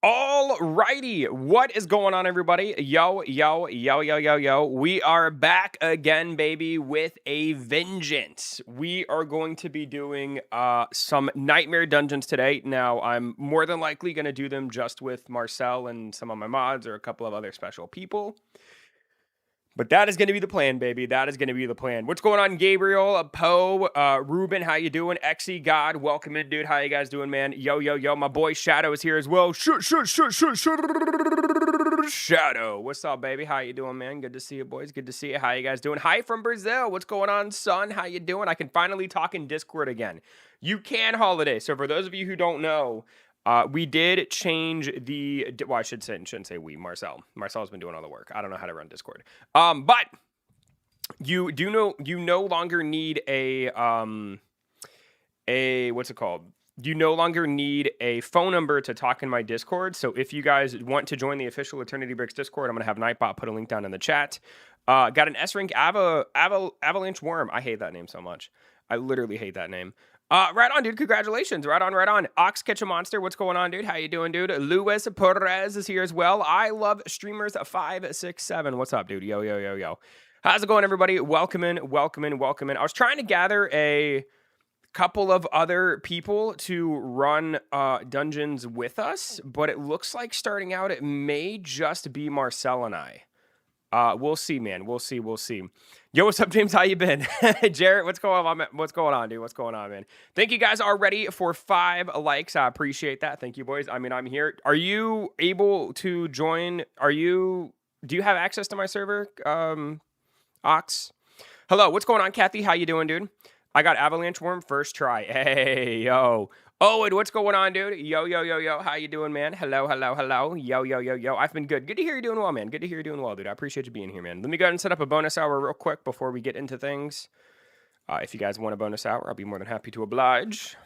Alrighty, what is going on, everybody? Yo, yo, yo, yo, yo, yo. We are back again, baby, with a vengeance. We are going to be doing some nightmare dungeons today. Now, I'm more than likely going to do them just with Marcel and some of my mods or a couple of other special people. But that is going to be the plan, baby. That is going to be the plan. What's going on, Gabriel, Poe, Ruben? How you doing? Xe God, welcome in, dude. How you guys doing, man? Yo, yo, yo. My boy Shadow is here as well. Shadow. What's up, baby? How you doing, man? Good to see you, boys. Good to see you. How you guys doing? Hi from Brazil. What's going on, son? How you doing? I can finally talk in Discord again. You can, Holiday. So for those of you who don't know, we did change the, well, I shouldn't say we, Marcel. Marcel's been doing all the work. I don't know how to run Discord. But you no longer need a what's it called? You no longer need a phone number to talk in my Discord. So if you guys want to join the official Eternity Breaks Discord, I'm going to have Nightbot put a link down in the chat. Got an S-Rank Avalanche Worm. I hate that name so much. I literally hate that name. Right on, dude. Congratulations. Right on, right on. Ox Catch a Monster. What's going on, dude? How you doing, dude? Luis Perez is here as well. I love streamers 567. What's up, dude? Yo, yo, yo, yo. How's it going, everybody? Welcome in, welcome in, welcome in. I was trying to gather a couple of other people to run dungeons with us, but it looks like starting out it may just be Marcel and I. We'll see, man. We'll see. We'll see. Yo, what's up, James? How you been? Jarrett, what's going on? What's going on, dude? What's going on, man? Thank you guys already for 5 likes. I appreciate that. Thank you, boys. I mean, I'm here. Are you able to join? Do you have access to my server, Ox? Hello, what's going on, Kathy? How you doing, dude? I got Avalanche Worm first try. Hey, yo. Owen, what's going on, dude? Yo, yo, yo, yo. How you doing, man? Hello, hello, hello. Yo, yo, yo, yo. I've been good. Good to hear you're doing well, man. Good to hear you're doing well, dude. I appreciate you being here, man. Let me go ahead and set up a bonus hour real quick before we get into things. If you guys want a bonus hour, I'll be more than happy to oblige.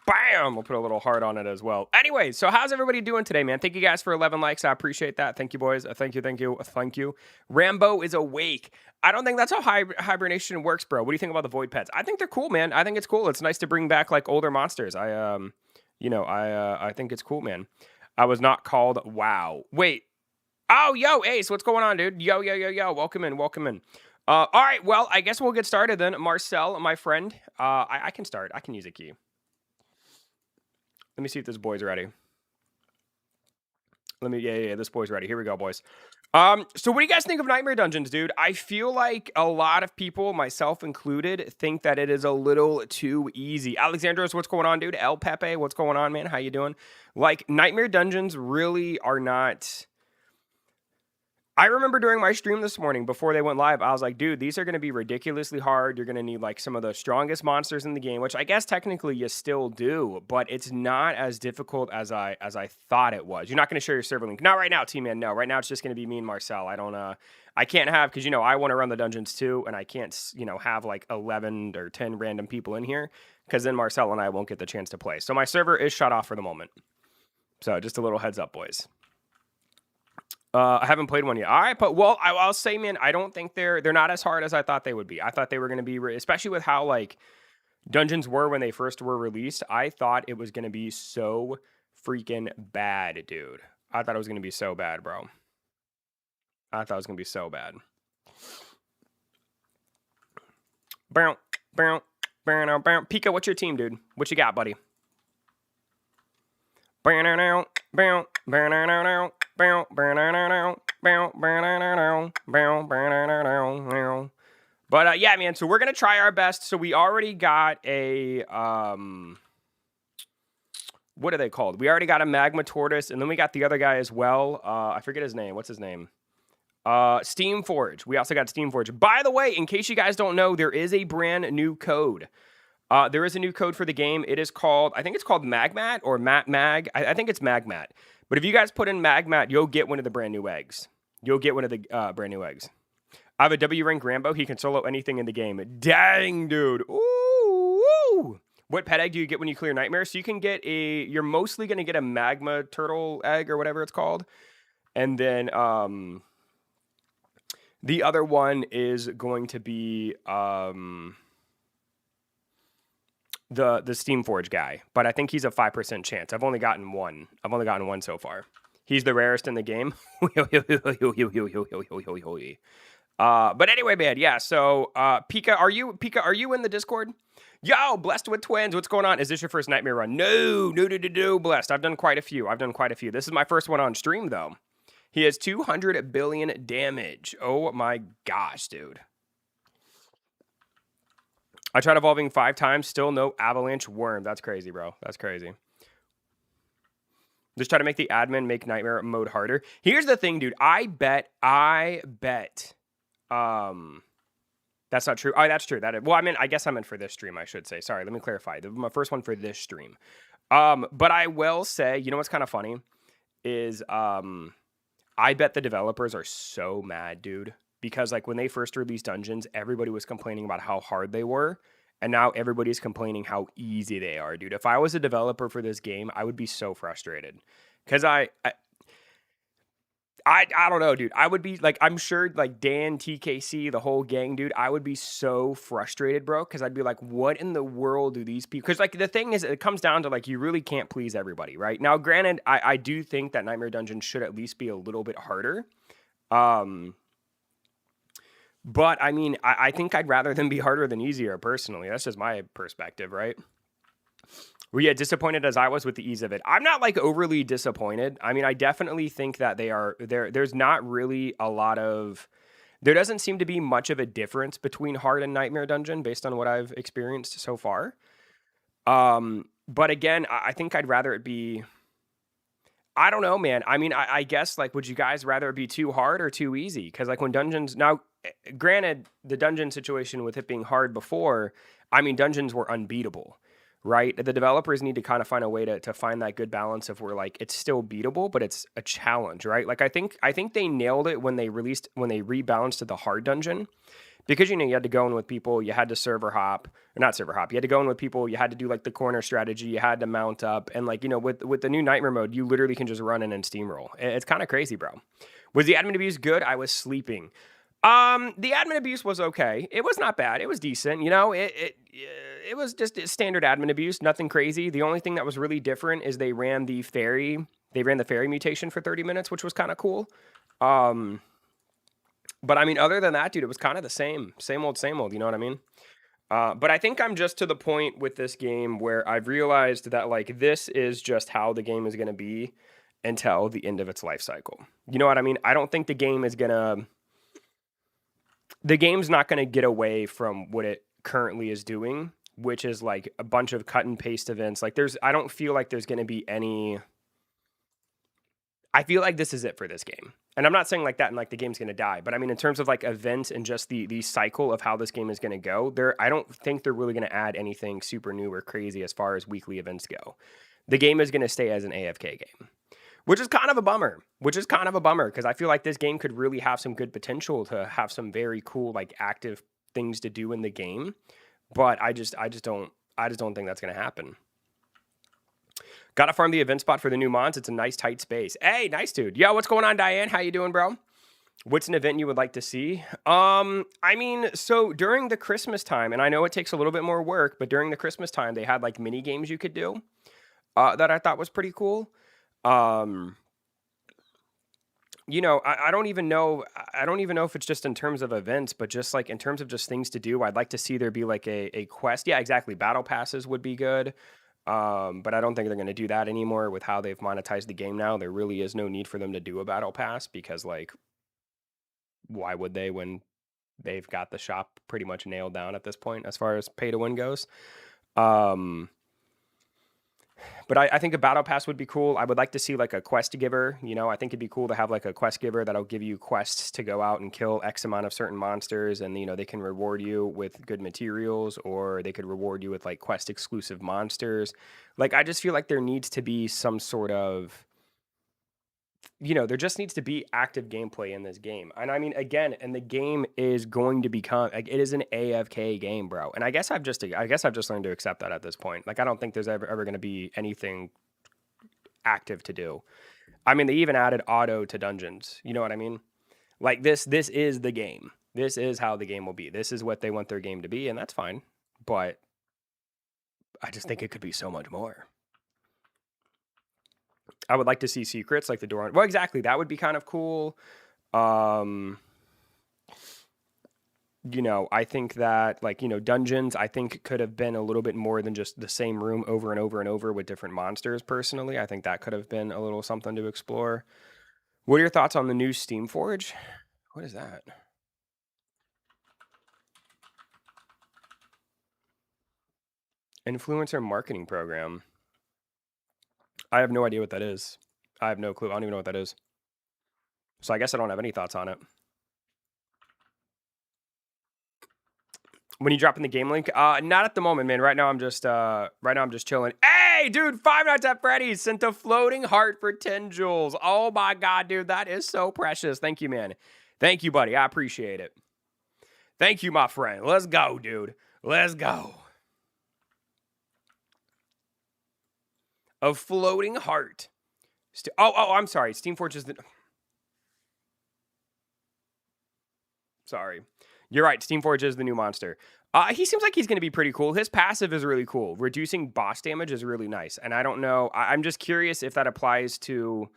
Bam! We'll put a little heart on it as well. Anyway, so how's everybody doing today, man? Thank you guys for 11 likes. I appreciate that. Thank you, boys. Thank you, thank you, thank you. Rambo is awake. I don't think that's how hibernation works, bro. What do you think about the void pets? I think they're cool, man. I think it's cool. It's nice to bring back like older monsters. I think it's cool, man. I was not called. Wow. Wait. Oh, yo, Ace, what's going on, dude? Yo, yo, yo, yo. Welcome in, welcome in. All right. Well, I guess we'll get started then. Marcel, my friend. I can start. I can use a key. Let me see if this boy's ready. Yeah, this boy's ready. Here we go, boys. So what do you guys think of Nightmare Dungeons, dude? I feel like a lot of people, myself included, think that it is a little too easy. Alexandros, what's going on, dude? El Pepe, what's going on, man? How you doing? Like, Nightmare Dungeons really are not... I remember during my stream this morning, before they went live, I was like, dude, these are going to be ridiculously hard. You're going to need like some of the strongest monsters in the game, which I guess technically you still do, but it's not as difficult as I thought it was. You're not going to share your server link. Not right now, T-Man. No, right now it's just going to be me and Marcel. I can't have, because, I want to run the dungeons too, and I can't, have like 11 or 10 random people in here, because then Marcel and I won't get the chance to play. So my server is shut off for the moment. So just a little heads up, boys. I haven't played one yet. All right, but well, I'll say, man, I don't think they're not as hard as I thought they would be. I thought they were going to be, especially with how like dungeons were when they first were released. I thought it was going to be so freaking bad, dude. I thought it was going to be so bad, bro. I thought it was going to be so bad. Bow, bow, bow, bow. Pika, what's your team, dude? What you got, buddy? Bow, bow, bow, bow. But yeah, man, so we're gonna try our best. So we already got a what are they called? We already got a magma tortoise, and then we got the other guy as well. I forget his name. What's his name? Steam Forge. We also got Steam Forge. By the way, in case you guys don't know, there is a brand new code. There is a new code for the game. It is called, I think it's called Magmat or Mag. I think it's Magmat. But if you guys put in Magmat, you'll get one of the brand new eggs. You'll get one of the brand new eggs. I have a W rank Rambo. He can solo anything in the game. Dang, dude. Ooh, woo. What pet egg do you get when you clear Nightmare? So you can get you're mostly going to get a magma turtle egg or whatever it's called. And then the other one is going to be... the Steamforge guy, but I think he's a 5% chance. I've only gotten one. I've only gotten one so far. He's the rarest in the game. But anyway, man, yeah. So, Pika, are you in the Discord? Yo, Blessed with Twins. What's going on? Is this your first Nightmare run? No, Blessed. I've done quite a few. This is my first one on stream, though. He has 200 billion damage. Oh my gosh, dude. I tried evolving 5 times, still no avalanche worm. That's crazy, bro. That's crazy. Just try to make the admin make Nightmare mode harder. Here's the thing, dude. I bet. That's not true. Oh, that's true. Well, I guess I meant for this stream, I should say. Sorry, let me clarify. My first one for this stream. But I will say, you know what's kind of funny is I bet the developers are so mad, dude. Because like when they first released Dungeons, everybody was complaining about how hard they were. And now everybody's complaining how easy they are, dude. If I was a developer for this game, I would be so frustrated. Because I don't know, dude. I would be like, I'm sure like Dan, TKC, the whole gang, dude, I would be so frustrated, bro. Because I'd be like, what in the world do these people... Because like the thing is, it comes down to like, you really can't please everybody, right? Now, granted, I do think that Nightmare Dungeon should at least be a little bit harder. But I mean, I think I'd rather them be harder than easier, personally. That's just my perspective, right? Were you disappointed as I was with the ease of it? I'm not like overly disappointed. I mean, I definitely think that there's not really a lot of, there doesn't seem to be much of a difference between hard and Nightmare Dungeon based on what I've experienced so far. But again, I think I'd rather it be, I don't know, man. I mean, I guess like, would you guys rather it be too hard or too easy? Because like when dungeons, now granted the dungeon situation with it being hard before, I mean, dungeons were unbeatable. Right? The developers need to kind of find a way to find that good balance of where like it's still beatable, but it's a challenge, right? Like I think they nailed it when they rebalanced to the hard dungeon. Because you had to go in with people, you had to server hop, or not server hop, you had to go in with people, you had to do like the corner strategy, you had to mount up, and like, with the new Nightmare mode, you literally can just run in and steamroll. It's kind of crazy, bro. Was the admin abuse good? I was sleeping. The admin abuse was okay. It was not bad. It was decent. It was just standard admin abuse, nothing crazy. The only thing that was really different is they ran the fairy mutation for 30 minutes, which was kind of cool. But I mean, other than that, dude, it was kind of the same old, you know what I mean? But I think I'm just to the point with this game where I've realized that like this is just how the game is going to be until the end of its life cycle. You know what I mean? I don't think the game's not going to get away from what it currently is doing, which is like a bunch of cut and paste events. Like I don't feel like there's going to be any, I feel like this is it for this game. And I'm not saying like that and like the game's going to die, but I mean, in terms of like events and just the cycle of how this game is going to go, I don't think they're really going to add anything super new or crazy as far as weekly events go. The game is going to stay as an AFK game, which is kind of a bummer, because I feel like this game could really have some good potential to have some very cool, like active things to do in the game. But I just don't think that's going to happen. Got to farm the event spot for the new mods. It's a nice tight space. Hey, nice dude. Yo, what's going on, Diane? How you doing, bro? What's an event you would like to see? I mean, so during the Christmas time, and I know it takes a little bit more work, but during the Christmas time, they had like mini games you could do that I thought was pretty cool. I don't even know if it's just in terms of events, but just like in terms of just things to do, I'd like to see there be like a quest. Yeah, exactly. Battle passes would be good. But I don't think they're going to do that anymore with how they've monetized the game now. There really is no need for them to do a battle pass because like, why would they when they've got the shop pretty much nailed down at this point as far as pay to win goes? But I think a battle pass would be cool. I would like to see like a quest giver. I think it'd be cool to have like a quest giver that'll give you quests to go out and kill X amount of certain monsters. And, they can reward you with good materials, or they could reward you with like quest exclusive monsters. Like, I just feel like there needs to be some sort of, there just needs to be active gameplay in this game. And I mean, again, and the game is going to become, like, it is an AFK game, bro. And I guess I've just learned to accept that at this point. Like, I don't think there's ever going to be anything active to do. I mean, they even added auto to dungeons. You know what I mean? Like, this is the game. This is how the game will be. This is what they want their game to be, and that's fine. But I just think it could be so much more. I would like to see secrets like the door on. Well, exactly. That would be kind of cool. You know, I think that, like, you know, dungeons, I think could have been a little bit more than just the same room over and over and over with different monsters, personally. I think that could have been a little something to explore. What are your thoughts on the new Steamforge? What is that? Influencer marketing program. I have no idea what that is. I have no clue. I don't even know what that is. So I guess I don't have any thoughts on it. When you drop in the game link, not at the moment, man. Right now I'm just chilling. Hey, dude, Five Nights at Freddy's sent a floating heart for 10 jewels. Oh my god, dude, that is so precious. Thank you, man. Thank you, buddy. I appreciate it. Thank you, my friend. Let's go, dude. Let's go. A floating heart. I'm sorry. Steamforge is the. Sorry. You're right. Steamforge is the new monster. He seems like he's going to be pretty cool. His passive is really cool. Reducing boss damage is really nice. And I don't know. I'm just curious if that applies to.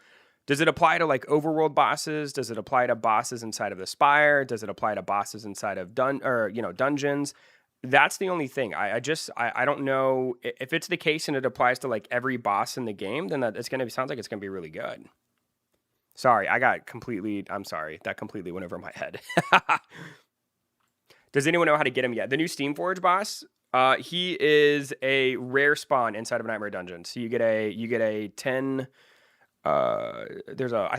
Does it apply to like overworld bosses? Does it apply to bosses inside of the Spire? Does it apply to bosses inside of dungeons? That's the only thing. I don't know if it's the case and it applies to like every boss in the game. Then sounds like it's gonna be really good. Sorry, I'm sorry. That completely went over my head. Does anyone know how to get him yet? The new Steamforge boss, he is a rare spawn inside of Nightmare Dungeon. So you get a 10, I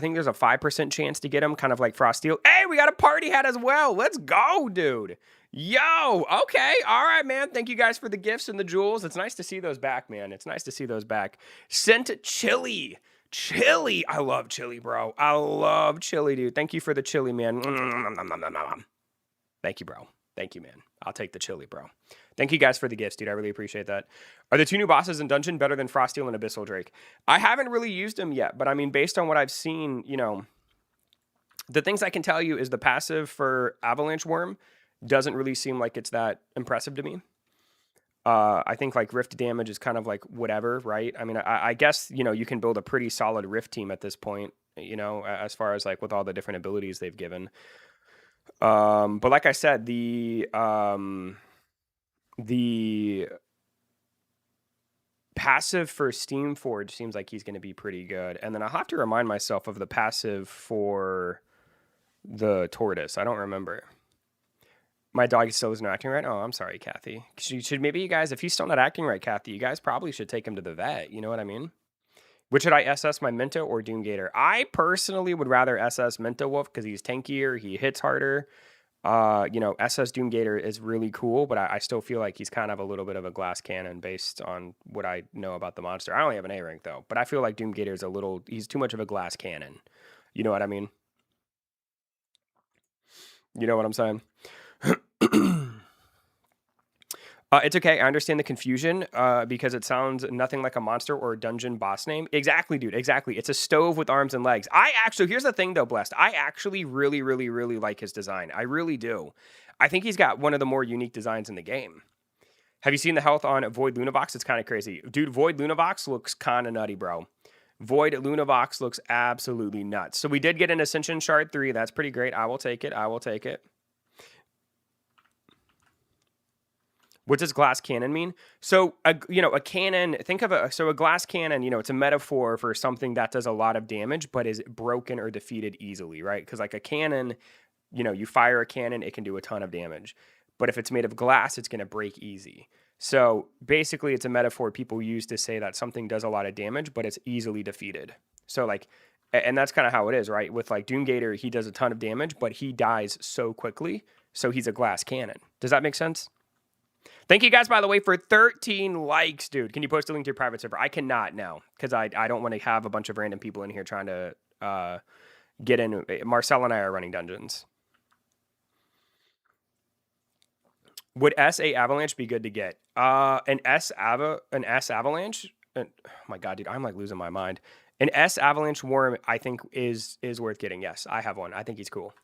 think there's a 5% chance to get him, kind of like Frost Steel. Hey, we got a party hat as well. Let's go, dude. Yo, okay. All right, man. Thank you guys for the gifts and the jewels. It's nice to see those back, man. It's nice to see those back. Sent chili. Chili. I love chili, bro. I love chili, dude. Thank you for the chili, man. Thank you, bro. Thank you, man. I'll take the chili, bro. Thank you guys for the gifts, dude. I really appreciate that. Are the two new bosses in Dungeon better than Froststeel and Abyssal Drake? I haven't really used them yet, but I mean, based on what I've seen, you know, the things I can tell you is the passive for Avalanche Worm doesn't really seem like it's that impressive to me. I think like Rift damage is kind of like whatever, right? I mean, I guess, you know, you can build a pretty solid Rift team at this point, you know, as far as like with all the different abilities they've given. But like I said, the passive for Steamforge seems like he's going to be pretty good. And then I'll have to remind myself of the passive for the Tortoise. I don't remember. My dog still isn't acting right. Oh, I'm sorry, Kathy. Maybe you guys, if he's still not acting right, Kathy, you guys probably should take him to the vet. You know what I mean? Which should I SS, my Minto or Doomgator? I personally would rather SS Minto Wolf because he's tankier, he hits harder. You know, SS Doomgator is really cool, but I still feel like he's kind of a little bit of a glass cannon based on what I know about the monster. I only have an A rank though, but I feel like Doomgator is he's too much of a glass cannon. You know what I mean? You know what I'm saying? It's okay. I understand the confusion because it sounds nothing like a monster or a dungeon boss name. Exactly, dude. Exactly. It's a stove with arms and legs. Here's the thing though, Blessed. I actually really, really, really like his design. I really do. I think he's got one of the more unique designs in the game. Have you seen the health on Void Lunavox? It's kind of crazy. Dude, Void Lunavox looks kind of nutty, bro. Void Lunavox looks absolutely nuts. So we did get an Ascension Shard 3. That's pretty great. I will take it. I will take it. What does glass cannon mean? So, a cannon, think of a glass cannon, you know, it's a metaphor for something that does a lot of damage, but is broken or defeated easily, right? Because like a cannon, you know, you fire a cannon, it can do a ton of damage. But if it's made of glass, it's going to break easy. So basically, it's a metaphor people use to say that something does a lot of damage, but it's easily defeated. So like, and that's kind of how it is, right? With like Doomgator, he does a ton of damage, but he dies so quickly. So he's a glass cannon. Does that make sense? Thank you guys, by the way, for 13 likes, dude. Can you post a link to your private server? I cannot now because I don't want to have a bunch of random people in here trying to get in. Marcel and I are running dungeons. Would S8 Avalanche be good to get? An S Avalanche? Oh my god, dude, I'm like losing my mind. An S Avalanche Worm, I think, is worth getting. Yes, I have one. I think he's cool.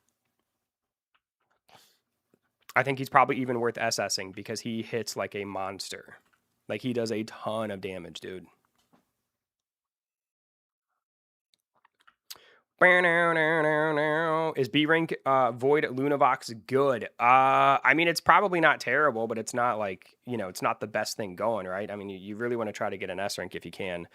I think he's probably even worth SSing because he hits like a monster. Like, he does a ton of damage, dude. Is B rank Void Lunavox good? I mean, it's probably not terrible, but it's not like, you know, it's not the best thing going, right? I mean, you really want to try to get an S rank if you can.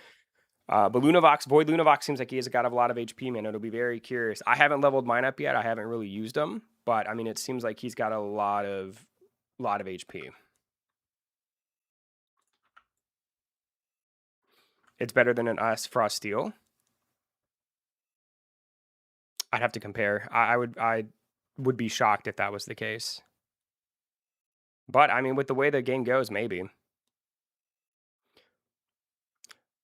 But Lunavox, Void Lunavox seems like he has got a lot of HP, man. It'll be very curious. I haven't leveled mine up yet. I haven't really used him, but I mean, it seems like he's got a lot of HP. It's better than an Ice Frost Steel. I'd have to compare. I would be shocked if that was the case. But I mean, with the way the game goes, maybe.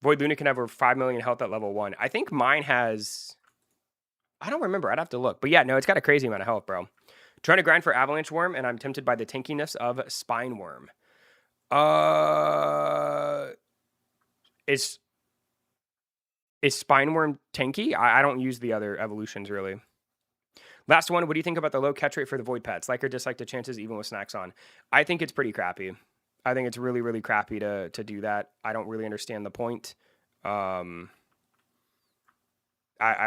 Void Luna can have over 5 million health at level 1. I think mine has... I don't remember. I'd have to look. But yeah, no, it's got a crazy amount of health, bro. Trying to grind for Avalanche Worm, and I'm tempted by the tankiness of Spine Worm. Is Spine Worm tanky? I don't use the other evolutions, really. Last one, what do you think about the low catch rate for the Void Pets? Like or dislike the chances even with snacks on? I think it's pretty crappy. I think it's really, really crappy to do that. I don't really understand the point. I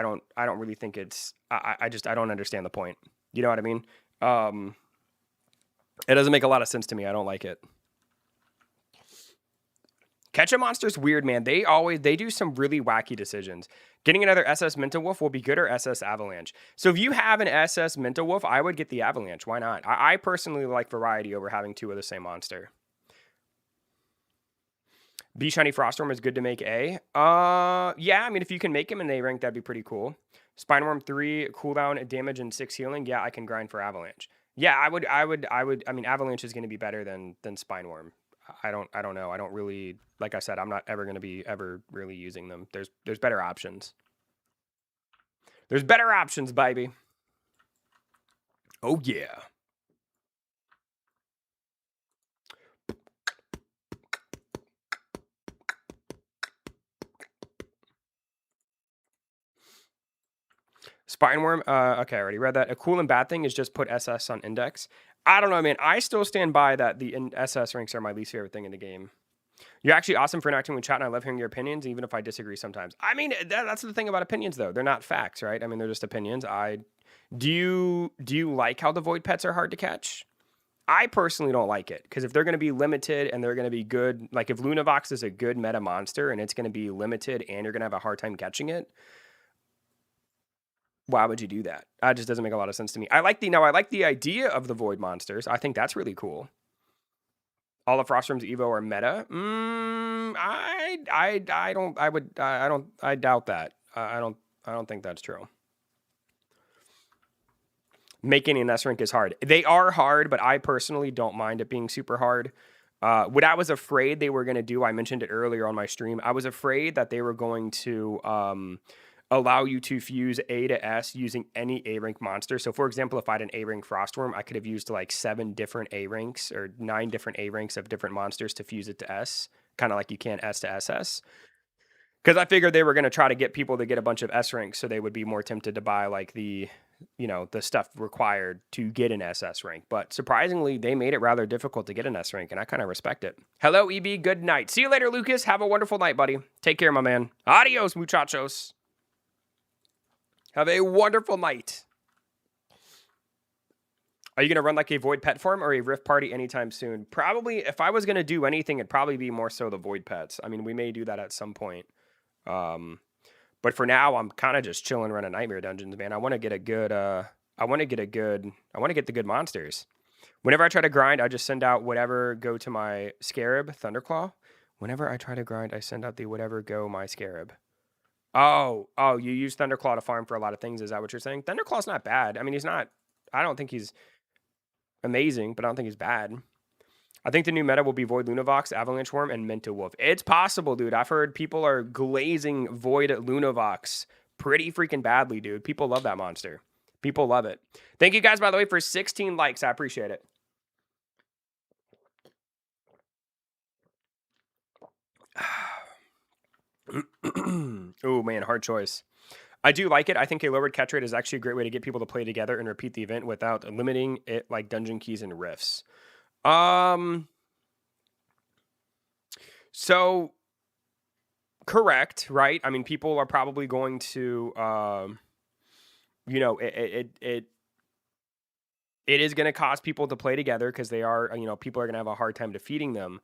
don't really think it's... I don't understand the point. You know what I mean? It doesn't make a lot of sense to me. I don't like it. Ketchup Monster's weird, man. They do some really wacky decisions. Getting another SS Mental Wolf will be good or SS Avalanche. So if you have an SS Mental Wolf, I would get the Avalanche. Why not? I personally like variety over having two of the same monster. B Shiny Frostworm is good to make A. Yeah, I mean, if you can make him in A rank, that'd be pretty cool. Spineworm 3, cooldown, damage, and 6 healing. Yeah, I can grind for Avalanche. Yeah, I mean, Avalanche is going to be better than Spineworm. I don't know. I don't really, like I said, I'm not ever going to be ever really using them. There's better options. There's better options, baby. Oh, yeah. Spineworm, okay, I already read that. A cool and bad thing is just put SS on index. I don't know, man. I still stand by that the SS ranks are my least favorite thing in the game. You're actually awesome for interacting with chat, and I love hearing your opinions, even if I disagree sometimes. I mean, that's the thing about opinions, though. They're not facts, right? I mean, they're just opinions. Do you like how the Void Pets are hard to catch? I personally don't like it, because if they're going to be limited and they're going to be good, like if Lunavox is a good meta monster and it's going to be limited and you're going to have a hard time catching it, why would you do that? That just doesn't make a lot of sense to me. I like the idea of the Void monsters. I think that's really cool. All of Frostworm's Evo are meta. I doubt that. I don't think that's true. Making an S rank is hard. They are hard, but I personally don't mind it being super hard. What I was afraid they were going to do, I mentioned it earlier on my stream. I was afraid that they were going to allow you to fuse A to S using any A rank monster. So for example, if I had an A rank Frostworm, I could have used like 7 different A ranks or 9 different A ranks of different monsters to fuse it to S, kind of like you can S to SS. Because I figured they were going to try to get people to get a bunch of S ranks, so they would be more tempted to buy like the stuff required to get an SS rank. But surprisingly, they made it rather difficult to get an S rank, and I kind of respect it. Hello, EB. Good night. See you later, Lucas. Have a wonderful night, buddy. Take care, my man. Adios, muchachos. Have a wonderful night. Are you going to run like a Void Pet form or a Rift Party anytime soon? Probably, if I was going to do anything, it'd probably be more so the Void Pets. I mean, we may do that at some point. But for now, I'm kind of just chilling running Nightmare Dungeons, man. I want to get the good monsters. Whenever I try to grind, I just send out whatever go to my Scarab, Thunderclaw. Whenever I try to grind, I send out the whatever go my Scarab. Oh, you use Thunderclaw to farm for a lot of things. Is that what you're saying? Thunderclaw's not bad. I mean, I don't think he's amazing, but I don't think he's bad. I think the new meta will be Void Lunavox, Avalanche Worm, and Mental Wolf. It's possible, dude. I've heard people are glazing Void Lunavox pretty freaking badly, dude. People love that monster. People love it. Thank you guys, by the way, for 16 likes. I appreciate it. Oh, man, hard choice. I do like it. I think a lowered catch rate is actually a great way to get people to play together and repeat the event without limiting it like dungeon keys and rifts. So correct, right? I mean, people are probably going to, you know, it is going to cost people to play together because they are, you know, people are going to have a hard time defeating them.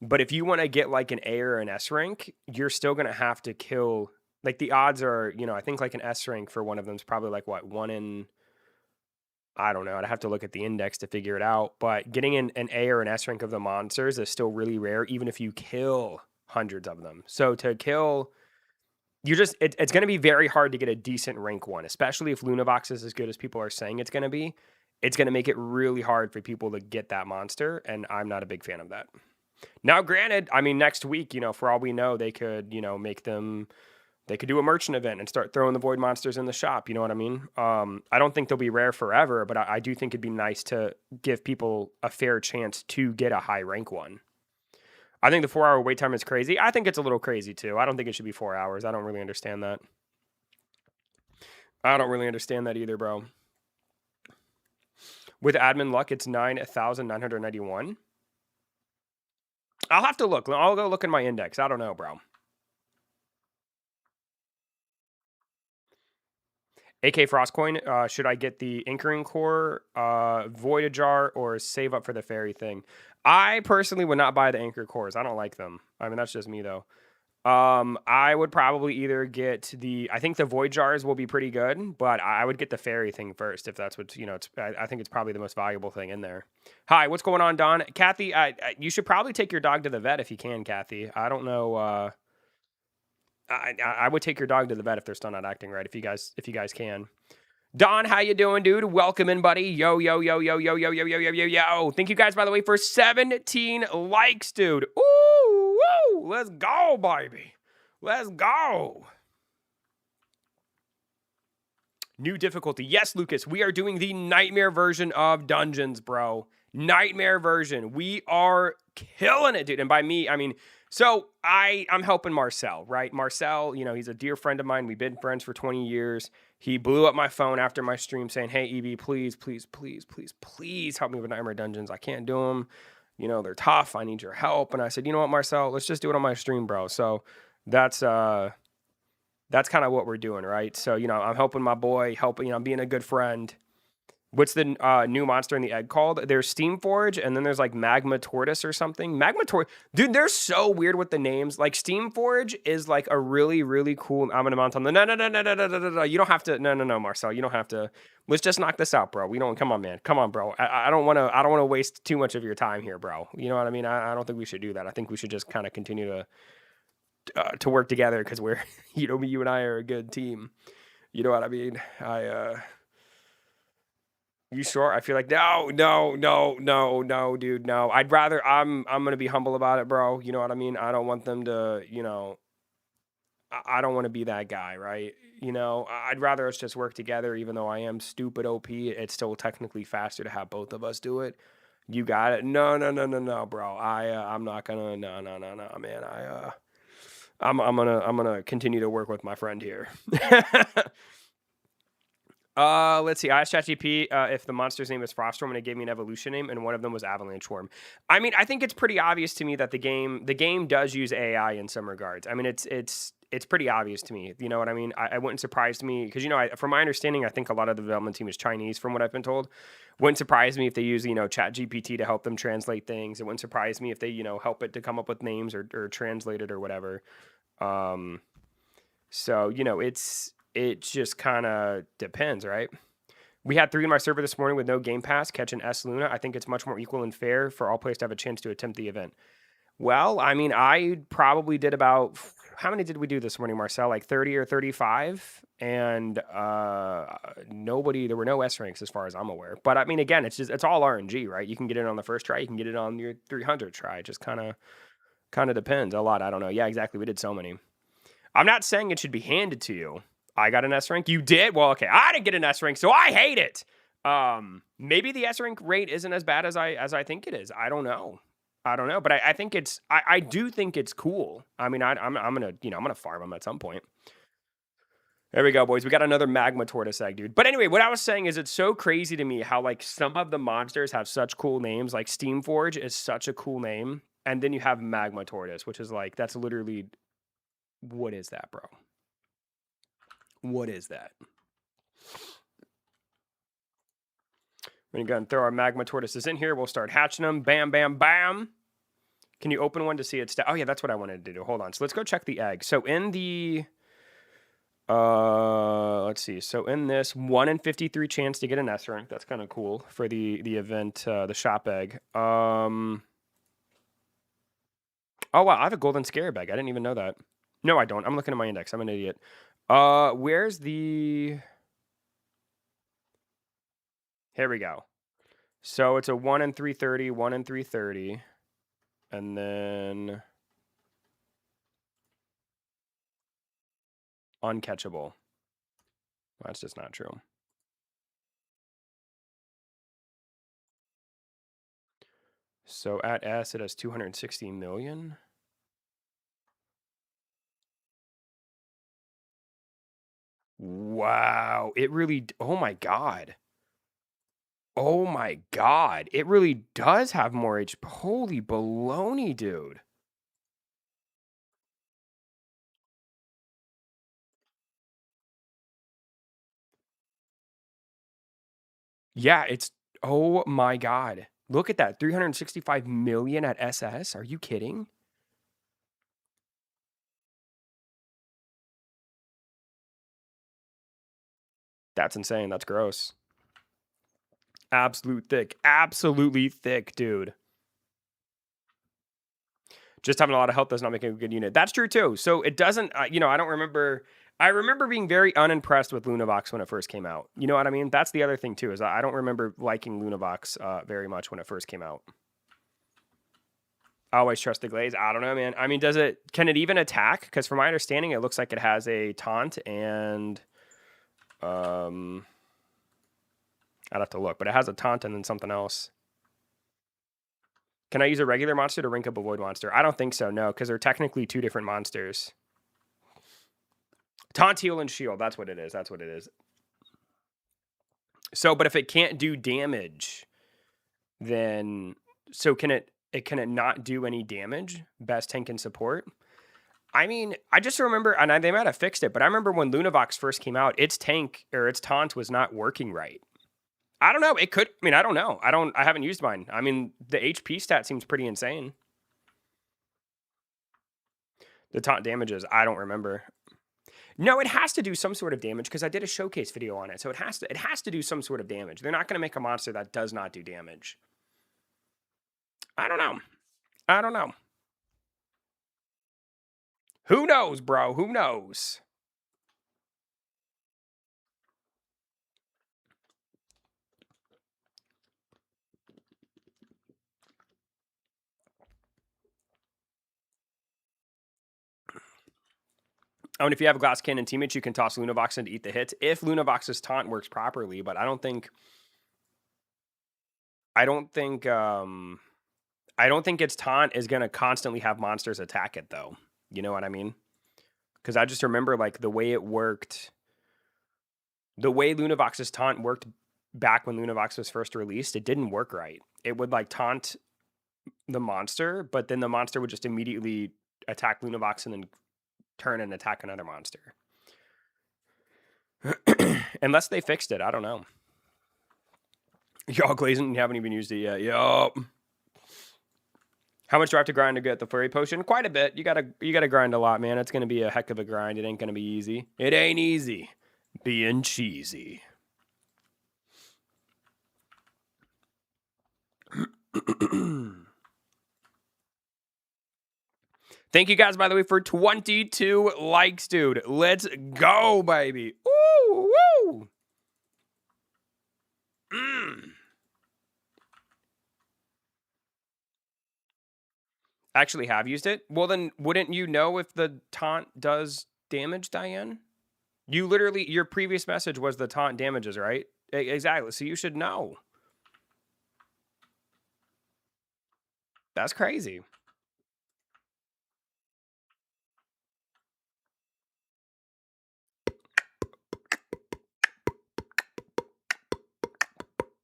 But if you want to get like an A or an S rank, you're still going to have to kill. Like the odds are, you know, I think like an S rank for one of them is probably like what, one in, I don't know. I'd have to look at the index to figure it out. But getting an A or an S rank of the monsters is still really rare, even if you kill hundreds of them. So to kill, it's going to be very hard to get a decent rank one, especially if Lunavox is as good as people are saying it's going to be. It's going to make it really hard for people to get that monster, and I'm not a big fan of that. Now, granted, I mean, next week, you know, for all we know, they could, you know, they could do a merchant event and start throwing the void monsters in the shop. You know what I mean? I don't think they'll be rare forever, but I do think it'd be nice to give people a fair chance to get a high rank one. I think the 4-hour wait time is crazy. I think it's a little crazy too. I don't think it should be 4 hours. I don't really understand that. I don't really understand that either, bro. With admin luck, it's 9,991. I'll have to look. I'll go look in my index. I don't know, bro. AK Frostcoin, should I get the Anchoring Core, Void Jar, or save up for the fairy thing? I personally would not buy the Anchor Cores. I don't like them. I mean, that's just me, though. I would probably either get I think the Void Jars will be pretty good, but I would get the fairy thing first if that's what, you know, I think it's probably the most valuable thing in there. Hi, what's going on, Don? Kathy, you should probably take your dog to the vet if you can, Kathy. I don't know, I would take your dog to the vet if they're still not acting right. If you guys can. Don, how you doing, dude? Welcome in, buddy. Yo, yo, yo, yo, yo, yo, yo, yo, yo, yo, yo. Thank you guys, by the way, for 17 likes, dude. Ooh, woo. Let's go, baby. Let's go. New difficulty. Yes, Lucas, we are doing the nightmare version of Dungeons, bro. Nightmare version. We are killing it, dude. And by me, I mean... So I'm helping Marcel, right? Marcel, you know, he's a dear friend of mine. We've been friends for 20 years. He blew up my phone after my stream saying, hey, EB, please, please, please, please, please help me with Nightmare Dungeons. I can't do them. You know, they're tough. I need your help. And I said, you know what, Marcel, let's just do it on my stream, bro. So that's kind of what we're doing, right? So, you know, I'm helping my boy, I'm being a good friend. What's the new monster in the egg called? There's Steamforge, and then there's like Magma Tortoise or something. Magma Tortoise, dude, they're so weird with the names. Like Steamforge is like a really, really cool. I'm gonna mount on the no. You don't have to. No, Marcel, you don't have to. Let's just knock this out, bro. We don't. Come on, man. Come on, bro. I don't want to. I don't want to waste too much of your time here, bro. You know what I mean? I don't think we should do that. I think we should just kind of continue to work together because we're, you know, you and I are a good team. You know what I mean? You sure? I feel like no, dude, no. I'd rather I'm gonna be humble about it, bro. You know what I mean? I don't want them to, you know. I don't want to be that guy, right? You know, I'd rather us just work together. Even though I am stupid OP, it's still technically faster to have both of us do it. You got it? No, bro. I'm not gonna. No, man. I'm gonna continue to work with my friend here. Let's see. I asked ChatGPT if the monster's name is Froststorm, and it gave me an evolution name, and one of them was Avalanche Worm. I mean, I think it's pretty obvious to me that the game does use AI in some regards. I mean, it's pretty obvious to me. You know what I mean? I wouldn't surprise me because, you know, from my understanding, I think a lot of the development team is Chinese, from what I've been told. Wouldn't surprise me if they use, you know, ChatGPT to help them translate things. It wouldn't surprise me if they, you know, help it to come up with names or translate it or whatever. So, you know, it just kind of depends, right? We had 3 in my server this morning with no Game Pass, catch an S Luna. I think it's much more equal and fair for all players to have a chance to attempt the event. Well, I mean, I probably did about... How many did we do this morning, Marcel? Like 30 or 35? And there were no S ranks as far as I'm aware. But I mean, again, it's all RNG, right? You can get it on the first try. You can get it on your 300 try. It just kind of depends a lot. I don't know. Yeah, exactly. We did so many. I'm not saying it should be handed to you. I got an S rank. You did? Well, okay. I didn't get an S rank, so I hate it. Maybe the S rank rate isn't as bad as I think it is. I don't know. But I think I do think it's cool. I mean, I'm gonna farm them at some point. There we go, boys. We got another Magma Tortoise egg, dude. But anyway, what I was saying is it's so crazy to me how like some of the monsters have such cool names. Like Steamforge is such a cool name. And then you have magma tortoise, which is like, that's literally, what is that, bro? What is that? We're going to throw our magma tortoises in here. We'll start hatching them. Bam, bam, bam. Can you open one to see its stat? Oh, yeah, that's what I wanted to do. Hold on. So let's go check the egg. So in the, let's see. So in this, 1 in 53 chance to get an S rank. That's kind of cool for the event, the shop egg. Oh, wow. I have a golden scarab egg. I didn't even know that. No, I don't. I'm looking at my index. I'm an idiot. Where's the... Here we go. So it's a 1 in 330, 1 in 330. And then... uncatchable. That's just not true. So at S, it has 260 million. Wow. It really... Oh, my God. Oh, my God. It really does have more HP. Holy baloney, dude. Yeah, it's... Oh, my God. Look at that. 365 million at SS. Are you kidding? That's insane. That's gross. Absolute thick. Absolutely thick, dude. Just having a lot of health does not make a good unit. That's true, too. So it doesn't... you know, I don't remember... I remember being very unimpressed with Lunavox when it first came out. You know what I mean? That's the other thing, too, is I don't remember liking Lunavox very much when it first came out. I always trust the glaze. I don't know, man. I mean, can it even attack? Because from my understanding, it looks like it has a taunt and... I'd have to look, but it has a taunt and then something else. Can I use a regular monster to rank up a void monster? I don't think so, no, because they're technically two different monsters. Taunt, heal, and shield. That's what it is. That's what it is. So, but if it can't do damage, then... So can it not do any damage? Best tank and support? I mean, I just remember, and they might have fixed it, but I remember when Lunavox first came out, its tank, or its taunt was not working right. I don't know. It could... I mean, I don't know. I haven't used mine. I mean, the HP stat seems pretty insane. The taunt damages, I don't remember. No, it has to do some sort of damage because I did a showcase video on it. So it has to do some sort of damage. They're not going to make a monster that does not do damage. I don't know. I don't know. Who knows, bro? Who knows? Oh, and if you have a glass cannon teammates, you can toss Lunavox in to eat the hits if Lunavox's taunt works properly. But I don't think its taunt is gonna constantly have monsters attack it, though. You know what I mean? Because I just remember like the way it worked, the way Lunavox's taunt worked back when Lunavox was first released. It didn't work right. It would like taunt the monster, but then the monster would just immediately attack Lunavox and then turn and attack another monster. Unless they fixed it, I don't know. Y'all glazing, you haven't even used it yet. Yup. How much do I have to grind to get the furry potion? Quite a bit. You gotta grind a lot, man. It's gonna be a heck of a grind. It ain't gonna be easy. It ain't easy being cheesy. Thank you guys, by the way, for 22 likes, dude. Let's go, baby. Woo, woo. Actually have used it. Well, then wouldn't you know if the taunt does damage, Diane? You literally, your previous message was the taunt damages, right? Exactly. So you should know. That's crazy.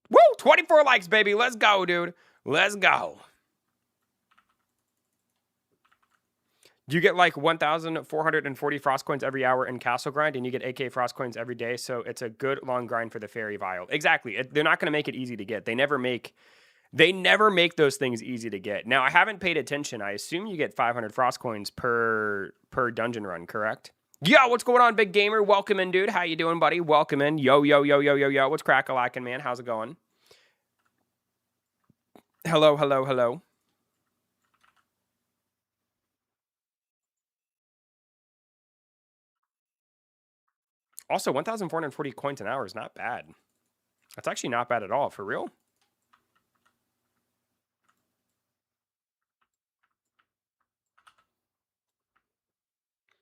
Woo! 24 likes, baby. Let's go, dude. Let's go. You get like 1,440 frost coins every hour in castle grind, and you get AK frost coins every day. So it's a good long grind for the fairy vial. Exactly. They're not going to make it easy to get. They never make those things easy to get. Now, I haven't paid attention. I assume you get 500 frost coins per dungeon run, correct? Yo, what's going on, big gamer? Welcome in, dude. How you doing, buddy? Welcome in. Yo, yo, yo, yo, yo, yo. What's crack-a-lackin', man? How's it going? Hello, hello, hello. Also, 1,440 coins an hour is not bad. That's actually not bad at all. For real?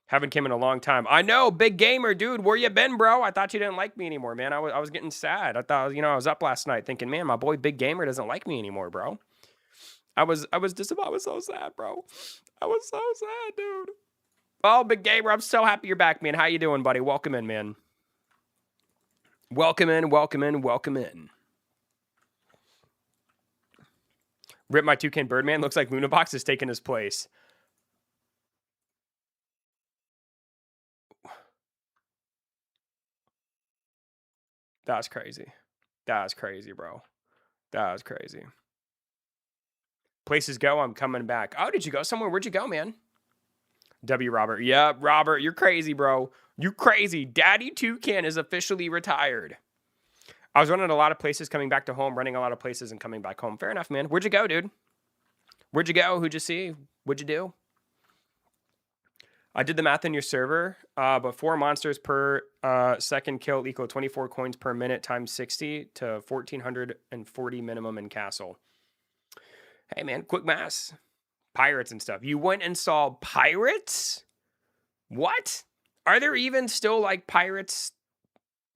Haven't came in a long time. I know, big gamer, dude. Where you been, bro? I thought you didn't like me anymore, man. I was getting sad. I thought, I was up last night thinking, man, my boy big gamer doesn't like me anymore, bro. I was so sad, bro. I was so sad, dude. Oh, big gamer, I'm so happy you're back, man. How you doing, buddy? Welcome in, man. Welcome in, welcome in, welcome in. Rip my toucan Birdman. Looks like Lunabox is taking his place. That was crazy. That was crazy, bro. That was crazy. Places go, I'm coming back. Oh, did you go somewhere? Where'd you go, man? W. Robert. Yep, Robert, you're crazy, bro. You crazy. Daddy Toucan is officially retired. I was running a lot of places, coming back to home, running a lot of places, and coming back home. Fair enough, man. Where'd you go, dude? Where'd you go? Who'd you see? What'd you do? I did the math in your server, but 4 monsters per second kill equal 24 coins per minute times 60 to 1,440 minimum in castle. Hey, man, quick maths. Pirates and stuff. You went and saw pirates? What? Are there even still, like, pirates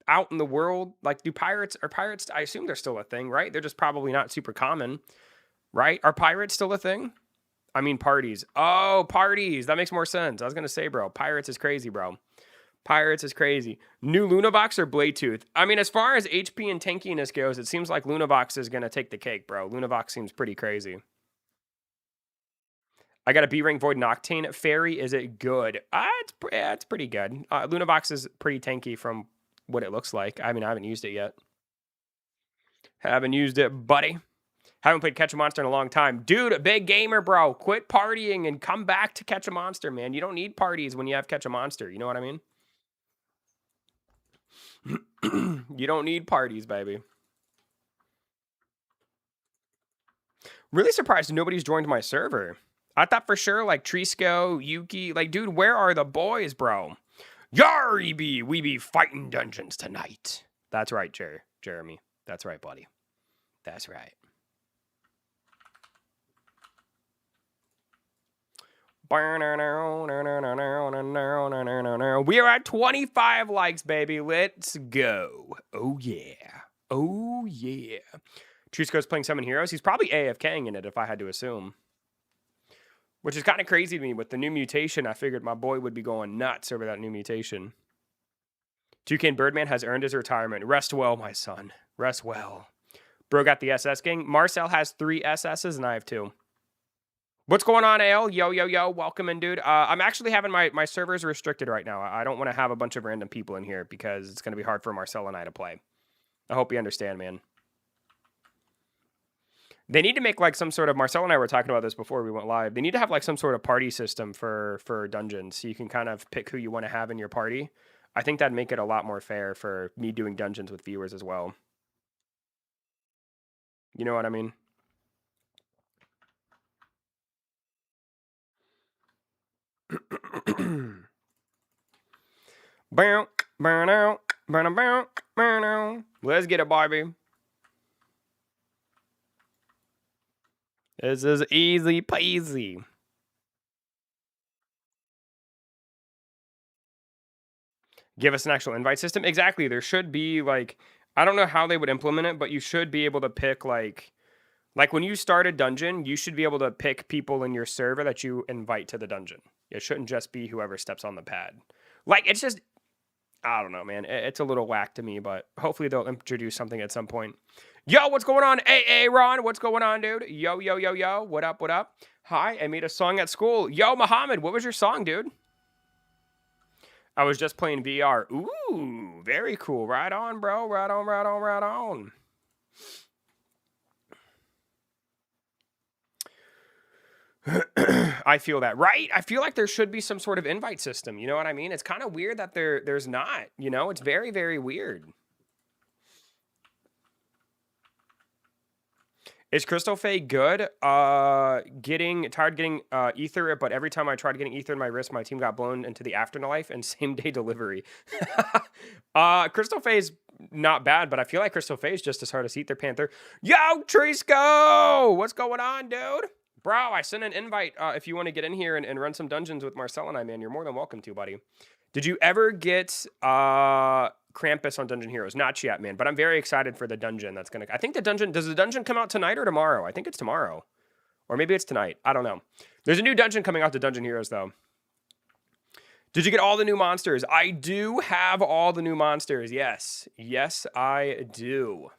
out in the world? Like, are pirates, I assume they're still a thing, right? They're just probably not super common, right? Are pirates still a thing? I mean, parties. Oh, parties. That makes more sense. I was going to say, bro, pirates is crazy, bro. Pirates is crazy. New Lunavox or Bladetooth? I mean, as far as HP and tankiness goes, it seems like Lunavox is going to take the cake, bro. Lunavox seems pretty crazy. I got a B-Ring Void Noctane Fairy. Is it good? It's pretty good. Lunavox is pretty tanky from what it looks like. I mean, I haven't used it yet. Haven't used it, buddy. Haven't played Catch a Monster in a long time. Dude, a big gamer, bro. Quit partying and come back to Catch a Monster, man. You don't need parties when you have Catch a Monster. You know what I mean? You don't need parties, baby. Really surprised nobody's joined my server. I thought for sure, like, Trisco, Yuki, like, dude, where are the boys, bro? Yar, we be fighting dungeons tonight. That's right, Jeremy. That's right, buddy. That's right. We are at 25 likes, baby. Let's go. Oh, yeah. Oh, yeah. Trisco's playing Summon Heroes. He's probably AFKing in it, if I had to assume. Which is kind of crazy to me. With the new mutation, I figured my boy would be going nuts over that new mutation. Toucan Birdman has earned his retirement. Rest well, my son. Rest well. Bro got the SS gang. Marcel has 3 SSs, and I have 2. What's going on, Ale? Yo, yo, yo. Welcome in, dude. I'm actually having my servers restricted right now. I don't want to have a bunch of random people in here because it's going to be hard for Marcel and I to play. I hope you understand, man. They need to make, like, some sort of... Marcel and I were talking about this before we went live. They need to have, like, some sort of party system for dungeons, so you can kind of pick who you want to have in your party. I think that'd make it a lot more fair for me doing dungeons with viewers as well. You know what I mean? Let's get it, Barbie. This is easy peasy. Give us an actual invite system. Exactly. There should be, like, I don't know how they would implement it, but you should be able to pick, like when you start a dungeon, you should be able to pick people in your server that you invite to the dungeon. It shouldn't just be whoever steps on the pad. Like, it's just, I don't know, man. It's a little whack to me, but hopefully they'll introduce something at some point. Yo, what's going on? Hey, Ron, what's going on, dude? Yo, yo, yo, yo. What up, what up? Hi, I made a song at school. Yo, Muhammad, what was your song, dude? I was just playing VR. Ooh, very cool. Right on, bro. Right on, right on, right on. I feel that, right? I feel like there should be some sort of invite system. You know what I mean? It's kind of weird that there's not. You know, it's very, very weird. Is Crystal Faye good? Getting tired getting ether, but every time I tried getting ether in my wrist, my team got blown into the afterlife and same day delivery. Crystal Faye's not bad, but I feel like Crystal Faye's just as hard as Ether Panther. Yo, Trisco! What's going on, dude? Bro, I sent an invite if you want to get in here and run some dungeons with Marcel and I, man. You're more than welcome to, buddy. Did you ever get Krampus on Dungeon Heroes? Not yet, man, but I'm very excited for the dungeon that's gonna. I think the dungeon, does the dungeon come out tonight or tomorrow? I think it's tomorrow. Or maybe it's tonight. I don't know. There's a new dungeon coming out to Dungeon Heroes, though. Did you get all the new monsters? I do have all the new monsters. Yes. Yes, I do.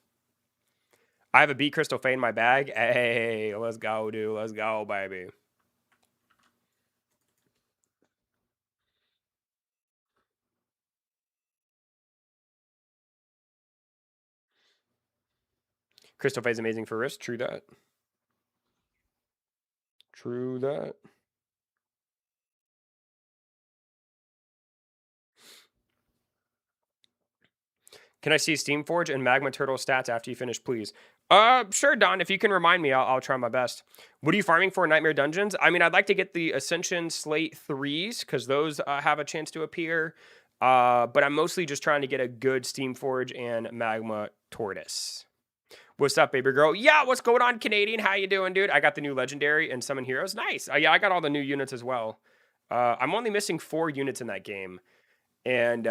I have a beat Crystal Faye in my bag. Hey, let's go, dude. Let's go, baby. Crystal Faye's amazing for wrist. True that. True that. Can I see Steamforge and Magma Turtle stats after you finish, please? Sure, Don. If you can remind me, I'll try my best. What are you farming for in Nightmare Dungeons? I mean, I'd like to get the Ascension Slate 3s, because those have a chance to appear. But I'm mostly just trying to get a good Steamforge and Magma Tortoise. What's up, baby girl? Yeah, what's going on, Canadian? How you doing, dude? I got the new Legendary and Summon Heroes. Nice. Yeah, I got all the new units as well. I'm only missing 4 units in that game. And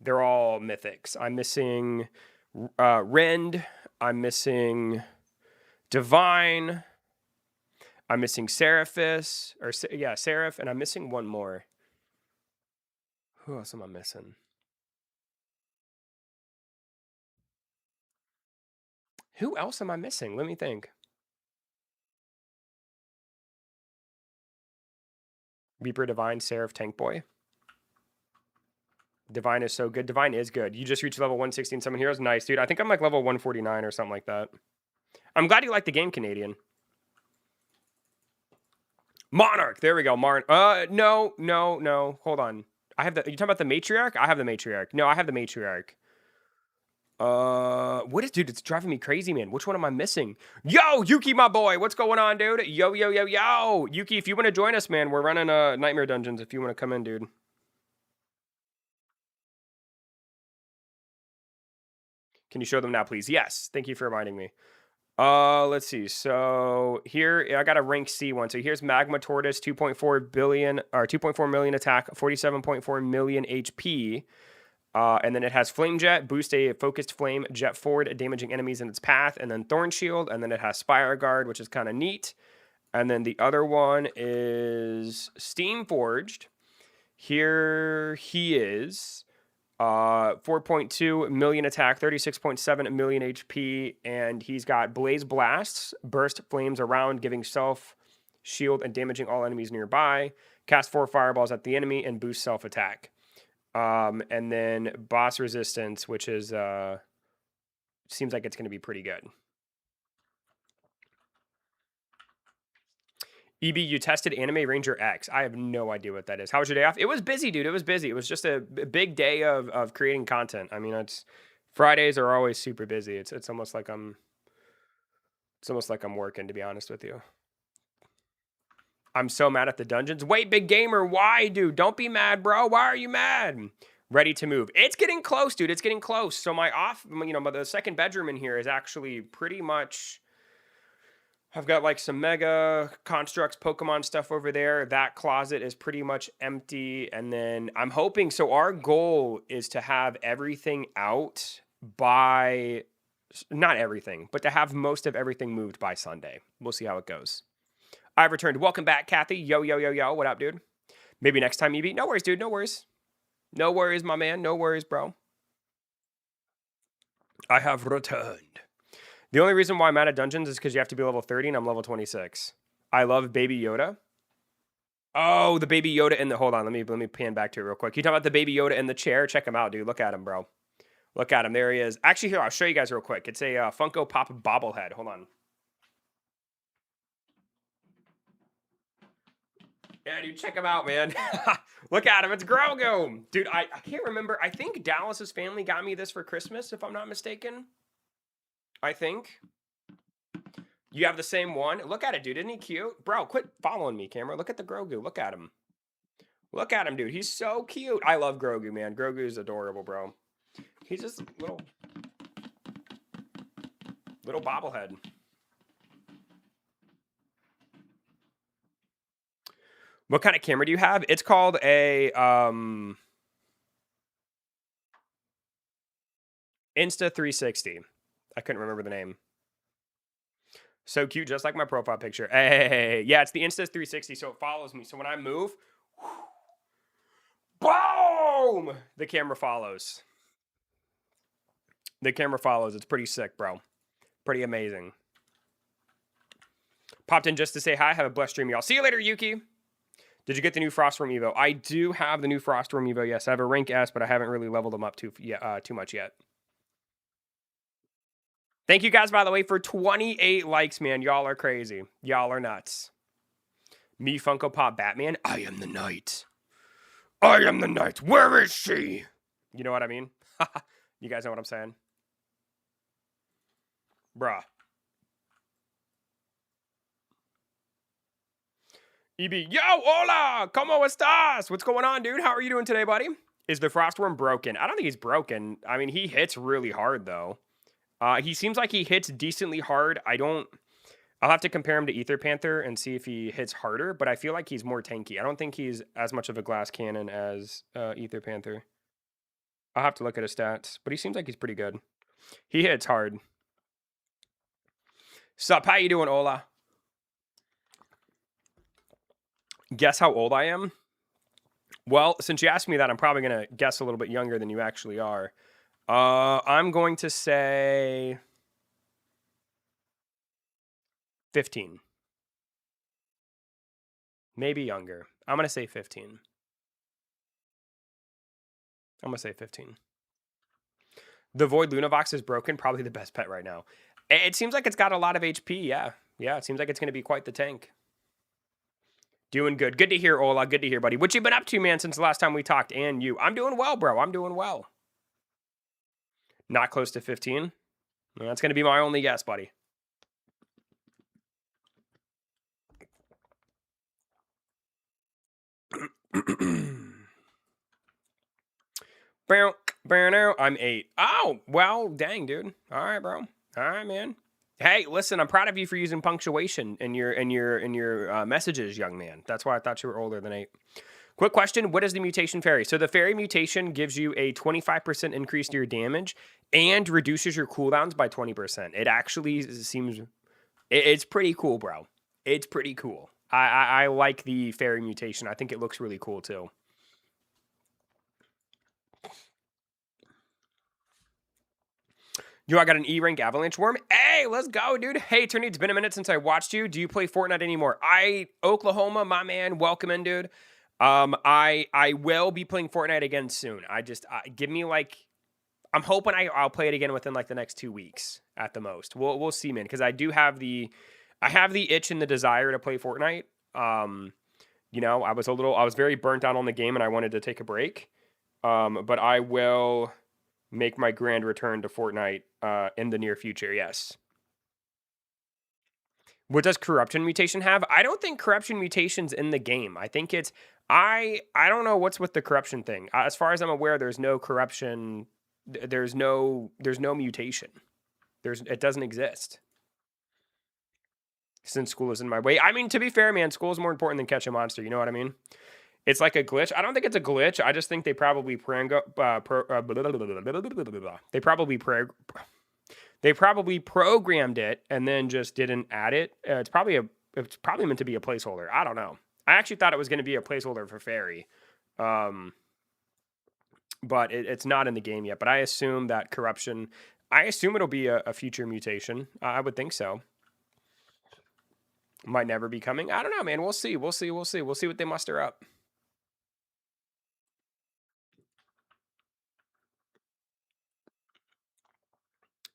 they're all mythics. I'm missing Rend. I'm missing Divine. I'm missing Seraphis. Seraph. And I'm missing one more. Who else am I missing? Who else am I missing? Let me think. Reaper, Divine, Seraph, Tank Boy. Divine is so good. Divine is good. You just reached level 160 in Summon Heroes. Nice, dude. I think I'm like level 149 or something like that. I'm glad you like the game, Canadian. Monarch. There we go. No. Hold on. I have the. You talking about the Matriarch? I have the Matriarch. No, I have the Matriarch. What is, dude? It's driving me crazy, man. Which one am I missing? Yo, Yuki, my boy. What's going on, dude? Yo. Yuki, if you want to join us, man, we're running Nightmare Dungeons. If you want to come in, dude. Can you show them now, please? Yes. Thank you for reminding me. Let's see. So here I got a rank C one. So here's Magma Tortoise, 2.4 billion or 2.4 million attack, 47.4 million HP. And then it has Flame Jet, boost a focused flame jet forward, damaging enemies in its path, and then Thorn Shield, and then it has Spire Guard, which is kind of neat. And then the other one is Steam Forged. Here he is. 4.2 million attack, 36.7 million HP, and he's got Blaze Blasts, burst flames around, giving self shield and damaging all enemies nearby. Cast 4 fireballs at the enemy and boost self attack. And then boss resistance, which is seems like it's going to be pretty good. EB, you tested Anime Ranger X. I have no idea what that is. How was your day off? It was busy, dude. It was busy. It was just a big day of creating content. I mean, it's Fridays are always super busy. It's almost like I'm working, to be honest with you. I'm so mad at the dungeons. Wait, big gamer, why, dude? Don't be mad, bro. Why are you mad? Ready to move. It's getting close, dude. It's getting close. So the second bedroom in here is actually pretty much. I've got like some Mega Constructs Pokemon stuff over there. That closet is pretty much empty. And then I'm hoping, so our goal is to have everything out by, not everything, but to have most of everything moved by Sunday. We'll see how it goes. I've returned. Welcome back, Kathy. Yo. What up, dude? Maybe next time you beat. No worries, dude. No worries. No worries, my man. No worries, bro. I have returned. The only reason why I'm out of dungeons is because you have to be level 30 and I'm level 26. I love Baby Yoda. Oh, the Baby Yoda in the... Hold on, let me pan back to it real quick. You talking about the Baby Yoda in the chair? Check him out, dude. Look at him, bro. Look at him. There he is. Actually, here, I'll show you guys real quick. It's a Funko Pop bobblehead. Hold on. Yeah, dude, check him out, man. Look at him. It's Grogu. Dude, I can't remember. I think Dallas's family got me this for Christmas, if I'm not mistaken. I think. You have the same one? Look at it, dude. Isn't he cute? Bro, quit following me, camera. Look at the Grogu. Look at him. Look at him, dude. He's so cute. I love Grogu, man. Grogu is adorable, bro. He's just a little bobblehead. What kind of camera do you have? It's called a Insta360. I couldn't remember the name. So cute, just like my profile picture. Hey, yeah, it's the Insta360, so it follows me. So when I move, boom! The camera follows. The camera follows. It's pretty sick, bro. Pretty amazing. Popped in just to say hi. Have a blessed stream, y'all. See you later, Yuki. Did you get the new Frostworm Evo? I do have the new Frostworm Evo, yes. I have a rank S, but I haven't really leveled them up too much yet. Thank you guys, by the way, for 28 likes, man. Y'all are crazy. Y'all are nuts. Me, Funko Pop, Batman. I am the knight. I am the knight. Where is she? You know what I mean? You guys know what I'm saying? Bruh. EB, yo, hola, ¿cómo estás? What's going on, dude? How are you doing today, buddy? Is the Frostworm broken? I don't think he's broken. I mean, he hits really hard, though. He seems like he hits decently hard. I'll have to compare him to Ether Panther and see if he hits harder, but I feel like he's more tanky. I don't think he's as much of a glass cannon as Ether Panther. I'll have to look at his stats, but he seems like he's pretty good. He hits hard. Sup, how you doing, Ola? Guess how old I am? Well, since you asked me that, I'm probably going to guess a little bit younger than you actually are. I'm going to say 15. Maybe younger. I'm going to say 15. I'm going to say 15. The Void Lunavox is broken. Probably the best pet right now. It seems like it's got a lot of HP. Yeah. Yeah, it seems like it's going to be quite the tank. Doing good. Good to hear, Ola. Good to hear, buddy. What you been up to, man, since the last time we talked? And you. I'm doing well, bro. I'm doing well. Not close to 15? Well, that's going to be my only guess, buddy. I'm 8. Oh, well, dang, dude. All right, bro. All right, man. Hey, listen, I'm proud of you for using punctuation in your messages, young man. That's why I thought you were older than 8. Quick question, what is the mutation fairy? So the fairy mutation gives you a 25% increase to your damage and reduces your cooldowns by 20%. It actually seems... It's pretty cool, bro. It's pretty cool. I like the fairy mutation. I think it looks really cool, too. Yo, I got an E-rank avalanche worm. Hey, let's go, dude. Hey, Tony, it's been a minute since I watched you. Do you play Fortnite anymore? Oklahoma, my man. Welcome in, dude. I will be playing Fortnite again soon. Give me like... I'm hoping I'll play it again within like the next 2 weeks at the most. We'll see, man, because I have the itch and the desire to play Fortnite. You know, I was very burnt out on the game and I wanted to take a break. But I will make my grand return to Fortnite in the near future. Yes. What does corruption mutation have? I don't think corruption mutation's in the game. I think it's I don't know what's with the corruption thing. As far as I'm aware, there's no corruption. There's no mutation. It doesn't exist. Since school is in my way. I mean, to be fair, man, school is more important than catch a monster. You know what I mean? It's like a glitch. I don't think it's a glitch. I just think they probably they probably programmed it and then just didn't add it. It's probably meant to be a placeholder. I don't know. I actually thought it was going to be a placeholder for fairy. But it's not in the game yet. But I assume that corruption... I assume it'll be a future mutation. I would think so. Might never be coming. I don't know, man. We'll see. We'll see. We'll see. We'll see what they muster up.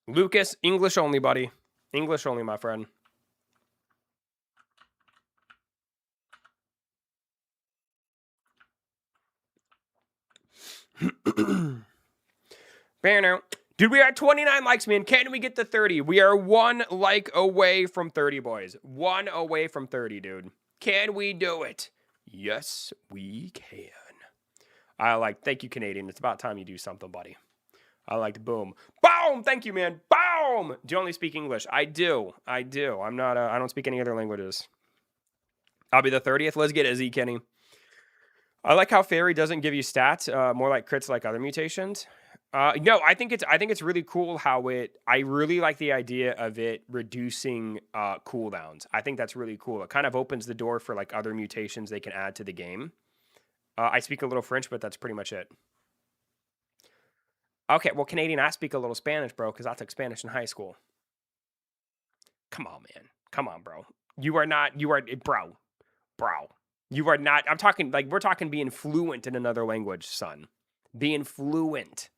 Lucas, English only, buddy. English only, my friend. Dude, we are at 29 likes, man. Can we get to 30? We are 1 like away from 30, boys. 1 away from 30, dude. Can we do it? Yes, we can. Thank you, Canadian. It's about time you do something, buddy. I like boom. Boom! Thank you, man. Boom! Do you only speak English? I do. I don't speak any other languages. I'll be the 30th. Let's get Izzy, Kenny. I like how Fairy doesn't give you stats, more like crits like other mutations. No, I think it's really cool how I really like the idea of it reducing cooldowns. I think that's really cool. It kind of opens the door for like other mutations they can add to the game. I speak a little French, but that's pretty much it. Okay, well, Canadian, I speak a little Spanish, bro, because I took Spanish in high school. Come on, man. Come on, bro. You are, bro. You are not, we're talking being fluent in another language, son. Being fluent.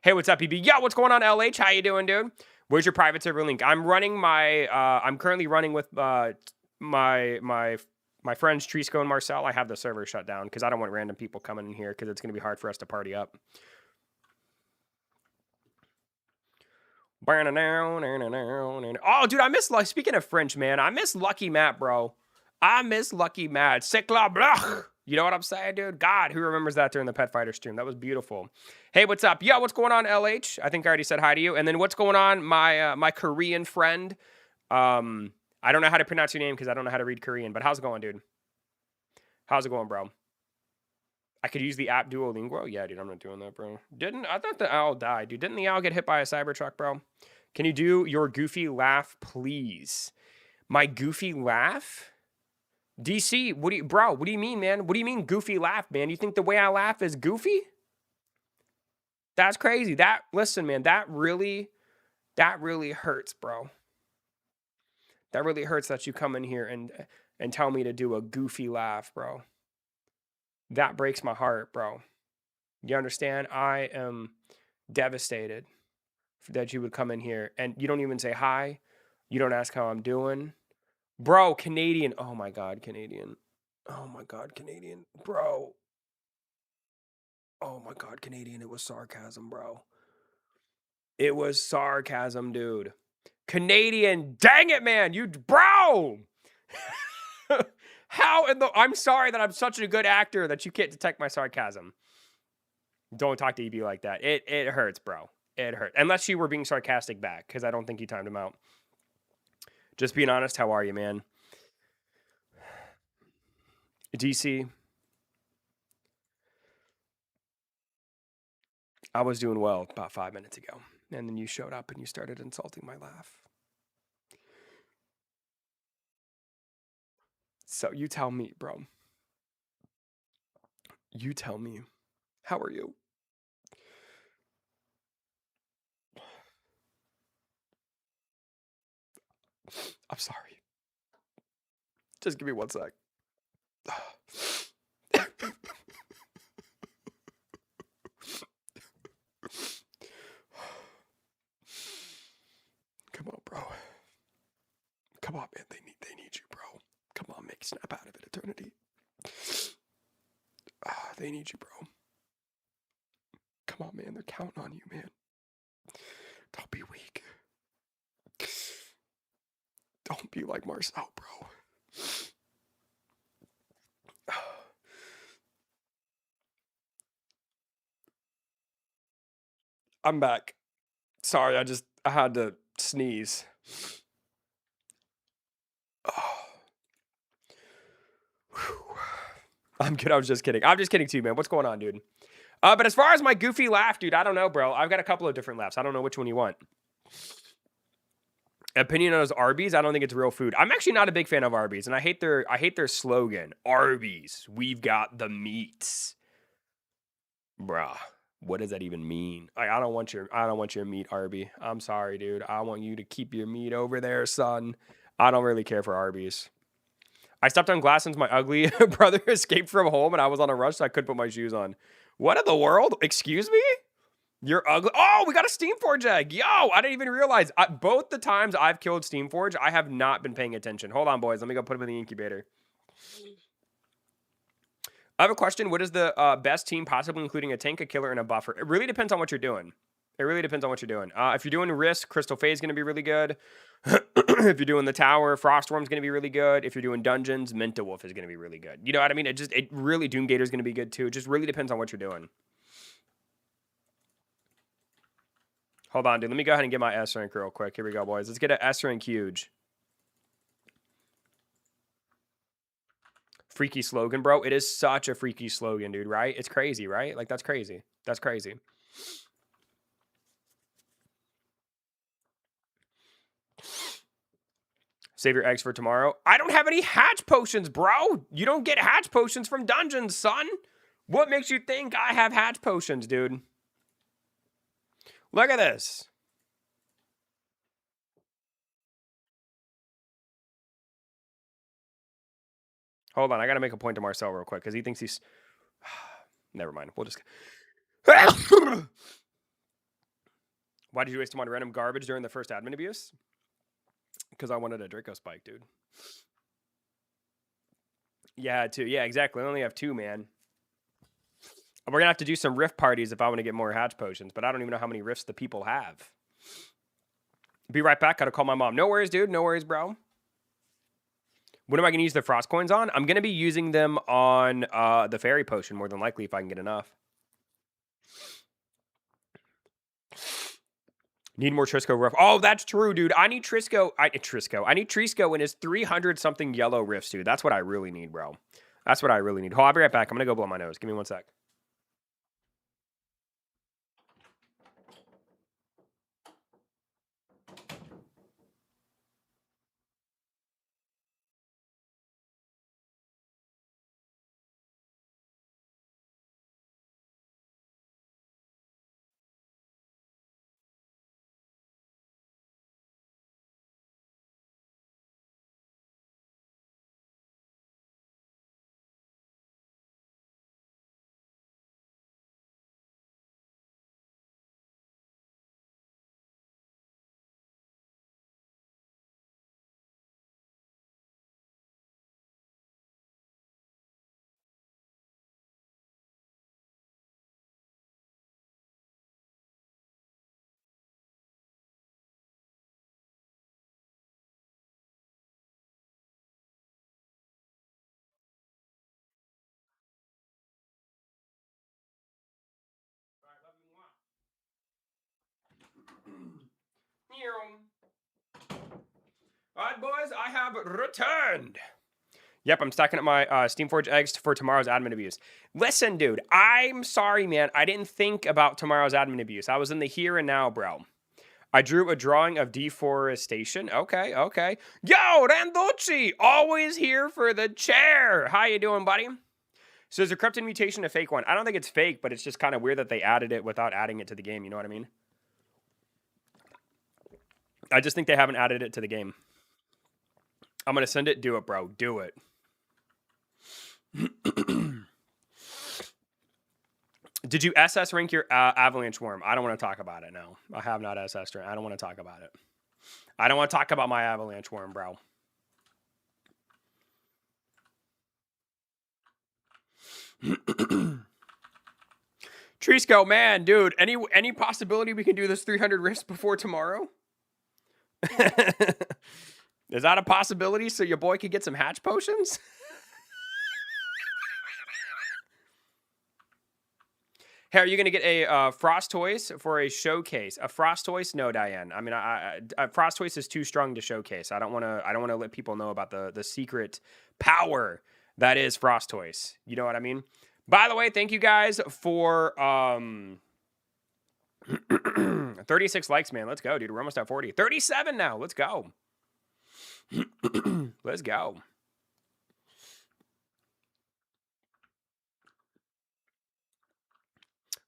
Hey, what's up, PB? Yo, what's going on, LH? How you doing, dude? Where's your private server link? I'm currently running with my friends Trisco and Marcel. I have the server shut down because I don't want random people coming in here because it's going to be hard for us to party up. Oh, dude, speaking of French, man, I miss Lucky Matt, bro. I miss Lucky Matt. C'est la blague. You know what I'm saying, dude? God, who remembers that during the Pet Fighter stream? That was beautiful. Hey, what's up? Yo, what's going on, LH? I think I already said hi to you. And then what's going on, my Korean friend? I don't know how to pronounce your name because I don't know how to read Korean, but how's it going, dude? How's it going, bro? I could use the app Duolingo. Yeah, dude, I'm not doing that, bro. I thought the owl died, dude. Didn't the owl get hit by a Cybertruck, bro? Can you do your goofy laugh, please? My goofy laugh? DC, what do you mean, man? What do you mean goofy laugh, man? You think the way I laugh is goofy? That's crazy. Listen, man, that really hurts, bro. That really hurts that you come in here and tell me to do a goofy laugh, bro. That breaks my heart, bro. You understand? I am devastated that you would come in here and you don't even say hi. You don't ask how I'm doing. Bro, Canadian. Oh my God, Canadian. Oh my God, Canadian. Bro. Oh my God, Canadian. It was sarcasm, bro. It was sarcasm, dude. Canadian. Dang it, man. Bro. I'm sorry that I'm such a good actor that you can't detect my sarcasm. Don't talk to EB like that. It hurts, bro. It hurt. Unless you were being sarcastic back, because I don't think you timed him out. Just being honest, how are you, man? DC. I was doing well about 5 minutes ago. And then you showed up and you started insulting my laugh. So you tell me, bro. You tell me. How are you? I'm sorry. Just give me 1 sec. Come on, bro. Come on, man. They need you, bro. Come on, make snap out of it, eternity. They need you, bro. Come on, man. They're counting on you, man. Don't be weak. Don't be like Marcel, bro. I'm back. Sorry, I had to sneeze. I'm good. I was just kidding. I'm just kidding too, man. What's going on, dude? But as far as my goofy laugh, dude, I don't know, bro. I've got a couple of different laughs. I don't know which one you want. Opinion on those Arby's? I don't think it's real food. I'm actually not a big fan of Arby's, and I hate their slogan. Arby's, we've got the meats. Bruh, what does that even mean? I don't want your meat, Arby. I'm sorry, dude. I want you to keep your meat over there, son. I don't really care for Arby's. I stepped on glass since my ugly brother escaped from home and I was on a rush so I couldn't put my shoes on. What in the world? Excuse me? You're ugly. Oh, we got a Steamforge egg. Yo, I didn't even realize. Both the times I've killed Steamforge, I have not been paying attention. Hold on, boys. Let me go put him in the incubator. I have a question. What is the best team, possibly including a tank, a killer, and a buffer? It really depends on what you're doing. It really depends on what you're doing. If you're doing Risk, Crystal Phase is going to be really good. If you're doing the Tower, Frostworm's going to be really good. If you're doing Dungeons, Minta Wolf is going to be really good. You know what I mean? It really, Doomgator's going to be good too. It just really depends on what you're doing. Hold on, dude. Let me go ahead and get my S rank real quick. Here we go, boys. Let's get an S rank huge. Freaky slogan, bro. It is such a freaky slogan, dude, right? It's crazy, right? Like, that's crazy. That's crazy. Save your eggs for tomorrow. I don't have any hatch potions, bro. You don't get hatch potions from dungeons, son. What makes you think I have hatch potions, dude? Look at this. Hold on. I got to make a point to Marcel real quick because he thinks he's... Never mind. We'll just... Why did you waste him on random garbage during the first admin abuse? Because I wanted a Draco Spike, dude. Yeah, two. Yeah, exactly. I only have two, man. We're going to have to do some rift parties if I want to get more hatch potions, but I don't even know how many rifts the people have. Be right back. Got to call my mom. No worries, dude. No worries, bro. What am I going to use the frost coins on? I'm going to be using them on the fairy potion more than likely if I can get enough. Need more Trisco rift. Oh, that's true, dude. I need Trisco. I need Trisco in his 300 something yellow rifts, dude. That's what I really need, bro. That's what I really need. Hold on, I'll be right back. I'm going to go blow my nose. Give me 1 sec. All right, boys, I have returned. Yep, I'm stacking up my Steamforge eggs for tomorrow's admin abuse. Listen, dude, I'm sorry, man. I didn't think about tomorrow's admin abuse. I was in the here and now, bro. I drew a drawing of deforestation. Okay, okay. Yo, Randucci, always here for the chair. How you doing, buddy? So is a corrupted mutation a fake one? I don't think it's fake, but it's just kind of weird that they added it without adding it to the game. You know what I mean? I just think they haven't added it to the game. I'm going to send it. Do it, bro. Do it. Did you SS rank your avalanche worm? I don't want to talk about it now. I have not SS ranked. I don't want to talk about it. I don't want to talk about my avalanche worm, bro. Trisco, man, dude, any possibility we can do this 300 rifts before tomorrow? Is that a possibility so your boy could get some hatch potions? Hey, are you going to get a Frost Toys for a showcase? A Frost Toys? No, Diane. I mean, Frost Toys is too strong to showcase. I don't want to let people know about the secret power that is Frost Toys. You know what I mean? By the way, thank you guys for 36 likes, man. Let's go, dude. We're almost at 40. 37 now. Let's go. Let's go.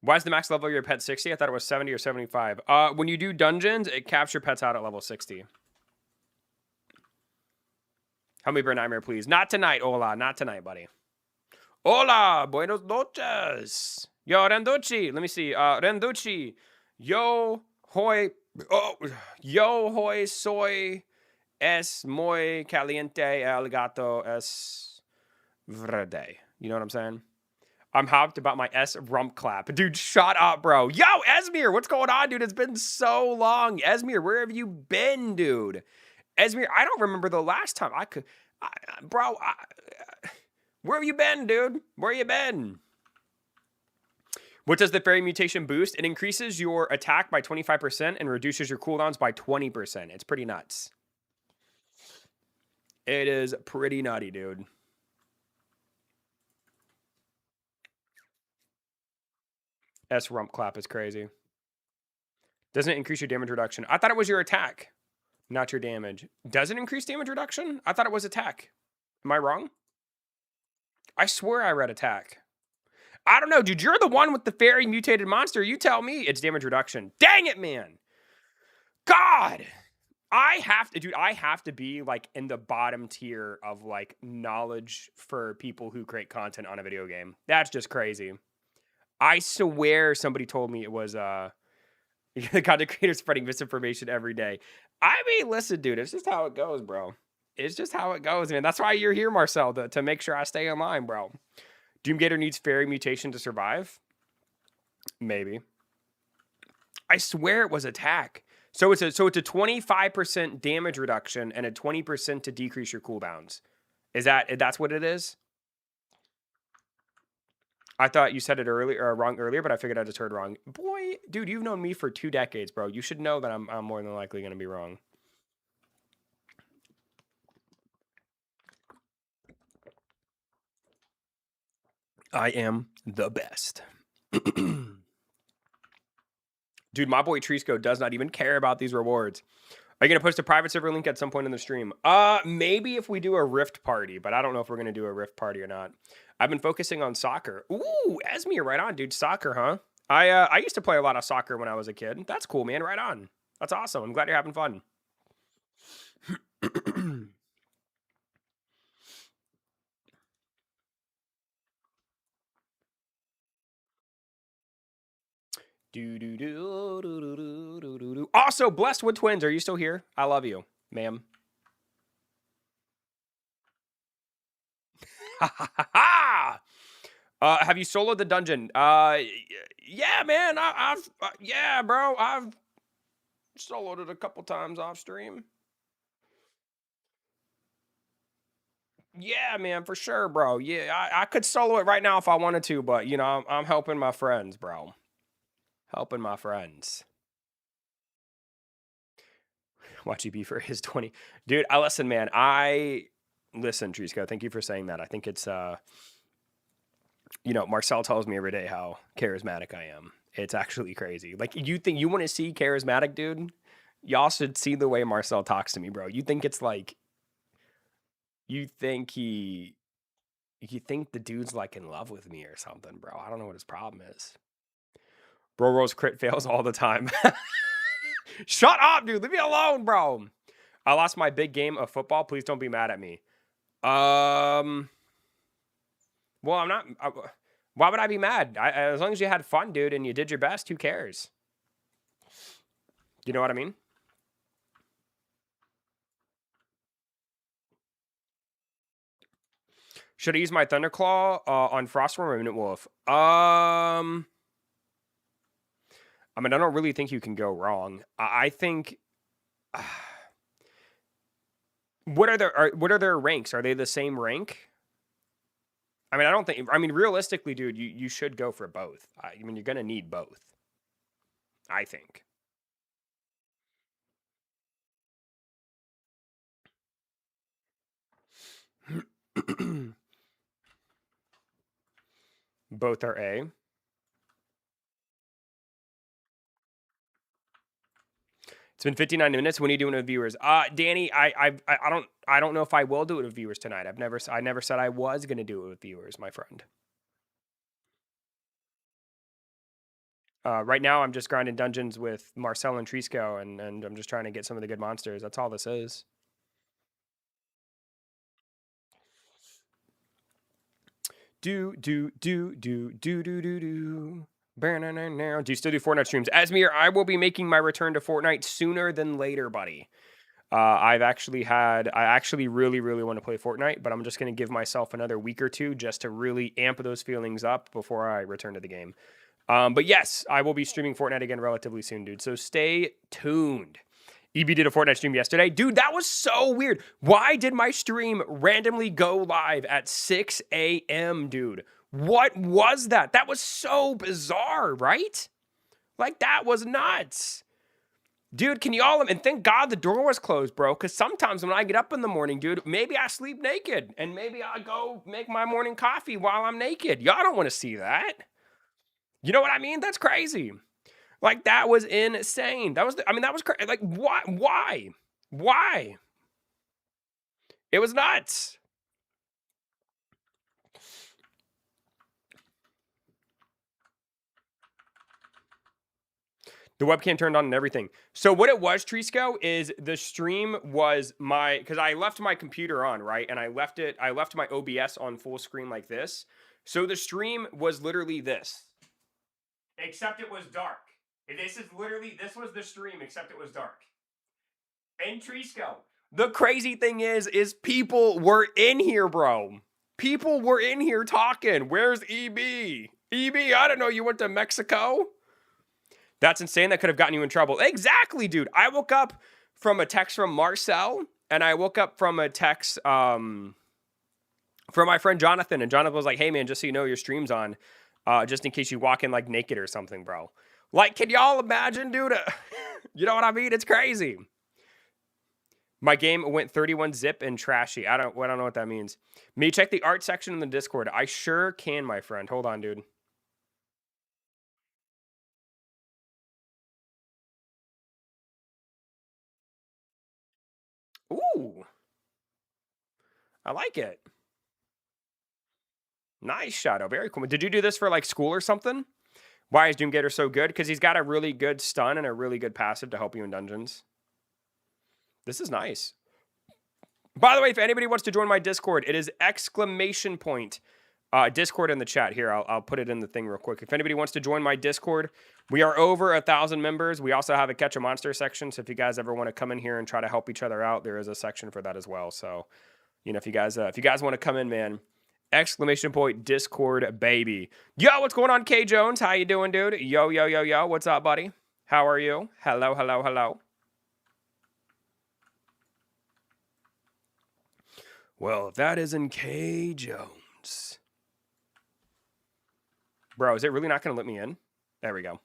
Why is the max level of your pet 60? I thought it was 70 or 75. When you do dungeons, it caps your pets out at level 60. Help me burn nightmare, please. Not tonight, Ola. Not tonight, buddy. Hola, buenos noches. Yo, Renducci. Let me see. Renducci. Yo, hoy. Oh, yo, hoy soy. Es muy caliente. El gato es verde. You know what I'm saying? I'm hyped about my S rump clap. Dude, shut up, bro. Yo, Esmir, what's going on, dude? It's been so long. Esmir, where have you been, dude? Esmir, I don't remember the last time I could. Where have you been, dude? Where you been? What does the fairy mutation boost? It increases your attack by 25% and reduces your cooldowns by 20%. It's pretty nuts. It is pretty nutty, dude. S rump clap is crazy. Doesn't it increase your damage reduction? I thought it was your attack, not your damage. Does it increase damage reduction? I thought it was attack. Am I wrong? I swear I read attack. I don't know, dude. You're the one with the fairy mutated monster. You tell me. It's damage reduction. Dang it, man. God. I have to be like in the bottom tier of like knowledge for people who create content on a video game. That's just crazy. I swear somebody told me it was the content creator spreading misinformation every day. I mean, listen, dude, it's just how it goes, bro. It's just how it goes, man. That's why you're here, Marcel, to make sure I stay in line, bro. Doomgator needs fairy mutation to survive? Maybe. I swear it was attack. So it's a 25% damage reduction and a 20% to decrease your cooldowns. That's what it is? I thought you said it wrong earlier, but I figured I just heard wrong. Boy, dude, you've known me for 2 decades, bro. You should know that I'm more than likely going to be wrong. I am the best. Dude, my boy Trisco does not even care about these rewards. Are you going to post a private server link at some point in the stream? Maybe if we do a Rift party, but I don't know if we're going to do a Rift party or not. I've been focusing on soccer. Ooh, Esmir, right on, dude. Soccer, huh? I used to play a lot of soccer when I was a kid. That's cool, man. Right on. That's awesome. I'm glad you're having fun. Also, Blessed Wood Twins, are you still here? I love you, ma'am. Have you soloed the dungeon? Yeah, man. Yeah, bro. I've soloed it a couple times off stream. Yeah, man, for sure, bro. Yeah, I could solo it right now if I wanted to, but you know, I'm helping my friends, bro. Helping my friends. Watch you be for his 20. Dude, listen, man. Listen, Trisco, thank you for saying that. I think it's you know, Marcel tells me every day how charismatic I am. It's actually crazy. Like, you think you want to see charismatic, dude? Y'all should see the way Marcel talks to me, bro. You think it's like, you think the dude's like in love with me or something, bro. I don't know what his problem is. Bro rolls crit fails all the time. Shut up, dude. Leave me alone, bro. I lost my big game of football. Please don't be mad at me. Well, I'm not. Why would I be mad? As long as you had fun, dude, and you did your best, who cares? You know what I mean? Should I use my Thunderclaw on Frostworm or Minute Wolf? I mean, I don't really think you can go wrong. I think. What are their ranks? Are they the same rank? I mean, I don't think. I mean, realistically, dude, you should go for both. I mean, you're gonna need both. I think. Both are A. It's been 59 minutes. When are you doing it with viewers? Danny, I don't know if I will do it with viewers tonight. I never said I was gonna do it with viewers, my friend. Right now, I'm just grinding dungeons with Marcel and Trisco, and I'm just trying to get some of the good monsters. That's all this is. Do you still do Fortnite streams? Asmir, I will be making my return to Fortnite sooner than later, buddy. I actually really, really want to play Fortnite, but I'm just going to give myself another week or two just to really amp those feelings up before I return to the game. But yes, I will be streaming Fortnite again relatively soon, dude. So stay tuned. EB did a Fortnite stream yesterday. Dude, that was so weird. Why did my stream randomly go live at 6 a.m., dude? What was that? That was so bizarre, right? Like, that was nuts. Dude, can y'all... And thank God the door was closed, bro. Because sometimes when I get up in the morning, dude, maybe I sleep naked. And maybe I go make my morning coffee while I'm naked. Y'all don't want to see that. You know what I mean? That's crazy. Like, that was insane. That was... that was crazy. Like, why? Why? It was nuts. The webcam turned on and everything. So what it was, Trisco, is the stream was because I left my computer on, right? And I left my OBS on full screen like this. So the stream was literally this. Except it was dark. This was the stream, except it was dark. And Trisco, the crazy thing is people were in here, bro. People were in here talking. Where's EB? EB, I don't know. You went to Mexico? That's insane. That could have gotten you in trouble. Exactly, dude. I woke up from a text from Marcel, and I woke up from a text from my friend Jonathan. And Jonathan was like, hey, man, just so you know, your stream's on, just in case you walk in, like, naked or something, bro. Like, can y'all imagine, dude? You know what I mean? It's crazy. My game went 31 zip and trashy. I don't know what that means. Me, check the art section in the Discord. I sure can, my friend. Hold on, dude. Ooh. I like it. Nice, Shadow. Very cool. Did you do this for, like, school or something? Why is Doomgator so good? Because he's got a really good stun and a really good passive to help you in dungeons. This is nice. By the way, if anybody wants to join my Discord, it is ! Discord in the chat. Here, I'll put it in the thing real quick. If anybody wants to join my Discord, we are over 1,000 members. We also have a Catch a Monster section, so if you guys ever want to come in here and try to help each other out, there is a section for that as well. So, you know, if you guys want to come in, man, ! Discord, baby. Yo, what's going on, K Jones? How you doing, dude? Yo, yo, yo, yo. What's up, buddy? How are you? Hello, hello, hello. Well, if that isn't K Jones. Bro, is it really not going to let me in? There we go.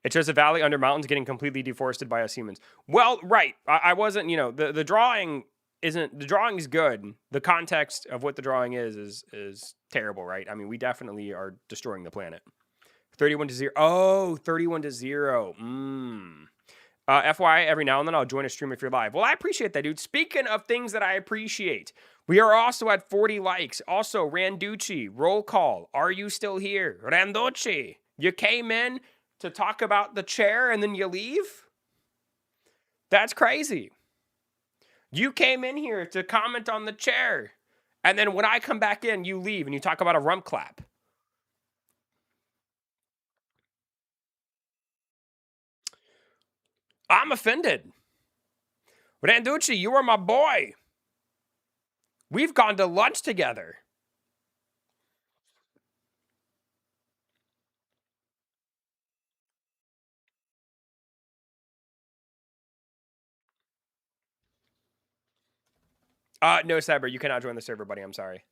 It shows a valley under mountains getting completely deforested by us humans. Well, right. I wasn't, you know, the drawing isn't, the drawing is good. The context of what the drawing is terrible, right? I mean, we definitely are destroying the planet. 31-0. Oh, 31-0. FYI, every now and then I'll join a stream if you're live. Well, I appreciate that, dude. Speaking of things that I appreciate, we are also at 40 likes. Also, Randucci, roll call. Are you still here? Randucci, you came in to talk about the chair and then you leave? That's crazy. You came in here to comment on the chair. And then when I come back in, you leave and you talk about a rump clap. I'm offended. Randucci, you are my boy. We've gone to lunch together. No, Cyber, you cannot join the server, buddy. I'm sorry.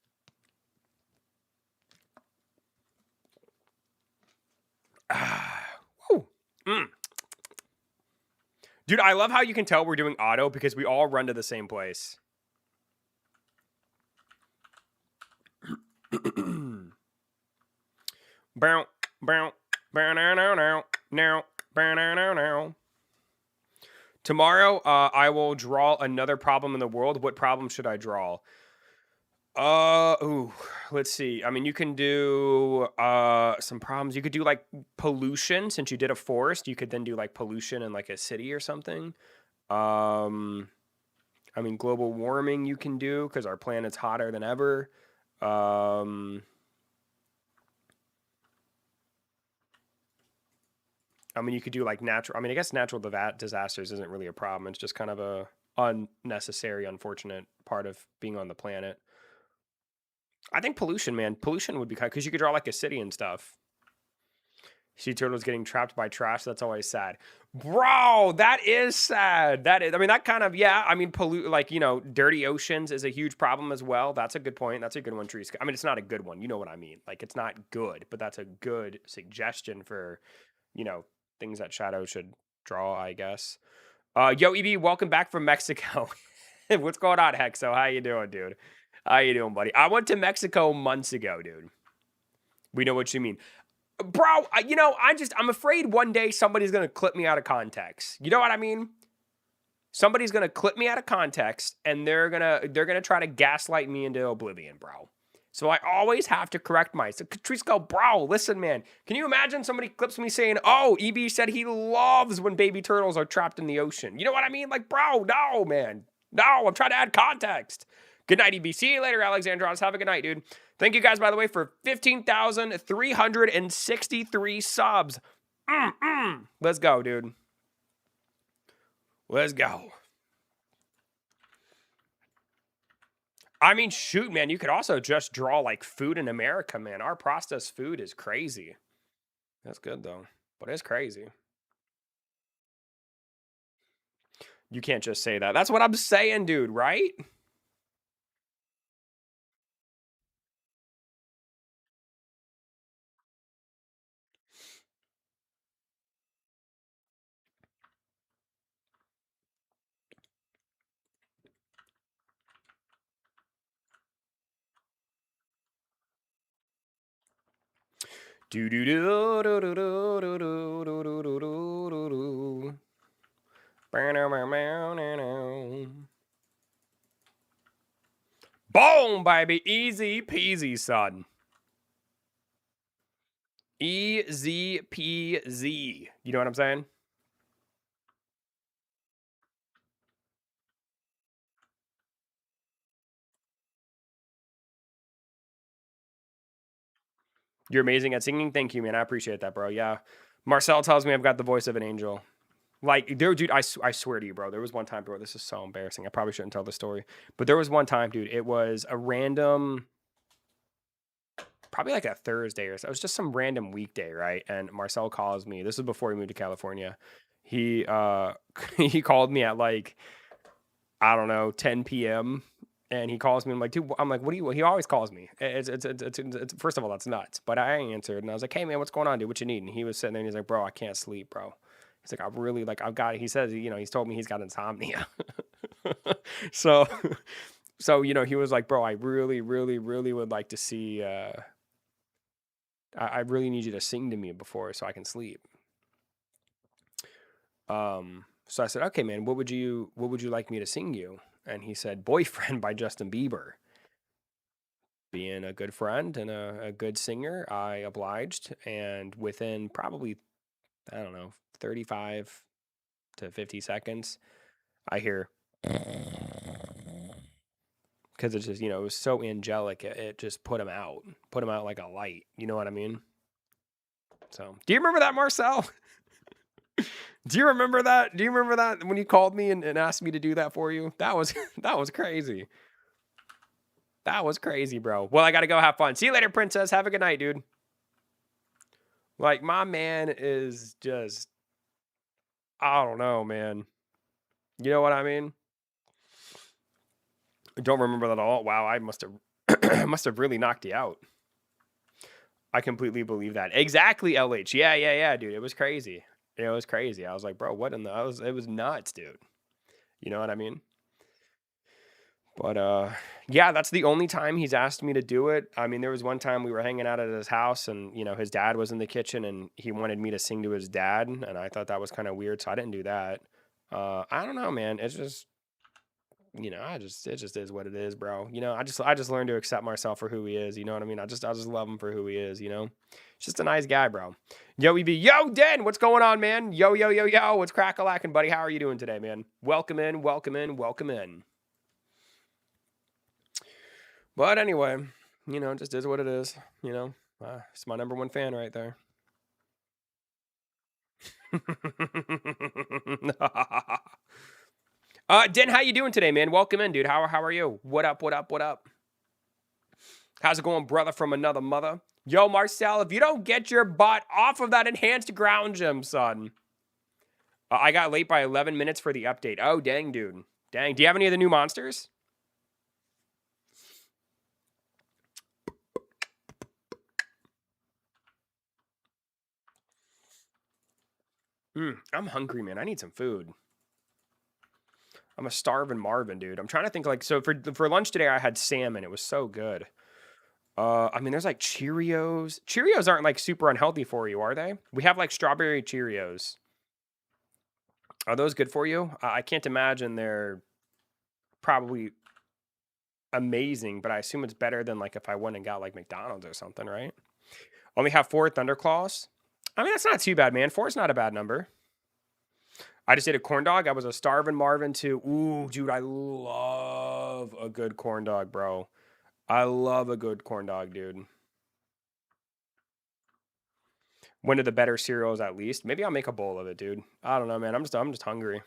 Dude, I love how you can tell we're doing auto because we all run to the same place. Tomorrow, I will draw another problem in the world. What problem should I draw? Let's see. I mean, you can do some problems. You could do like pollution. Since you did a forest, you could then do like pollution in like a city or something. I mean, global warming you can do because our planet's hotter than ever. I mean, you could do like natural. I mean, I guess natural disasters isn't really a problem. It's just kind of a unnecessary, unfortunate part of being on the planet. I think pollution, man. Pollution would be kind because you could draw like a city and stuff. Sea turtles getting trapped by trash. That's always sad, bro. That is sad. That is. I mean, that kind of yeah. I mean, pollute like dirty oceans is a huge problem as well. That's a good point. That's a good one, Trees. I mean, it's not a good one. You know what I mean? Like, it's not good, but that's a good suggestion for things that Shadow should draw, I guess. Yo, EB, welcome back from Mexico. What's going on, Hexo? How you doing, dude? How you doing, buddy? I went to Mexico months ago, dude. We know what you mean. Bro, I'm afraid one day somebody's going to clip me out of context. You know what I mean? Somebody's going to clip me out of context, and they're going to try to gaslight me into oblivion, bro. So I always have to correct myself. Catrice go, bro, listen, man. Can you imagine somebody clips me saying, oh, EB said he loves when baby turtles are trapped in the ocean. You know what I mean? Like, bro, no, man. No, I'm trying to add context. Good night, EB. See you later, Alexandros. Have a good night, dude. Thank you guys, by the way, for 15,363 subs. Let's go, dude. Let's go. I mean, shoot, man, you could also just draw like food in America, man. Our processed food is crazy. That's good, though, but it's crazy. You can't just say that. That's what I'm saying, dude, right? Do do do do do do do do do do do do do. Boom, baby. Easy peasy, son. Easy peasy. You know what I'm saying? You're amazing at singing. Thank you, man. I appreciate that, bro. Yeah. Marcel tells me I've got the voice of an angel. Like, dude, I swear to you, bro. There was one time, bro. This is so embarrassing. I probably shouldn't tell the story. But there was one time, dude. It was a random, probably like a Thursday or so. It was just some random weekday, right? And Marcel calls me. This is before he moved to California. He he called me at like, I don't know, 10 p.m. And he calls me. I'm like, dude, what do you? He always calls me. It's first of all, that's nuts. But I answered, and I was like, hey man, what's going on, dude? What you need? And he was sitting there, and he's like, bro, I can't sleep, bro. He's like, I really like, I've got. He says, he's told me he's got insomnia. so he was like, bro, I really, really, really would like to see. I really need you to sing to me before so I can sleep. So I said, okay, man, what would you like me to sing you? And he said, Boyfriend by Justin Bieber. Being a good friend and a good singer, I obliged. And within probably, I don't know, 35 to 50 seconds, I hear, because it's just, it was so angelic. It just put him out like a light. You know what I mean? So, do you remember that, Marcel? Do you remember that? Do you remember that when you called me and asked me to do that for you? That was crazy. That was crazy, bro. Well, I got to go have fun. See you later, princess. Have a good night, dude. Like, my man is just, I don't know, man. You know what I mean? I don't remember that at all. Wow, I must have really knocked you out. I completely believe that. Exactly, LH. Yeah, dude. It was crazy. It was crazy. I was like, bro, what in the... It was nuts, dude. You know what I mean? But, yeah, that's the only time he's asked me to do it. I mean, there was one time we were hanging out at his house and, his dad was in the kitchen and he wanted me to sing to his dad. And I thought that was kind of weird, so I didn't do that. I don't know, man. It's just, it just is what it is, bro. I just learned to accept myself for who he is. You know what I mean? I just love him for who he is, He's just a nice guy, bro. Yo, EB. Yo, Den, what's going on, man? Yo. What's crack-a-lackin', buddy? How are you doing today, man? Welcome in. But anyway, You know, just is what it is. You know, it's my number one fan right there. Den, how you doing today, man? Welcome in, dude. How are you? What up? What up? What up? How's it going, brother from another mother? Yo, Marcel, if you don't get your butt off of that enhanced ground gym, son. I got late by 11 minutes for the update. Oh, dang, dude. Dang. Do you have any of the new monsters? I'm hungry, man. I need some food. I'm a starving Marvin, dude. I'm trying to think, like, so for lunch today, I had salmon. It was so good. I mean, there's like Cheerios. Cheerios aren't like super unhealthy for you, are they? We have like strawberry Cheerios. Are those good for you? I can't imagine they're probably amazing, but I assume it's better than like if I went and got like McDonald's or something, right? Only have 4 Thunderclaws. I mean, that's not too bad, man. 4 is not a bad number. I just ate a corn dog. I was a starving Marvin too. Ooh, dude, I love a good corn dog, bro. I love a good corn dog, dude. One of the better cereals, at least. Maybe I'll make a bowl of it, dude. I don't know, man. I'm just hungry.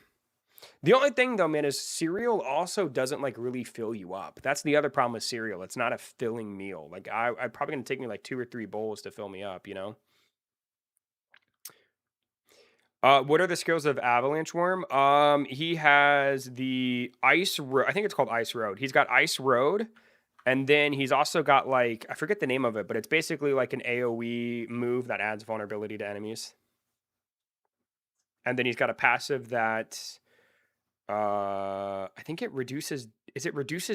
The only thing though, man, is cereal also doesn't like really fill you up. That's the other problem with cereal. It's not a filling meal. Like I probably gonna take me like 2 or 3 bowls to fill me up, you know? What are the skills of Avalanche Worm? He has the Ice Road. I think it's called Ice Road. He's got Ice Road, and then he's also got like, I forget the name of it, but it's basically like an AoE move that adds vulnerability to enemies. And then he's got a passive that I think it reduces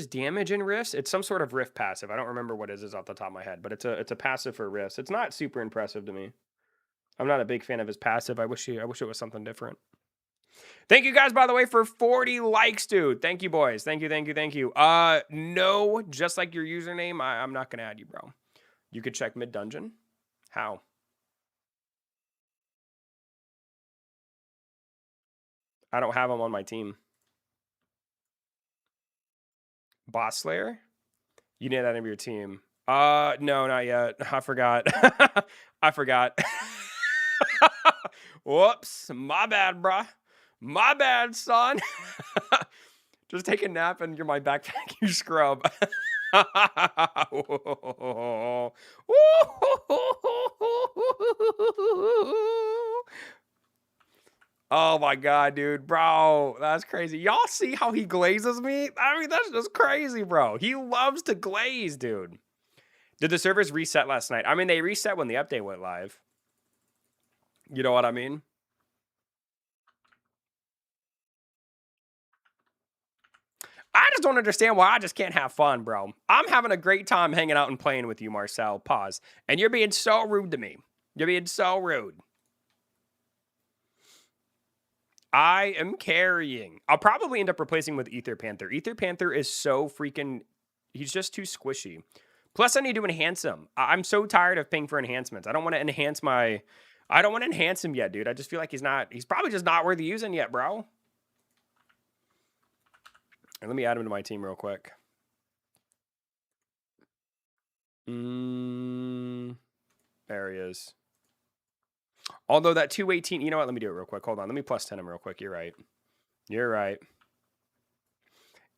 damage in rifts? It's some sort of rift passive. I don't remember what it is off the top of my head, but it's a passive for rifts. It's not super impressive to me. I'm not a big fan of his passive. I wish it was something different. Thank you guys, by the way, for 40 likes, dude. Thank you, boys. Thank you. No, just like your username, I'm not gonna add you, bro. You could check mid dungeon. How? I don't have him on my team. Boss Slayer? You need that in your team. No, not yet. I forgot. I forgot. Whoops. My bad, bruh. My bad, son. Just take a nap and you're my backpack, you scrub. Oh my god, dude, bro, that's crazy. Y'all see how he glazes me? I mean, that's just crazy, bro. He loves to glaze, dude. Did the servers reset last night? I mean, they reset when the update went live. You know what I mean? I just don't understand why I just can't have fun, bro. I'm having a great time hanging out and playing with you, Marcel. Pause. And you're being so rude to me. You're being so rude. I am carrying. I'll probably end up replacing with Ether Panther. Ether Panther is so freaking... He's just too squishy. Plus, I need to enhance him. I'm so tired of paying for enhancements. I don't want to enhance my... I don't want to enhance him yet, dude. I just feel like he's not... He's probably just not worth using yet, bro. And let me add him to my team real quick. There he is. Although that 218... You know what? Let me do it real quick. Hold on. Let me plus 10 him real quick. You're right. You're right.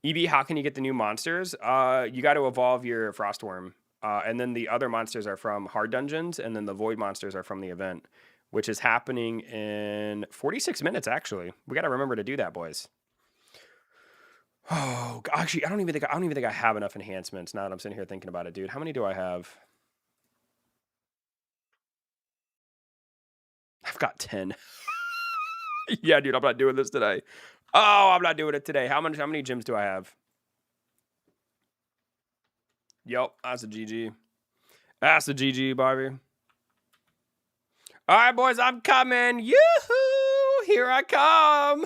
EB, how can you get the new monsters? You got to evolve your Frostworm. And then the other monsters are from hard dungeons, and then the void monsters are from the event, which is happening in 46 minutes, actually. We got to remember to do that, boys. Oh, actually, I don't even think I have enough enhancements now that I'm sitting here thinking about it, dude. How many do I have? I've got 10. Yeah, dude, I'm not doing this today. Oh, I'm not doing it today. How many gyms do I have? Yep, that's a GG. That's a GG, Barbie. All right, boys, I'm coming. Yoo-hoo! Here I come.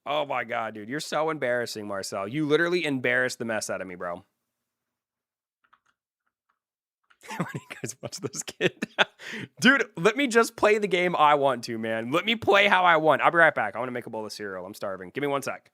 Oh, my God, dude. You're so embarrassing, Marcel. You literally embarrassed the mess out of me, bro. When you guys watch this kid. Dude, let me just play the game I want to, man. Let me play how I want. I'll be right back. I want to make a bowl of cereal. I'm starving. Give me 1 sec.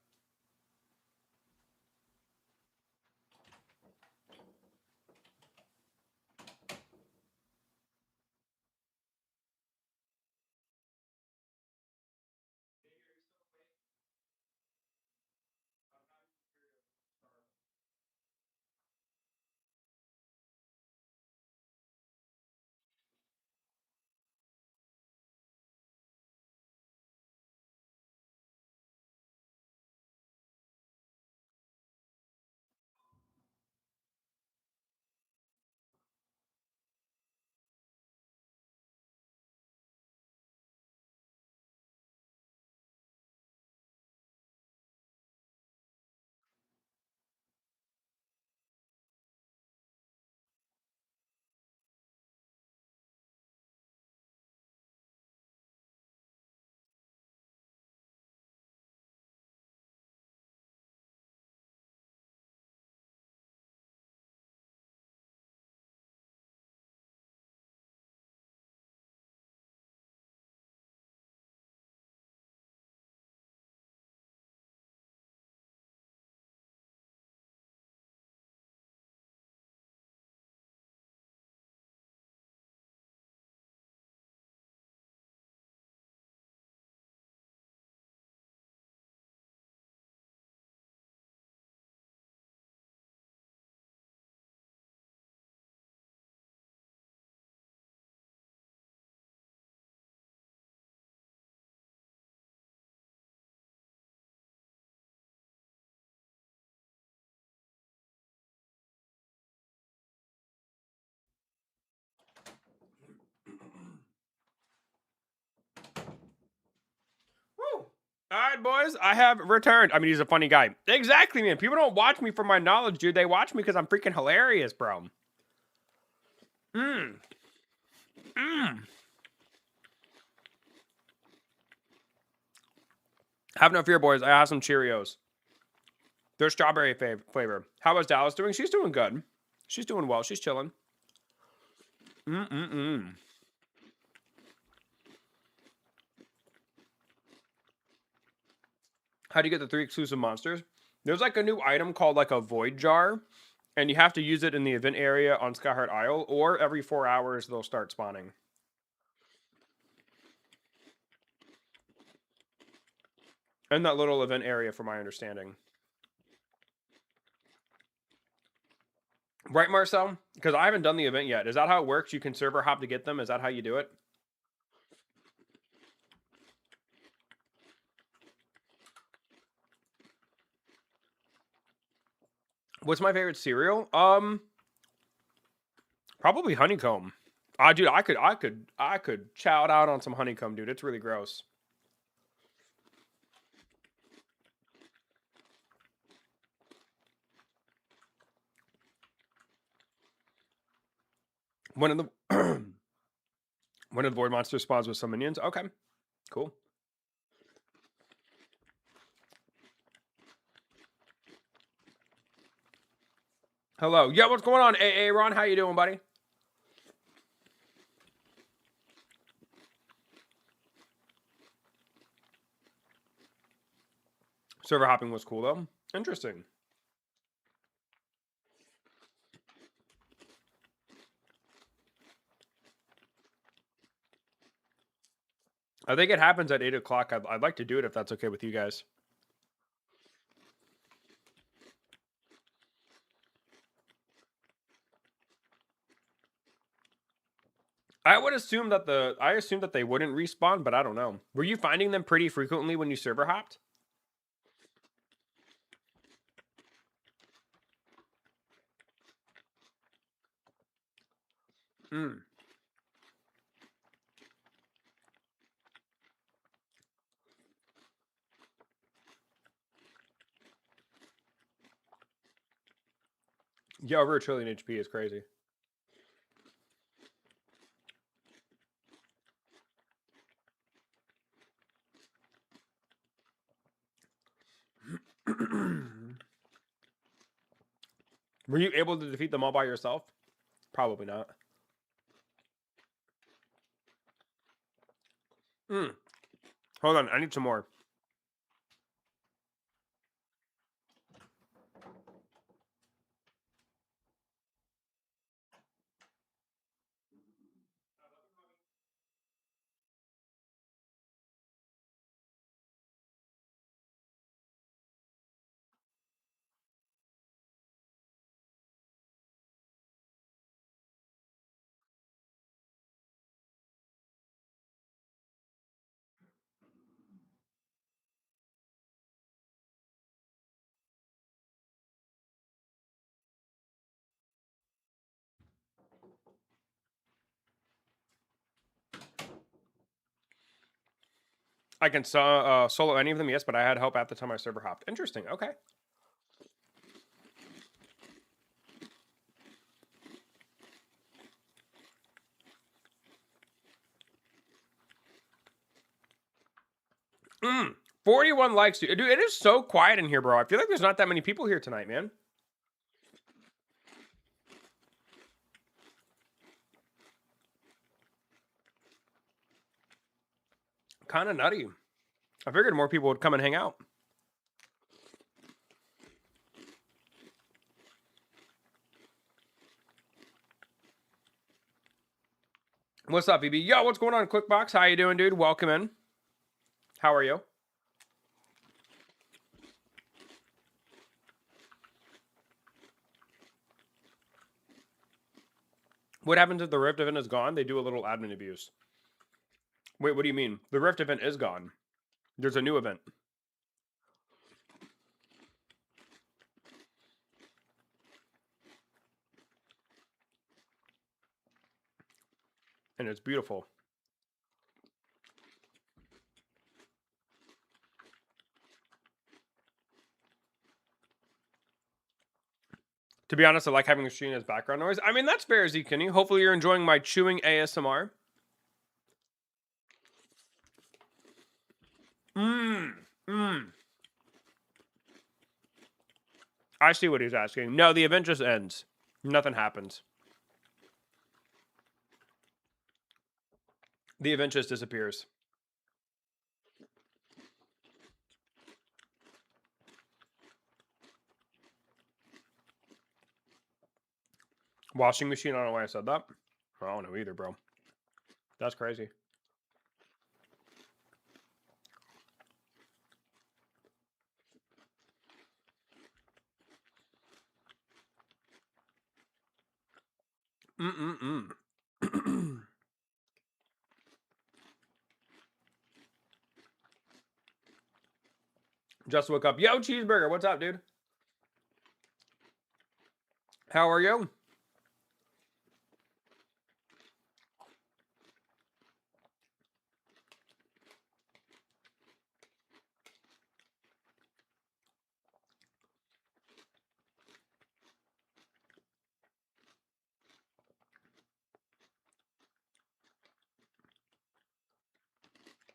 All right, boys, I have returned. I mean, he's a funny guy. Exactly, man. People don't watch me for my knowledge, dude. They watch me because I'm freaking hilarious, bro. Mmm. Mmm. Have no fear, boys. I have some Cheerios. They're strawberry flavor. How is Dallas doing? She's doing good. She's doing well. She's chilling. Mm-mm-mm. How do you get the 3 exclusive monsters? There's like a new item called like a void jar, and you have to use it in the event area on Skyheart Isle, or every 4 hours they'll start spawning. In that little event area, from my understanding. Right, Marcel? Because I haven't done the event yet. Is that how it works? You can server hop to get them? Is that how you do it? What's my favorite cereal? Probably honeycomb. Dude, I could chow it out on some honeycomb, dude. It's really gross. One of the one of the void monster spawns with some minions. Okay, cool. Hello. Yeah, what's going on? AA Ron, how you doing, buddy? Server hopping was cool though. Interesting. I think it happens at 8 o'clock. I'd like to do it if that's okay with you guys. I would assume that they wouldn't respawn, but I don't know. Were you finding them pretty frequently when you server hopped? Hmm. Yeah, over 1,000,000,000 HP is crazy. Were you able to defeat them all by yourself? Probably not. Hmm. Hold on, I need some more. I can solo any of them, yes, but I had help at the time I server hopped. Interesting. Okay. Mm. 41 likes, dude. Dude, it is so quiet in here, bro. I feel like there's not that many people here tonight, man. Kind of nutty. I figured more people would come and hang out. What's up, BB? Yo, what's going on, Quickbox? How you doing, dude? Welcome in. How are you? What happens if the Rift event is gone? They do a little admin abuse. Wait, what do you mean? The Rift event is gone. There's a new event. And it's beautiful. be honest, I like having the stream as background noise. I mean, that's fair, Z-Kenny. Hopefully you're enjoying my chewing ASMR. I see what he's asking. No, the event just ends. Nothing happens. The event just disappears. Washing machine, I don't know why I said that. I don't know either, bro. That's crazy. Just woke up. Yo, Cheeseburger, what's up, dude? How are you?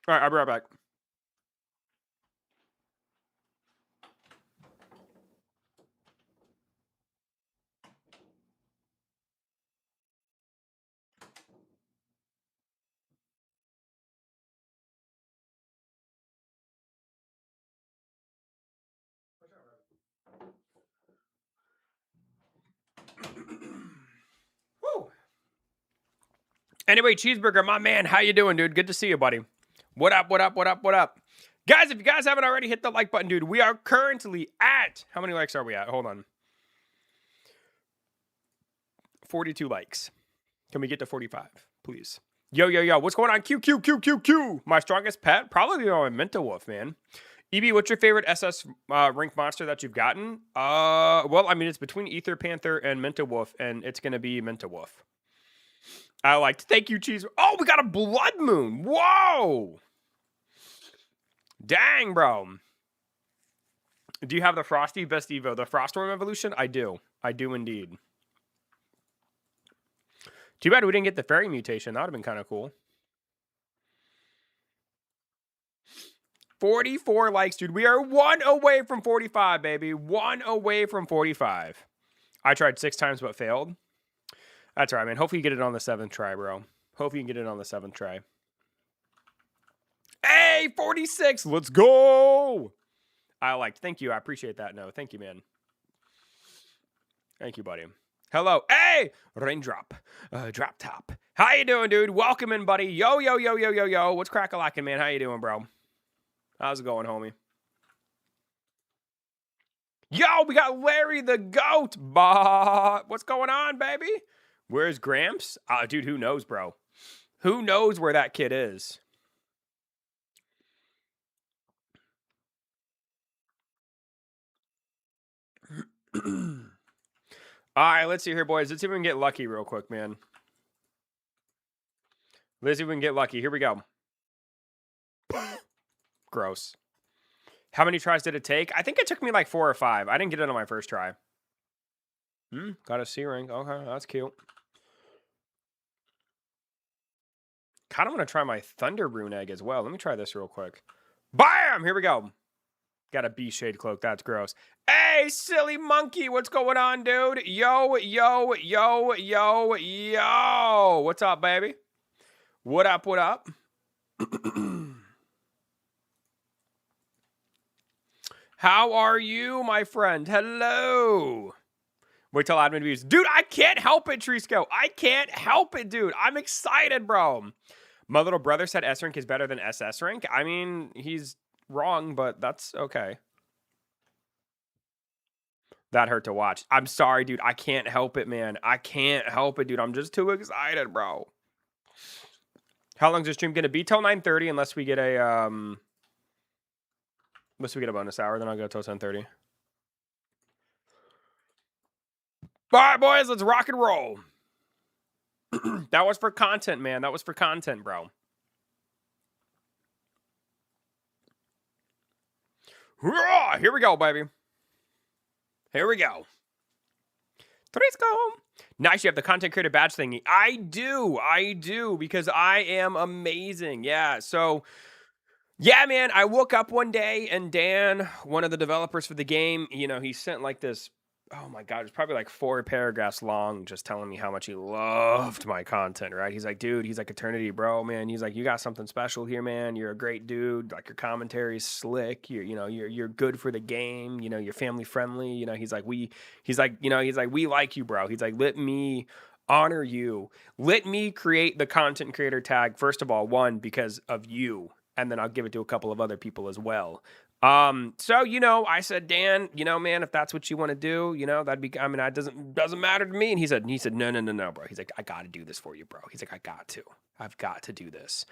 All right, I'll be right back. Woo. Anyway, Cheeseburger, my man, how you doing, dude? Good to see you, buddy. What up, what up, what up, what up? Guys, if you guys haven't already, hit the like button, dude. We are currently at... How many likes are we at? Hold on. 42 likes. Can we get to 45, please? Yo, yo, yo. What's going on? Q, Q, Q, Q, Q. My strongest pet? Probably my Minta Wolf, man. EB, what's your favorite SS rank monster that you've gotten? Well, I mean, it's between Ether Panther and Minta Wolf, and it's going to be Minta Wolf. I liked. Thank you, Cheese. Oh, we got a Blood Moon. Whoa. Dang, bro. Do you have the Frosty Best Evo? The Frostworm evolution? I do. I do indeed. Too bad we didn't get the fairy mutation. That would have been kind of cool. 44 likes, dude. We are 1 away from 45, baby. 1 away from 45. I tried 6 times but failed. That's all right, man. Hopefully you get it on the 7th try, bro. Hopefully you can get it on the 7th try. Hey, 46. Let's go. I liked. Thank you. I appreciate that. No, thank you, man. Thank you, buddy. Hello. Hey, Raindrop. Drop top. How you doing, dude? Welcome in, buddy. Yo, yo, yo, yo, yo, yo. What's crack-a-lackin', man? How you doing, bro? How's it going, homie? Yo, we got Larry the Goat. What's going on, baby? Where's Gramps? Dude, who knows, bro? Who knows where that kid is? All right, let's see here, boys. Let's see if we can get lucky real quick, man. Let's see if we can get lucky. Here we go. Gross. How many tries did it take? I think it took me like 4 or 5. I didn't get it on my first try. Got a C rank. Okay, that's cute. Kind of want to try my Thunder Rune Egg as well. Let me try this real quick. Bam! Here we go. Got a B-shade cloak. That's gross. Hey, silly monkey. What's going on, dude? Yo, yo, yo, yo, yo. What's up, baby? What up, what up? How are you, my friend? Hello. Wait till admin views. Dude, I can't help it, Trisco. I can't help it, dude. I'm excited, bro. My little brother said S rank is better than SS rank. I mean, he's wrong, but that's okay. That hurt to watch. I'm sorry, dude. I can't help it, man. I can't help it, dude. I'm just too excited, bro. How long's the stream gonna be? Till 9:30, unless we get a bonus hour, then I'll go till 10:30. All right, boys, let's rock and roll. That was for content, man. That was for content, bro. Here we go, baby. Here we go. Trisco. Nice, you have the content creator badge thingy. I do, because I am amazing. Yeah, so yeah, man, I woke up one day and Dan, one of the developers for the game, he sent like this, oh my God, it was probably like 4 paragraphs long, just telling me how much he loved my content, right? He's like, dude, he's like, Eternity, bro, man. He's like, you got something special here, man. You're a great dude. Like, your commentary's slick. You're good for the game. You're family friendly. He's like, we like you, bro. He's like, let me honor you. Let me create the content creator tag, first of all, one, because of you. And then I'll give it to a couple of other people as well. So, I said, Dan, man, if that's what you want to do, that'd be, it doesn't matter to me. And he said, no, bro. He's like, I got to do this for you, bro. He's like, I've got to do this.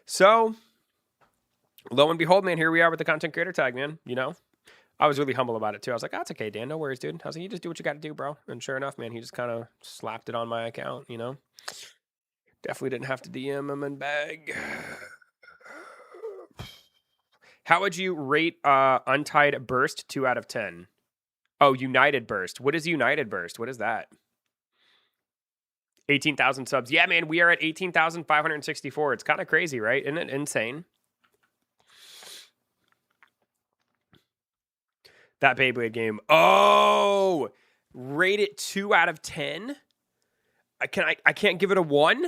So lo and behold, man, here we are with the content creator tag, man. I was really humble about it too. I was like, that's okay, Dan. No worries, dude. I was like, you just do what you got to do, bro. And sure enough, man, he just kind of slapped it on my account, Definitely didn't have to DM him and beg. How would you rate Untied Burst 2 out of 10? Oh, United Burst. What is United Burst? What is that? 18,000 subs. Yeah, man, we are at 18,564. It's kind of crazy, right? Isn't it insane? That Beyblade game. Oh, rate it 2 out of 10? I can't give it a 1?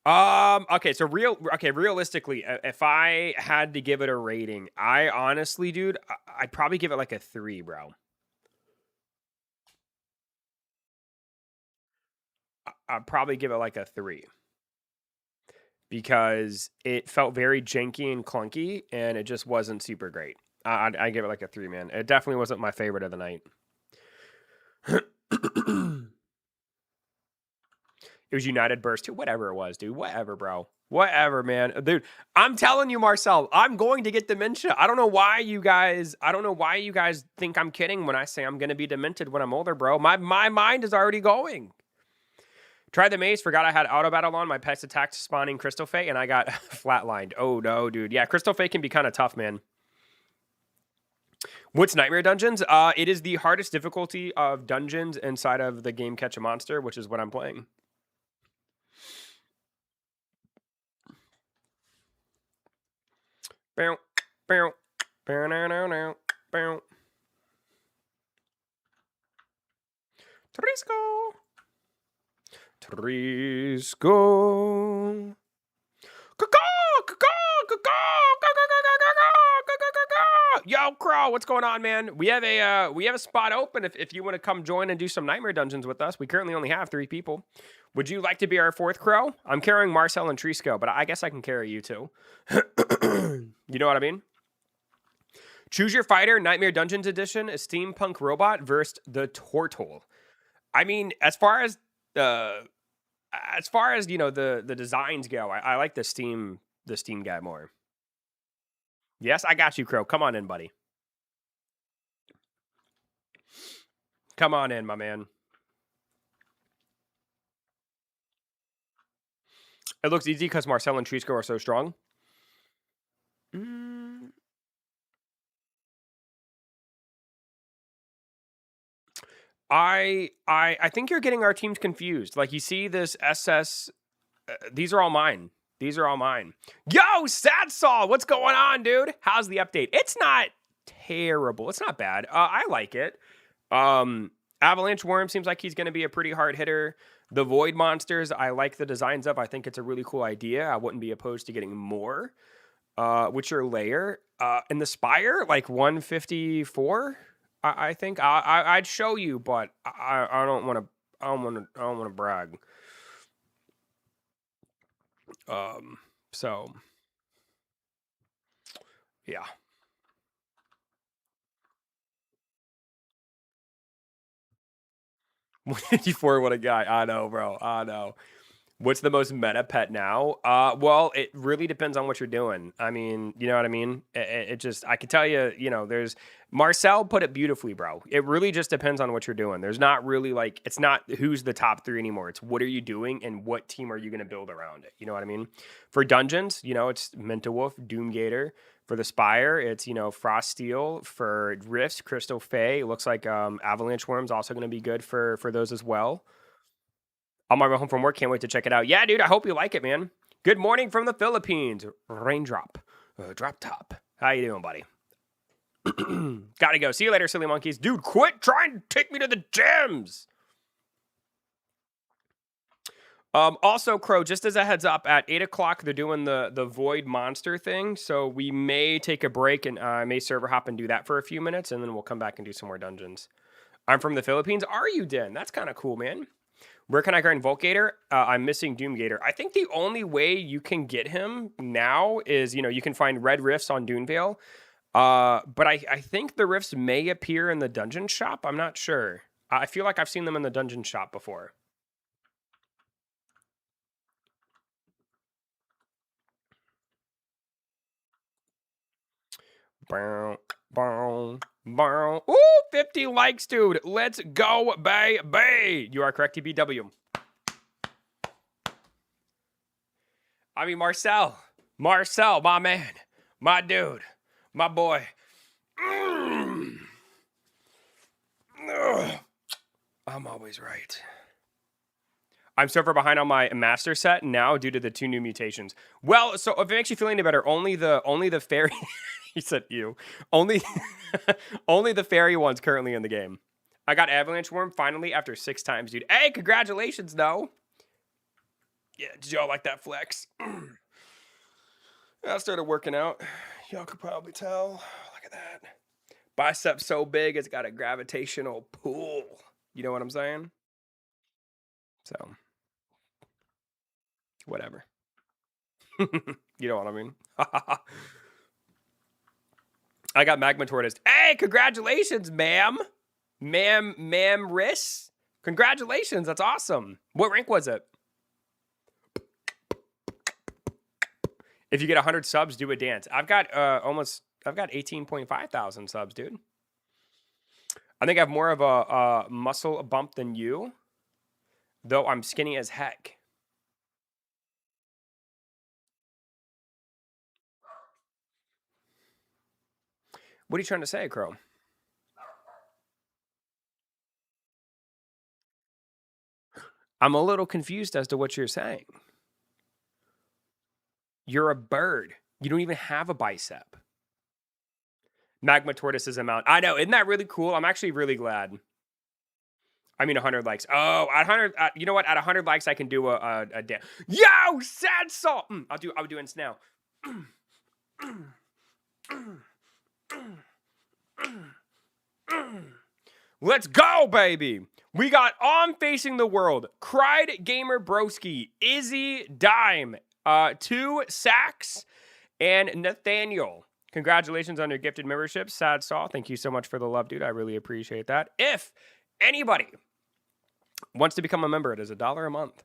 Realistically, if I had to give it a rating, I honestly, dude, I'd probably give it like a 3, bro. I'd probably give it like a 3. Because it felt very janky and clunky, and it just wasn't super great. I'd give it like a 3, man. It definitely wasn't my favorite of the night. It was United Burst 2. Whatever it was, dude. Whatever, bro. Whatever, man. Dude, I'm telling you, Marcel, I'm going to get dementia. I don't know why you guys think I'm kidding when I say I'm going to be demented when I'm older, bro. My mind is already going. Tried the maze, forgot I had auto battle on. My pets attacked spawning Crystal Fate, and I got flatlined. Oh, no, dude. Yeah, Crystal Fate can be kind of tough, man. What's Nightmare Dungeons? It is the hardest difficulty of dungeons inside of the game Catch a Monster, which is what I'm playing. Bow, bow, bow, now, now, now, bow. Trisco. Yo, Crow, what's going on, man? We have a spot open if you want to come join and do some Nightmare Dungeons with us. We currently only have 3 people. Would you like to be our 4th Crow? I'm carrying Marcel and Trisco, but I guess I can carry you too. You know what I mean? Choose your fighter, Nightmare Dungeons Edition, a steampunk robot versus the Turtle. I mean, as far as the designs go, I like the Steam guy more. Yes, I got you, Crow. Come on in, buddy. Come on in, my man. It looks easy because Marcel and Trisco are so strong. I think you're getting our teams confused. Like, you see this SS. These are all mine. Yo, Sad Saw, what's going on, dude? How's the update? It's not terrible. It's not bad. I like it. Avalanche Worm seems like he's going to be a pretty hard hitter. The Void Monsters, I like the designs of. I think it's a really cool idea. I wouldn't be opposed to getting more. Witcher Lair. And the Spire, like 154. I think I'd show you, but I don't want to brag. So yeah. 154, what a guy. I know, bro. I know. What's the most meta pet now? Well, it really depends on what you're doing. I mean, you know what I mean? It just, I can tell you, there's, Marcel put it beautifully, bro. It really just depends on what you're doing. There's not really like, it's not who's the top 3 anymore. It's what are you doing and what team are you going to build around it? You know what I mean? For dungeons, it's Mentawolf, Doomgator, For the Spire, it's, you know, Frost Steel. For Rifts, Crystal Fey. It looks like Avalanche Worm's also going to be good for those as well. On my way home from work, can't wait to check it out. Yeah, dude, I hope you like it, man. Good morning from the Philippines. Raindrop. Drop top. How you doing, buddy? Gotta go. See you later, silly monkeys. Dude, quit trying to take me to the gyms. Also, Crow, just as a heads up, at 8 o'clock, they're doing the Void Monster thing. So we may take a break and I may server hop and do that for a few minutes. And then we'll come back and do some more dungeons. I'm from the Philippines. Are you, Den? That's kind of cool, man. Where can I grind Voltgator? I'm missing Doomgator. I think the only way you can get him now is, you know, you can find red rifts on Dunevale. But I think the rifts may appear in the dungeon shop. I'm not sure. I feel like I've seen them in the dungeon shop before. Bow, bow, bow. Ooh, 50 likes, dude. Let's go, baby. You are correct, TBW. I mean, Marcel, my man, my dude, my boy. I'm always right. I'm so far behind on my master set now due to the 2 new mutations. Well, so if it makes you feel any better, only the fairy. He said you. Only the fairy one's currently in the game. I got Avalanche Worm finally after 6 times, dude. Hey, congratulations, though. Yeah, did y'all like that flex? I started working out. Y'all could probably tell. Look at that. Bicep so big, it's got a gravitational pull. You know what I'm saying? So, whatever. You know what I mean? I got Magma Tortoise. Hey, congratulations, ma'am. Ma'am Riss. Congratulations, that's awesome. What rank was it? If you get 100 subs, do a dance. I've got 18.5 thousand subs, dude. I think I have more of a muscle bump than you, though I'm skinny as heck. What are you trying to say, Crow? I'm a little confused as to what you're saying. You're a bird. You don't even have a bicep. Magma Tortoise's amount. I know. Isn't that really cool? I'm actually really glad. I mean, 100 likes. Oh, at 100. You know what? At 100 likes, I can do a dance. Yo, sad salt. I'll do it now. Let's go, baby. We got On Facing the World, Cried Gamer Broski, Izzy Dime, 2 Sacks, and Nathaniel. Congratulations on your gifted membership, Sad Saw. Thank you so much for the love, dude. I really appreciate that. If anybody wants to become a member, it is $1 a month.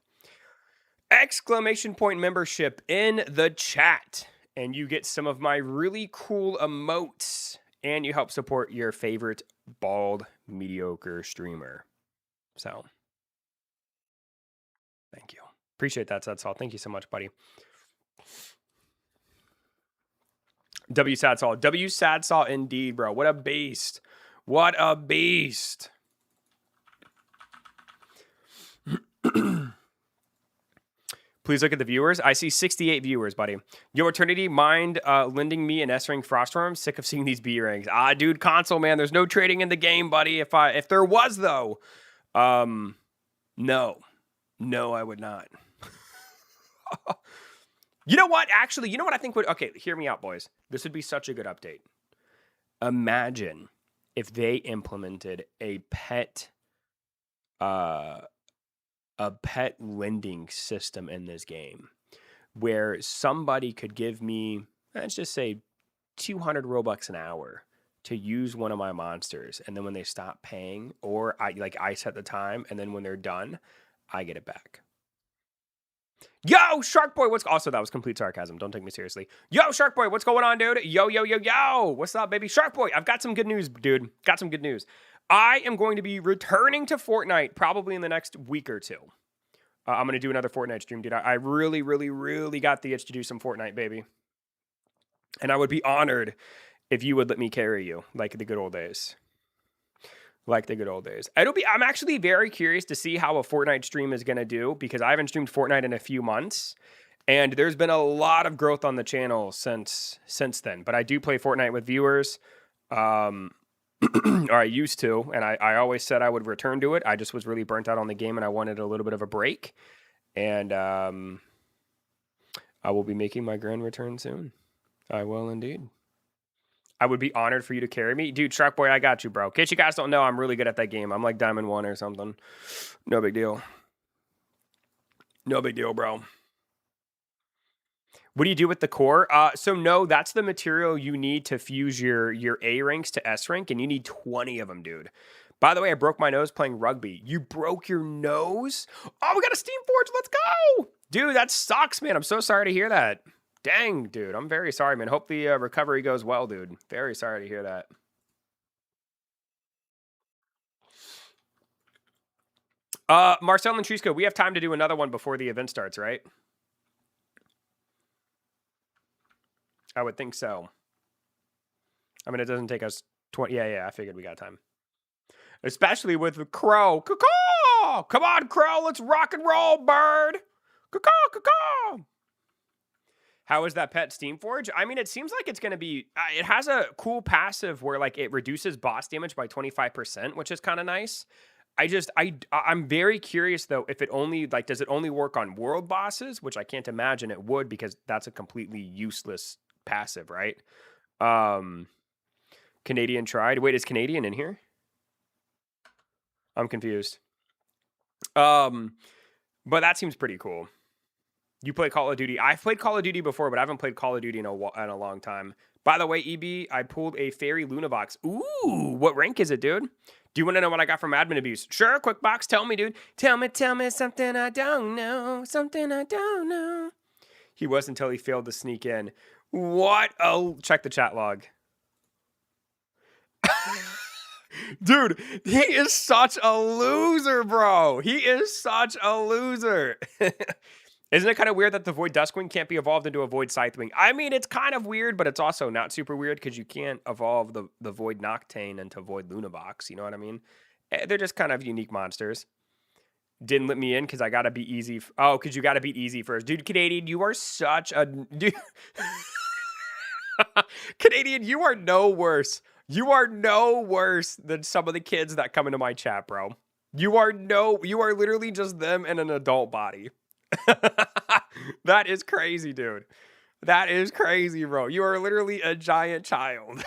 Exclamation point membership in the chat. And you get some of my really cool emotes. And you help support your favorite bald, mediocre streamer. So, thank you. Appreciate that, Sad Saw. Thank you so much, buddy. W Sad Saw. W Sad Saw indeed, bro. What a beast. What a beast. Please look at the viewers. I see 68 viewers, buddy. Yo, Eternity, mind lending me an S-Ring Frostworm? Sick of seeing these B rings. Ah, dude, console, man. There's no trading in the game, buddy. If there was, though, no. No, I would not. You know what? Actually, you know what I think would... Okay, hear me out, boys. This would be such a good update. Imagine if they implemented a pet lending system in this game where somebody could give me, let's just say, 200 Robux an hour to use one of my monsters, and then when they stop paying, or I set the time, and then when they're done, I get it back. Yo, Shark Boy, what's... Also, that was complete sarcasm. Don't take me seriously. Yo, Shark Boy, what's going on, dude? Yo. What's up, baby? Shark Boy, I've got some good news, dude. Got some good news. I am going to be returning to Fortnite probably in the next week or two. I'm going to do another Fortnite stream, dude. I really, really, really got the itch to do some Fortnite, baby. And I would be honored if you would let me carry you like the good old days. Like the good old days. I'm actually very curious to see how a Fortnite stream is going to do because I haven't streamed Fortnite in a few months. And there's been a lot of growth on the channel since then. But I do play Fortnite with viewers. Or I used to. And I always said I would return to it. I just was really burnt out on the game and I wanted a little bit of a break. And I will be making my grand return soon. I will indeed. I would be honored for you to carry me. Dude, Truck Boy, I got you, bro. In case you guys don't know, I'm really good at that game. I'm like Diamond 1 or something. No big deal. No big deal, bro. What do you do with the core? So no, that's the material you need to fuse your A ranks to S rank, and you need 20 of them, dude. By the way, I broke my nose playing rugby. You broke your nose? Oh, we got a Steam Forge. Let's go. Dude, that sucks, man. I'm so sorry to hear that. Dang, dude. I'm very sorry, man. Hope the recovery goes well, dude. Very sorry to hear that. Marcel and Trisco, we have time to do another one before the event starts, right? I would think so. I mean, it doesn't take us 20. Yeah, I figured we got time. Especially with the Crow. Caw-caw! Come on, Crow. Let's rock and roll, bird. Caw-caw, caw-caw. How is that pet Steamforge? I mean, it seems like it's going to be... it has a cool passive where, like, it reduces boss damage by 25%, which is kind of nice. I'm very curious, though, if it only... Like, does it only work on world bosses? Which I can't imagine it would, because that's a completely useless passive, right? Canadian tried. Wait, is Canadian in here? I'm confused. But that seems pretty cool. You play Call of Duty. I've played Call of Duty before, but I haven't played Call of Duty in a long time. By the way, EB, I pulled a Fairy Lunavox. Ooh, what rank is it, dude? Do you want to know what I got from admin abuse? Sure, quick box. Tell me, dude. Tell me something I don't know. Something I don't know. He was until he failed to sneak in. What? Oh, check the chat log. Dude, he is such a loser, bro. He is such a loser. Isn't it kind of weird that the Void Duskwing can't be evolved into a Void Scythewing? I mean, it's kind of weird, but it's also not super weird because you can't evolve the Void Noctane into Void Lunavox. You know what I mean? They're just kind of unique monsters. Didn't let me in because I got to be easy. Oh, because you got to beat easy first. Dude, Canadian, you are such a... Dude. Canadian, you are no worse. You are no worse than some of the kids that come into my chat, bro. You are literally just them in an adult body. That is crazy, dude. That is crazy, bro. You are literally a giant child.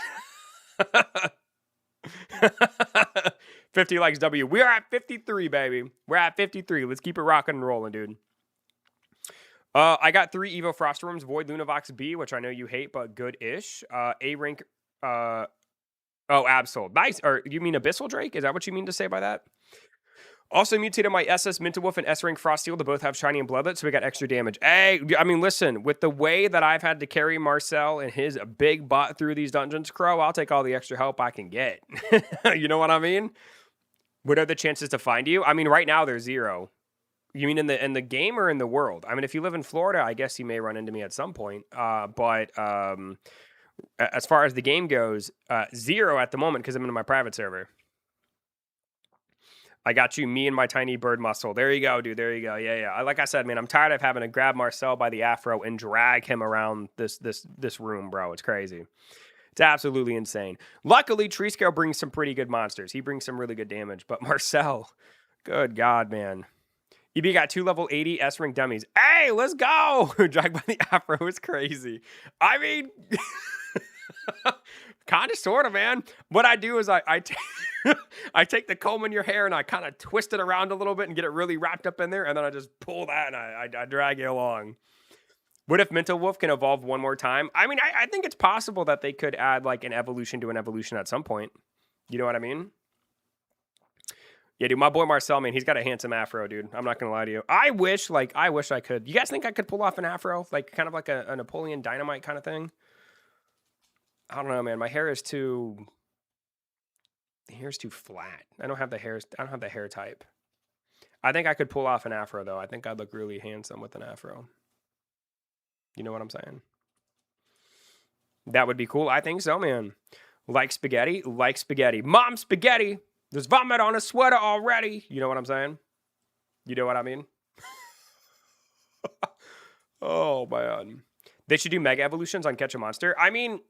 50 likes W. We are at 53, baby. We're at 53. Let's keep it rocking and rolling, dude. I got 3 Evo Frost Worms, Void Lunavox B, which I know you hate, but good-ish. A rank, oh, Absol. Nice. Or you mean Abyssal Drake? Is that what you mean to say by that? Also mutated my SS Mintalwolf and S-Rank Froststeel to both have Shiny and Bloodlet, so we got extra damage. Hey, I mean, listen, with the way that I've had to carry Marcel and his big butt through these dungeons, Crow, I'll take all the extra help I can get. You know what I mean? What are the chances to find you? I mean, right now there's 0. You mean in the game or in the world? I mean, if you live in Florida, I guess you may run into me at some point. But as far as the game goes, 0 at the moment because I'm in my private server. I got you, me and my tiny bird muscle. There you go, dude. There you go. Yeah. Like I said, man, I'm tired of having to grab Marcel by the afro and drag him around this room, bro. It's crazy. It's absolutely insane. Luckily, Trisco brings some pretty good monsters. He brings some really good damage. But Marcel, good God, man. EB got 2 level 80 S-Ring dummies. Hey, let's go! Drag by the afro is crazy. I mean... Kind of, sort of, man. What I do is I take the comb in your hair and I kind of twist it around a little bit and get it really wrapped up in there, and then I just pull that and I drag you along. What if Mintalwolf can evolve one more time? I mean, I think it's possible that they could add like an evolution to an evolution at some point. You know what I mean? Yeah, dude, my boy Marcel, man, he's got a handsome afro, dude. I'm not gonna lie to you. I wish I could. You guys think I could pull off an afro? Like kind of like a Napoleon Dynamite kind of thing? I don't know, man. My hair is too... The hair's too flat. I don't have the hair type. I think I could pull off an afro, though. I think I'd look really handsome with an afro. You know what I'm saying? That would be cool. I think so, man. Like spaghetti, like spaghetti. Mom, spaghetti. There's vomit on a sweater already. You know what I'm saying? You know what I mean? Oh, man. They should do mega evolutions on Catch a Monster. I mean,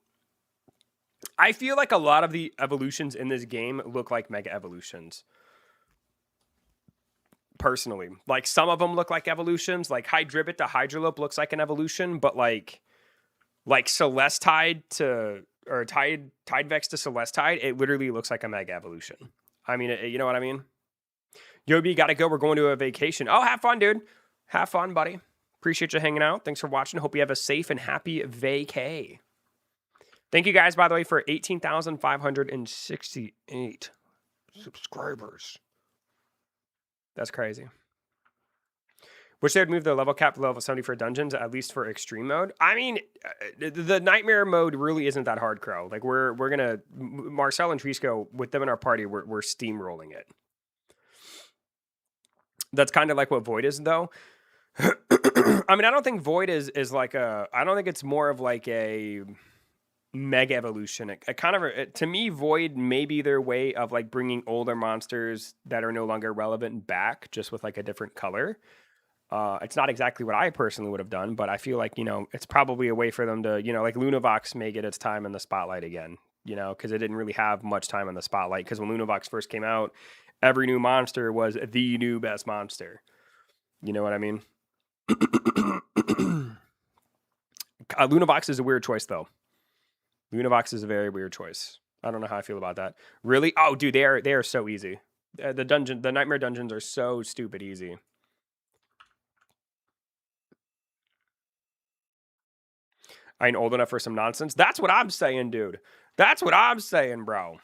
I feel like a lot of the evolutions in this game look like mega evolutions. Personally. Like, some of them look like evolutions. Like, Hydribit to Hydrolope looks like an evolution, but like Celestide to... or Tidevex to Celestide, it literally looks like a mega evolution. I mean, you know what I mean? Yobi, gotta go. We're going to a vacation. Oh, have fun, dude. Have fun, buddy. Appreciate you hanging out. Thanks for watching. Hope you have a safe and happy vacay. Thank you guys, by the way, for 18,568 subscribers. That's crazy. Wish they would move the level cap to level 70 for dungeons, at least for extreme mode. I mean, the nightmare mode really isn't that hard, Crow. Like, we're gonna... Marcel and Trisco, with them in our party, we're steamrolling it. That's kind of like what Void is, though. I mean, I don't think Void is like a... I don't think it's more of like a mega evolution. It kind of... to me, Void may be their way of like bringing older monsters that are no longer relevant back, just with like a different color. It's not exactly what I personally would have done, but I feel like, you know, it's probably a way for them to, you know, like Lunavox may get its time in the spotlight again, you know, because it didn't really have much time in the spotlight. Because when Lunavox first came out, every new monster was the new best monster. You know what I mean? Lunavox is a weird choice, though. Lunavox is a very weird choice. I don't know how I feel about that. Really? Oh, dude, they are so easy. The nightmare dungeons are so stupid easy. I ain't old enough for some nonsense. That's what I'm saying, dude. That's what I'm saying, bro.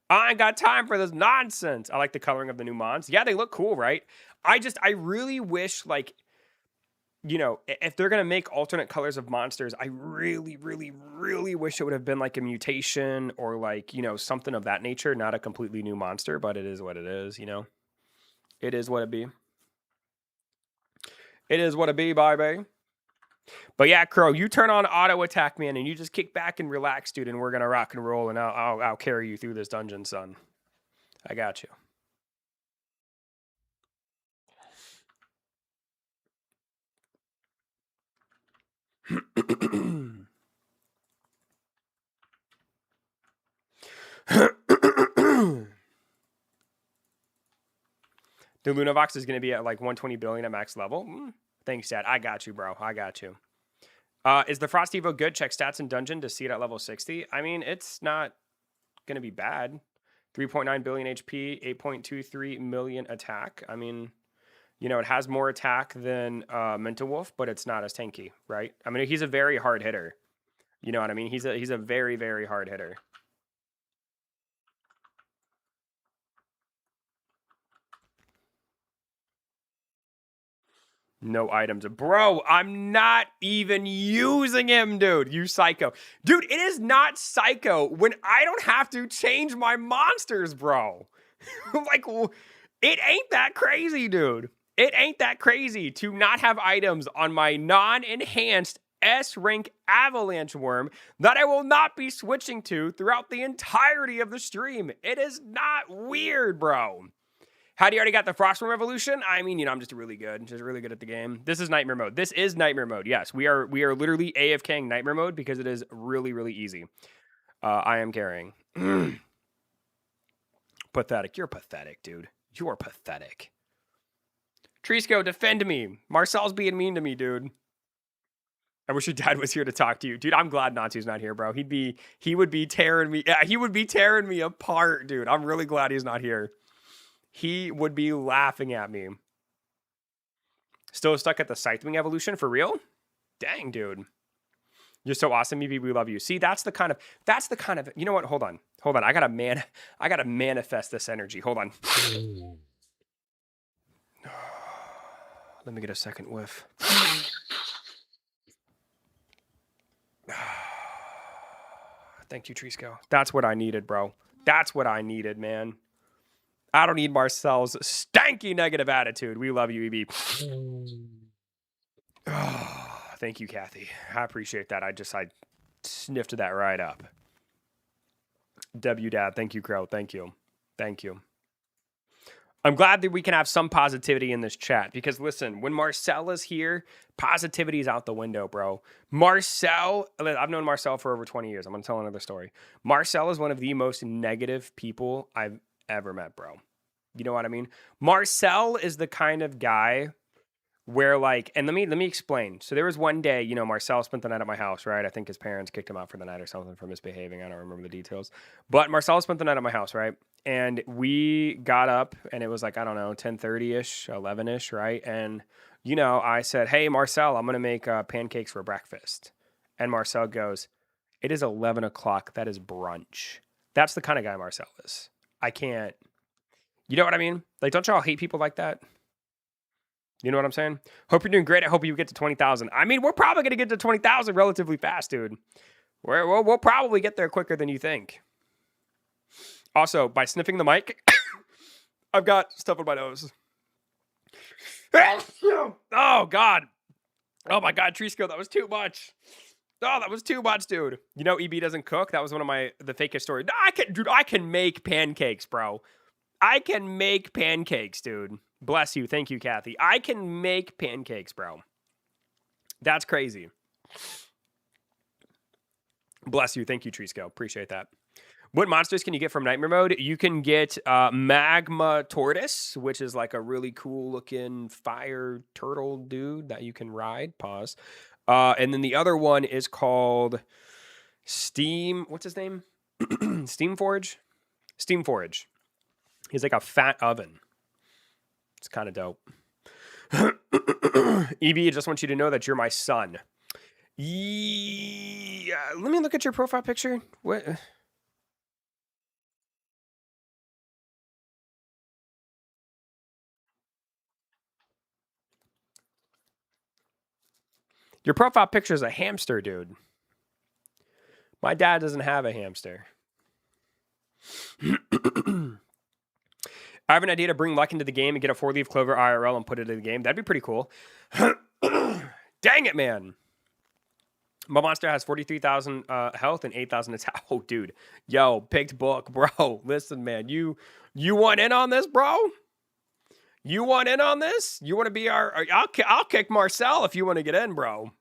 I ain't got time for this nonsense. I like the coloring of the new mons. Yeah, they look cool, right? I really wish, like, you know, if they're going to make alternate colors of monsters, I really, really, really wish it would have been like a mutation or like, you know, something of that nature. Not a completely new monster, but it is what it is, you know? It is what it be. It is what it be, baby. But yeah, Crow, you turn on auto attack, man, and you just kick back and relax, dude, and we're gonna rock and roll, and I'll carry you through this dungeon, son. I got you. The Lunavox is gonna be at like 120 billion at max level. Thanks, Dad. I got you, bro. I got you. Is the Frost Evo good? Check stats in dungeon to see it at level 60. I mean, it's not going to be bad. 3.9 billion HP, 8.23 million attack. I mean, you know, it has more attack than Mental Wolf, but it's not as tanky, right? I mean, he's a very hard hitter. You know what I mean? He's a very, very hard hitter. No items. Bro, I'm not even using him, dude. You psycho. Dude, it is not psycho when I don't have to change my monsters, bro. Like, it ain't that crazy, dude. It ain't that crazy to not have items on my non-enhanced S-rank Avalanche Worm that I will not be switching to throughout the entirety of the stream. It is not weird, bro. How do you already got the Frostworm Revolution? I mean, you know, I'm just really good at the game. This is Nightmare Mode. This is Nightmare Mode. Yes, we are literally AFKing Nightmare Mode because it is really, really easy. I am carrying. Pathetic. You're pathetic, dude. You are pathetic. Trisco, defend me. Marcel's being mean to me, dude. I wish your dad was here to talk to you. Dude, I'm glad Natsu's not here, bro. He would be tearing me. Yeah, he would be tearing me apart, dude. I'm really glad he's not here. He would be laughing at me. Still stuck at the Scythewing evolution for real? Dang, dude. You're so awesome, EB. We love you. See, that's the kind of, you know what? Hold on. I gotta manifest this energy. Hold on. Let me get a second whiff. Thank you, Trisco. That's what I needed, bro. That's what I needed, man. I don't need Marcel's stanky negative attitude. We love you, EB. Oh, thank you, Kathy. I appreciate that. Sniffed that right up. W Dad, thank you, Crow. Thank you. Thank you. I'm glad that we can have some positivity in this chat because listen, when Marcel is here, positivity is out the window, bro. Marcel, I've known Marcel for over 20 years. I'm going to tell another story. Marcel is one of the most negative people I've ever met, bro. You know what I mean? Marcel is the kind of guy where like, and let me explain. So there was one day, you know, Marcel spent the night at my house, right? I think his parents kicked him out for the night or something for misbehaving. I don't remember the details. But Marcel spent the night at my house, right? And we got up and it was like, I don't know, 10:30-ish, 11-ish, right? And, you know, I said, hey, Marcel, I'm going to make pancakes for breakfast. And Marcel goes, it is 11 o'clock. That is brunch. That's the kind of guy Marcel is. I can't, you know what I mean? Like, don't y'all hate people like that? You know what I'm saying? Hope you're doing great. I hope you get to 20,000. I mean, we're probably going to get to 20,000 relatively fast, dude. We'll probably get there quicker than you think. Also, by sniffing the mic, I've got stuff in my nose. Oh, God. Oh, my God, Trisco, that was too much. Oh, that was too much, dude. You know EB doesn't cook? That was one of the fakest stories. I can make pancakes, bro. I can make pancakes, dude. Bless you. Thank you, Kathy. I can make pancakes, bro. That's crazy. Bless you. Thank you, Trisco. Appreciate that. What monsters can you get from Nightmare Mode? You can get Magma Tortoise, which is like a really cool looking fire turtle dude that you can ride. Pause. And then the other one is called Steam. What's his name? Steamforge? Steamforge. He's like a fat oven. It's kind of dope. EB, I just want you to know that you're my son. Yeah, let me look at your profile picture. What? Your profile picture is a hamster, dude. My dad doesn't have a hamster. I have an idea to bring luck into the game and get a 4-leaf clover IRL and put it in the game. That'd be pretty cool. Dang it, man. My monster has 43,000 health and 8,000 attack. Oh, dude. Yo, picked book, bro. Listen, man. You want in on this, bro? You want in on this? You want to be our... I'll kick Marcel if you want to get in, bro.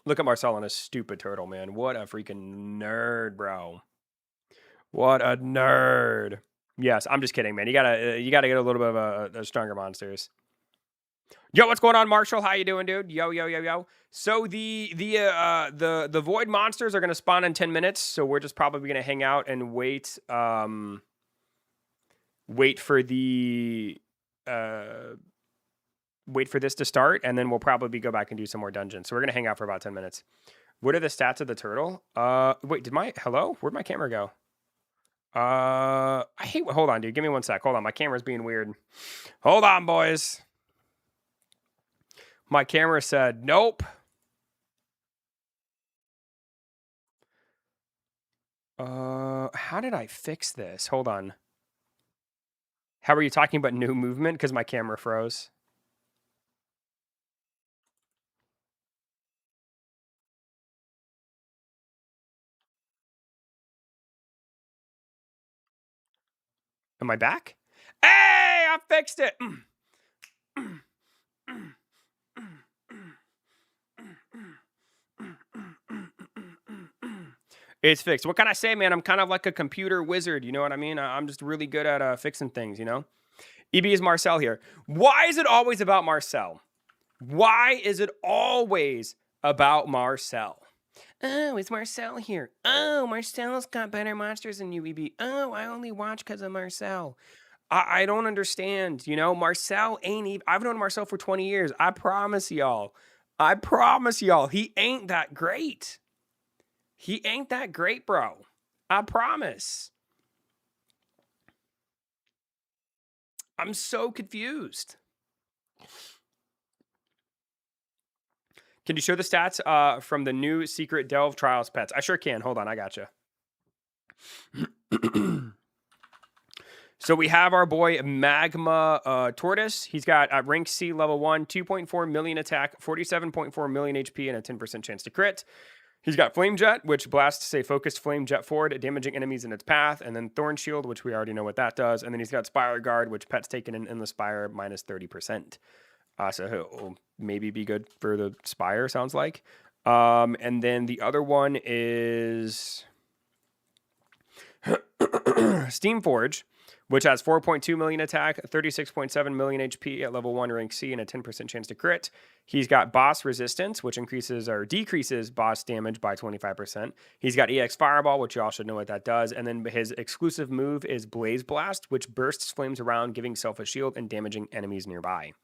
Look at Marcel on a stupid turtle, man. What a freaking nerd, bro. What a nerd. Yes, I'm just kidding, man. You gotta get a little bit of a stronger monsters. Yo, what's going on, Marshall? How you doing, dude? Yo. So the void monsters are gonna spawn in 10 minutes. So we're just probably gonna hang out and wait. Wait for this to start, and then we'll probably go back and do some more dungeons. So we're gonna hang out for about 10 minutes. What are the stats of the turtle? Wait, hello? Where'd my camera go? Hold on, dude. Give me 1 sec. Hold on. My camera's being weird. Hold on, boys. My camera said, nope. How did I fix this? Hold on. How are you talking about new movement? Because my camera froze. Am I back? Hey, I fixed it. It's fixed. What can I say, man? I'm kind of like a computer wizard. You know what I mean? I'm just really good at fixing things, you know? EB is Marcel here. Why is it always about Marcel? Why is it always about Marcel? Oh, it's Marcel here. Oh, Marcel's got better monsters than you, EB. Oh, I only watch because of Marcel. I don't understand. You know, Marcel ain't even... I've known Marcel for 20 years. I promise y'all. He ain't that great. He ain't that great, bro. I promise. I'm so confused. Can you show the stats from the new Secret Delve Trials pets? I sure can. Hold on, I gotcha. So we have our boy Magma Tortoise. He's got at rank C level 1, 2.4 million attack, 47.4 million HP, and a 10% chance to crit. He's got Flame Jet, which blasts a focused flame jet forward, damaging enemies in its path, and then Thorn Shield, which we already know what that does. And then he's got Spire Guard, which pets taken in the Spire minus 30%. So he'll maybe be good for the Spire, sounds like. And then the other one is Steam Forge, which has 4.2 million attack, 36.7 million HP at level 1 rank C, and a 10% chance to crit. He's got Boss Resistance, which increases or decreases boss damage by 25%. He's got EX Fireball, which you all should know what that does. And then his exclusive move is Blaze Blast, which bursts flames around, giving self a shield and damaging enemies nearby.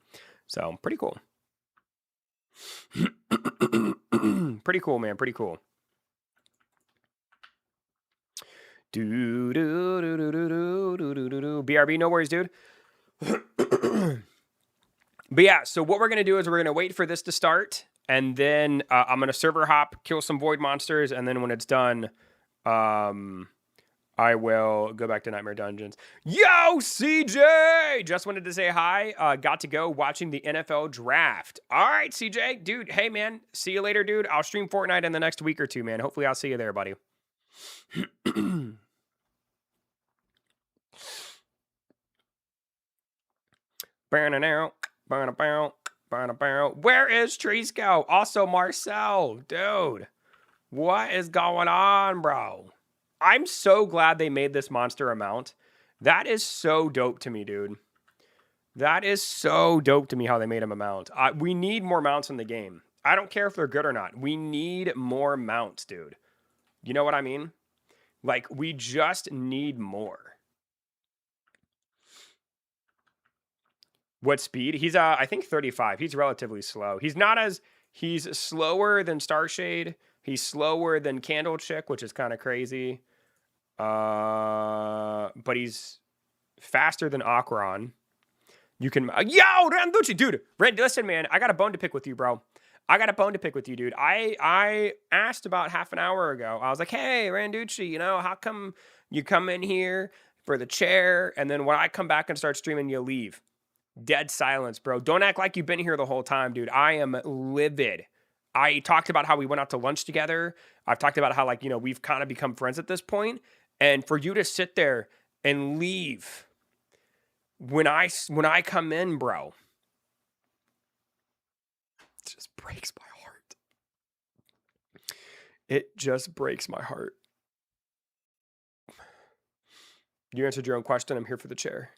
So, pretty cool. Pretty cool, man. Pretty cool. BRB, no worries, dude. But yeah, so what we're going to do is we're going to wait for this to start, and then I'm going to server hop, kill some void monsters, and then when it's done, I will go back to Nightmare Dungeons. Yo, CJ! Just wanted to say hi. Got to go watching the NFL draft. All right, CJ. Dude, hey, man. See you later, dude. I'll stream Fortnite in the next week or two, man. Hopefully I'll see you there, buddy. Where is Tresco? Also, Marcel. Dude, what is going on, bro? I'm so glad they made this monster amount. That is so dope to me, dude. That is so dope to me how they made him a mount. We need more mounts in the game. I don't care if they're good or not. We need more mounts, dude. You know what I mean? Like, we just need more. What speed? He's, I think 35. He's relatively slow. He's slower than Starshade. He's slower than Candle Chick, which is kind of crazy. But he's faster than Akron. You can, yo, Randucci, dude. Listen, man, I got a bone to pick with you, bro. I got a bone to pick with you, dude. I asked about half an hour ago. I was like, hey, Randucci, you know, how come you come in here for the chair, and then when I come back and start streaming, you leave? Dead silence, bro. Don't act like you've been here the whole time, dude. I am livid. I talked about how we went out to lunch together. I've talked about how, like, you know, we've kind of become friends at this point. And for you to sit there and leave when I come in, bro, it just breaks my heart. It just breaks my heart. You answered your own question. I'm here for the chair.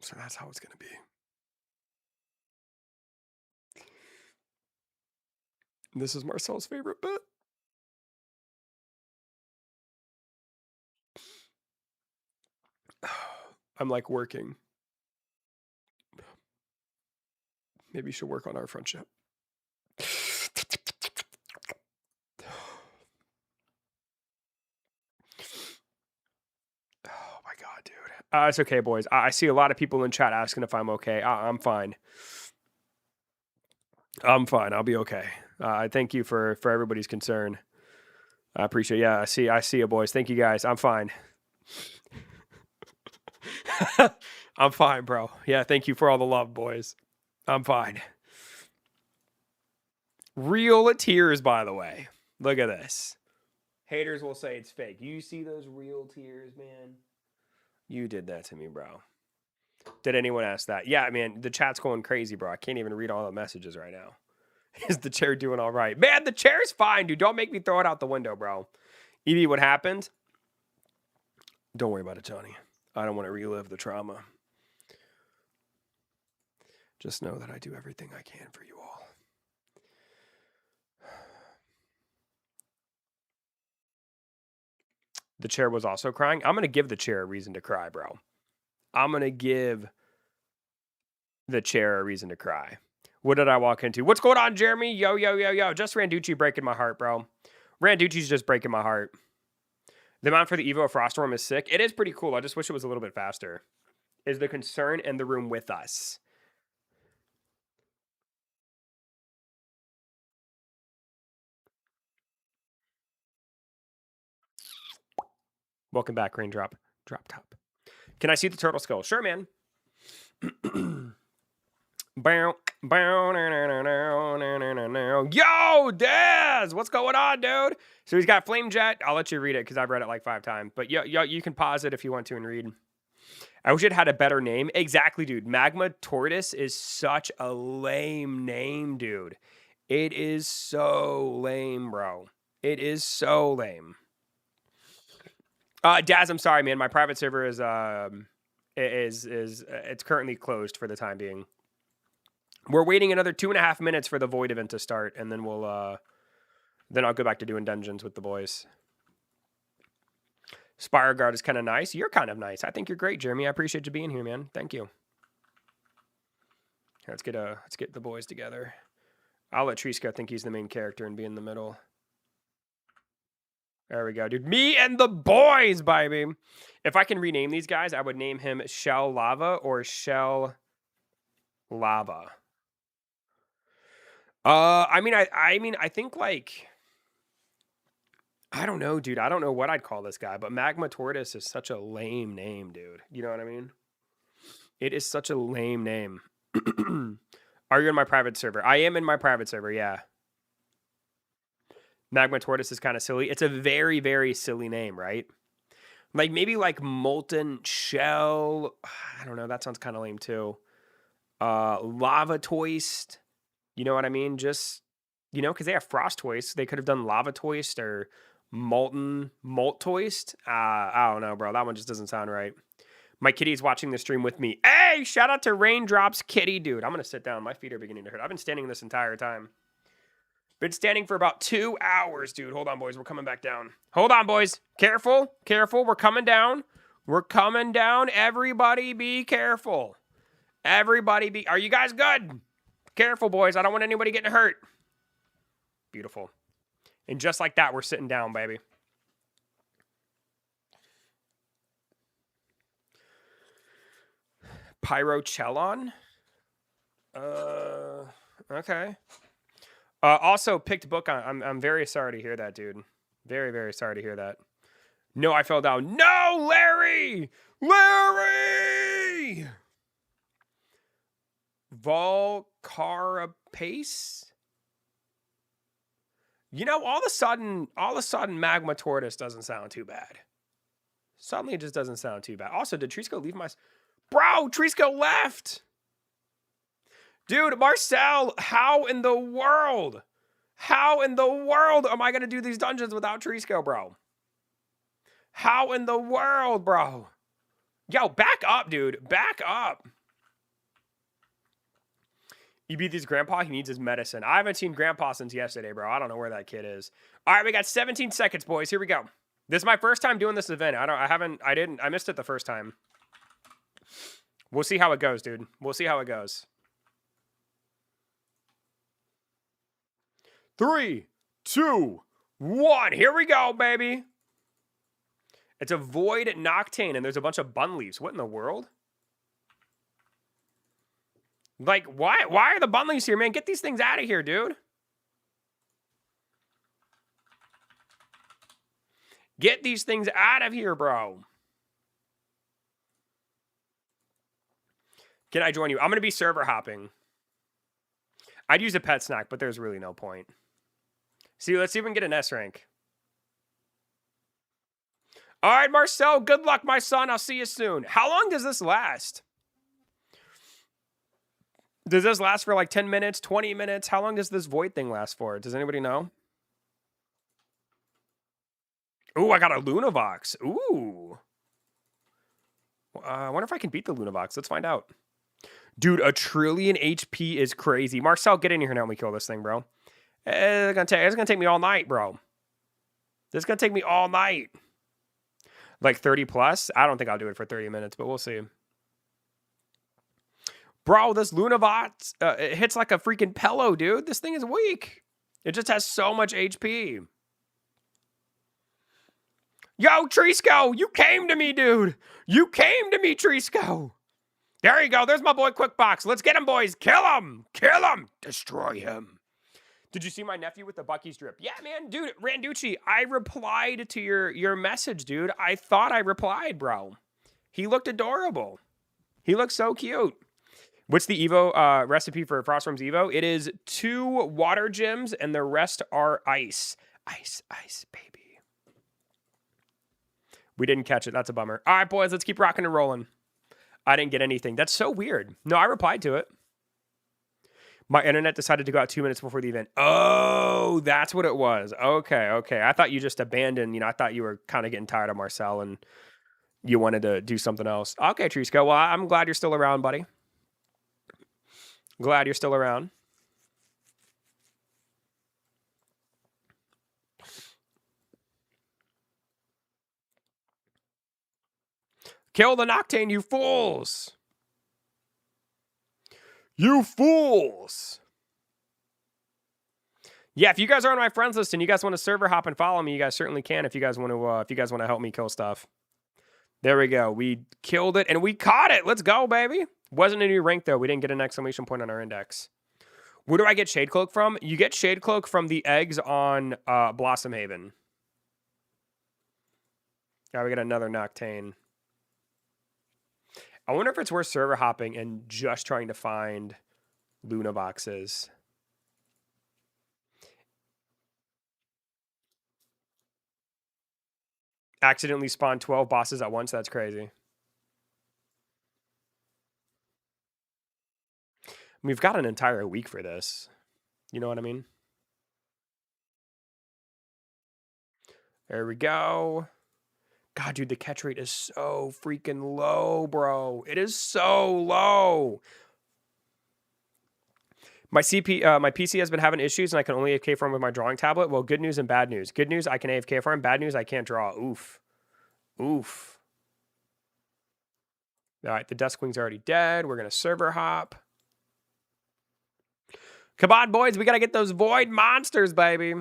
So that's how it's going to be. This is Marcel's favorite bit. I'm like working. Maybe you should work on our friendship. Oh my God, dude. It's okay, boys. I see a lot of people in chat asking if I'm okay. I'm fine. I'm fine. I'll be okay. I thank you for everybody's concern. I appreciate it. Yeah, I see you, boys. Thank you, guys. I'm fine. I'm fine, bro. Yeah, thank you for all the love, boys. I'm fine. Real tears, by the way. Look at this. Haters will say it's fake. You see those real tears, man? You did that to me, bro. Did anyone ask that? Yeah, man, the chat's going crazy, bro. I can't even read all the messages right now. Is the chair doing all right? Man, the chair's fine, dude. Don't make me throw it out the window, bro. Evie, what happened? Don't worry about it, Johnny. I don't want to relive the trauma. Just know that I do everything I can for you all. The chair was also crying. I'm going to give the chair a reason to cry, bro. I'm going to give the chair a reason to cry. What did I walk into? What's going on, Jeremy? Yo, yo, yo, yo. Just Randucci breaking my heart, bro. Randucci's just breaking my heart. The amount for the Evo Froststorm is sick. It is pretty cool. I just wish it was a little bit faster. Is the concern in the room with us? Welcome back, Raindrop. Drop top. Can I see the turtle skull? Sure, man. Yo, Daz! What's going on, dude? So he's got Flame Jet. I'll let you read it because I've read it like 5 times. But yo, you can pause it if you want to and read. I wish it had a better name. Exactly, dude. Magma Tortoise is such a lame name, dude. It is so lame, bro. It is so lame. Daz, I'm sorry, man. My private server is it's currently closed for the time being. We're waiting another 2.5 minutes for the Void event to start, and then we'll then I'll go back to doing dungeons with the boys. Spire Guard is kind of nice. You're kind of nice. I think you're great, Jeremy. I appreciate you being here, man. Thank you. Let's get the boys together. I'll let Triska think he's the main character and be in the middle. There we go, dude. Me and the boys, baby. If I can rename these guys, I would name him Shell Lava or Shell Lava. I mean, I think like, I don't know, dude. I don't know what I'd call this guy, but Magma Tortoise is such a lame name, dude. You know what I mean? It is such a lame name. Are you in my private server? I am in my private server, yeah. Magma Tortoise is kind of silly. It's a very, very silly name, right? Like maybe like Molten Shell. I don't know. That sounds kind of lame too. Lava Toist. You know what I mean? Just, you know, because they have Frost Toist. They could have done Lava Toist or Molten Molt Toist. I don't know, bro. That one just doesn't sound right. My kitty's watching the stream with me. Hey, shout out to Raindrop's kitty, dude. I'm going to sit down. My feet are beginning to hurt. I've been standing this entire time. Been standing for about 2 hours, dude. Hold on, boys. We're coming back down. Hold on, boys. Careful. Careful. We're coming down. We're coming down. Everybody be careful. Everybody be... Are you guys good? Careful, boys. I don't want anybody getting hurt. Beautiful. And just like that, we're sitting down, baby. Pyrochelon? Okay. Also, picked book on... I'm very sorry to hear that, dude. Very, very sorry to hear that. No, I fell down. No, Larry! Larry! Volcarapace? You know, all of a sudden, Magma Tortoise doesn't sound too bad. Suddenly, it just doesn't sound too bad. Also, did Trisco leave my... Bro, Trisco left! Dude, Marcel, how in the world? How in the world am I going to do these dungeons without Trisco, bro? How in the world, bro? Yo, back up, dude. Back up. You beat his grandpa? He needs his medicine. I haven't seen grandpa since yesterday, bro. I don't know where that kid is. All right, we got 17 seconds, boys. Here we go. This is my first time doing this event. I missed it the first time. We'll see how it goes, dude. We'll see how it goes. 3, 2, 1. Here we go, baby. It's a Void Noctane, and there's a bunch of bun leaves. What in the world? Like, why are the bun leaves here, man? Get these things out of here, dude. Get these things out of here, bro. Can I join you? I'm going to be server hopping. I'd use a pet snack, but there's really no point. See, let's see if we can get an S rank. All right, Marcel, good luck, my son. I'll see you soon. How long does this last? Does this last for like 10 minutes, 20 minutes? How long does this void thing last for? Does anybody know? Ooh, I got a Lunavox. Ooh. I wonder if I can beat the Lunavox. Let's find out. Dude, 1 trillion HP is crazy. Marcel, get in here and help me kill this thing, bro. It's gonna take me all night, bro. This is gonna take me all night. Like 30 plus? I don't think I'll do it for 30 minutes, but we'll see. Bro, this Lunavox, it hits like a freaking pillow, dude. This thing is weak. It just has so much HP. Yo, Trisco, you came to me, dude. You came to me, Trisco. There you go. There's my boy Quickbox. Let's get him, boys. Kill him. Kill him. Destroy him. Did you see my nephew with the Bucky's drip? Yeah, man, dude, Randucci, I replied to your message, dude. I thought I replied, bro. He looked adorable. He looks so cute. What's the Evo recipe for Frostworms Evo? It is 2 water gems and the rest are ice. Ice, baby. We didn't catch it. That's a bummer. All right, boys, let's keep rocking and rolling. I didn't get anything. That's so weird. No, I replied to it. My internet decided to go out 2 minutes before the event. Oh, that's what it was. Okay. I thought you just abandoned. I thought you were kind of getting tired of Marcel and you wanted to do something else. Okay, Trisco. Well, I'm glad you're still around, buddy. Glad you're still around. Kill the Noctane, you fools! You fools! Yeah, if you guys are on my friends list and you guys want to server hop and follow me, you guys certainly can. If you guys want to, help me kill stuff. There we go. We killed it and we caught it. Let's go, baby. Wasn't a new rank though. We didn't get an exclamation point on our index. Where do I get Shade Cloak from? You get Shade Cloak from the eggs on Blossom Haven. Now we got another Noctane. I wonder if it's worth server hopping and just trying to find Luna boxes. Accidentally spawned 12 bosses at once. That's crazy. We've got an entire week for this. You know what I mean? There we go. God, dude, the catch rate is so freaking low, bro. It is so low. My PC has been having issues, and I can only AFK farm with my drawing tablet. Well, good news and bad news. Good news, I can AFK farm. Bad news, I can't draw. Oof. Oof. All right, the Duskwing's already dead. We're going to server hop. Come on, boys. We got to get those void monsters, baby.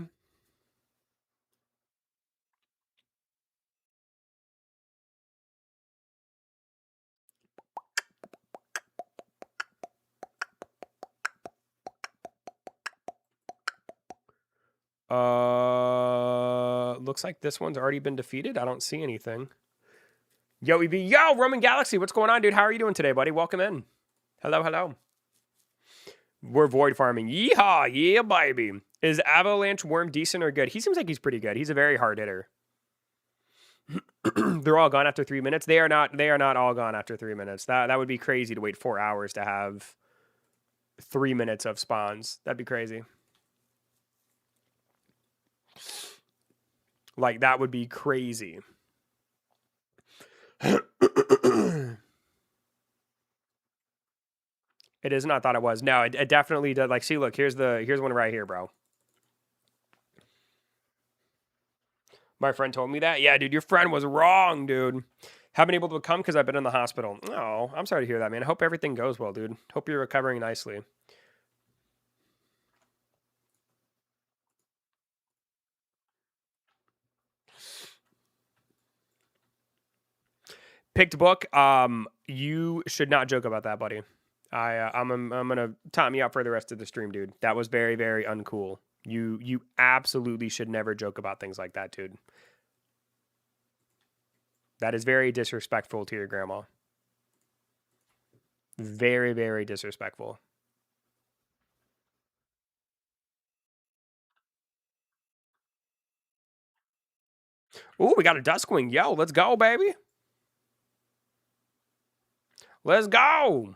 Looks like this one's already been defeated. I don't see anything. Yo, EB. Yo, Roman Galaxy. What's going on, dude? How are you doing today, buddy? Welcome in. Hello. We're void farming. Yeehaw. Yeah, baby. Is Avalanche Worm decent or good? He seems like he's pretty good. He's a very hard hitter. They're all gone after 3 minutes. They are not all gone after 3 minutes. That would be crazy to wait 4 hours to have 3 minutes of spawns. That'd be crazy. Like, that would be crazy. It is not. Thought it was. No, it definitely does. Like, see, look, here's one right here, bro. My friend told me that. Yeah, dude, your friend was wrong, dude. Haven't been able to come because I've been in the hospital. Oh, I'm sorry to hear that, man. I hope everything goes well, dude. Hope you're recovering nicely. Picked book. You should not joke about that, buddy. I'm gonna time you out for the rest of the stream, dude. That was very, very uncool. You absolutely should never joke about things like that, dude. That is very disrespectful to your grandma. Very, very disrespectful. Ooh, we got a Duskwing. Yo, let's go, baby. Let's go.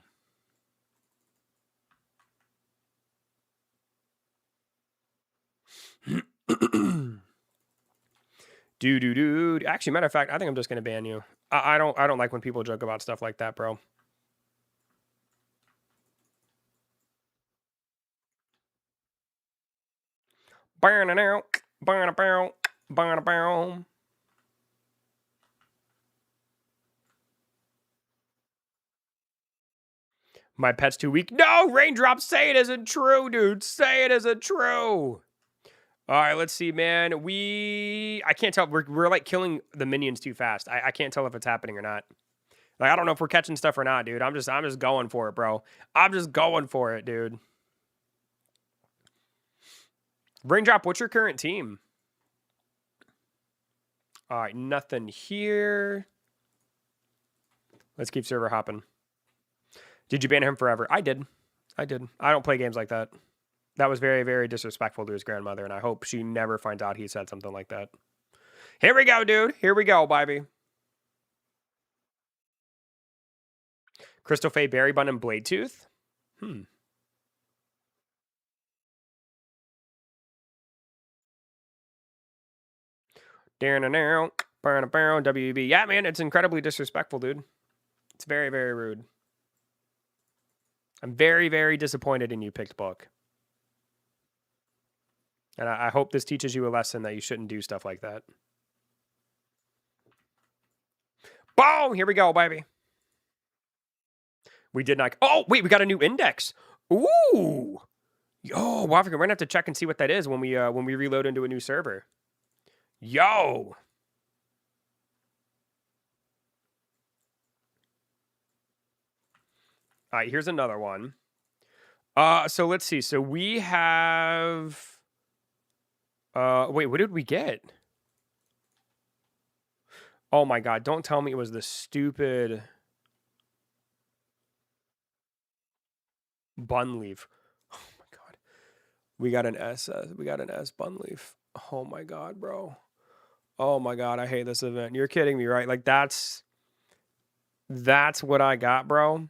Dude. Actually, matter of fact, I think I'm just gonna ban you. I don't like when people joke about stuff like that, bro. My pet's too weak. No, Raindrop, say it isn't true, dude. Say it isn't true. All right, let's see, man. I can't tell. We're like killing the minions too fast. I can't tell if it's happening or not. Like, I don't know if we're catching stuff or not, dude. I'm just going for it, bro. I'm just going for it, dude. Raindrop, what's your current team? All right, nothing here. Let's keep server hopping. Did you ban him forever? I did. I don't play games like that. That was very, very disrespectful to his grandmother, and I hope she never finds out he said something like that. Here we go, dude. Here we go, baby. Crystal Faye, Berry Bun, and Blade Tooth? WB. Yeah, man, it's incredibly disrespectful, dude. It's very, very rude. I'm very, very disappointed in you, Picked Book. And I hope this teaches you a lesson that you shouldn't do stuff like that. Boom! Here we go, baby. We did not... Oh, wait, we got a new index. Ooh! Yo, wow, we're going to have to check and see what that is when we reload into a new server. Yo! All right, here's another one. So let's see. So we have... wait, what did we get? Oh my god, don't tell me it was the stupid... Bun leaf. Oh my god. We got an S bun leaf. Oh my god, bro. Oh my god, I hate this event. You're kidding me, right? Like that's what I got, bro.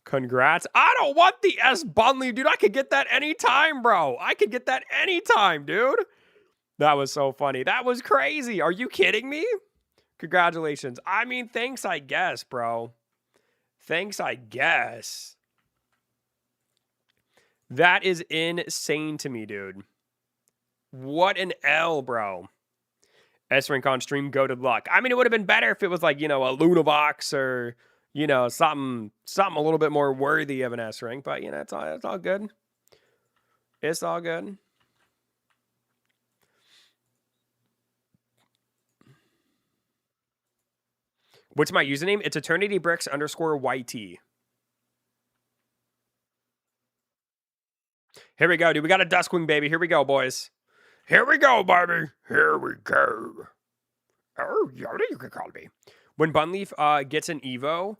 Congrats. I don't want the S bun leaf, dude. I could get that anytime, bro. I could get that anytime, dude. That was so funny. That was crazy. Are you kidding me? Congratulations. I mean, thanks, I guess, bro. Thanks, I guess. That is insane to me, dude. What an L, bro. S-Rank on stream, goated luck. I mean, it would have been better if it was like, you know, a Lunavox or, you know, something a little bit more worthy of an S-Rank. But, you know, it's all good. It's all good. What's my username? It's EternityBricks_YT. Here we go, dude. We got a Duskwing, baby. Here we go, boys. Here we go, baby. Here we go. Oh, yeah, you can call me. When Bunleaf gets an Evo,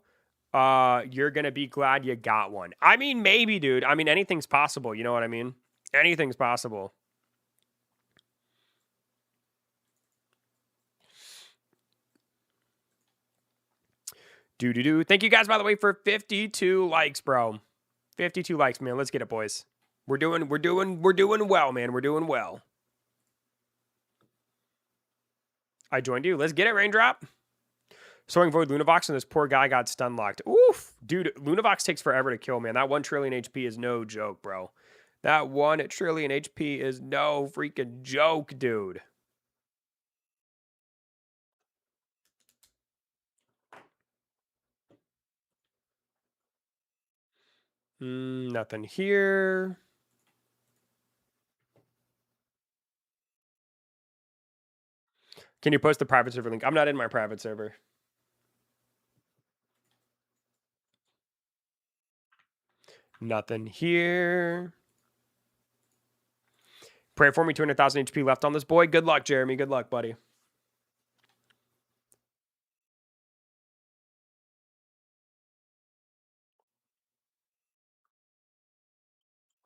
you're going to be glad you got one. I mean, maybe, dude. I mean, anything's possible. You know what I mean? Anything's possible. Thank you guys, by the way, for 52 likes, bro. 52 likes, man. Let's get it, boys. We're doing well, man. We're doing well. I joined you. Let's get it, Raindrop. Soaring Void Lunavox, and this poor guy got stun locked. Oof. Dude, Lunavox takes forever to kill, man. That 1 trillion HP is no joke, bro. That 1 trillion HP is no freaking joke, dude. Nothing here. Can you post the private server link? I'm not in my private server. Nothing here. Pray for me. 200,000 HP left on this boy. Good luck, Jeremy. Good luck, buddy.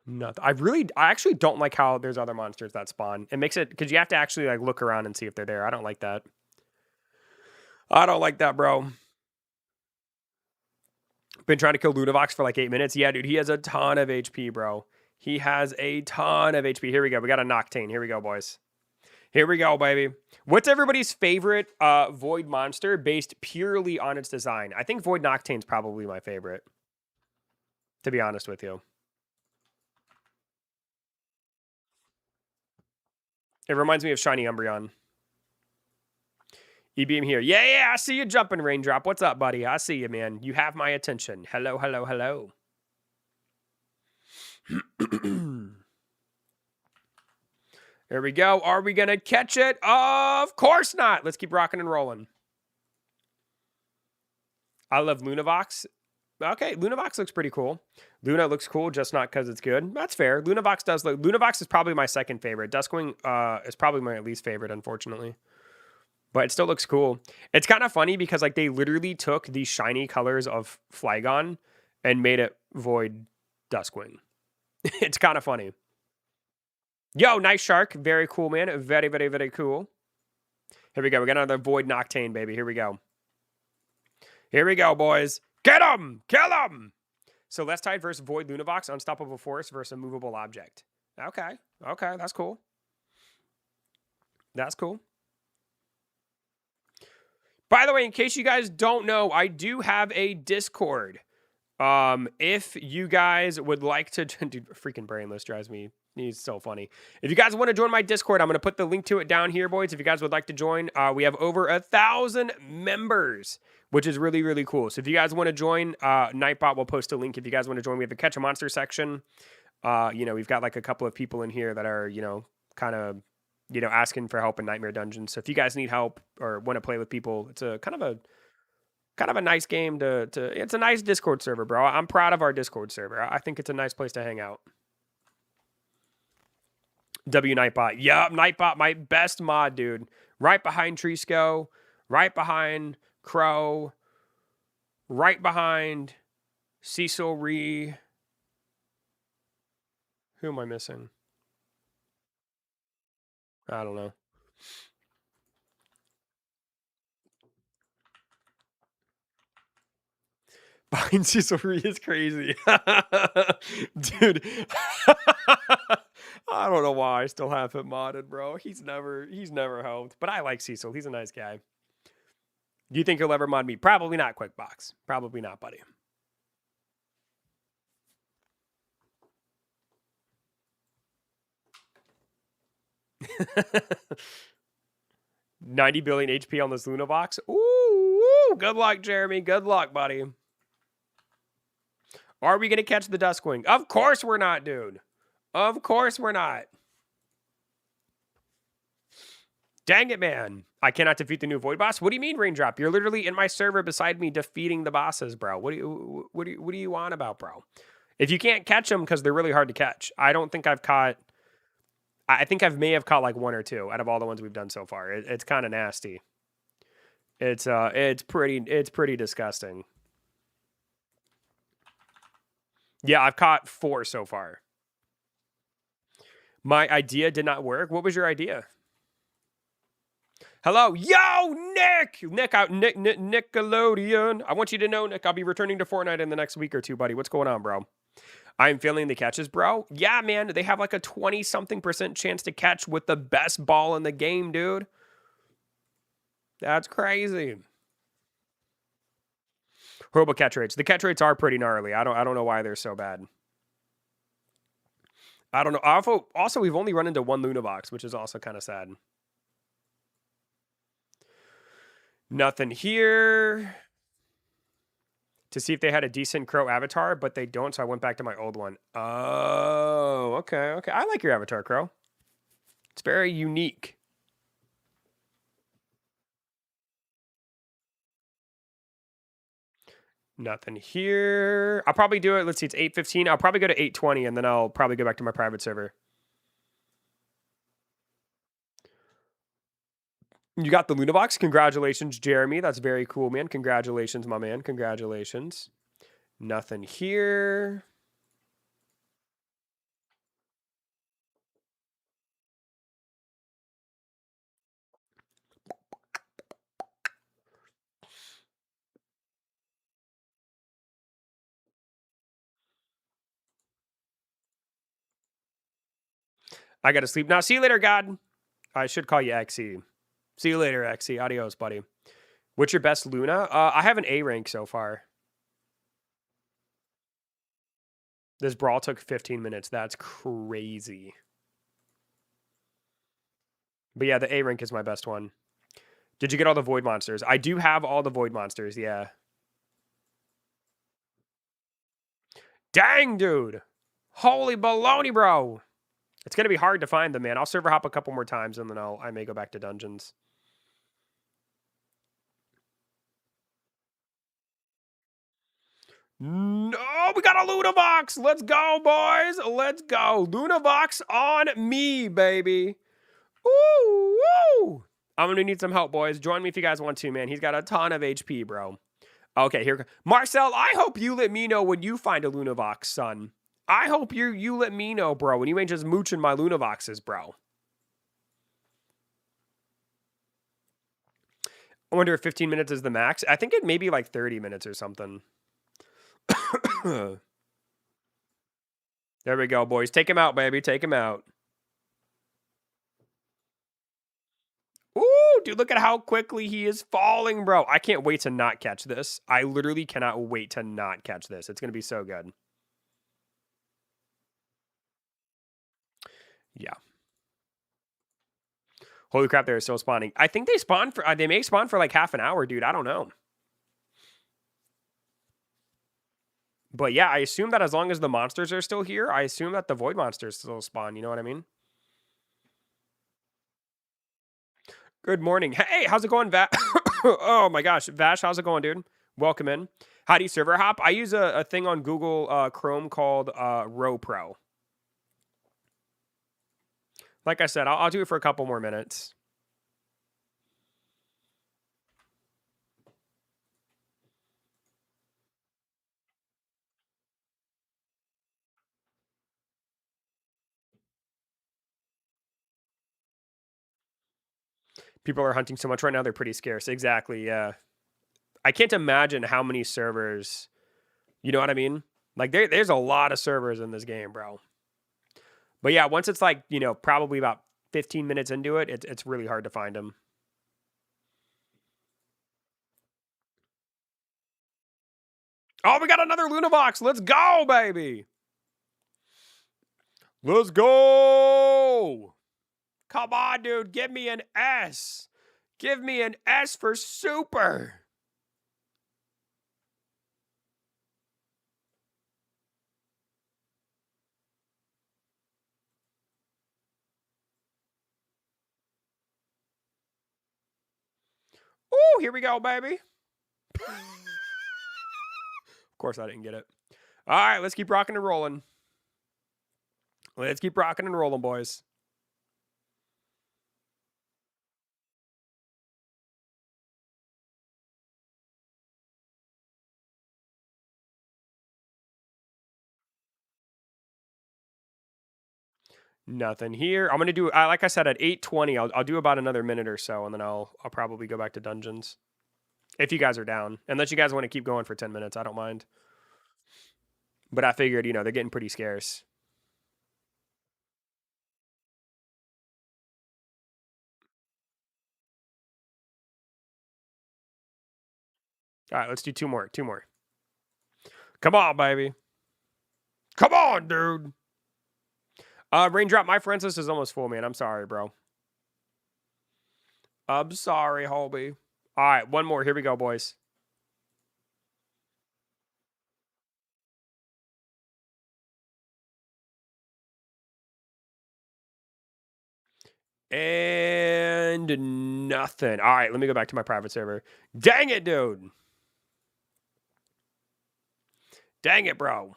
Nothing. I actually don't like how there's other monsters that spawn. It makes it, because you have to actually like look around and see if they're there. I don't like that. I don't like that, bro. Been trying to kill Lunavox for like 8 minutes. Yeah, dude, he has a ton of HP, bro. He has a ton of HP. Here we go. We got a Noctane. Here we go, boys. Here we go, baby. What's everybody's favorite Void monster based purely on its design? I think Void Noctane's probably my favorite, to be honest with you. It reminds me of Shiny Umbreon. E-Beam here. Yeah, I see you jumping, Raindrop. What's up, buddy? I see you, man. You have my attention. Hello. There we go. Are we going to catch it? Of course not. Let's keep rocking and rolling. I love Lunavox. Okay, Lunavox looks pretty cool. Luna looks cool, just not because it's good. That's fair. Lunavox does look. Lunavox is probably my second favorite. Duskwing is probably my least favorite, unfortunately. But it still looks cool. It's kind of funny because like they literally took the shiny colors of Flygon and made it Void Duskwing. It's kind of funny. Yo, nice shark. Very cool, man. Very, very, very cool. Here we go. We got another Void Noctane, baby. Here we go. Here we go, boys. Get him! Kill him! So Less Tide versus Void Lunavox, Unstoppable Force versus a movable object. Okay. Okay, that's cool. That's cool. By the way, in case you guys don't know, I do have a Discord. If you guys would like to, dude, freaking Brainless drives me. He's so funny. If you guys want to join my Discord, I'm going to put the link to it down here, boys. If you guys would like to join, we have over 1,000 members, which is really, really cool. So if you guys want to join, Nightbot will post a link. If you guys want to join, we have the Catch a Monster section. We've got like a couple of people in here that are, kind of, asking for help in Nightmare Dungeons. So if you guys need help or want to play with people, it's a kind of a nice game to it's a nice Discord server, bro. I'm proud of our Discord server. I think it's a nice place to hang out. W Nightbot. Yup, Nightbot, my best mod, dude. Right behind Trisco, right behind Crow, right behind Cecil Ree. Who am I missing? I don't know. Behind Cecil Ree is crazy. Dude. I don't know why I still have him modded, bro. He's never helped. But I like Cecil. He's a nice guy. Do you think he'll ever mod me? Probably not, Quickbox. Probably not, buddy. $90 billion HP on this Lunavox. Ooh, good luck, Jeremy. Good luck, buddy. Are we going to catch the Duskwing? Of course we're not, dude. Of course we're not. Dang it, man. I cannot defeat the new Void boss. What do you mean, Raindrop? You're literally in my server beside me defeating the bosses, bro. What do you want about, bro? If you can't catch them because they're really hard to catch. I don't think I've caught... I think I may have caught like one or two out of all the ones we've done so far. It's kind of nasty. It's pretty disgusting. Yeah, I've caught 4 so far. My idea did not work. What was your idea? Hello, yo, Nick, Nickelodeon. I want you to know, Nick, I'll be returning to Fortnite in the next week or two, buddy. What's going on, bro? I'm feeling the catches, bro. Yeah, man, they have like a 20-something% chance to catch with the best ball in the game, dude. That's crazy. Horrible catch rates. The catch rates are pretty gnarly. I don't know why they're so bad. I don't know. Also, we've only run into one Lunavox, which is also kind of sad. Nothing here. To see if they had a decent Crow avatar, but they don't, so I went back to my old one. Oh, okay. I like your avatar, Crow. It's very unique. Nothing here. I'll probably do it. Let's see, it's 8:15. I'll probably go to 8:20, and then I'll probably go back to my private server. You got the Lunavox. Congratulations, Jeremy. That's very cool, man. Congratulations, my man. Congratulations. Nothing here. I got to sleep now. See you later, God. I should call you XE. See you later, XE. Adios, buddy. What's your best Luna? I have an A rank so far. This brawl took 15 minutes. That's crazy. But yeah, the A rank is my best one. Did you get all the Void monsters? I do have all the Void monsters, yeah. Dang, dude. Holy baloney, bro. It's going to be hard to find them, man. I'll server hop a couple more times, and then I may go back to dungeons. No, we got a Lunavox. Let's go, boys. Let's go. Lunavox on me, baby. Woo, woo. I'm going to need some help, boys. Join me if you guys want to, man. He's got a ton of HP, bro. Okay, here. Marcel, I hope you let me know when you find a Lunavox, son. I hope you let me know, bro, when you ain't just mooching my Lunavoxes, bro. I wonder if 15 minutes is the max. I think it may be like 30 minutes or something. There we go, boys. Take him out, baby. Take him out. Ooh, dude, look at how quickly he is falling, bro. I can't wait to not catch this. I literally cannot wait to not catch this. It's going to be so good. Yeah. Holy crap, they're still spawning. I think they spawn for, they may spawn for like half an hour, dude. I don't know. But yeah, I assume that as long as the monsters are still here, I assume that the void monsters still spawn. You know what I mean? Good morning. Hey, how's it going, Vash? Oh my gosh. Vash, how's it going, dude? Welcome in. How do you server hop? I use a thing on Google Chrome called RoPro. Like I said, I'll do it for a couple more minutes. People are hunting so much right now, they're pretty scarce. Exactly, yeah. I can't imagine how many servers, you know what I mean? Like, there's a lot of servers in this game, bro. But yeah, once it's like, you know, probably about 15 minutes into it, it's really hard to find them. Oh, we got another Lunavox. Let's go, baby. Let's go. Come on, dude. Give me an S. Give me an S for super. Ooh, here we go, baby. Of course I didn't get it. All right, let's keep rocking and rolling. Let's keep rocking and rolling, boys. Nothing here. I'm gonna do, like I said, at 8:20. I'll do about another minute or so, and then I'll probably go back to dungeons. If you guys are down, unless you guys want to keep going for 10 minutes, I don't mind. But I figured, you know, they're getting pretty scarce. All right, let's do two more. Two more. Come on, baby. Come on, dude. Raindrop, my friends list is almost full, man. I'm sorry, bro. I'm sorry, Holby. All right, one more. Here we go, boys. And nothing. All right, let me go back to my private server. Dang it, dude. Dang it, bro.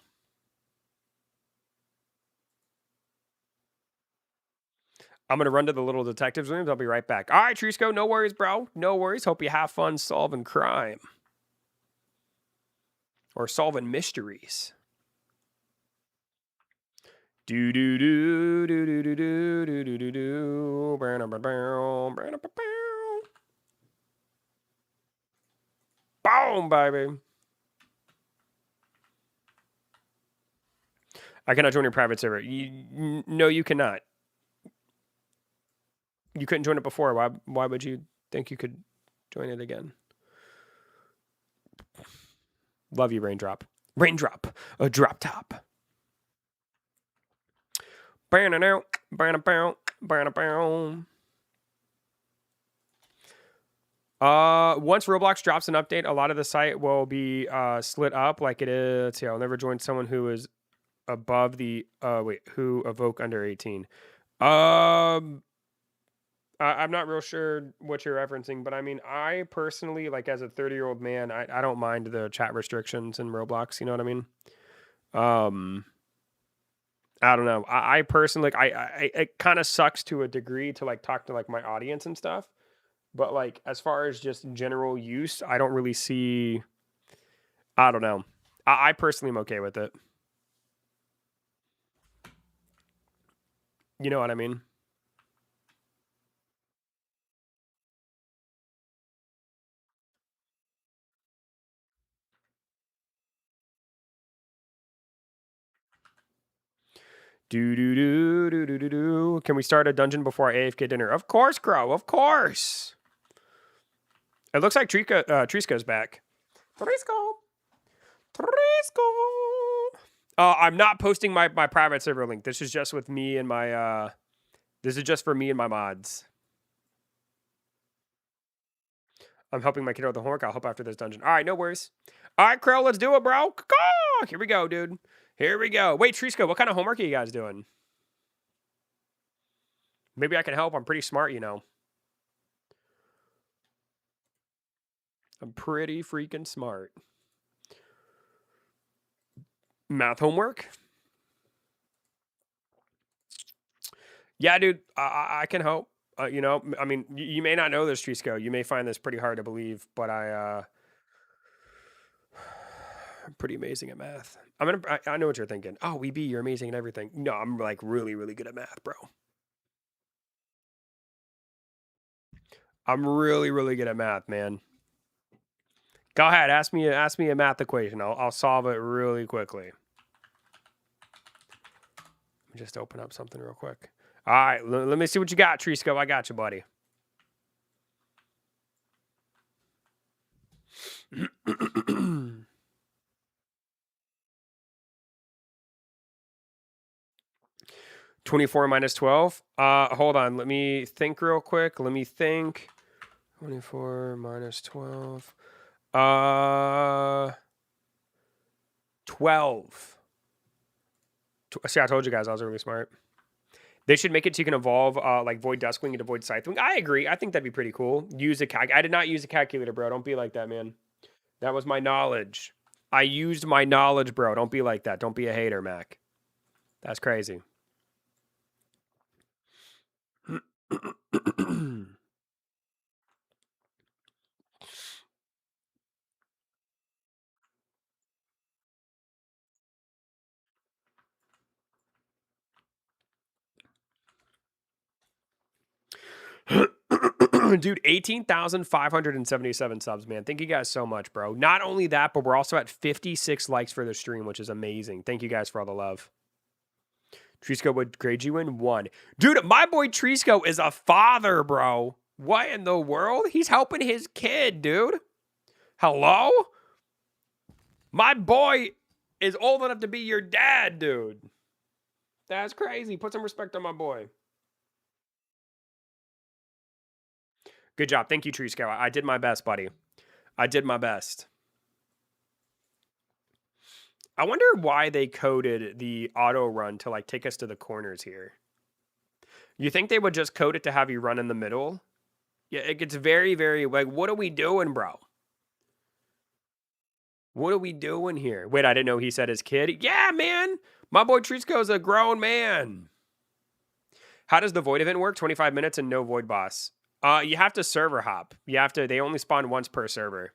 I'm going to run to the little detectives' rooms. I'll be right back. All right, Trisco, no worries, bro. No worries. Hope you have fun solving crime. Or solving mysteries. Do do do do do do do do do do do. Boom, baby. I cannot join your private server. No, you cannot. You couldn't join it before. Why would you think you could join it again? Love you, Raindrop. Raindrop, a drop top. Once Roblox drops an update, a lot of the site will be split up like it is. Let's see, I'll never join someone who is who evoke under 18. I I'm not real sure what you're referencing, but I mean, I personally, like as a 30-year-old man, I don't mind the chat restrictions in Roblox. You know what I mean? Um, I don't know. I personally, like, it kind of sucks to a degree to like talk to like my audience and stuff. But like, as far as just general use, I don't really see. I don't know. I personally am okay with it. You know what I mean? Do do do do do do do. Can we start a dungeon before our AFK dinner? Of course, Crow. Of course. It looks like Triska's back. Trisco. Trisco. I'm not posting my private server link. This is just with me and my. This is just for me and my mods. I'm helping my kid with the homework. I'll help after this dungeon. All right, no worries. All right, Crow, let's do it, bro. Here we go, dude. Here we go. Wait, Trisco, what kind of homework are you guys doing? Maybe I can help. I'm pretty smart, you know. I'm pretty freaking smart. Math homework? Yeah, dude, I can help. You know, I mean, you may not know this, Trisco. You may find this pretty hard to believe, but I'm pretty amazing at math. I know what you're thinking. Oh, you're amazing at everything. No, I'm like really, really good at math, bro. I'm really, really good at math, man. Go ahead, ask me a math equation. I'll solve it really quickly. Let me just open up something real quick. All right, let me see what you got, Trisco. I got you, buddy. 24 minus 12. Hold on. Let me think real quick. Let me think. 24 minus 12. 12. See, I told you guys I was really smart. They should make it so you can evolve like Void Duskwing into Void Scythewing. I agree. I think that'd be pretty cool. Use a I did not use a calculator, bro. Don't be like that, man. That was my knowledge. I used my knowledge, bro. Don't be like that. Don't be a hater, Mac. That's crazy. 18,577 subs, man. Thank you guys so much, bro. Not only that, but we're also at 56 likes for the stream, which is amazing. Thank you guys for all the love. Trisco would grade you in 1. Dude, my boy Trisco is a father, bro. What in the world? He's helping his kid, dude. Hello? My boy is old enough to be your dad, dude. That's crazy. Put some respect on my boy. Good job. Thank you, Trisco. I did my best, buddy. I did my best. I wonder why they coded the auto run to like take us to the corners here. You think they would just code it to have you run in the middle? Yeah, it gets very, very like, what are we doing, bro? What are we doing here? Wait, I didn't know he said his kid. Yeah, man. My boy Trisco's a grown man. How does the void event work? 25 minutes and no void boss. You have to server hop. They only spawn once per server.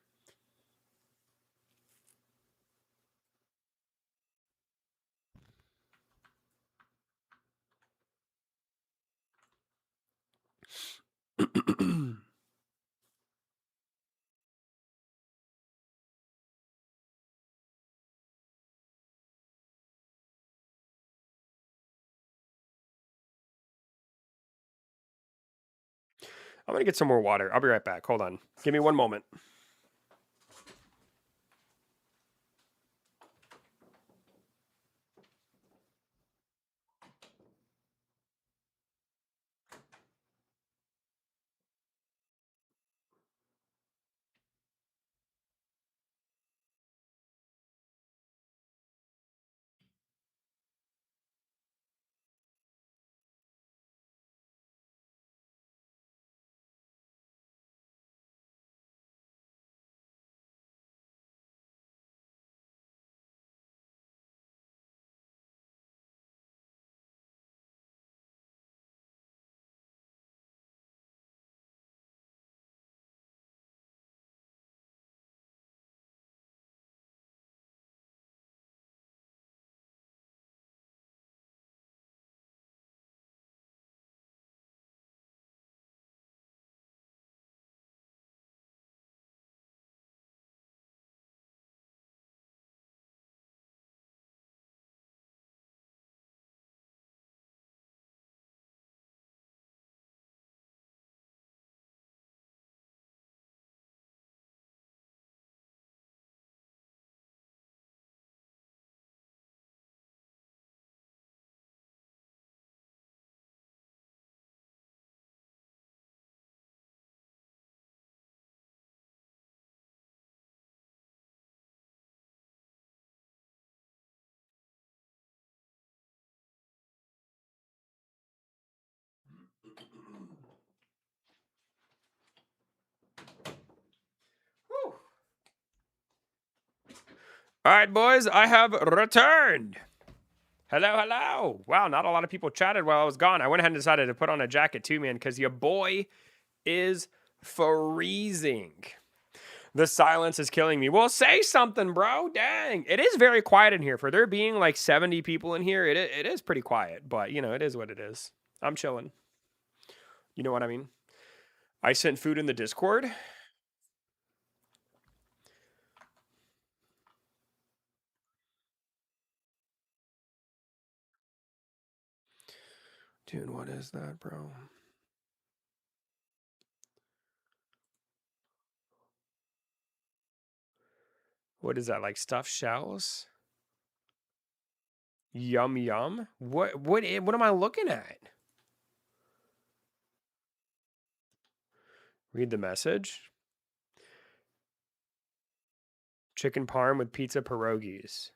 I'm going to get some more water. I'll be right back. Hold on. Give me one moment. All right, boys, I have returned. Hello, hello. Wow, not a lot of people chatted while I was gone. I went ahead and decided to put on a jacket too, man, because your boy is freezing. The silence is killing me. Well, say something, bro. Dang. It is very quiet in here. For there being like 70 people in here, it is pretty quiet. But, you know, it is what it is. I'm chilling. You know what I mean? I sent food in the Discord. Dude, what is that, bro? What is that, like stuffed shells? Yum yum? What am I looking at? Read the message. Chicken parm with pizza pierogies.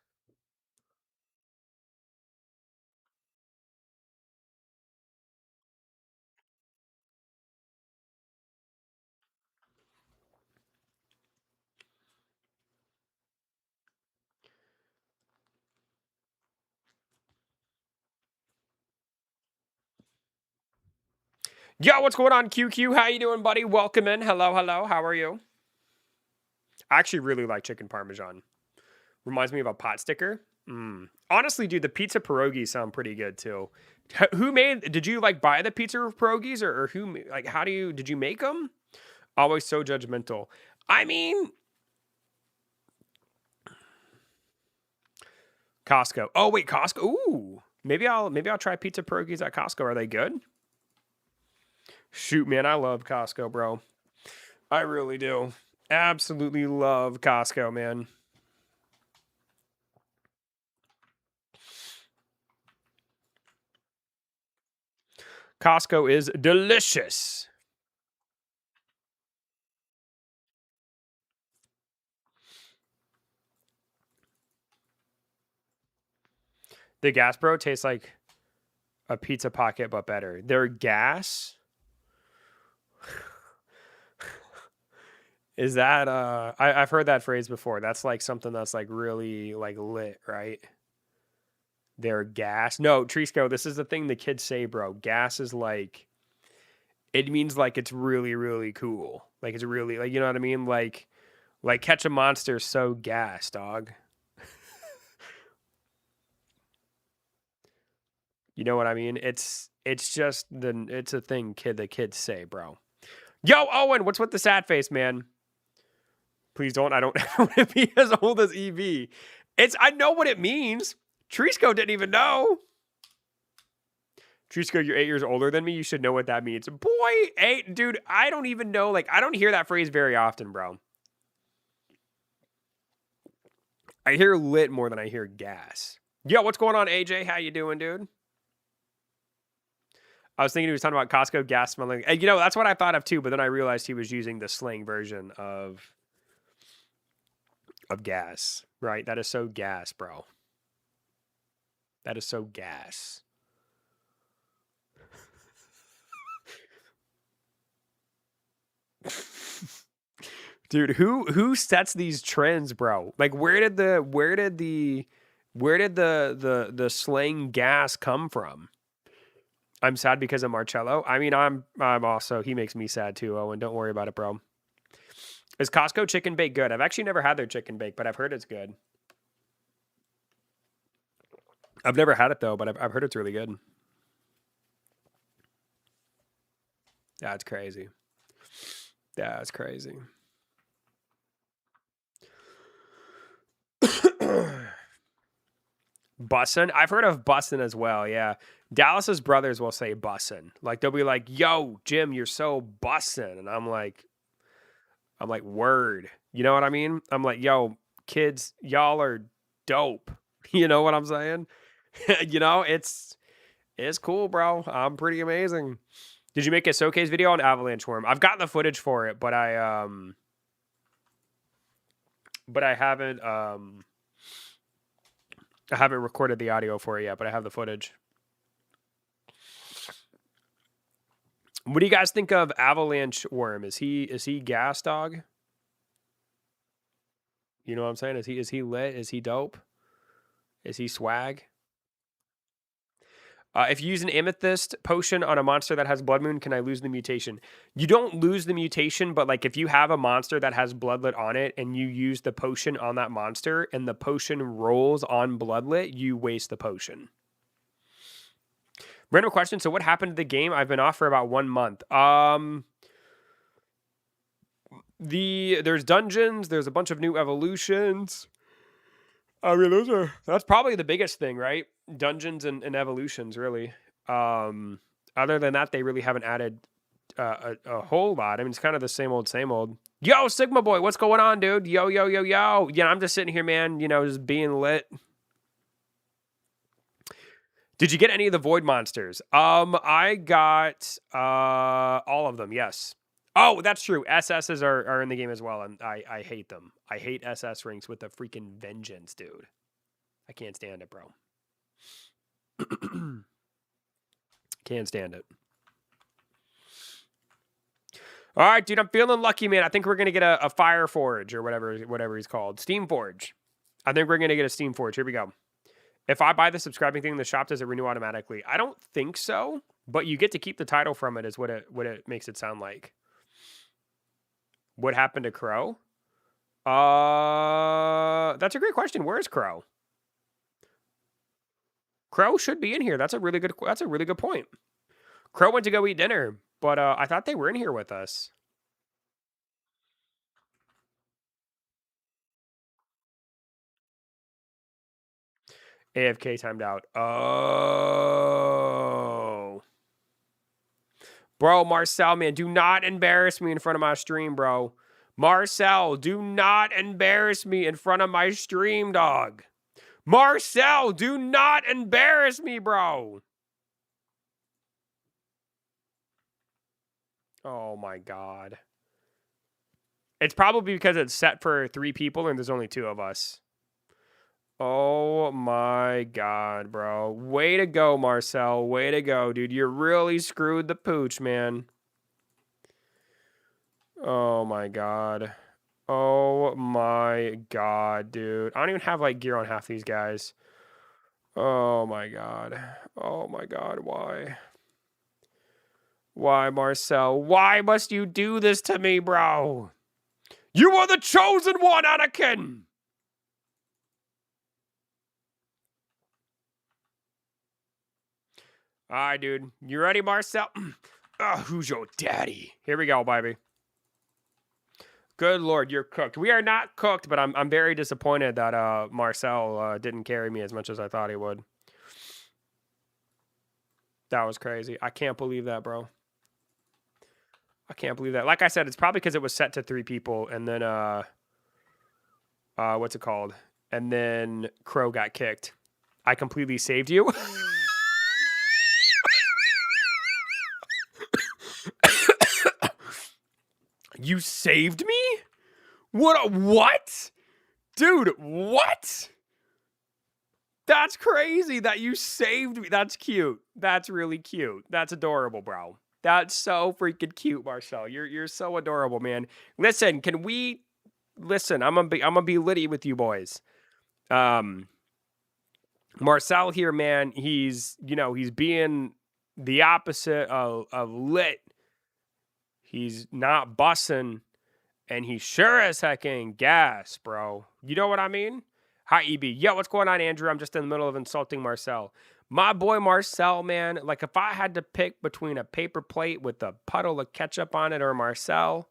Yo, what's going on, QQ? How you doing, buddy? Welcome in. Hello, hello. How are you? I actually really like chicken parmesan. Reminds me of a pot sticker. Honestly, dude, the pizza pierogies sound pretty good too. Who made? Did you like buy the pizza pierogies, or who? Like, how did you make them? Always so judgmental. I mean, Costco. Oh wait, Costco. Ooh, maybe I'll try pizza pierogies at Costco. Are they good? Shoot, man, I love Costco, bro. I really do. Absolutely love Costco, man. Costco is delicious. The Gas Bro tastes like a pizza pocket, but better. Their gas is that I've heard that phrase before. That's like something that's like really like lit, right? Their gas. No, Trisco, this is the thing the kids say, bro. Gas is like it means like it's really, really cool. Like it's really like you know what I mean? Like catch a monster so gas, dog. You know what I mean? It's just it's a thing the kids say, bro. Yo, Owen, what's with the sad face, man? Please don't. I don't want to be as old as EV. I know what it means. Trisco didn't even know. Trisco, you're 8 years older than me. You should know what that means. Boy, 8, dude, I don't even know. Like, I don't hear that phrase very often, bro. I hear lit more than I hear gas. Yo, what's going on, AJ? How you doing, dude? I was thinking he was talking about Costco gas smelling. You know, that's what I thought of too, but then I realized he was using the slang version of gas, right? That is so gas, bro. That is so gas. Dude, who sets these trends, bro? Like where did the slang gas come from? I'm sad because of Marcello. I mean, I'm also he makes me sad too, Owen. Don't worry about it, bro. Is Costco chicken bake good? I've actually never had their chicken bake, but I've heard it's good. I've never had it though, but I've heard it's really good. That's crazy. That's crazy. Bussin'? I've heard of bussin' as well, yeah. Dallas's brothers will say bussin'. Like they'll be like, "Yo, Jim, you're so bussin'." And I'm like, "Word." You know what I mean? I'm like, "Yo, kids, y'all are dope." You know what I'm saying? You know, it's cool, bro. I'm pretty amazing. Did you make a showcase video on Avalanche Worm? I've gotten the footage for it, but I haven't recorded the audio for it yet, but I have the footage. What do you guys think of Avalanche Worm? Is he gas, dog? You know what I'm saying? Is he lit? Is he dope? Is he swag? If you use an amethyst potion on a monster that has blood moon, can I lose the mutation? You don't lose the mutation, but like if you have a monster that has bloodlet on it and you use the potion on that monster and the potion rolls on bloodlet, you waste the potion. Random question. So what happened to the game? I've been off for about 1 month. There's dungeons, there's a bunch of new evolutions. I mean, that's probably the biggest thing, right? Dungeons and evolutions, really. Other than that, they really haven't added a whole lot. I mean, it's kind of the same old, same old. Yo, Sigma Boy, what's going on, dude? Yo. Yeah, I'm just sitting here, man, just being lit. Did you get any of the Void monsters? I got all of them, yes. Oh, that's true. SSs are in the game as well, and I hate them. I hate SS rings with a freaking vengeance, dude. I can't stand it, bro. Can't stand it. All right, dude, I'm feeling lucky, man. I think we're going to get a Fire Forge or whatever he's called. Steam Forge. I think we're going to get a Steam Forge. Here we go. If I buy the subscribing thing in the shop, does it renew automatically? I don't think so, but you get to keep the title from it is what it makes it sound like. What happened to Crow? That's a great question. Where's Crow? Crow should be in here. That's a really good point. Crow went to go eat dinner, but I thought they were in here with us. AFK timed out. Oh. Bro, Marcel, man, do not embarrass me in front of my stream, bro. Marcel, do not embarrass me in front of my stream, dog. Marcel, do not embarrass me, bro. Oh, my God. It's probably because it's set for 3 people and there's only 2 of us. Oh, my God, bro. Way to go, Marcel. Way to go, dude. You really screwed the pooch, man. Oh, my God. Oh, my God, dude. I don't even have, like, gear on half these guys. Oh, my God. Oh, my God. Why? Why, Marcel? Why must you do this to me, bro? You are the chosen one, Anakin! All right, dude. You ready, Marcel? Who's your daddy? Here we go, baby. Good Lord, you're cooked. We are not cooked, but I'm very disappointed that Marcel didn't carry me as much as I thought he would. That was crazy. I can't believe that, bro. I can't believe that. Like I said, it's probably because it was set to 3 people, and then what's it called? And then Crow got kicked. I completely saved you. You saved me? What? Dude, what? That's crazy that you saved me. That's cute. That's really cute. That's adorable, bro. That's so freaking cute, Marcel. You're so adorable, man. Listen, I'm gonna be litty with you boys. Marcel here, man, he's being the opposite of lit. He's not bussing, and he sure as heck ain't gas, bro. You know what I mean? Hi, EB. Yo, what's going on, Andrew? I'm just in the middle of insulting Marcel. My boy Marcel, man, like if I had to pick between a paper plate with a puddle of ketchup on it or Marcel,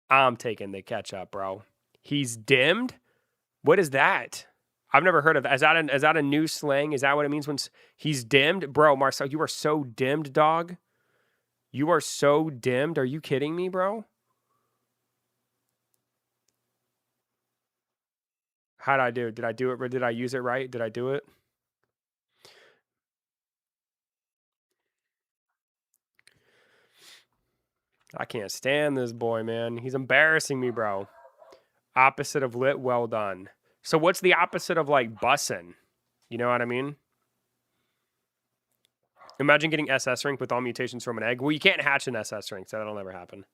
I'm taking the ketchup, bro. He's dimmed? What is that? I've never heard of that. Is that a new slang? Is that what it means when he's dimmed? Bro, Marcel, you are so dimmed, dog. You are so dimmed. Are you kidding me, bro? How'd I do? Did I do it? Did I use it right? Did I do it? I can't stand this boy, man. He's embarrassing me, bro. Opposite of lit, well done. So what's the opposite of like bussin'? You know what I mean? Imagine getting SS rank with all mutations from an egg. Well, you can't hatch an SS rank, so that'll never happen.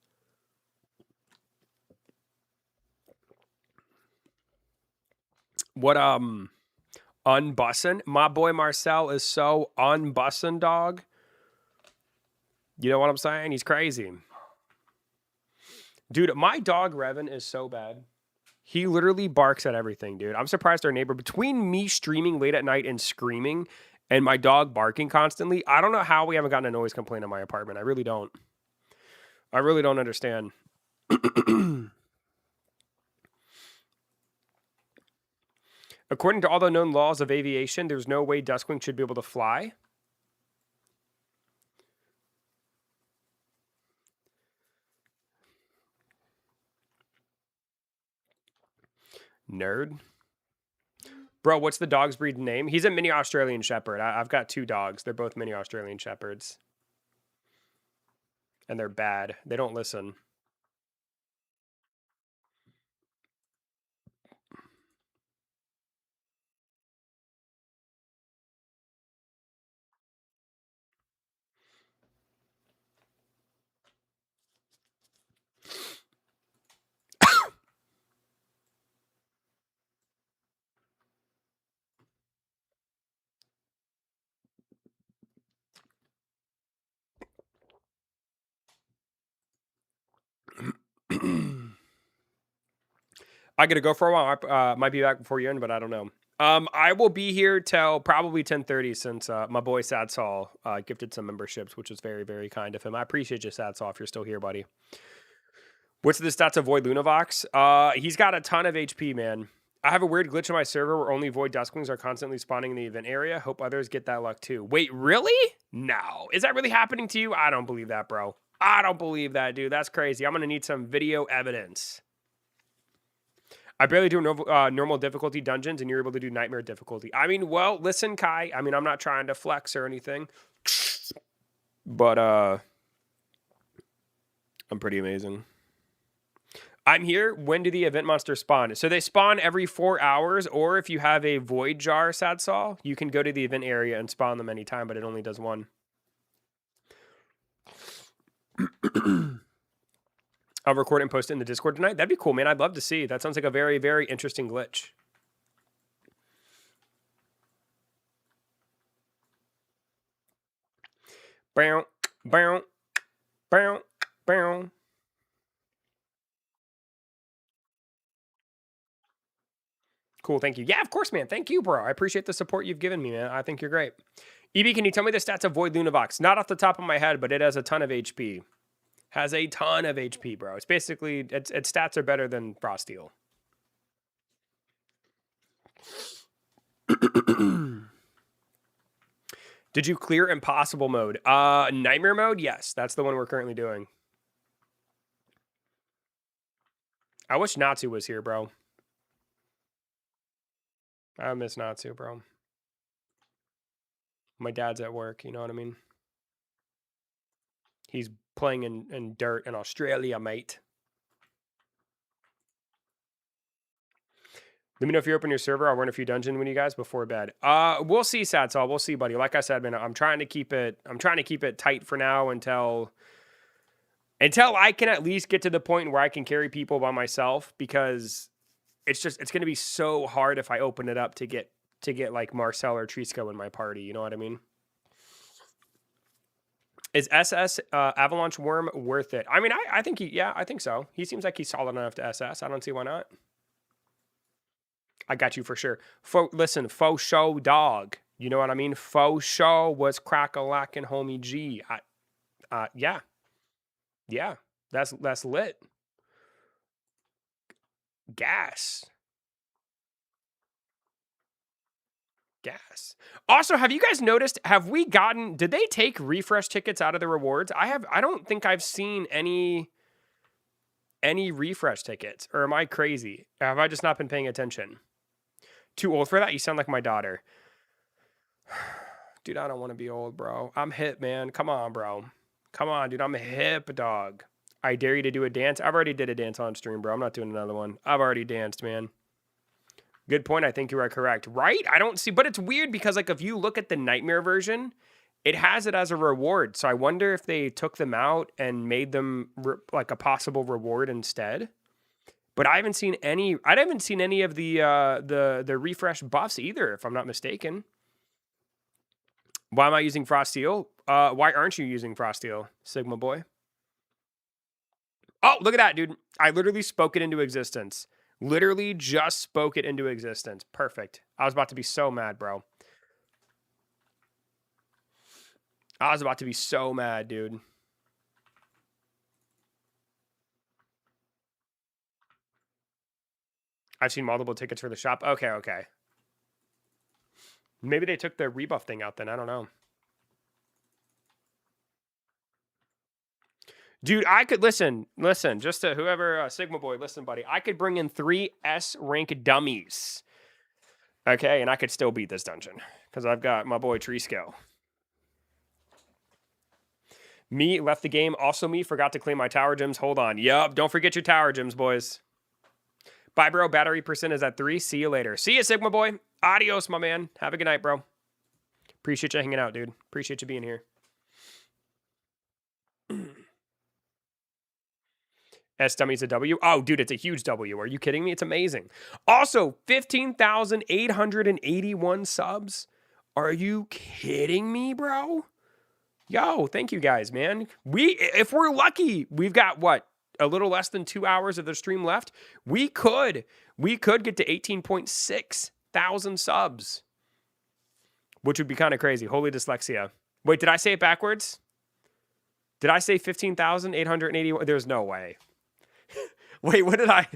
What unbussin'? My boy Marcel is so unbussin', dog. You know what I'm saying? He's crazy. Dude, my dog Revan is so bad. He literally barks at everything, dude. I'm surprised our neighbor, between me streaming late at night and screaming and my dog barking constantly, I don't know how we haven't gotten a noise complaint in my apartment. I really don't. I really don't understand. According to all the known laws of aviation, there's no way Duskwing should be able to fly. Nerd. Bro, what's the dog's breed name? He's a mini Australian Shepherd. I've got 2 dogs. They're both mini Australian Shepherds. And they're bad. They don't listen. I gotta go for a while. I might be back before you end, but I don't know. I will be here till probably 10:30 since my boy Sadsall gifted some memberships, which was very, very kind of him. I appreciate you, Sadsall, if you're still here, buddy. What's the stats of Void Lunavox? He's got a ton of HP, man. I have a weird glitch on my server where only Void Duskwings are constantly spawning in the event area. Hope others get that luck too. Wait, really? No. Is that really happening to you? I don't believe that, bro. I don't believe that, dude. That's crazy. I'm going to need some video evidence. I barely do normal difficulty dungeons, and you're able to do nightmare difficulty. I mean, well, listen, Kai. I mean, I'm not trying to flex or anything. But, I'm pretty amazing. I'm here. When do the event monsters spawn? So they spawn every 4 hours, or if you have a void jar, Sadsaw, you can go to the event area and spawn them anytime, but it only does 1. I'll record and post it in the Discord tonight. That'd be cool, man. I'd love to see. That sounds like a very, very interesting glitch. Bow, bow, bow, bow. Cool, thank you. Yeah, of course, man. Thank you, bro. I appreciate the support you've given me, man. I think you're great. EB, can you tell me the stats of Void Lunavox? Not off the top of my head, but it has a ton of HP. Has a ton of HP, bro. It's basically, its stats are better than Frosteel. Did you clear impossible mode? Nightmare mode? Yes, that's the one we're currently doing. I wish Natsu was here, bro. I miss Natsu, bro. My dad's at work, you know what I mean? He's playing in dirt in Australia, mate. Let me know if you open your server. I'll run a few dungeons with you guys before bed. We'll see, Satsal. We'll see, buddy. Like I said, man, I'm trying to keep it tight for now until I can at least get to the point where I can carry people by myself, because it's going to be so hard if I open it up to get like Marcel or Trisco in my party. You know what I mean? Is SS Avalanche Worm worth it? I mean, I think I think so. He seems like he's solid enough to SS. I don't see why not. I got you for sure. Listen, faux show dog. You know what I mean? Faux show was crack-a-lackin' homie G. Yeah. Yeah. That's lit. Gas. Also, have you guys noticed, did they take refresh tickets out of the rewards? I don't think I've seen any refresh tickets, or am I crazy? Have I just not been paying attention? Too old for that? You sound like my daughter. Dude, I don't want to be old, bro. I'm hip, man. Come on, bro. Come on, dude. I'm a hip dog. I dare you to do a dance. I've already did a dance on stream, bro. I'm not doing another one. I've already danced, man. Good point. I think you are correct. Right? I don't see, but it's weird because, like, if you look at the Nightmare version, it has it as a reward. So I wonder if they took them out and made them like a possible reward instead. But I haven't seen any of the refresh buffs either, if I'm not mistaken. Why am I using Frost Steel? Why aren't you using Frost Steel, Sigma boy? Oh, look at that, dude. I literally spoke it into existence. Literally just spoke it into existence. Perfect. I was about to be so mad, bro. I was about to be so mad, dude. I've seen multiple tickets for the shop. Okay, okay. Maybe they took the rebuff thing out then. I don't know. Dude, I could listen, just to whoever, Sigma boy, listen, buddy. I could bring in 3 S rank dummies. Okay, and I could still beat this dungeon because I've got my boy Tree Scale. Me left the game. Also, me forgot to claim my tower gems. Hold on. Yup, don't forget your tower gems, boys. Bye, bro. Battery percent is at 3. See you later. See you, Sigma boy. Adios, my man. Have a good night, bro. Appreciate you hanging out, dude. Appreciate you being here. S dummy's a W. Oh, dude, it's a huge W. Are you kidding me? It's amazing. Also, 15,881 subs. Are you kidding me, bro? Yo, thank you guys, man. If we're lucky, we've got what? A little less than 2 hours of the stream left. We could get to 18.6 thousand subs, which would be kind of crazy. Holy dyslexia. Wait, did I say it backwards? Did I say 15,881? There's no way. Wait, what did I?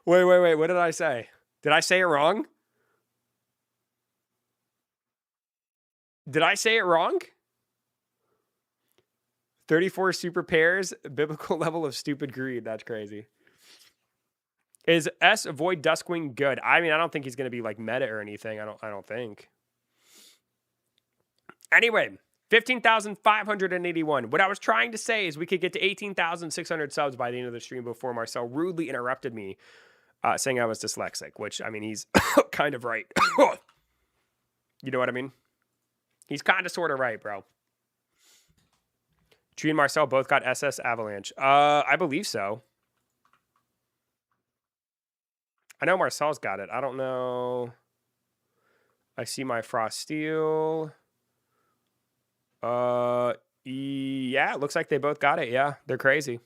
Wait. What did I say? Did I say it wrong? Did I say it wrong? 34 super pairs, biblical level of stupid greed. That's crazy. Is S Void Duskwing good? I mean, I don't think he's going to be like meta or anything. I don't think. Anyway, 15,581. What I was trying to say is we could get to 18,600 subs by the end of the stream before Marcel rudely interrupted me, saying I was dyslexic, which, I mean, he's kind of right. You know what I mean? He's kind of sort of right, bro. Tree and Marcel both got SS Avalanche. I believe so. I know Marcel's got it. I don't know. I see my Frost Steel. Yeah, it looks like they both got it. Yeah, they're crazy.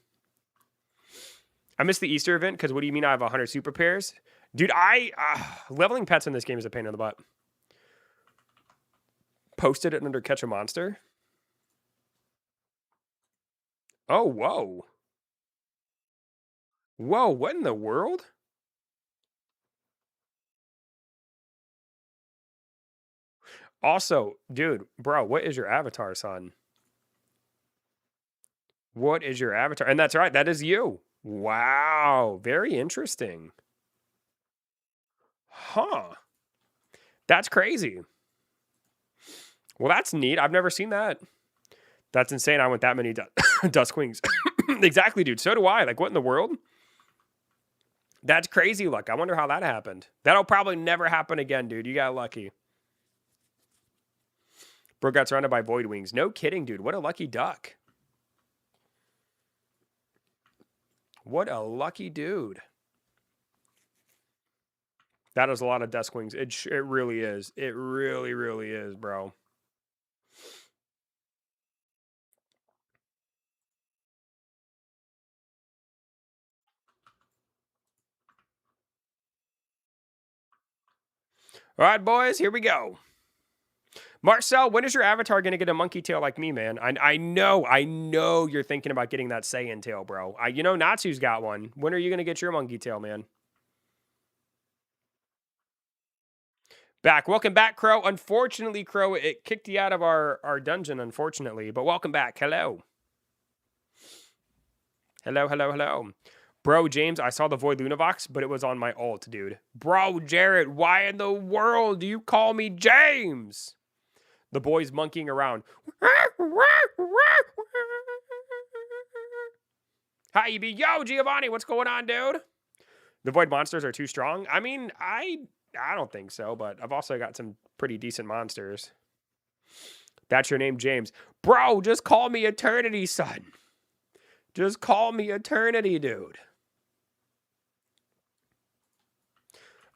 I missed the Easter event because what do you mean I have 100 super pairs? Dude, leveling pets in this game is a pain in the butt. Posted it under Catch a Monster. Oh, whoa. Whoa, what in the world? Also, dude, bro, what is your avatar, son? What is your avatar? And that's right, that is you. Wow, very interesting. Huh. That's crazy. Well, that's neat. I've never seen that. That's insane. I want that many Duskwings. Exactly, dude. So do I. Like, what in the world? That's crazy luck. I wonder how that happened. That'll probably never happen again, dude. You got lucky. Bro got surrounded by void wings. No kidding, dude. What a lucky duck. What a lucky dude. That is a lot of Duskwings. It really is. It really, really is, bro. All right, boys, here we go. Marcel, when is your avatar going to get a monkey tail like me, man? I know you're thinking about getting that Saiyan tail, bro. You know Natsu's got one. When are you going to get your monkey tail, man? Back. Welcome back, Crow. Unfortunately, Crow, it kicked you out of our dungeon, unfortunately. But welcome back. Hello. Hello. Bro, James, I saw the Void Lunavox, but it was on my ult, dude. Bro, Jarrett, why in the world do you call me James? The boy's monkeying around. Hi, EB. Yo, Giovanni, what's going on, dude? The Void monsters are too strong? I mean, I don't think so, but I've also got some pretty decent monsters. That's your name, James. Bro, just call me Eternity, son. Just call me Eternity, dude.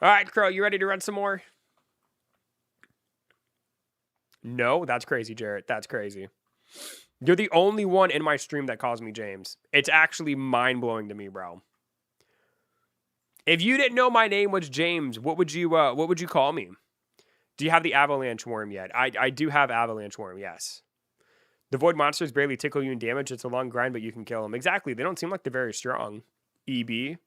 All right, Crow, you ready to run some more? No, that's crazy, Jarrett. That's crazy. You're the only one in my stream that calls me James. It's actually mind-blowing to me, bro. If you didn't know my name was James, what would you call me? Do you have the avalanche worm yet? I do have avalanche worm, yes. The void monsters barely tickle you in damage. It's a long grind, but you can kill them. Exactly. They don't seem like they're very strong. EB.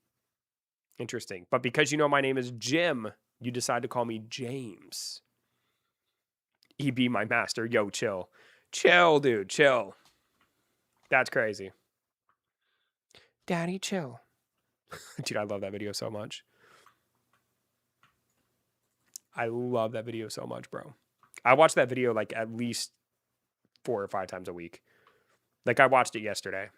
Interesting. But because you know my name is Jim, you decide to call me James. EB, my master. Yo, chill. Chill, dude. Chill. That's crazy. Daddy, chill. Dude, I love that video so much. I love that video so much, bro. I watch that video like at least 4 or 5 times a week. Like I watched it yesterday.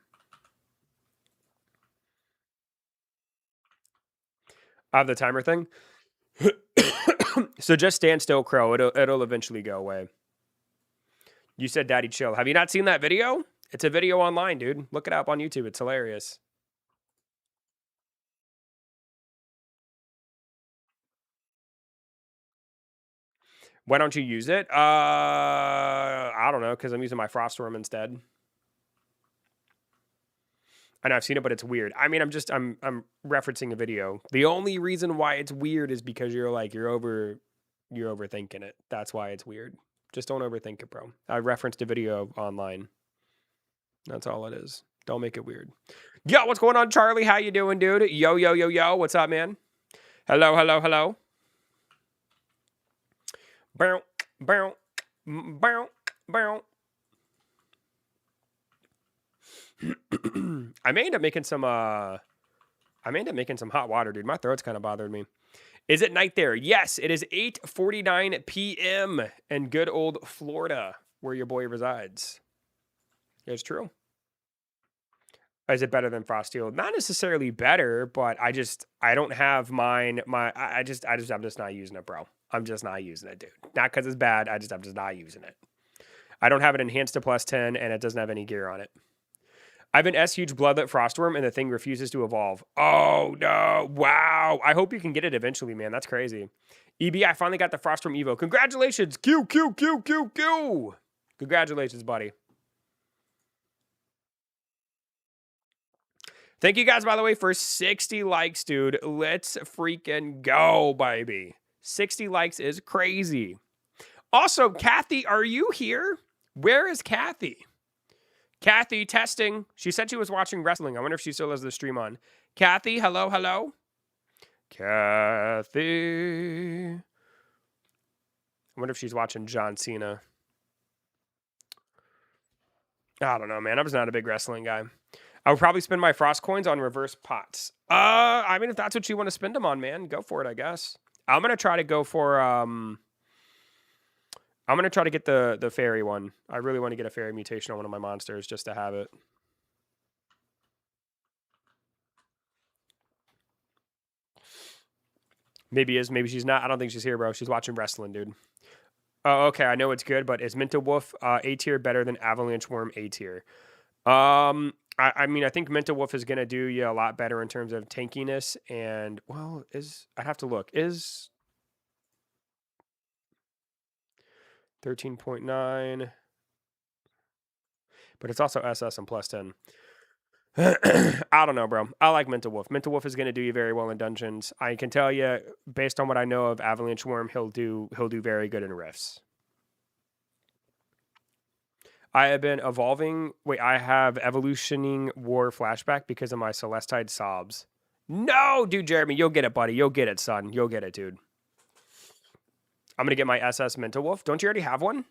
I have the timer thing. So just stand still, Crow. It'll eventually go away. You said daddy chill. Have you not seen that video? It's a video online, dude. Look it up on YouTube. It's hilarious. Why don't you use it? I don't know, because I'm using my Frostworm instead. I know I've seen it, but it's weird. I mean, I'm referencing a video. The only reason why it's weird is because you're overthinking it. That's why it's weird. Just don't overthink it, bro. I referenced a video online. That's all it is. Don't make it weird. Yo, what's going on, Charlie? How you doing, dude? Yo, yo, yo, yo. What's up, man? Hello, hello, hello. Bow, bow, bow, bow. I may end up making some hot water, dude. My throat's kind of bothered me. Is it night there? Yes, it is 8:49 p.m. in good old Florida, where your boy resides. It's true. Is it better than Frosteel? Not necessarily better, but I don't have mine. I'm just not using it, bro. I'm just not using it, dude. Not because it's bad. I'm just not using it. I don't have it enhanced to +10, and it doesn't have any gear on it. I have an S-Huge Bloodlet Frostworm, and the thing refuses to evolve. Oh, no. Wow. I hope you can get it eventually, man. That's crazy. EB, I finally got the Frostworm Evo. Congratulations. Q, Q, Q, Q, Q. Congratulations, buddy. Thank you guys, by the way, for 60 likes, dude. Let's freaking go, baby. 60 likes is crazy. Also, Kathy, are you here? Where is Kathy? Kathy, testing. She said she was watching wrestling. I wonder if she still has the stream on. Kathy, hello, hello. Kathy. I wonder if she's watching John Cena. I don't know, man. I'm just not a big wrestling guy. I would probably spend my frost coins on reverse pots. I mean, if that's what you want to spend them on, man, go for it, I guess. I'm going to try to go for, I'm going to try to get the fairy one. I really want to get a fairy mutation on one of my monsters just to have it. Maybe is, maybe she's not. I don't think she's here, bro. She's watching wrestling, dude. Oh, okay. I know it's good, but is Minta Wolf A tier better than Avalanche Worm A tier? I mean, I think Minta Wolf is going to do you a lot better in terms of tankiness and, well, I'd have to look. Is 13.9, but it's also SS and +10. I don't know, bro. I like Minta Wolf. Minta Wolf is going to do you very well in dungeons. I can tell you, based on what I know of Avalanche Worm, he'll do very good in rifts. I have been evolving. Wait, I have evolutioning war flashback because of my Celestide sobs. No, dude, Jeremy, you'll get it, buddy. You'll get it, son. You'll get it, dude. I'm going to get my SS Minta Wolf. Don't you already have one?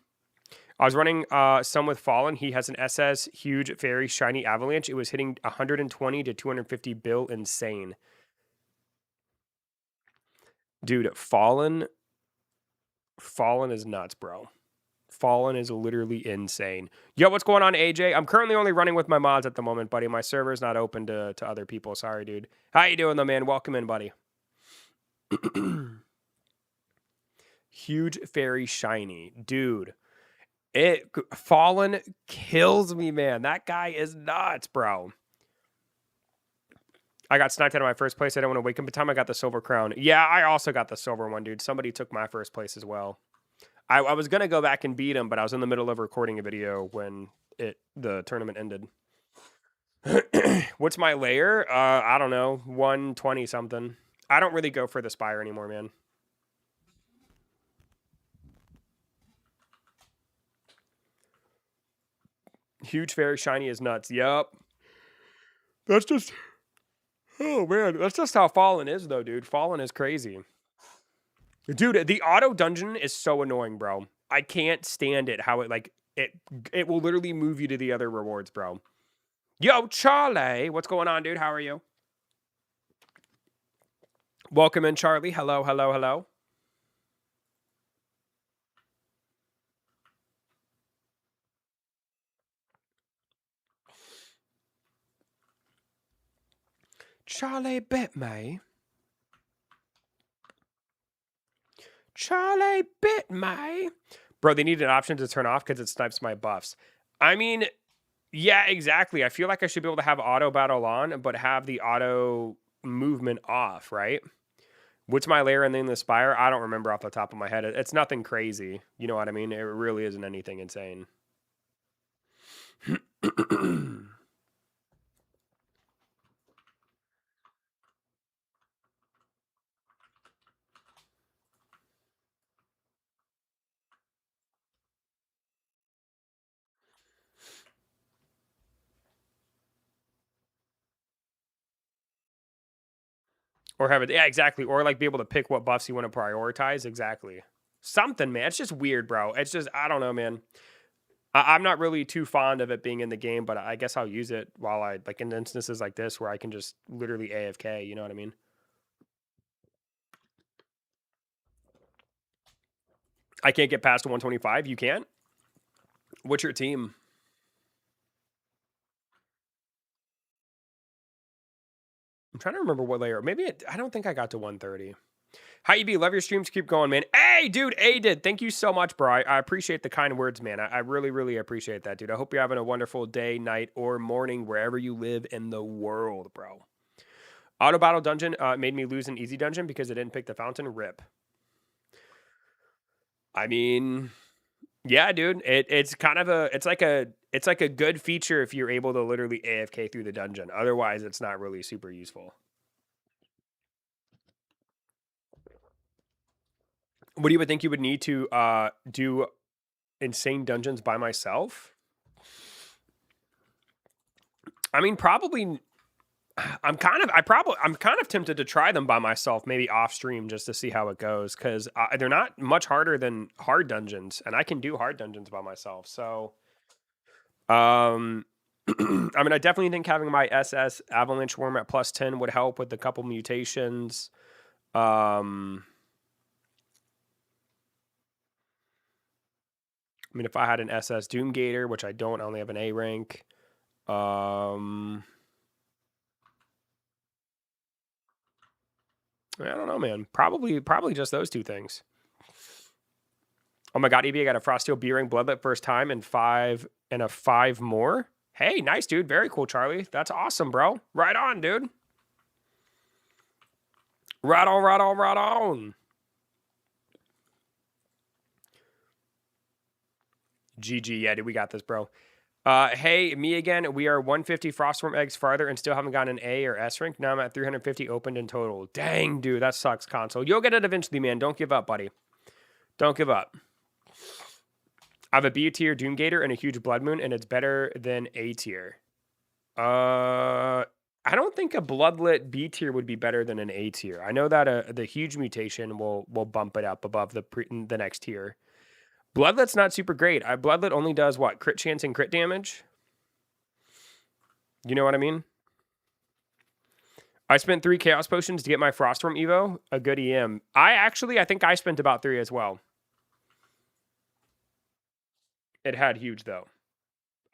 I was running some with Fallen. He has an SS huge fairy shiny avalanche. It was hitting 120 to 250 bill. Insane. Dude, Fallen is nuts, bro. Fallen is literally insane. Yo, what's going on, AJ? I'm currently only running with my mods at the moment, buddy. My server's not open to other people. Sorry, dude. How you doing, though, man? Welcome in, buddy. Huge fairy shiny. Dude. Fallen kills me, man. That guy is nuts, bro. I got sniped out of my first place. I don't want to wake up in time. I got the silver crown. Yeah, I also got the silver one, dude. Somebody took my first place as well. I was going to go back and beat him, but I was in the middle of recording a video when the tournament ended. What's my layer? I don't know. 120 something. I don't really go for the spire anymore, man. Huge fairy shiny is nuts. Yep. That's just... Oh, man. That's just how Fallen is, though, dude. Fallen is crazy. Dude, the auto dungeon is so annoying, bro. I can't stand it. How it, like... It will literally move you to the other rewards, bro. Yo, Charlie. What's going on, dude? How are you? Welcome in, Charlie. Hello, hello, hello. Charlie bit me. Charlie bit me. Bro, they need an option to turn off because it snipes my buffs. I mean, yeah, exactly. I feel like I should be able to have auto battle on, but have the auto movement off, right? What's my layer and then the spire? I don't remember off the top of my head. It's nothing crazy. You know what I mean? It really isn't anything insane. Or have it, yeah, exactly. Or like be able to pick what buffs you want to prioritize. Exactly. Something, man. It's just weird, bro. It's just, I don't know, man. I'm not really too fond of it being in the game, but I guess I'll use it while I, like in instances like this where I can just literally AFK, you know what I mean? I can't get past 125. You can't? What's your team? I'm trying to remember what layer. Maybe I don't think I got to 130. How you be? Love your streams. Keep going, man. Hey, dude. A did. Thank you so much, bro. I appreciate the kind words, man. I really, really appreciate that, dude. I hope you're having a wonderful day, night, or morning wherever you live in the world, bro. Auto battle dungeon made me lose an easy dungeon because it didn't pick the fountain. Rip. I mean, yeah, dude. It's kind of it's like a good feature if you're able to literally AFK through the dungeon. Otherwise, it's not really super useful. What do you would think you would need to do insane dungeons by myself? I mean, probably. I'm kind of tempted to try them by myself, maybe off stream, just to see how it goes, because they're not much harder than hard dungeons, and I can do hard dungeons by myself. So, I mean, I definitely think having my SS Avalanche Worm at +10 would help with a couple mutations. I mean, if I had an SS Doomgator, which I don't, I only have an A rank. I don't know, man. Probably just those two things. Oh my god, EB, I got a Frosteel B-Ring Bloodlet first time and a 5 more. Hey, nice, dude. Very cool, Charlie. That's awesome, bro. Right on, dude. Right on, right on, right on. GG, yeah, dude, we got this, bro. Hey, me again. We are 150 Frostworm eggs farther and still haven't gotten an A or S rank. Now I'm at 350 opened in total. Dang, dude, that sucks, console. You'll get it eventually, man. Don't give up, buddy. Don't give up. I have a B tier Doomgator and a huge Blood Moon, and it's better than A tier. I don't think a Bloodlet B tier would be better than an A tier. I know that the huge mutation will bump it up above the next tier. Bloodlet's not super great. Bloodlet only does what? Crit chance and crit damage? You know what I mean? I spent 3 Chaos Potions to get my Frostworm Evo. A good EM. I think I spent about 3 as well. It had huge, though.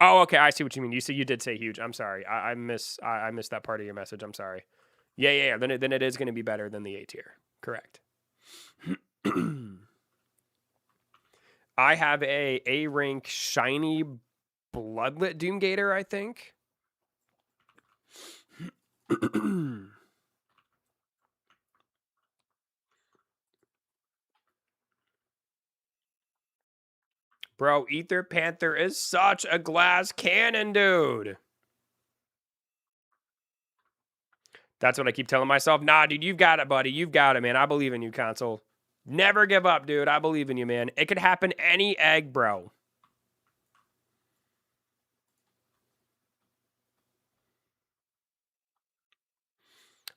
Oh, okay. I see what you mean. You did say huge. I'm sorry. I missed that part of your message. I'm sorry. Yeah. Then it is going to be better than the A tier. Correct. I have a rank shiny Bloodlet Doomgator, I think. Bro, Ether Panther is such a glass cannon, dude. That's what I keep telling myself. Nah, dude, you've got it, buddy. You've got it, man. I believe in you, console. Never give up, dude. I believe in you, man. It could happen any egg, bro.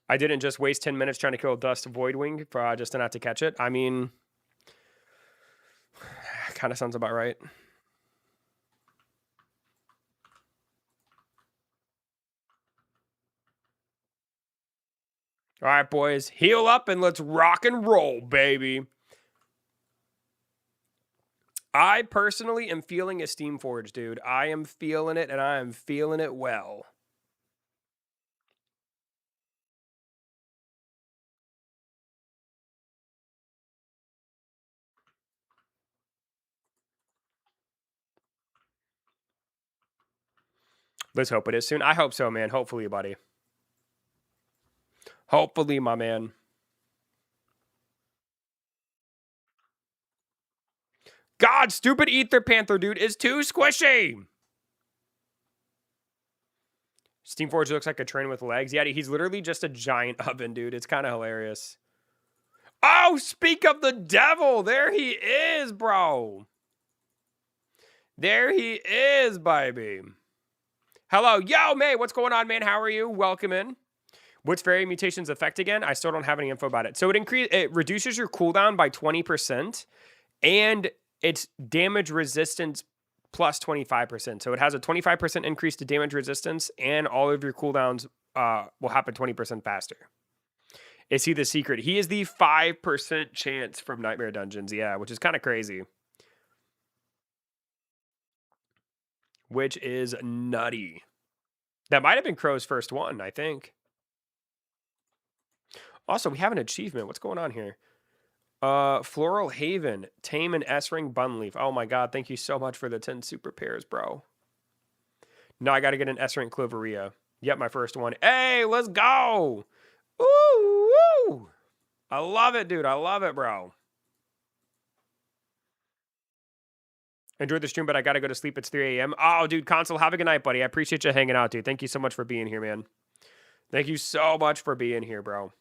I didn't just waste 10 minutes trying to kill a Dust Voidwing for just not to catch it. I mean, kind of sounds about right. All right, boys. Heal up and let's rock and roll, baby. I personally am feeling a Steam Forge, dude. I am feeling it, and I am feeling it well. Let's hope it is soon. I hope so, man. Hopefully, buddy. Hopefully, my man. God, stupid Ether Panther, dude, is too squishy. Steam Forge looks like a train with legs. Yeah, he's literally just a giant oven, dude. It's kind of hilarious. Oh, speak of the devil. There he is, bro. There he is, baby. Hello. Yo, May. What's going on, man? How are you? Welcome in. What's Fairy Mutation's effect again? I still don't have any info about it. So it reduces your cooldown by 20%, and it's damage resistance plus 25%. So it has a 25% increase to damage resistance, and all of your cooldowns will happen 20% faster. Is he the secret? He is the 5% chance from Nightmare Dungeons, yeah, which is kind of crazy. Which is nutty. That might have been Crow's first one, I think. Also, we have an achievement. What's going on here? Floral Haven, Tame an S-Ring Bunleaf. Oh my god, thank you so much for the 10 super pairs, bro. Now I gotta get an S-Ring Cloveria. Yep, my first one. Hey, let's go! Ooh, woo! I love it, dude. I love it, bro. Enjoyed the stream, but I gotta go to sleep. It's 3 a.m. Oh, dude, Console, have a good night, buddy. I appreciate you hanging out, dude. Thank you so much for being here, man. Thank you so much for being here, bro.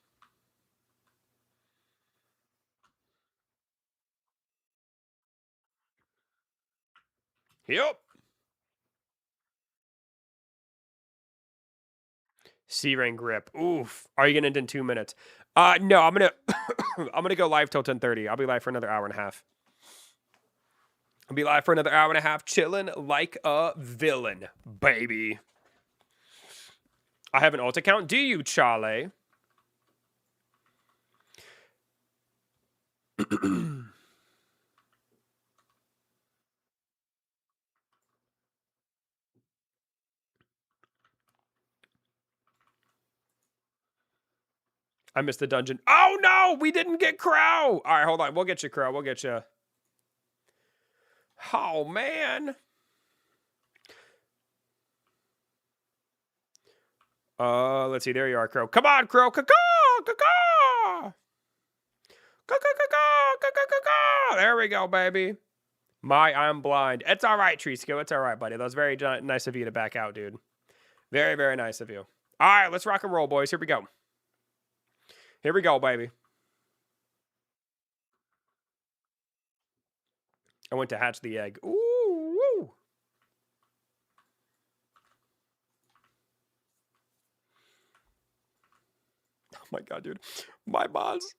Yep. C-Ring Grip. Oof. Are you gonna end in 2 minutes? No, I'm gonna I'm gonna go live till 10:30. I'll be live for another hour and a half. I'll be live for another hour and a half, chilling like a villain, baby. I have an alt account. Do you, Charlie? I missed the dungeon. Oh no, we didn't get Crow. All right, hold on. We'll get you, Crow. We'll get you. Oh man. Let's see. There you are, Crow. Come on, Crow. Caw-caw, caw-caw. Caw-caw-caw-caw, there we go, baby. I'm blind. It's all right, Trisco. It's all right, buddy. That was very nice of you to back out, dude. Very, very nice of you. All right, let's rock and roll, boys. Here we go. Here we go, baby. I went to hatch the egg. Ooh, woo. Oh my god, dude. My mods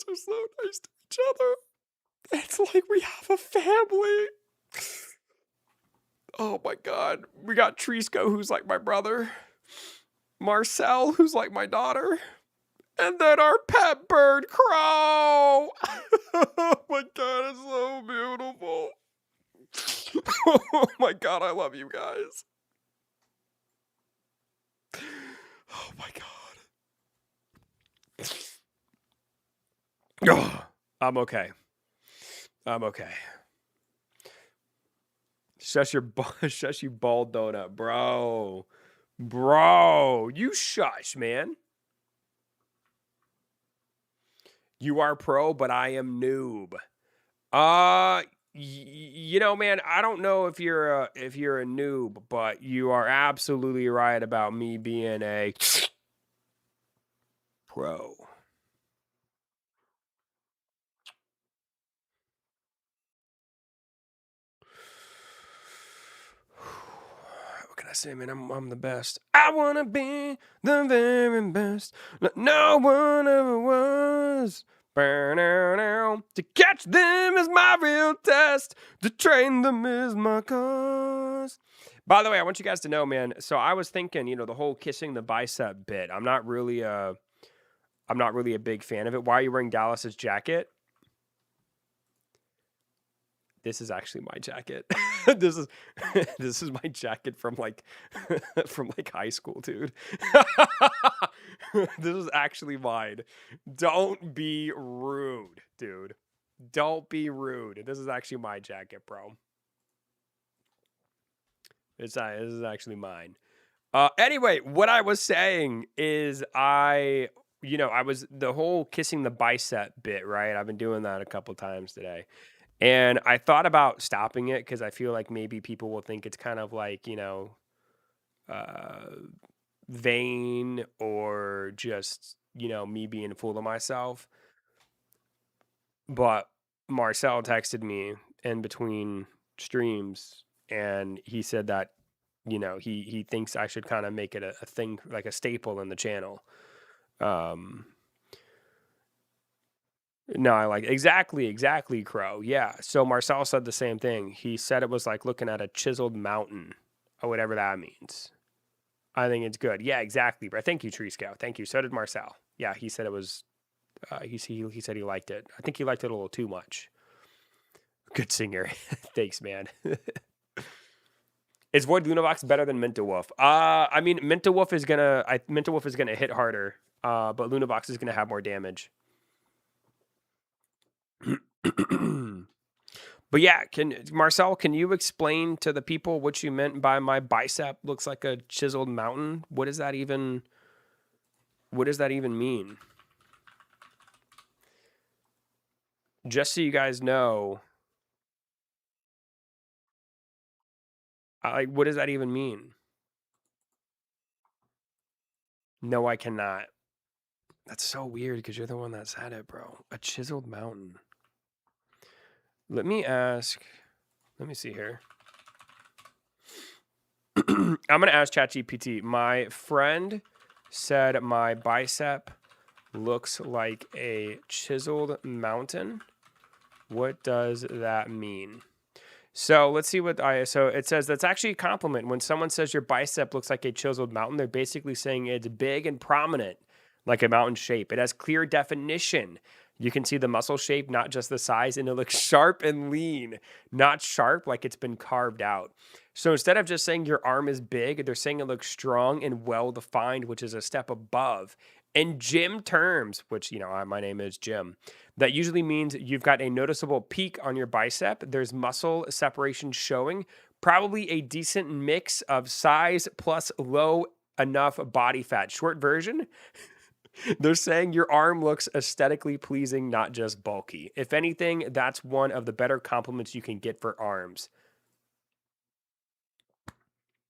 are so nice to each other. It's like we have a family. Oh my god. We got Trisco, who's like my brother. Marcel, who's like my daughter. And then our pet bird, Crow. Oh my god, it's so beautiful. Oh my god, I love you guys. Oh my god. Oh, I'm okay. I'm okay. Shush your bald donut, bro. Bro, you shush, man. You are pro, but I am noob. You know, man, I don't know if you're a noob, but you are absolutely right about me being a pro. What can I say, man? I'm the best. I wanna be the very best. No one ever was. To catch them is my real test. To train them is my cause. By the way, I want you guys to know, man. So I was thinking, the whole kissing the bicep bit. I'm not really a big fan of it. Why are you wearing Dallas's jacket? This is actually my jacket. this is this is my jacket from like from like high school, dude. This is actually mine. Don't be rude, dude. Don't be rude. This is actually my jacket, bro. This is actually mine. Anyway, what I was saying is I was the whole kissing the bicep bit, right? I've been doing that a couple times today. And I thought about stopping it because I feel like maybe people will think it's kind of like, vain or just, me being full of myself. But Marcel texted me in between streams and he said that, he thinks I should kind of make it a thing, like a staple in the channel. No, I like exactly, Crow. Yeah. So Marcel said the same thing. He said it was like looking at a chiseled mountain or whatever that means. I think it's good. Yeah, exactly. But thank you, Tree Scout. Thank you. So did Marcel. Yeah, he said it was. He said he liked it. I think he liked it a little too much. Good singer. Thanks, man. Is Void Lunavox better than Minta Wolf? I mean, Minta Wolf is gonna hit harder. But Lunavox is gonna have more damage. But yeah, Marcel, can you explain to the people what you meant by my bicep looks like a chiseled mountain? What does that even mean? Just so you guys know, what does that even mean? No, I cannot. That's so weird because you're the one that said it, bro. A chiseled mountain. Let me see here. I'm going to ask ChatGPT. My friend said my bicep looks like a chiseled mountain. What does that mean? So let's see so it says that's actually a compliment. When someone says your bicep looks like a chiseled mountain, they're basically saying it's big and prominent, like a mountain shape. It has clear definition. You can see the muscle shape, not just the size, and it looks sharp and lean, not sharp like it's been carved out. So instead of just saying your arm is big, they're saying it looks strong and well-defined, which is a step above. In gym terms, which, my name is Jim, that usually means you've got a noticeable peak on your bicep. There's muscle separation showing, probably a decent mix of size plus low enough body fat. Short version, they're saying your arm looks aesthetically pleasing, not just bulky. If anything, that's one of the better compliments you can get for arms.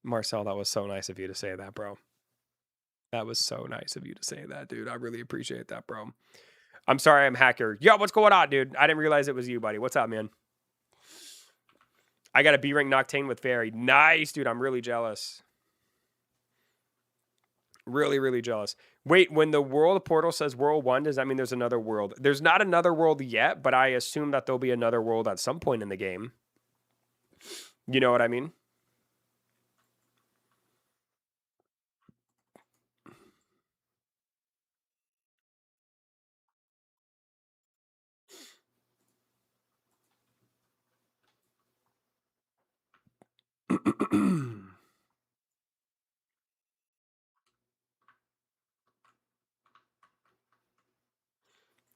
Marcel, that was so nice of you to say that, bro. That was so nice of you to say that, dude. I really appreciate that, bro. I'm sorry I'm hacker. Yo, what's going on, dude? I didn't realize it was you, buddy. What's up, man? I got a B-Ring Noctane with Fairy. Nice, dude. I'm really jealous. Really, really jealous. Wait, when the world portal says world 1, does that mean there's another world? There's not another world yet, but I assume that there'll be another world at some point in the game. You know what I mean?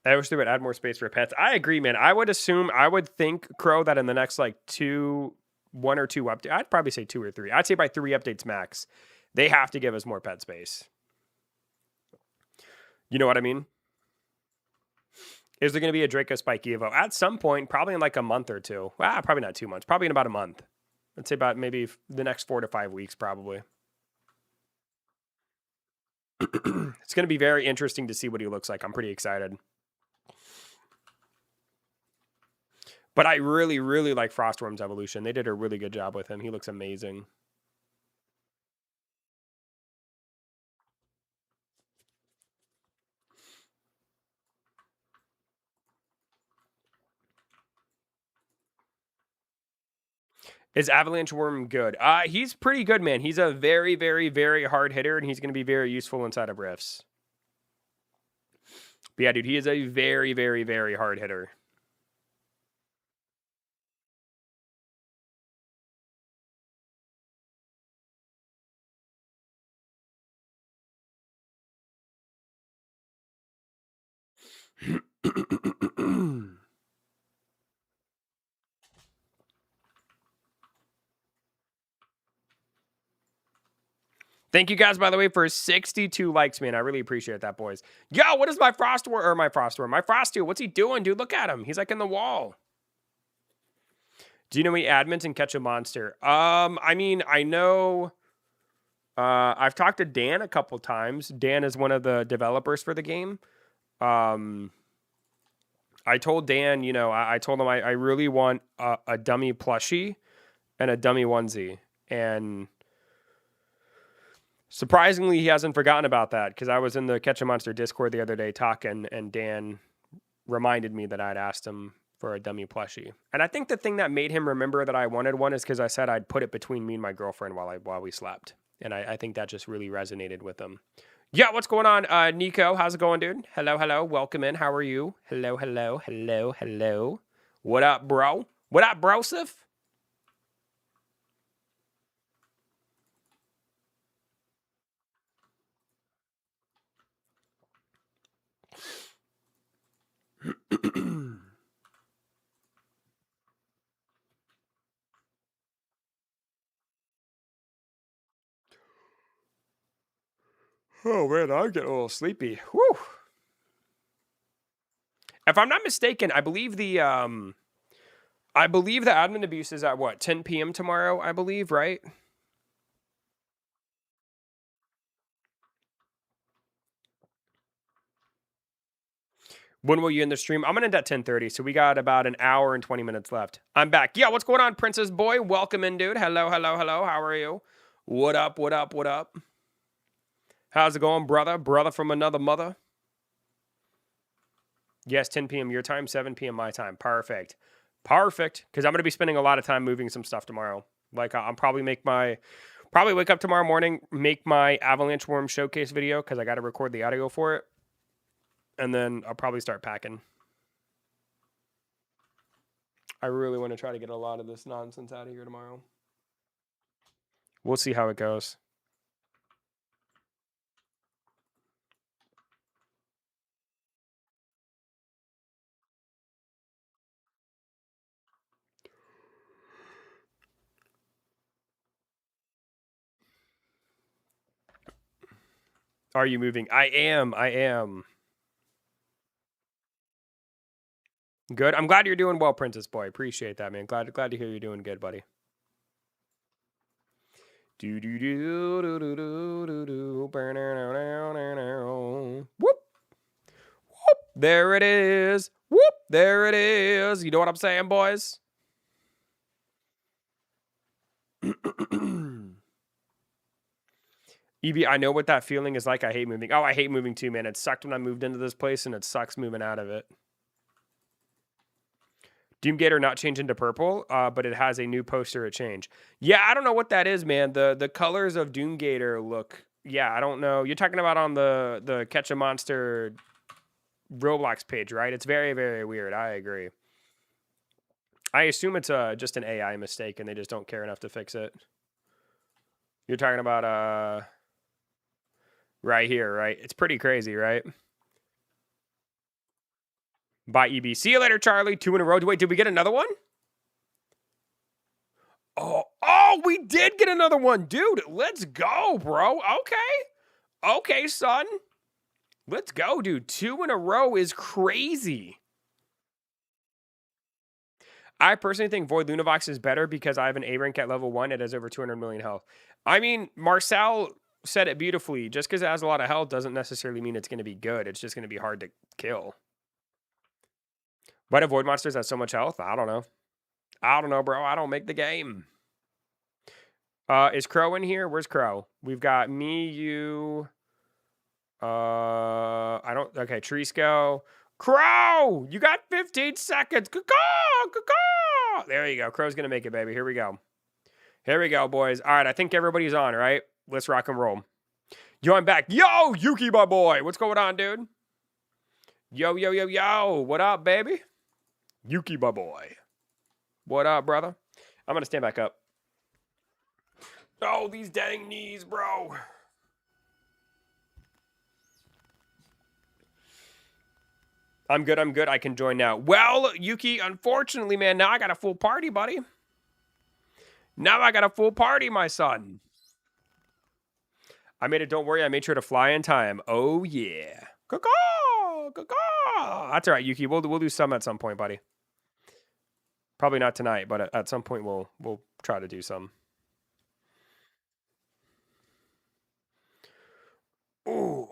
I wish they would add more space for pets. I agree, man. I would think, Crow, that in the next like 1 or 2 updates, I'd probably say 2 or 3. I'd say by 3 updates max, They have to give us more pet space. You know what I mean? Is there going to be a Draco Spike Evo? At some point, probably in like a month or two. Probably not 2 months. Probably in about a month. I'd say about maybe the next 4 to 5 weeks, probably. It's going to be very interesting to see what he looks like. I'm pretty excited. But I really, really like Frostworm's evolution. They did a really good job with him. He looks amazing. Is Avalanche Worm good? He's pretty good, man. He's a very, very, very hard hitter, and he's going to be very useful inside of Rifts. But yeah, dude, he is a very, very, very hard hitter. Thank you guys, by the way, for 62 likes, man. I really appreciate that, boys. Yo, what is my Frostworm? My Frosteel. What's he doing, dude? Look at him. He's like in the wall. Do you know any admins and Catch a Monster? I mean, I know. I've talked to Dan a couple times. Dan is one of the developers for the game. I told Dan, you know, I told him I really want a dummy plushie and a dummy onesie. And surprisingly, he hasn't forgotten about that, because I was in the Catch a Monster Discord the other day talking, and Dan reminded me that I'd asked him for a dummy plushie. And I think the thing that made him remember that I wanted one is because I said I'd put it between me and my girlfriend while we slept. And I think that just really resonated with him. Yeah, what's going on, Nico? How's it going, dude? Hello, hello. Welcome in. How are you? Hello, hello, hello, hello. What up, bro? What up, brosif? Oh, man, I'm getting a little sleepy. Whew. If I'm not mistaken, I believe the admin abuse is at what, 10 p.m. tomorrow, I believe, right? When will you end the stream? I'm going to end at 10:30, so we got about an hour and 20 minutes left. I'm back. Yeah, what's going on, Princess Boy? Welcome in, dude. Hello, hello, hello. How are you? What up, what up, what up? How's it going, brother? Brother from another mother? Yes, 10 p.m. your time, 7 p.m. my time. Perfect. Perfect. Because I'm going to be spending a lot of time moving some stuff tomorrow. Like, I'll probably wake up tomorrow morning, make my Avalanche Worm showcase video, because I got to record the audio for it. And then I'll probably start packing. I really want to try to get a lot of this nonsense out of here tomorrow. We'll see how it goes. Are you moving? I am. Good. I'm glad you're doing well, Princess Boy. Appreciate that, man. Glad to hear you're doing good, buddy. Do do do do do do do do. Whoop. Whoop. There it is. Whoop. There it is. You know what I'm saying, boys? Evie, I know what that feeling is like. I hate moving. Oh, I hate moving too, man. It sucked when I moved into this place, and it sucks moving out of it. Doomgator not change into purple, but it has a new poster at change. Yeah, I don't know what that is, man. The colors of Doomgator look... Yeah, I don't know. You're talking about on the Catch a Monster ROBLOX page, right? It's very, very weird. I agree. I assume it's just an AI mistake, and they just don't care enough to fix it. You're talking about... right here, right? It's pretty crazy, right? Bye, EB. See you later, Charlie. 2 in a row. Wait, did we get another one? Oh, we did get another one. Dude, let's go, bro. Okay. Okay, son. Let's go, dude. 2 in a row is crazy. I personally think Void Lunavox is better because I have an A rank at level 1. It has over 200 million health. I mean, Marcel said it beautifully. Just because it has a lot of health doesn't necessarily mean it's going to be good. It's just going to be hard to kill. Why do Void Monsters have so much health? I don't know. I don't know, bro. I don't make the game. Is Crow in here? Where's Crow? We've got me, you. I don't. Okay, Trisco. Crow! You got 15 seconds. Caw-caw! Caw-caw! There you go. Crow's going to make it, baby. Here we go. Here we go, boys. All right, I think everybody's on, right? Let's rock and roll. Yo, I'm back. Yo, Yuki, my boy. What's going on, dude? Yo, yo, yo, yo. What up, baby? Yuki, my boy. What up, brother? I'm going to stand back up. Oh, these dang knees, bro. I'm good. I'm good. I can join now. Well, Yuki, unfortunately, man, now I got a full party, buddy. Now I got a full party, my son. I made it. Don't worry. I made sure to fly in time. Oh, yeah. Caw-caw! Caw-caw! That's all right, Yuki. We'll do some at some point, buddy. Probably not tonight, but at some point we'll try to do some. Ooh.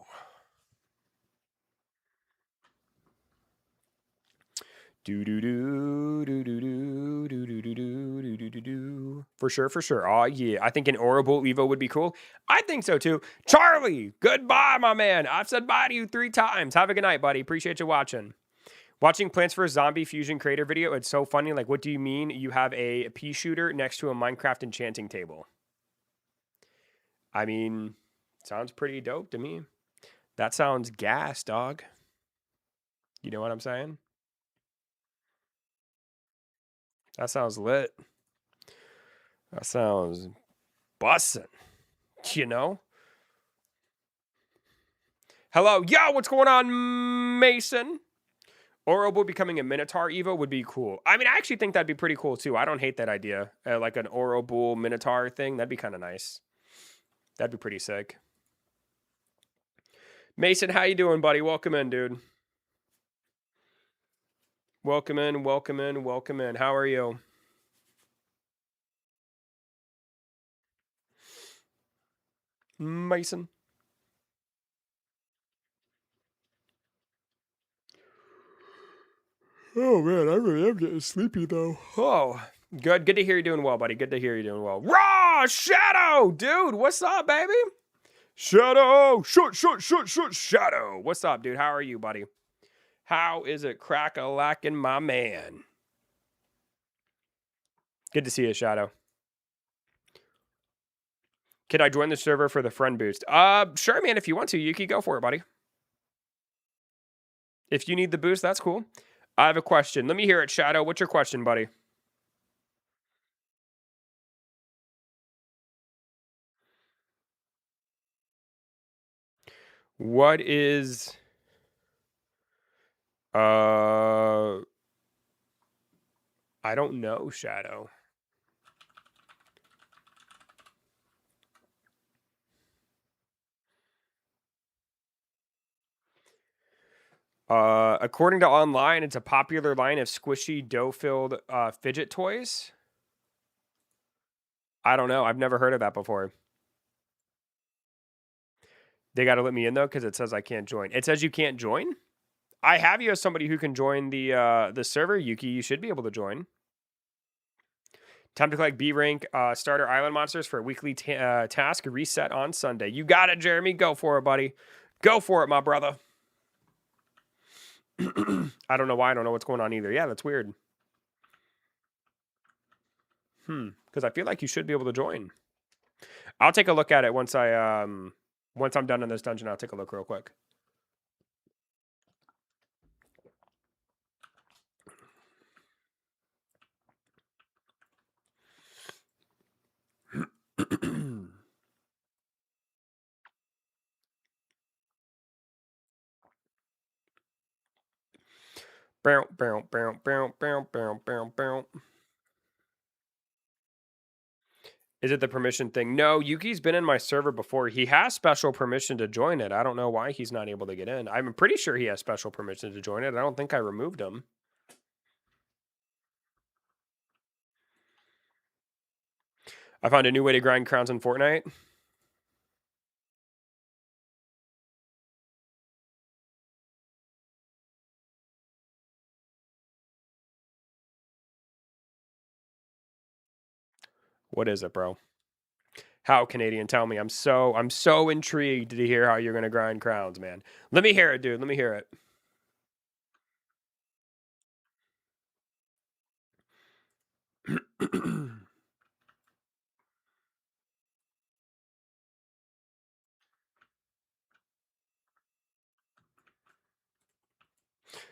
For sure. Oh, yeah. I think an Orable Evo would be cool. I think so, too. Charlie, goodbye, my man. I've said bye to you 3 times. Have a good night, buddy. Appreciate you watching. Watching Plants vs. Zombie Fusion Creator video, it's so funny. Like, what do you mean you have a pea shooter next to a Minecraft enchanting table? I mean, sounds pretty dope to me. That sounds gas, dog. You know what I'm saying? That sounds lit. That sounds bussin'. You know? Hello. Yo, what's going on, Mason? Orobo becoming a Minotaur Evo would be cool. I mean, I actually think that'd be pretty cool, too. I don't hate that idea. Like an Orobo Minotaur thing. That'd be kind of nice. That'd be pretty sick. Mason, how you doing, buddy? Welcome in, dude. Welcome in, welcome in, welcome in. How are you? Mason. Oh, man, I really am getting sleepy, though. Oh, good. Good to hear you're doing well, buddy. Good to hear you're doing well. Raw Shadow! Dude, what's up, baby? Shadow! Shadow! What's up, dude? How are you, buddy? How is it crack-a-lackin', my man? Good to see you, Shadow. Can I join the server for the friend boost? Sure, man. If you want to, Yuki, go for it, buddy. If you need the boost, that's cool. I have a question. Let me hear it, Shadow. What's your question, buddy? What is... I don't know, Shadow. According to online, it's a popular line of squishy, dough-filled fidget toys. I don't know. I've never heard of that before. They got to let me in, though, because it says I can't join. It says you can't join? I have you as somebody who can join the server, Yuki. You should be able to join. Time to collect B rank starter island monsters for a weekly task reset on Sunday. You got it, Jeremy. Go for it, buddy. Go for it, my brother. I don't know why. I don't know what's going on either. Yeah, that's weird. Because I feel like you should be able to join. I'll take a look at it once I'm done in this dungeon. I'll take a look real quick. Bow, bow, bow, bow, bow, bow, bow, bow. Is it the permission thing? No, Yuki's been in my server before. He has special permission to join it. I don't know why he's not able to get in. I'm pretty sure he has special permission to join it. I don't think I removed him. I found a new way to grind crowns in Fortnite. What is it, bro? How, Canadian? Tell me. I'm so intrigued to hear how you're gonna grind crowns, man. Let me hear it, dude. Let me hear it.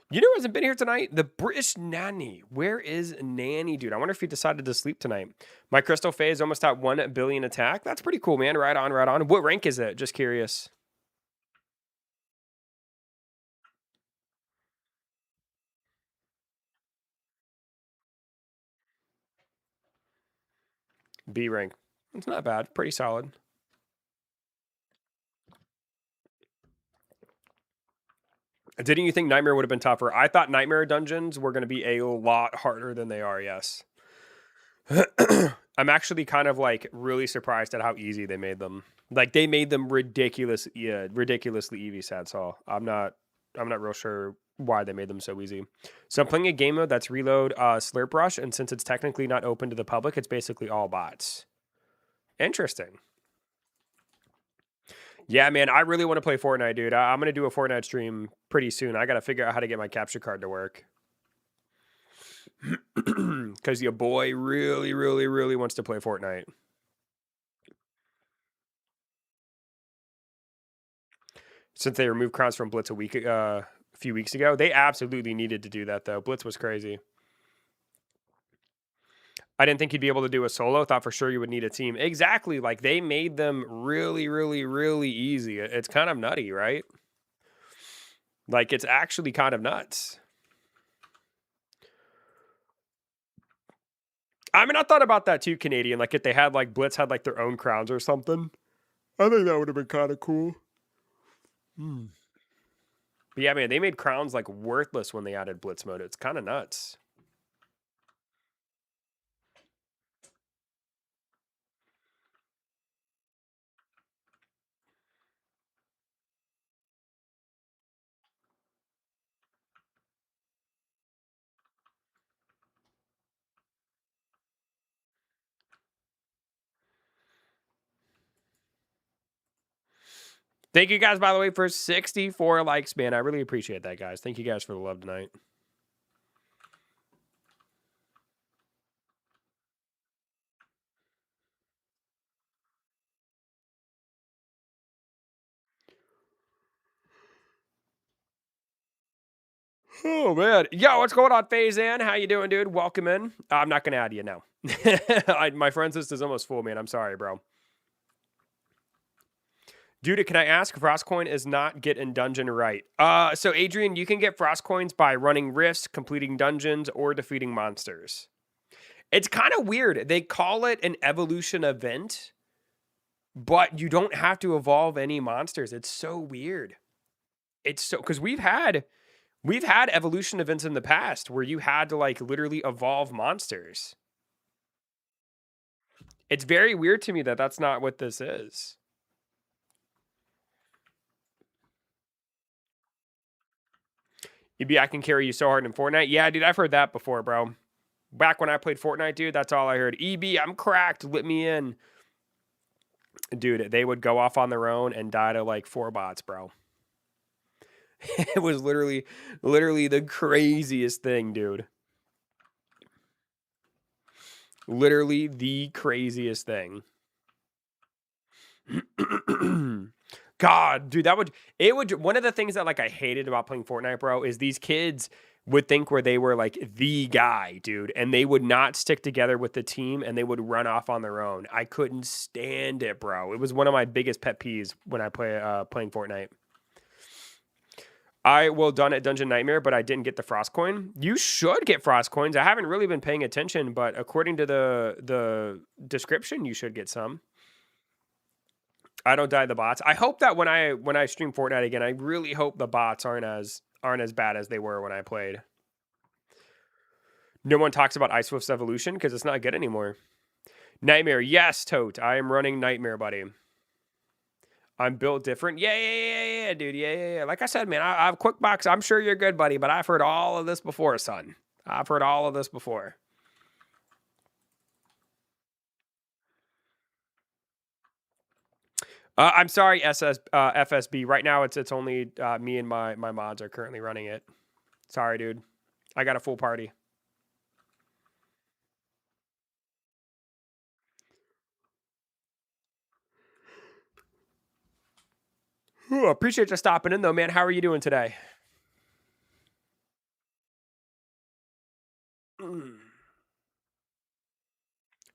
You know who hasn't been here tonight? The British Nanny. Where is Nanny, dude? I wonder if he decided to sleep tonight. My Crystal Phase almost at 1 billion attack. That's pretty cool, man. Right on, right on. What rank is it? Just curious. B rank. It's not bad. Pretty solid. Didn't you think Nightmare would have been tougher? I thought Nightmare dungeons were going to be a lot harder than they are, yes. I'm actually kind of like really surprised at how easy they made them. Like they made them ridiculously easy, sad Saul. I'm not real sure why they made them so easy. So I'm playing a game mode that's reload Slurp Rush, and since it's technically not open to the public, it's basically all bots. Interesting. Yeah, man, I really want to play Fortnite, dude. I'm gonna do a Fortnite stream pretty soon. I gotta figure out how to get my capture card to work. Because your boy really wants to play Fortnite. Since they removed crowns from Blitz a few weeks ago, they absolutely needed to do that, though. Blitz was crazy. I didn't think you'd be able to do a solo. Thought for sure you would need a team. Exactly. Like, they made them really easy. It's kind of nutty, right? Like, it's actually kind of nuts. I mean, I thought about that too, Canadian. Like, if they had, like, Blitz had, like, their own crowns or something. I think that would have been kind of cool. But yeah, man, they made crowns, like, worthless when they added Blitz mode. It's kind of nuts. Thank you guys, by the way, for 64 likes, man. I really appreciate that, guys. Thank you guys for the love tonight. Oh, man. Yo, what's going on, Faizan? How you doing, dude? Welcome in. I'm not going to add you now. My friends list is almost full, man. I'm sorry, bro. Dude, can I ask, Frostcoin is not get in dungeon right. So Adrian, you can get Frostcoins by running rifts, completing dungeons, or defeating monsters. It's kind of weird. They call it an evolution event, but you don't have to evolve any monsters. It's so weird. It's so, because we've had evolution events in the past where you had to like literally evolve monsters. It's very weird to me that that's not what this is. EB, I can carry you so hard in Fortnite. Yeah, dude, I've heard that before, bro. Back when I played Fortnite, dude, that's all I heard. EB, I'm cracked. Let me in. Dude, they would go off on their own and die to like 4 bots, bro. It was literally the craziest thing, dude. Literally the craziest thing. God, dude, one of the things that like I hated about playing Fortnite, bro, is these kids would think where they were like the guy, dude, and they would not stick together with the team and they would run off on their own. I couldn't stand it, bro. It was one of my biggest pet peeves when I playing Fortnite. I will done at Dungeon Nightmare, but I didn't get the Frost coin. You should get Frost coins. I haven't really been paying attention, but according to the description, you should get some. I don't die to the bots. I hope that when I stream Fortnite again, I really hope the bots aren't as bad as they were when I played. No one talks about Ice Swift's evolution because it's not good anymore. Nightmare, yes, Tote. I am running Nightmare, buddy. I'm built different. Yeah, dude. Yeah. Like I said, man, I have quick box. I'm sure you're good, buddy, but I've heard all of this before, son. I've heard all of this before. I'm sorry, FSB. Right now, it's only me and my mods are currently running it. Sorry, dude. I got a full party. Ooh, appreciate you stopping in, though, man. How are you doing today?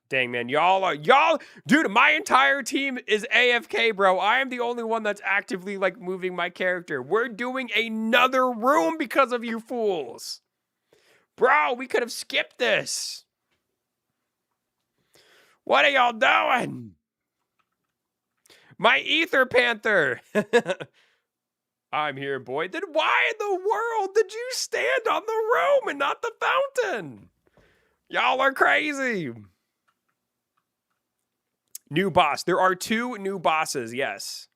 Dang, man. Y'all, dude, my entire team is AFK, bro. I am the only one that's actively, like, moving my character. We're doing another room because of you fools. Bro, we could have skipped this. What are y'all doing? My Ether Panther. I'm here, boy. Then why in the world did you stand on the room and not the fountain? Y'all are crazy. New boss. There are 2 new bosses, yes.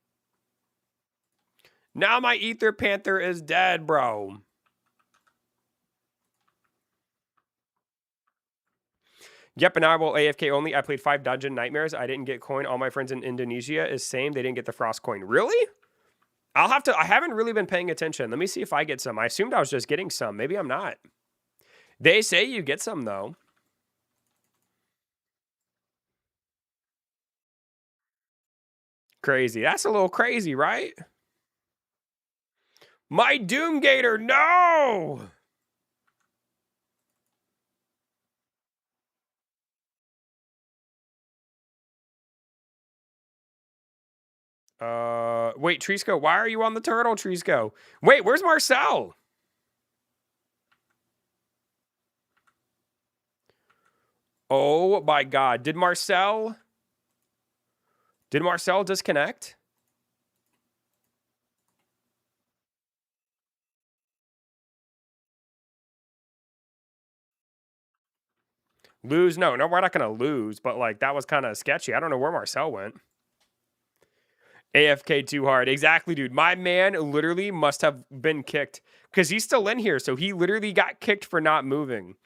Now my Ether Panther is dead, bro. Yep, and I will AFK only. I played 5 Dungeon Nightmares. I didn't get coin. All my friends in Indonesia is same. They didn't get the Frost coin. Really? I'll have to. I haven't really been paying attention. Let me see if I get some. I assumed I was just getting some. Maybe I'm not. They say you get some, though. Crazy. That's a little crazy, right? My Doomgator, no! Wait, Trisco, why are you on the turtle, Trisco? Wait, where's Marcel? Oh my god. Did Marcel disconnect? Lose? No, we're not gonna lose, but like that was kind of sketchy. I don't know where Marcel went. AFK too hard. Exactly, dude. My man literally must have been kicked because he's still in here. So he literally got kicked for not moving.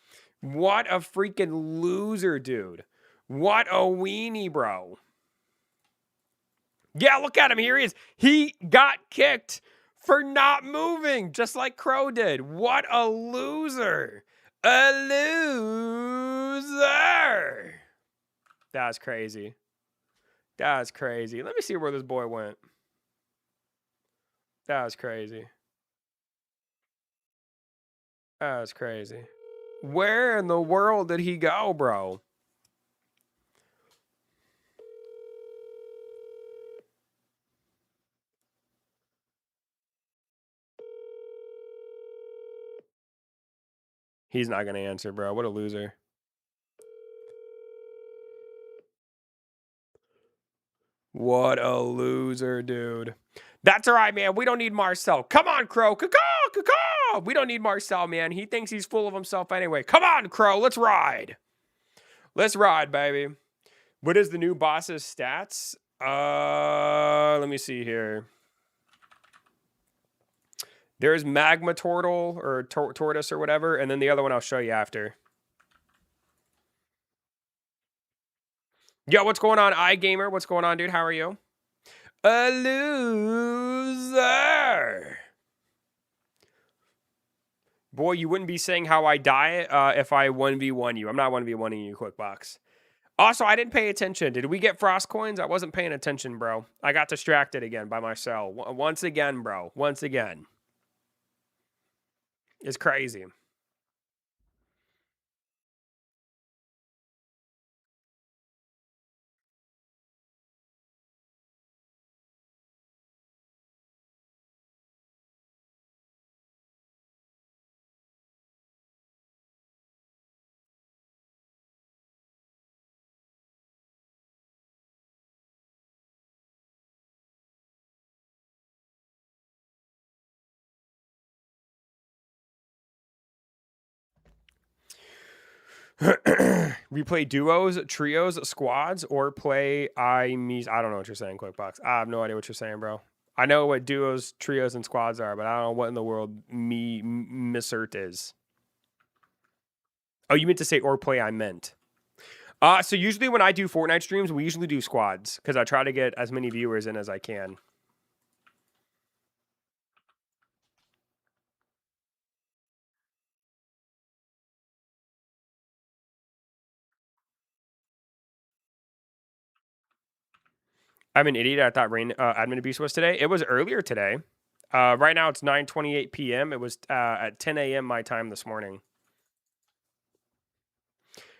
What a freaking loser, dude. What a weenie, bro. Yeah, look at him. Here he is. He got kicked for not moving, just like Crow did. What a loser. A loser. That's crazy. That's crazy. Let me see where this boy went. That was crazy. That was crazy. Where in the world did he go, bro? He's not going to answer, bro. What a loser. What a loser, dude. That's all right, man. We don't need Marcel. Come on, Crow. Caw-caw. We don't need Marcel, man. He thinks he's full of himself anyway. Come on, Crow. Let's ride. Let's ride, baby. What is the new boss's stats? Let me see here. There's Magma Turtle or Tortoise or whatever, and then the other one I'll show you after. Yo, what's going on, iGamer? What's going on, dude? How are you? A loser. Boy, you wouldn't be saying how I die if I 1v1 you. I'm not 1v1ing you, Quickbox. Also, I didn't pay attention. Did we get Frost coins? I wasn't paying attention, bro. I got distracted again by myself. Once again, bro. Once again. It's crazy. We play duos, trios, squads, or play I don't know what you're saying, QuickBox. I have no idea what you're saying, bro. I know what duos, trios, and squads are, but I don't know what in the world misert is. Oh, you meant to say or play I meant. So usually when I do Fortnite streams, we usually do squads because I try to get as many viewers in as I can. I'm an idiot. I thought rain admin abuse was today. It was earlier today. Right now it's 9:28 p.m. It was at 10 a.m. my time this morning.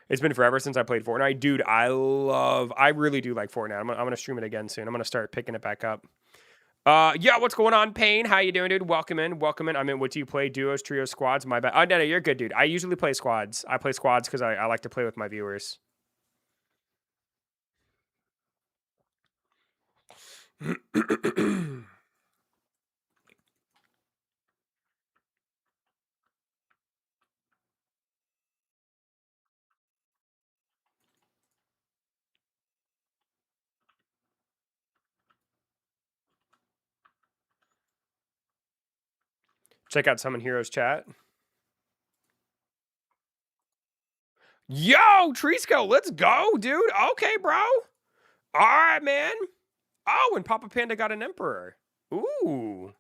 It's been forever since I played Fortnite. Dude, I really do like Fortnite. I'm gonna stream it again soon. I'm gonna start picking it back up. Yeah, what's going on, Payne? How you doing, dude? Welcome in. I mean, what do you play? Duos, trios, squads? My bad. Oh, no, you're good, dude. I usually play squads. I play squads because I like to play with my viewers. Check out Summon Heroes chat. Yo, Trisco, let's go, dude. Okay, bro. All right, man. Oh, and Papa Panda got an Emperor. Ooh.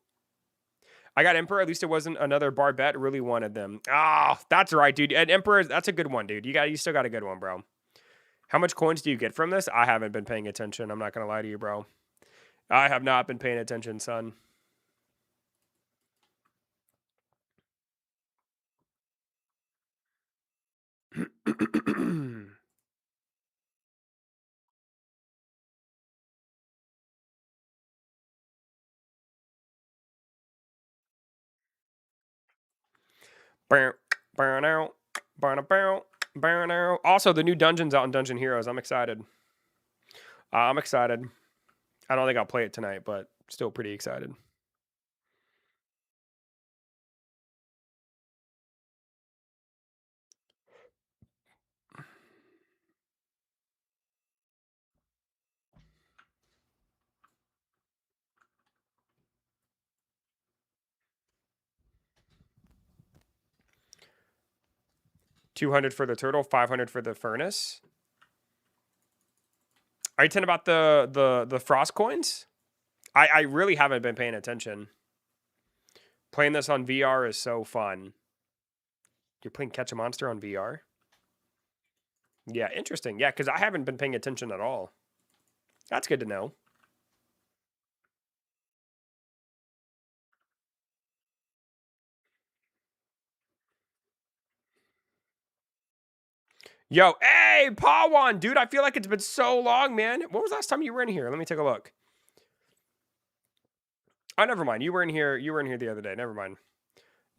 I got Emperor. At least it wasn't another Barbette. Really wanted them. Oh, that's right, dude. And Emperor, that's a good one, dude. You still got a good one, bro. How much coins do you get from this? I haven't been paying attention. I'm not gonna lie to you, bro. I have not been paying attention, son. Also, the new dungeon's out in Dungeon Heroes. I'm excited. I'm excited. I don't think I'll play it tonight, but still pretty excited. $200 for the turtle, $500 for the furnace. Are you talking about the frost coins? I really haven't been paying attention. Playing this on VR is so fun. You're playing Catch a Monster on VR? Yeah, interesting. Yeah, because I haven't been paying attention at all. That's good to know. Yo, hey, Pawan, dude, I feel like it's been so long, man. When was the last time you were in here? Let me take a look. Oh, never mind. You were in here the other day. Never mind.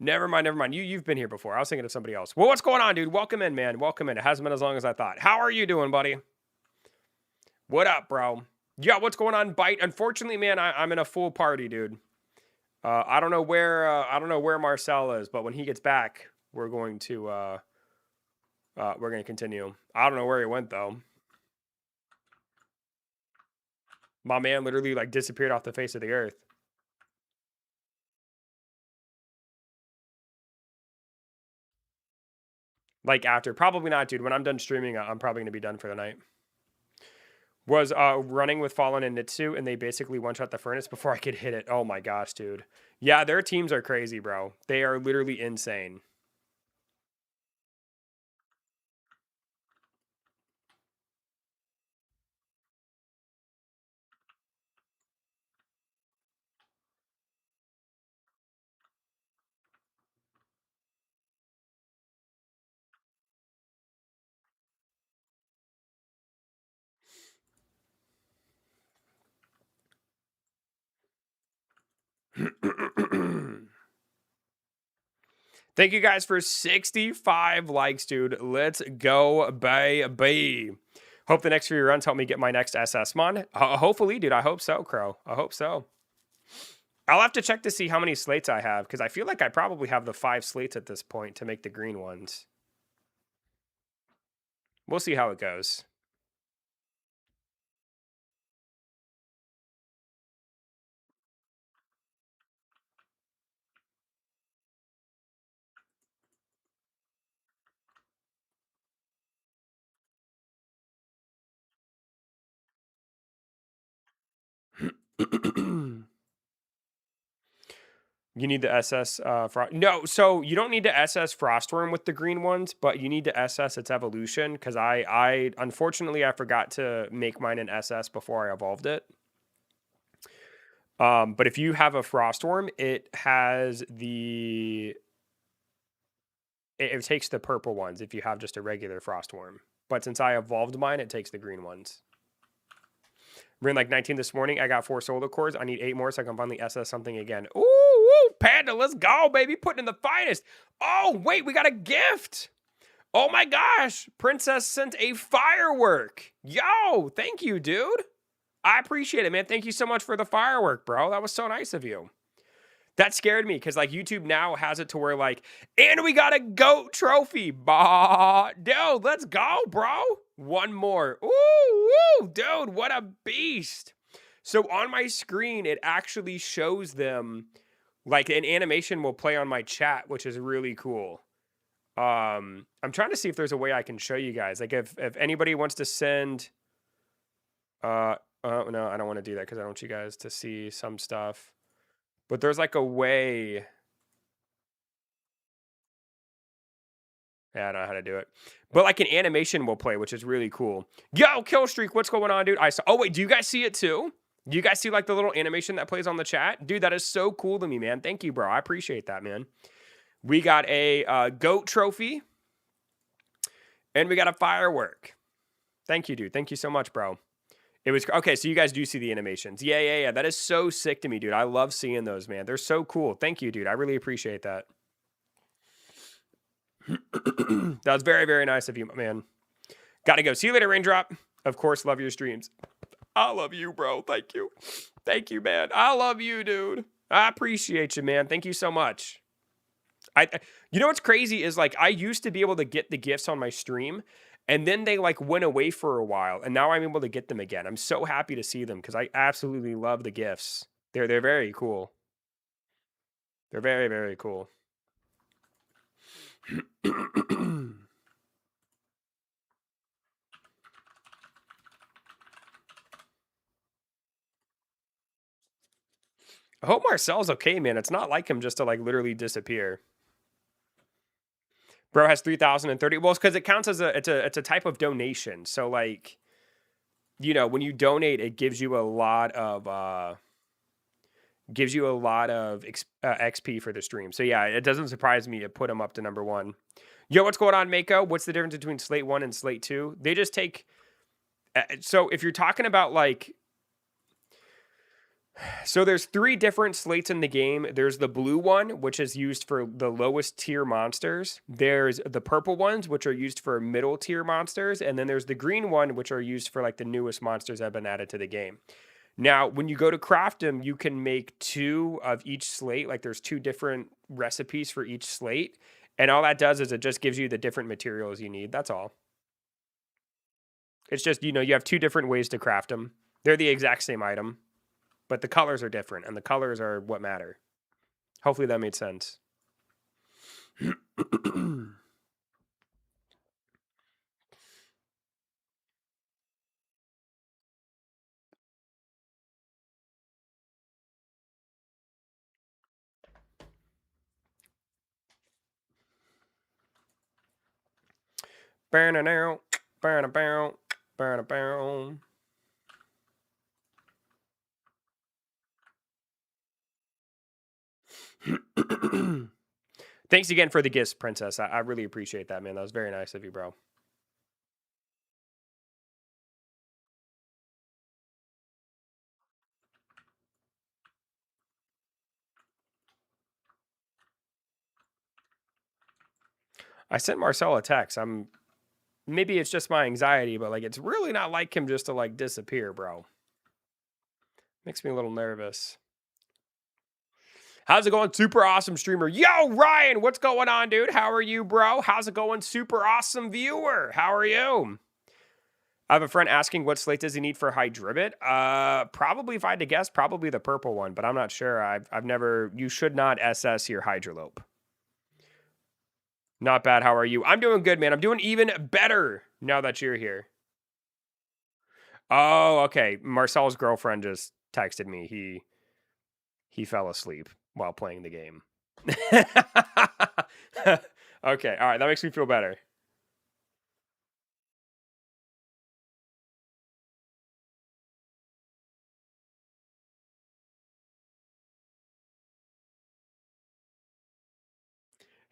Never mind. You've been here before. I was thinking of somebody else. Well, what's going on, dude? Welcome in, man. Welcome in. It hasn't been as long as I thought. How are you doing, buddy? What up, bro? Yeah, what's going on, Bite? Unfortunately, man, I'm in a full party, dude. I don't know where Marcel is, but when he gets back, we're going to continue. I don't know where he went though. My man literally like disappeared off the face of the earth. Like after, probably not, dude. When I'm done streaming, I'm probably gonna be done for the night. Was running with Fallen and Nitsu, and they basically one shot the furnace before I could hit it. Oh my gosh, dude. Yeah, their teams are crazy, bro. They are literally insane. Thank you guys for 65 likes, dude. Let's go, baby. Hope the next few runs help me get my next SS mon. Hopefully, dude. I hope so, Crow. I hope so. I'll have to check to see how many slates I have, because I feel like I probably have the 5 slates at this point to make the green ones. We'll see how it goes. You need the SS no, so you don't need to SS Frostworm with the green ones, but you need to SS its evolution because I unfortunately I forgot to make mine an SS before I evolved it. But if you have a Frostworm, it has it takes the purple ones if you have just a regular Frostworm. But since I evolved mine, it takes the green ones. We're in like 19 this morning. I got 4 solar cores. I need 8 more so I can finally SS something again. Ooh, woo, Panda, let's go, baby. Putting in the finest. Oh, wait, we got a gift. Oh my gosh. Princess sent a firework. Yo, thank you, dude. I appreciate it, man. Thank you so much for the firework, bro. That was so nice of you. That scared me because like YouTube now has it to where like, and we got a GOAT trophy. Bah, dude, let's go, bro. One more. Ooh, woo, dude, what a beast. So on my screen, it actually shows them like an animation will play on my chat, which is really cool. I'm trying to see if there's a way I can show you guys. Like if anybody wants to send oh no, I don't want to do that because I don't want you guys to see some stuff. But there's like a way. Yeah, I don't know how to do it. But like an animation will play, which is really cool. Yo, Killstreak, what's going on, dude? I saw. Oh wait, do you guys see it too? Do you guys see like the little animation that plays on the chat? Dude, that is so cool to me, man. Thank you, bro. I appreciate that, man. We got a GOAT trophy. And we got a firework. Thank you, dude. Thank you so much, bro. It was okay. So you guys do see the animations. Yeah. That is so sick to me, dude. I love seeing those, man. They're so cool. Thank you, dude. I really appreciate that. That was very, very nice of you, man. Gotta go. See you later, Raindrop. Of course, love your streams. I love you, bro. Thank you. Thank you, man. I love you, dude. I appreciate you, man. Thank you so much. You know what's crazy is like I used to be able to get the gifts on my stream, and then they like went away for a while, and now I'm able to get them again. I'm so happy to see them because I absolutely love the gifts. They're very cool. They're very, very cool. I hope Marcel's okay, man. It's not like him just to like literally disappear. Bro has 3,030. Well, it's because it counts as it's a type of donation. So like, you know, when you donate, it gives you a lot of XP for the stream. So yeah, it doesn't surprise me it put him up to number 1. Yo, what's going on, Mako? What's the difference between Slate 1 and Slate 2? They just take. So if you're talking about like. So there's 3 different slates in the game. There's the blue one, which is used for the lowest tier monsters. There's the purple ones, which are used for middle tier monsters. And then there's the green one, which are used for like the newest monsters that have been added to the game. Now, when you go to craft them, you can make 2 of each slate. Like there's 2 different recipes for each slate. And all that does is it just gives you the different materials you need. That's all. It's just, you know, you have 2 different ways to craft them. They're the exact same item. But the colors are different, and the colors are what matter. Hopefully that made sense. Thanks again for the gifts, Princess. I really appreciate that, man. That was very nice of you, bro. I sent Marcel a text. Maybe it's just my anxiety, but like it's really not like him just to like disappear, bro. Makes me a little nervous. How's it going, super awesome streamer? Yo, Ryan, what's going on, dude? How are you, bro? How's it going, super awesome viewer? How are you? I have a friend asking what slate does he need for Hydribit. Probably, if I had to guess, probably the purple one, but I'm not sure. I've never. You should not SS your Hydrolope. Not bad. How are you? I'm doing good, man. I'm doing even better now that you're here. Oh, okay. Marcel's girlfriend just texted me. He fell asleep while playing the game. Okay, all right. That makes me feel better.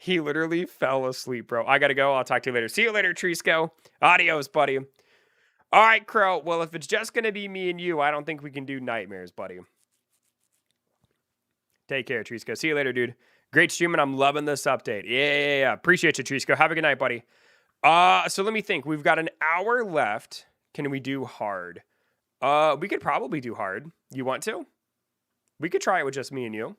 He literally fell asleep, bro. I gotta go. I'll talk to you later. See you later, Trisco. Adios, buddy. All right, Crow. Well, if it's just gonna be me and you, I don't think we can do nightmares, buddy. Take care, Trisco. See you later, dude. Great streaming. I'm loving this update. Yeah. Appreciate you, Trisco. Have a good night, buddy. So let me think. We've got an hour left. Can we do hard? We could probably do hard. You want to? We could try it with just me and you.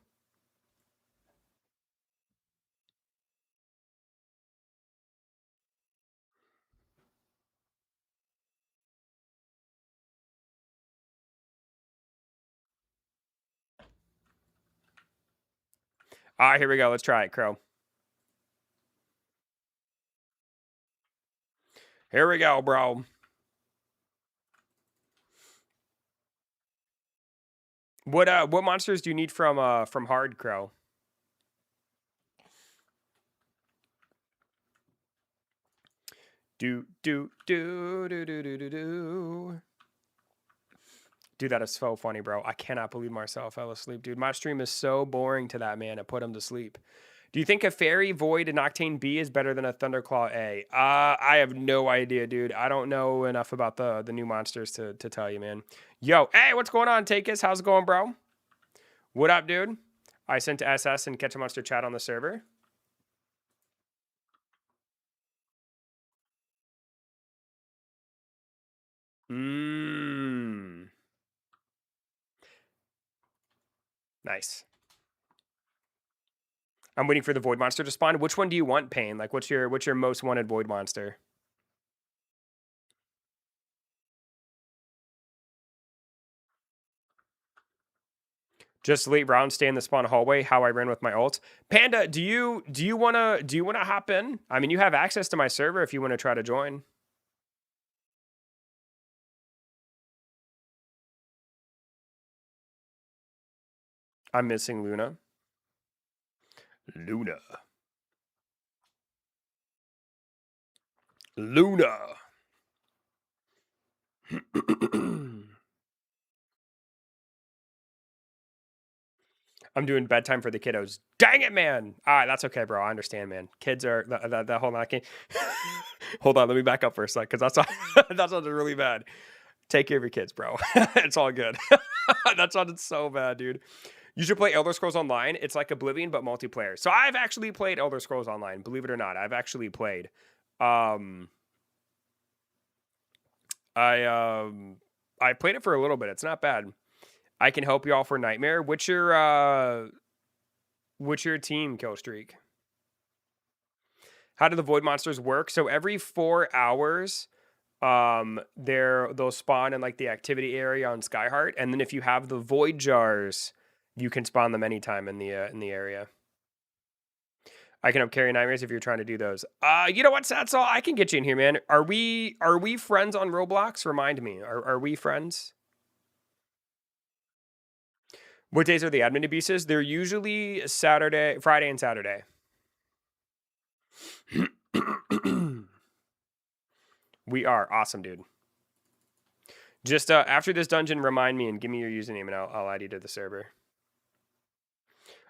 All right, here we go. Let's try it, Crow. Here we go, bro. What monsters do you need from hard, Crow? Do. Dude, that is so funny, bro. I cannot believe Marcel fell asleep, dude. My stream is so boring to that man. It put him to sleep. Do you think a Fairy, Void, and Octane B is better than a Thunderclaw A? I have no idea, dude. I don't know enough about the new monsters to tell you, man. Yo, hey, what's going on, Takis? How's it going, bro? What up, dude? I sent to SS and Catch a Monster chat on the server. Nice. I'm waiting for the Void Monster to spawn. Which one do you want, Pain? Like, what's your most wanted Void Monster? Just late round, stay in the spawn hallway. How I ran with my ult. Panda, do you wanna hop in? I mean, you have access to my server if you want to try to join. I'm missing Luna. Luna. I'm doing bedtime for the kiddos. Dang it, man. All right, that's okay, bro. I understand, man. Kids are that whole I can't. Hold on, let me back up for a sec, because that sounded really bad. Take care of your kids, bro. It's all good. That sounded so bad, dude. You should play Elder Scrolls Online. It's like Oblivion, but multiplayer. So I've actually played Elder Scrolls Online. Believe it or not, I've actually played. I played it for a little bit. It's not bad. I can help you all for Nightmare. What's your team kill streak? How do the Void Monsters work? So every 4 hours, they'll spawn in like the activity area on Skyheart, and then if you have the Void Jars, you can spawn them anytime in the area. I can help carry nightmares if you're trying to do those. You know what, Satsal? I can get you in here, man. Are we friends on Roblox? Remind me. Are we friends? What days are the admin abuses? They're usually Friday and Saturday. We are awesome, dude. Just after this dungeon, remind me and give me your username, and I'll add you to the server.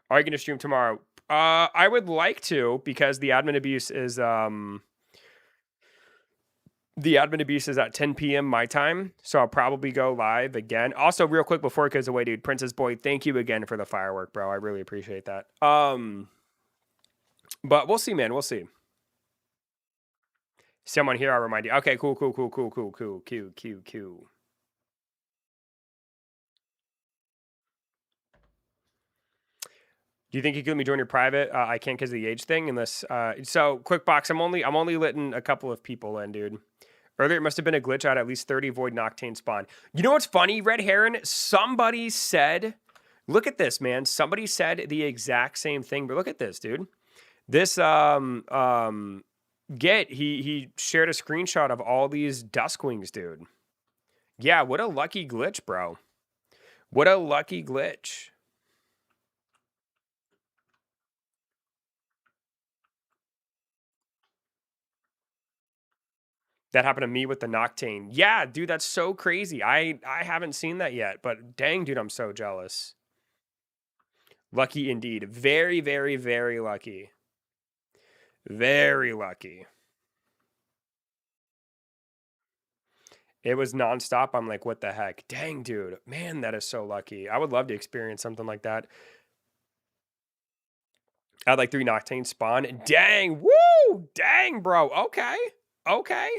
Are you going to stream tomorrow? I would like to, because the admin abuse is at 10 p.m. my time, so I'll probably go live again. Also, real quick before it goes away, dude, Princess Boy, thank you again for the firework, bro. I really appreciate that. But we'll see, man. We'll see. Someone here, I'll remind you. Okay, cool. Do you think you can let me join your private? I can't because of the age thing. Unless so quick box. I'm only letting a couple of people in, dude. Earlier, it must have been a glitch. I had at least 30 void Noctane spawn. You know what's funny, Red Heron? Somebody said, look at this, man. Somebody said the exact same thing, but look at this, dude. This he shared a screenshot of all these Duskwings, dude. Yeah, what a lucky glitch, bro. What a lucky glitch. That happened to me with the Noctane. Yeah, dude, that's so crazy. I haven't seen that yet, but dang, dude, I'm so jealous. Lucky indeed. Very, very, very lucky. Very lucky. It was nonstop. I'm like, what the heck? Dang, dude. Man, that is so lucky. I would love to experience something like that. I had like 3 Noctane spawn. Dang, woo! Dang, bro. Okay. Okay.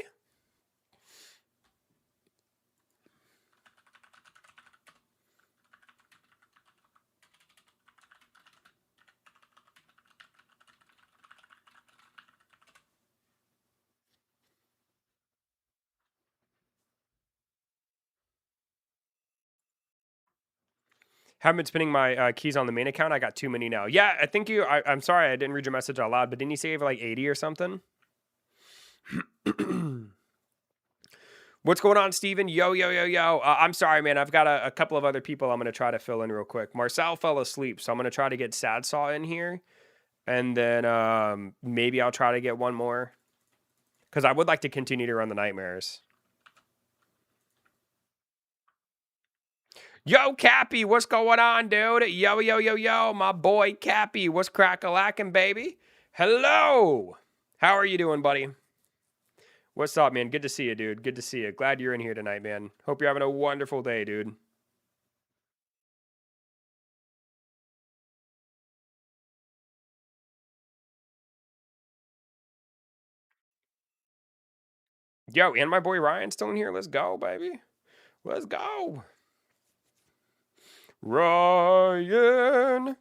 Haven't been spinning my keys on the main account. I got too many now. Yeah, I think I'm sorry I didn't read your message out loud, but didn't you say you have like 80 or something? What's going on, Steven? Yo, yo, yo, yo. I'm sorry, man. I've got a couple of other people I'm going to try to fill in real quick. Marcel fell asleep, so I'm going to try to get Sad Saw in here. And then maybe I'll try to get one more. Because I would like to continue to run the nightmares. Yo, Cappy, what's going on, dude? Yo, yo, yo, yo, my boy Cappy. What's crack-a-lackin', baby? Hello. How are you doing, buddy? What's up, man? Good to see you, dude. Good to see you. Glad you're in here tonight, man. Hope you're having a wonderful day, dude. Yo, and my boy Ryan's still in here. Let's go, baby. Let's go. Ryan.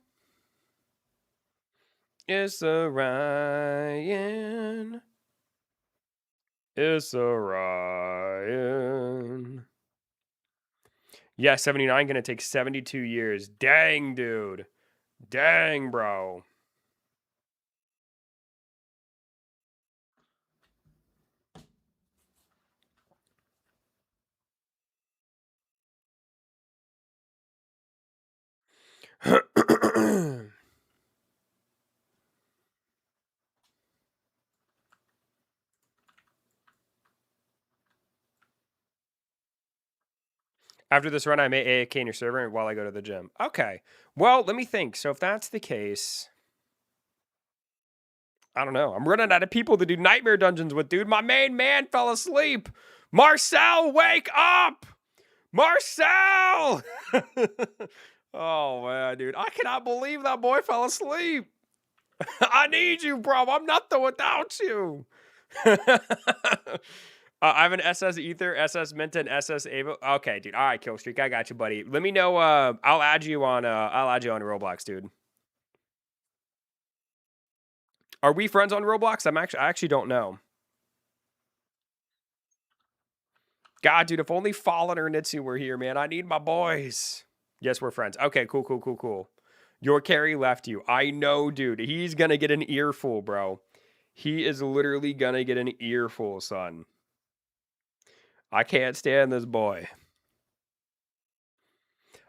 It's a Ryan. It's a Ryan. Yeah, 79 gonna take 72 years. Dang, dude. Dang, bro. After this run, I may AFK in your server while I go to the gym. Okay. Well, let me think. So if that's the case, I don't know. I'm running out of people to do nightmare dungeons with, dude. My main man fell asleep. Marcel, wake up! Marcel! Oh, man, dude. I cannot believe that boy fell asleep. I need you, bro. I'm nothing without you. I have an SS Ether, SS Minta, and SS Ava. Okay, dude. All right, Killstreak. I got you, buddy. Let me know. I'll add you on Roblox, dude. Are we friends on Roblox? I actually don't know. God, dude, if only Fallen or Nitsu were here, man. I need my boys. Yes, we're friends. Okay, cool, cool, cool, cool. Your carry left you. I know, dude. He's gonna get an earful, bro. He is literally gonna get an earful, son. I can't stand this boy.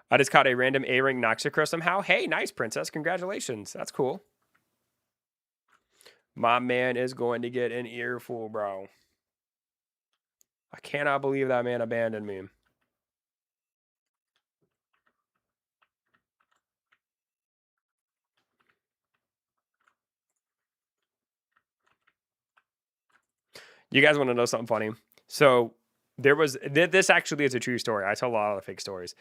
I just caught a random A-ring Noxicro somehow. Hey, nice, princess. Congratulations. That's cool. My man is going to get an earful, bro. I cannot believe that man abandoned me. You guys want to know something funny? So there was this actually is a true story. I tell a lot of fake stories.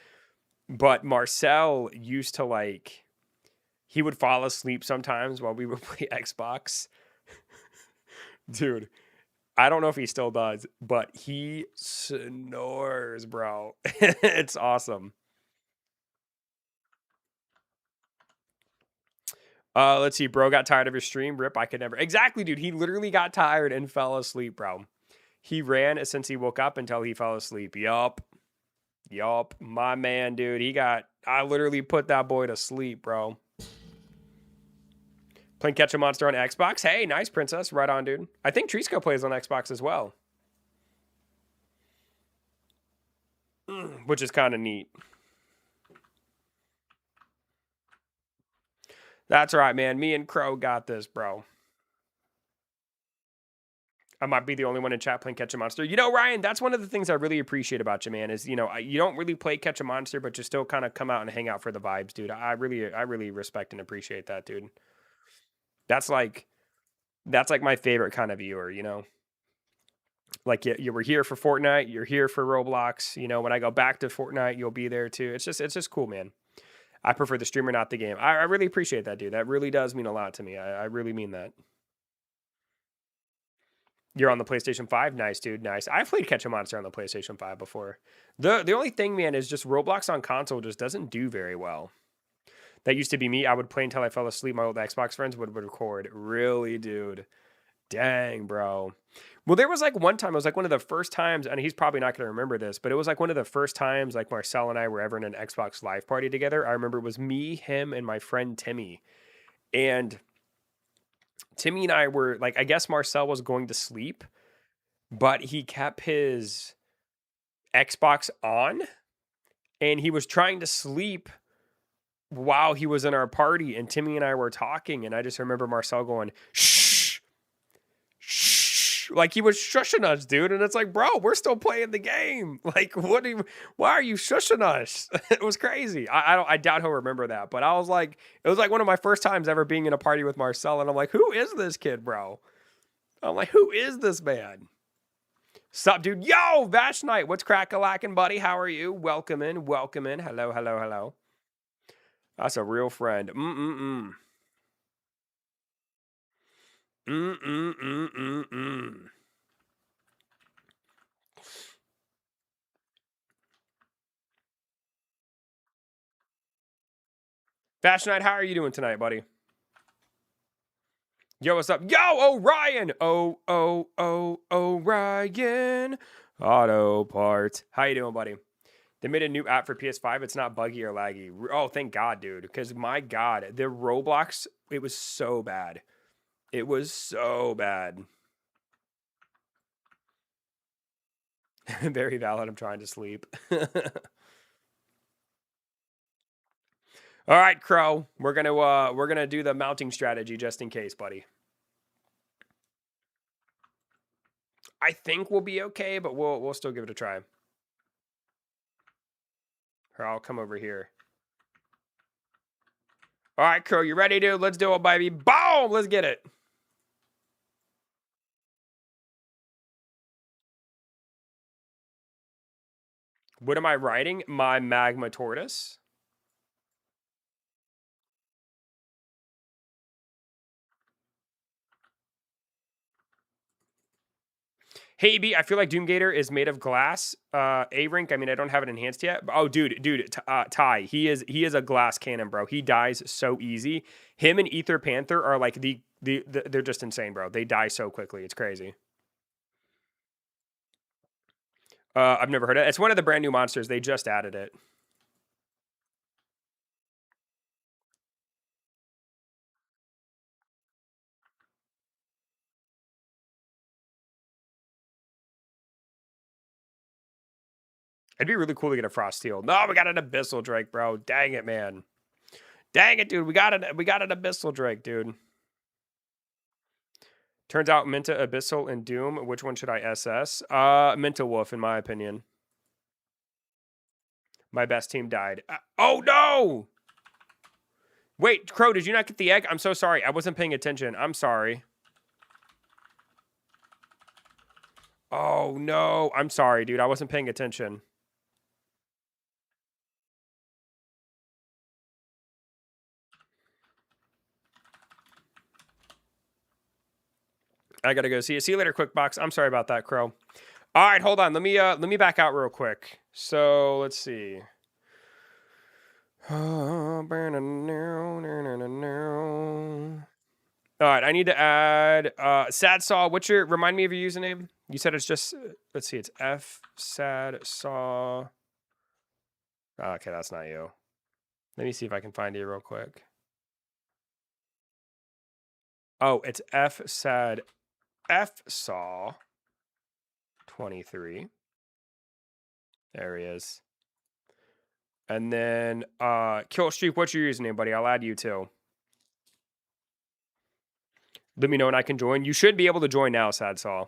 But Marcel used to like he would fall asleep sometimes while we would play Xbox. Dude, I don't know if he still does, but he snores, bro. It's awesome. Let's see. Bro got tired of your stream. Rip, I could never. Exactly, dude. He literally got tired and fell asleep, bro. He ran since he woke up until he fell asleep. Yup. My man, dude. I literally put that boy to sleep, bro. Playing Catch a Monster on Xbox. Hey, nice, Princess. Right on, dude. I think Trisco plays on Xbox as well. Which is kind of neat. That's right, man. Me and Crow got this, bro. I might be the only one in chat playing Catch a Monster. You know, Ryan, that's one of the things I really appreciate about you, man, is, you know, you don't really play Catch a Monster, but you still kind of come out and hang out for the vibes, dude. I really respect and appreciate that, dude. That's like my favorite kind of viewer, you know? Like, you were here for Fortnite, you're here for Roblox. You know, when I go back to Fortnite, you'll be there too. It's just cool, man. I prefer the streamer, not the game. I really appreciate that, dude. That really does mean a lot to me. I really mean that. You're on the PlayStation 5? Nice, dude. Nice. I've played Catch a Monster on the PlayStation 5 before. The only thing, man, is just Roblox on console just doesn't do very well. That used to be me. I would play until I fell asleep. My old Xbox friends would record. Really, dude. Dang, bro. Well, there was like one time, it was like one of the first times, and he's probably not going to remember this, but it was like one of the first times like Marcel and I were ever in an Xbox Live party together. I remember it was me, him, and my friend Timmy. And Timmy and I were like, I guess Marcel was going to sleep, but he kept his Xbox on and he was trying to sleep while he was in our party. And Timmy and I were talking, and I just remember Marcel going, shh, shh. Like he was shushing us, dude. And it's like, bro, we're still playing the game. Like, why are you shushing us? It was crazy. I doubt he'll remember that. But I was like, it was like one of my first times ever being in a party with Marcel. And I'm like, who is this kid, bro? I'm like, who is this man? Sup, dude? Yo, Vash Knight. What's crack-a-lackin', buddy? How are you? Welcome in. Welcome in. Hello, hello, hello. That's a real friend. Fashion Night, how are you doing tonight, buddy? Yo, what's up? Yo, Orion! Orion! Auto Parts. How you doing, buddy? They made a new app for PS5. It's not buggy or laggy. Oh, thank God, dude. Because, my God, the Roblox, it was so bad. It was so bad. Very valid. I'm trying to sleep. All right, Crow. We're gonna do the mounting strategy just in case, buddy. I think we'll be okay, but we'll still give it a try. Or I'll come over here. All right, Crow, you ready, dude? Let's do it, baby. Boom! Let's get it. What am I writing? My magma tortoise. Hey, B, I feel like Doomgator is made of glass. A-Rink, I mean, I don't have it enhanced yet. Oh, dude, Ty, he is a glass cannon, bro. He dies so easy. Him and Ether Panther are like they're just insane, bro. They die so quickly. It's crazy. I've never heard of it. It's one of the brand new monsters. They just added it. It'd be really cool to get a Frost Steel. No, we got an Abyssal Drake, bro. Dang it, man. Dang it, dude. We got an Abyssal Drake, dude. Turns out Minta, Abyssal, and Doom. Which one should I SS? Minta Wolf, in my opinion. My best team died. Oh, no! Wait, Crow, did you not get the egg? I'm so sorry. I wasn't paying attention. I'm sorry. Oh, no. I'm sorry, dude. I wasn't paying attention. I gotta go. See you later, Quickbox. I'm sorry about that, Crow. All right, hold on. Let me back out real quick. So let's see. All right, I need to add Sad Saw. Remind me of your username? You said it's just, let's see, it's F Sad Saw. Okay, that's not you. Let me see if I can find you real quick. Oh, it's F Saw 23. There he is. And then Kill Streak, what's your username, buddy? I'll add you too. Let me know when I can join. You should be able to join now, Sad Saw.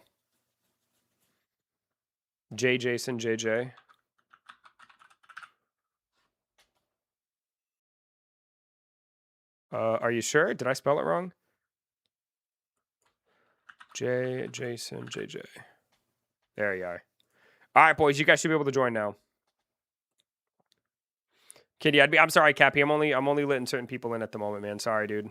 J Jason JJ. Are you sure? Did I spell it wrong? J Jason JJ. There you are. All right, boys, you guys should be able to join now. Kitty, I'm sorry, Cappy. I'm only letting certain people in at the moment, man. Sorry, dude.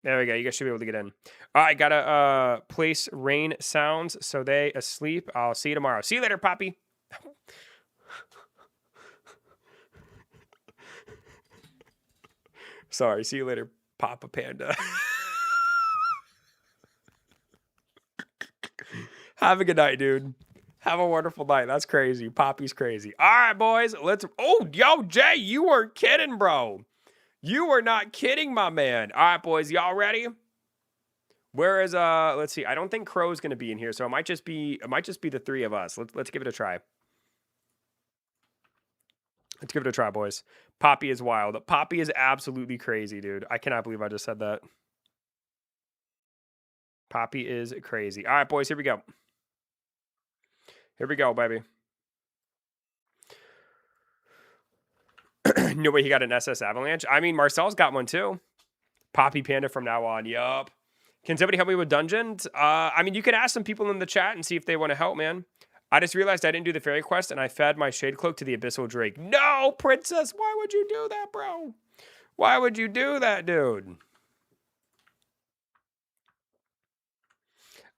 There we go. You guys should be able to get in. All right, gotta place rain sounds so they asleep. I'll see you tomorrow. See you later, Poppy. Sorry. See you later, Papa Panda. Have a good night, dude. Have a wonderful night. That's crazy. Poppy's crazy. All right, boys. Yo, Jay, you weren't kidding, bro. You were not kidding, my man. All right, boys. Y'all ready? Where is let's see. I don't think Crow's gonna be in here, so it might just be the three of us. Let's give it a try. Let's give it a try, boys. Poppy is wild. Poppy is absolutely crazy, dude. I cannot believe I just said that. Poppy is crazy. All right, boys, here we go. Here we go, baby. No way he got an SS Avalanche. I mean, Marcel's got one too. Poppy Panda from now on. Yup. Can somebody help me with dungeons? I mean, you can ask some people in the chat and see if they want to help, man. I just realized I didn't do the fairy quest and I fed my shade cloak to the abyssal drake. No, princess. Why would you do that, bro? Why would you do that, dude?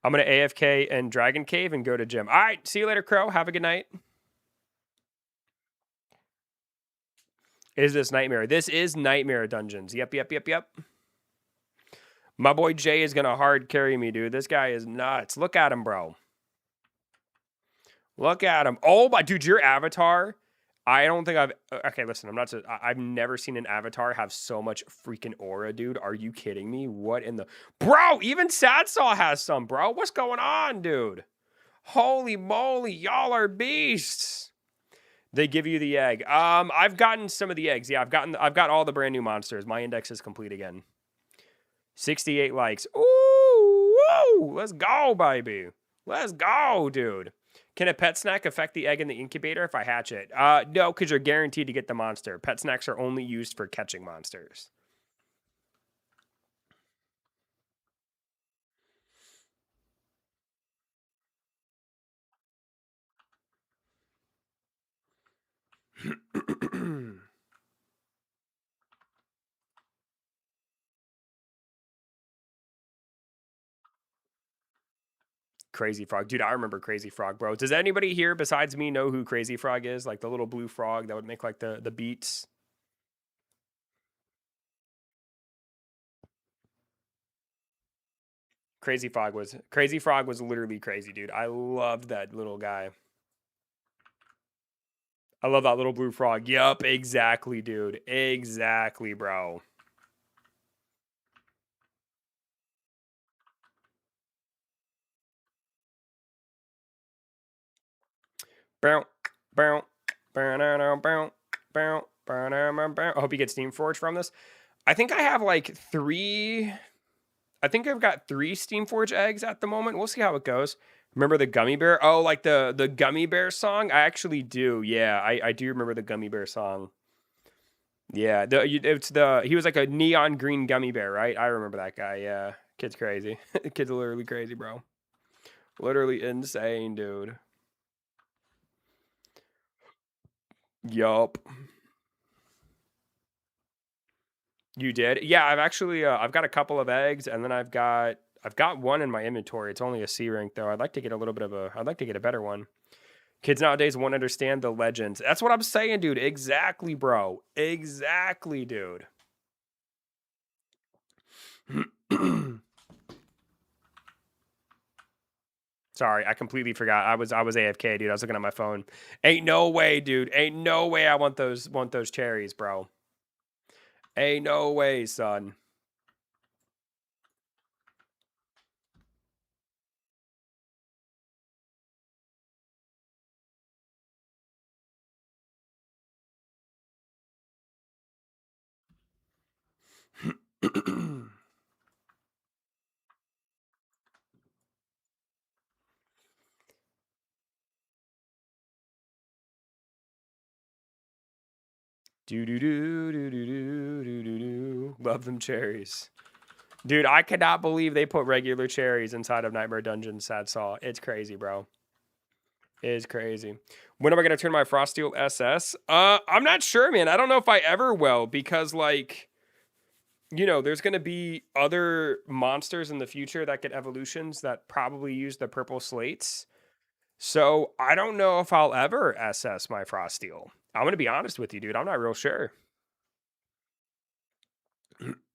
I'm going to AFK and Dragon Cave and go to gym. All right. See you later, Crow. Have a good night. Is this Nightmare? This is Nightmare Dungeons. Yep. My boy Jay is going to hard carry me, dude. This guy is nuts. Look at him, bro. Look at him. Oh, my dude, your avatar. I don't think okay, listen, I've never seen an avatar have so much freaking aura, dude. Are you kidding me? What in the, bro, even Sadsaw has some, bro. What's going on, dude? Holy moly, y'all are beasts. They give you the egg. I've gotten some of the eggs. Yeah, I've got all the brand new monsters. My index is complete again. 68 likes. Ooh, woo, let's go, baby. Let's go, dude. Can a pet snack affect the egg in the incubator if I hatch it? No, because you're guaranteed to get the monster. Pet snacks are only used for catching monsters. Crazy Frog. Dude, I remember Crazy Frog, bro. Does anybody here besides me know who Crazy Frog is? Like the little blue frog that would make like the beats? Crazy Frog was literally crazy, dude. I loved that little guy. I love that little blue frog. Yup, exactly, dude. Exactly, bro. Bow, bow, bow, bow, bow, bow, bow. I hope you get Steamforged from this. I think I have like 3. I think I've got 3 Steamforged eggs at the moment. We'll see how it goes. Remember the gummy bear? Oh, like the gummy bear song? I actually do. Yeah, I do remember the gummy bear song. Yeah, he was like a neon green gummy bear, right? I remember that guy. Yeah, kid's crazy. Kid's literally crazy, bro. Literally insane, dude. Yup. You did? Yeah, I've actually I've got a couple of eggs, and then I've got one in my inventory. It's only a C rank though. I'd like to get a better one. Kids nowadays won't understand the legends. That's what I'm saying, dude. Exactly, bro. Exactly, dude. Sorry, I completely forgot. I was AFK, dude. I was looking at my phone. Ain't no way, dude. Ain't no way I want those cherries, bro. Ain't no way, son. Do do do do do do do do do. Love them cherries. Dude, I cannot believe they put regular cherries inside of Nightmare Dungeon Sad Saw. It's crazy, bro. It is crazy. When am I gonna turn my Frosteel SS? I'm not sure, man. I don't know if I ever will, because like, you know, there's gonna be other monsters in the future that get evolutions that probably use the purple slates. So I don't know if I'll ever SS my Frosteel. I'm gonna be honest with you, dude. I'm not real sure.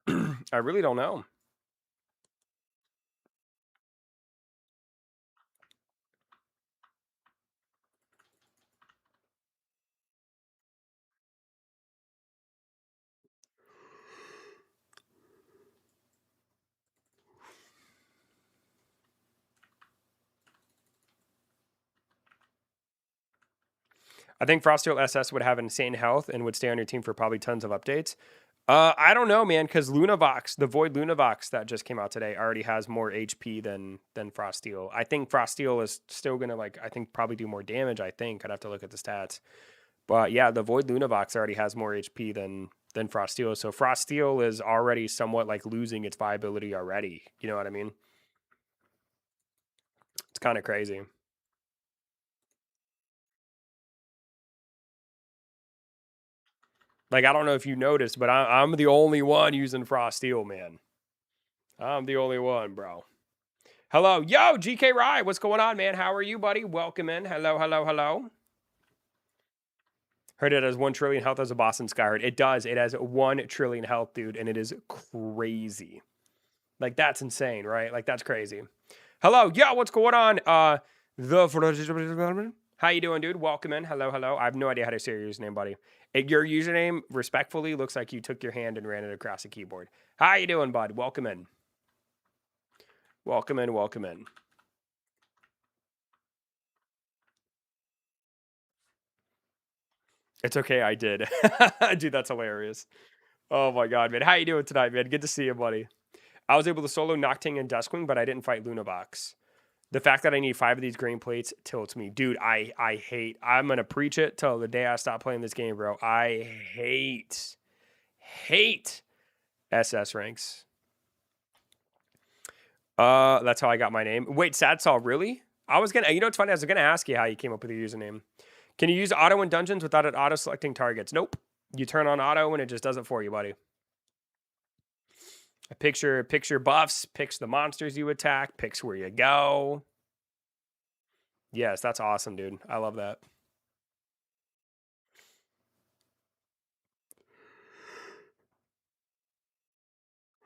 I really don't know. I think Frosteel SS would have insane health and would stay on your team for probably tons of updates. I don't know, man, because Lunavox, the Void Lunavox that just came out today, already has more HP than Frosteel. I think Frosteel is still gonna I think probably do more damage. I think I'd have to look at the stats, but yeah, the Void Lunavox already has more HP than Frosteel. So Frosteel is already somewhat like losing its viability already. You know what I mean? It's kind of crazy. Like I don't know if you noticed, but I'm the only one using Frosteel, man. I'm the only one, bro. Hello. Yo, GK Rye. What's going on, man? How are you, buddy? Welcome in. Hello, hello, hello. Heard it has 1 trillion health as a boss in Skyward. It does. It has 1 trillion health, dude, and it is crazy. Like, that's insane, right? Like, that's crazy. Hello. Yo, what's going on? How you doing, dude? Welcome in. Hello, hello. I have no idea how to say your username, buddy. Your username, respectfully, looks like you took your hand and ran it across a keyboard. How you doing, bud? Welcome in. Welcome in, welcome in. It's okay, I did. Dude, that's hilarious. Oh my god, man. How you doing tonight, man? Good to see you, buddy. I was able to solo Nocting and Duskwing, but I didn't fight Lunavox. The fact that I need 5 of these green plates tilts me. Dude, I'm going to preach it till the day I stop playing this game, bro. I hate SS ranks. That's how I got my name. Wait, Sad Saw, really? I was gonna, you know what's funny? I was gonna ask you how you came up with your username. Can you use auto in dungeons without it auto selecting targets? Nope. You turn on auto and it just does it for you, buddy. Picture buffs, picks the monsters you attack, picks where you go. Yes, that's awesome, dude. I love that.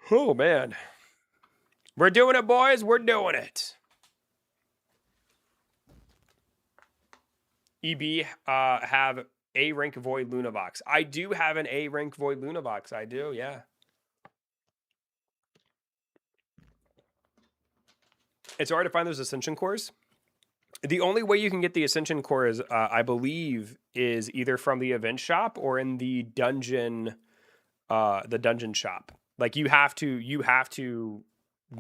Oh man. We're doing it, boys. We're doing it. EB have A rank Void Lunavox. I do have an A rank Void Lunavox. I do, yeah. It's hard to find those Ascension cores. The only way you can get the Ascension cores, I believe, is either from the event shop or in the dungeon shop. Like you have to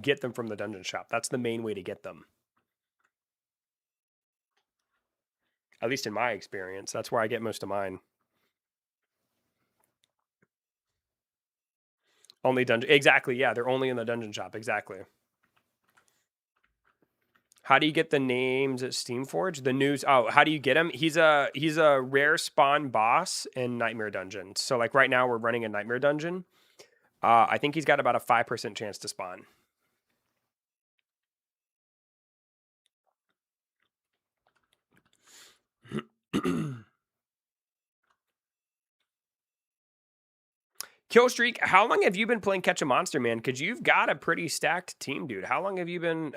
get them from the dungeon shop. That's the main way to get them. At least in my experience, that's where I get most of mine. Only dungeon, exactly. Yeah, they're only in the dungeon shop. Exactly. How do you get the names at Steamforge? The news. Oh, how do you get him? He's a rare spawn boss in Nightmare Dungeon. So like right now we're running a Nightmare Dungeon. I think he's got about a 5% chance to spawn. Kill streak. How long have you been playing Catch a Monster, man? Because you've got a pretty stacked team, dude. How long have you been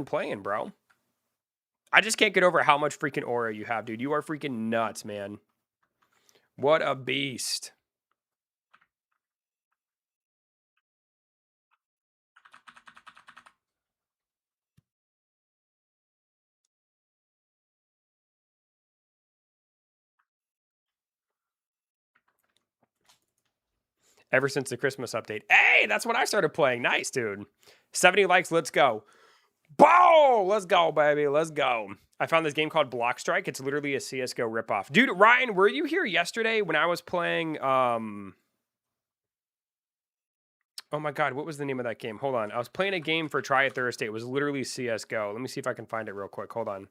playing, bro? I just can't get over how much freaking aura you have, dude. You are freaking nuts, man. What a beast. Ever since the Christmas update. Hey, that's when I started playing. Nice, dude. 70 likes. Let's go. Bow! Let's go, baby. Let's go. I found this game called Block Strike. It's literally a CSGO ripoff. Dude, Ryan, were you here yesterday when I was playing... Oh my god, what was the name of that game? Hold on. I was playing a game for Try It Thursday. It was literally CSGO. Let me see if I can find it real quick. Hold on.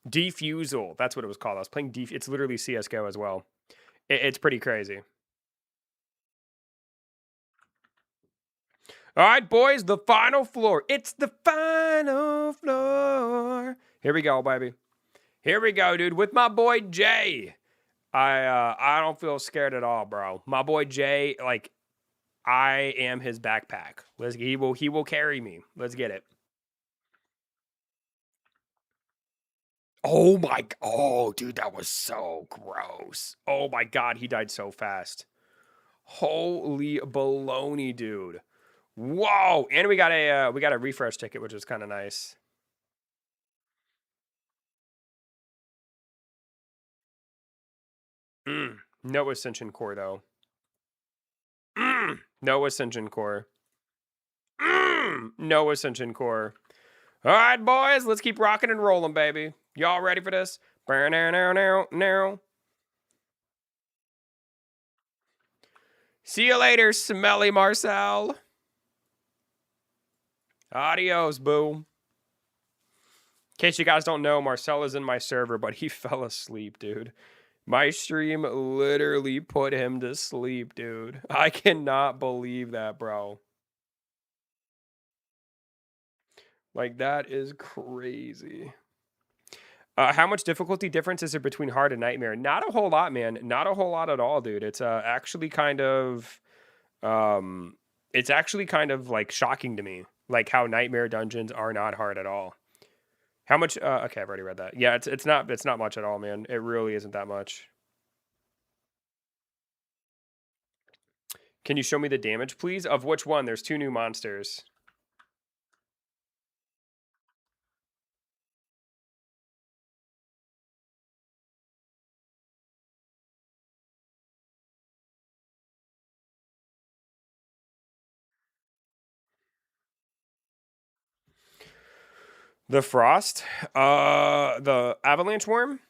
Defusal. That's what it was called. I was playing It's literally CSGO as well. It's pretty crazy. All right, boys, the final floor. It's the final floor. Here we go, baby. Here we go, dude, with my boy Jay. I don't feel scared at all, bro. My boy Jay, like, I am his backpack. He will carry me. Let's get it. Oh, dude, that was so gross. Oh my god, he died so fast. Holy baloney, dude. Whoa, and we got a refresh ticket, which is kind of nice. No Ascension Core, though. No Ascension Core. No Ascension Core. All right, boys, let's keep rocking and rolling, baby. Y'all ready for this? Now. See you later, Smelly Marcel. Adios, boo. In case you guys don't know, Marcel is in my server, but he fell asleep, dude. My stream literally put him to sleep, dude. I cannot believe that, bro. Like, that is crazy. How much difficulty difference is there between hard and nightmare? Not a whole lot, man. Not a whole lot at all, dude. It's actually kind of like shocking to me, like how nightmare dungeons are not hard at all. How much? Okay, I've already read that. Yeah, it's not much at all, man. It really isn't that much. Can you show me the damage, please? Of which one? There's 2 new monsters. The Frost, the Avalanche Worm,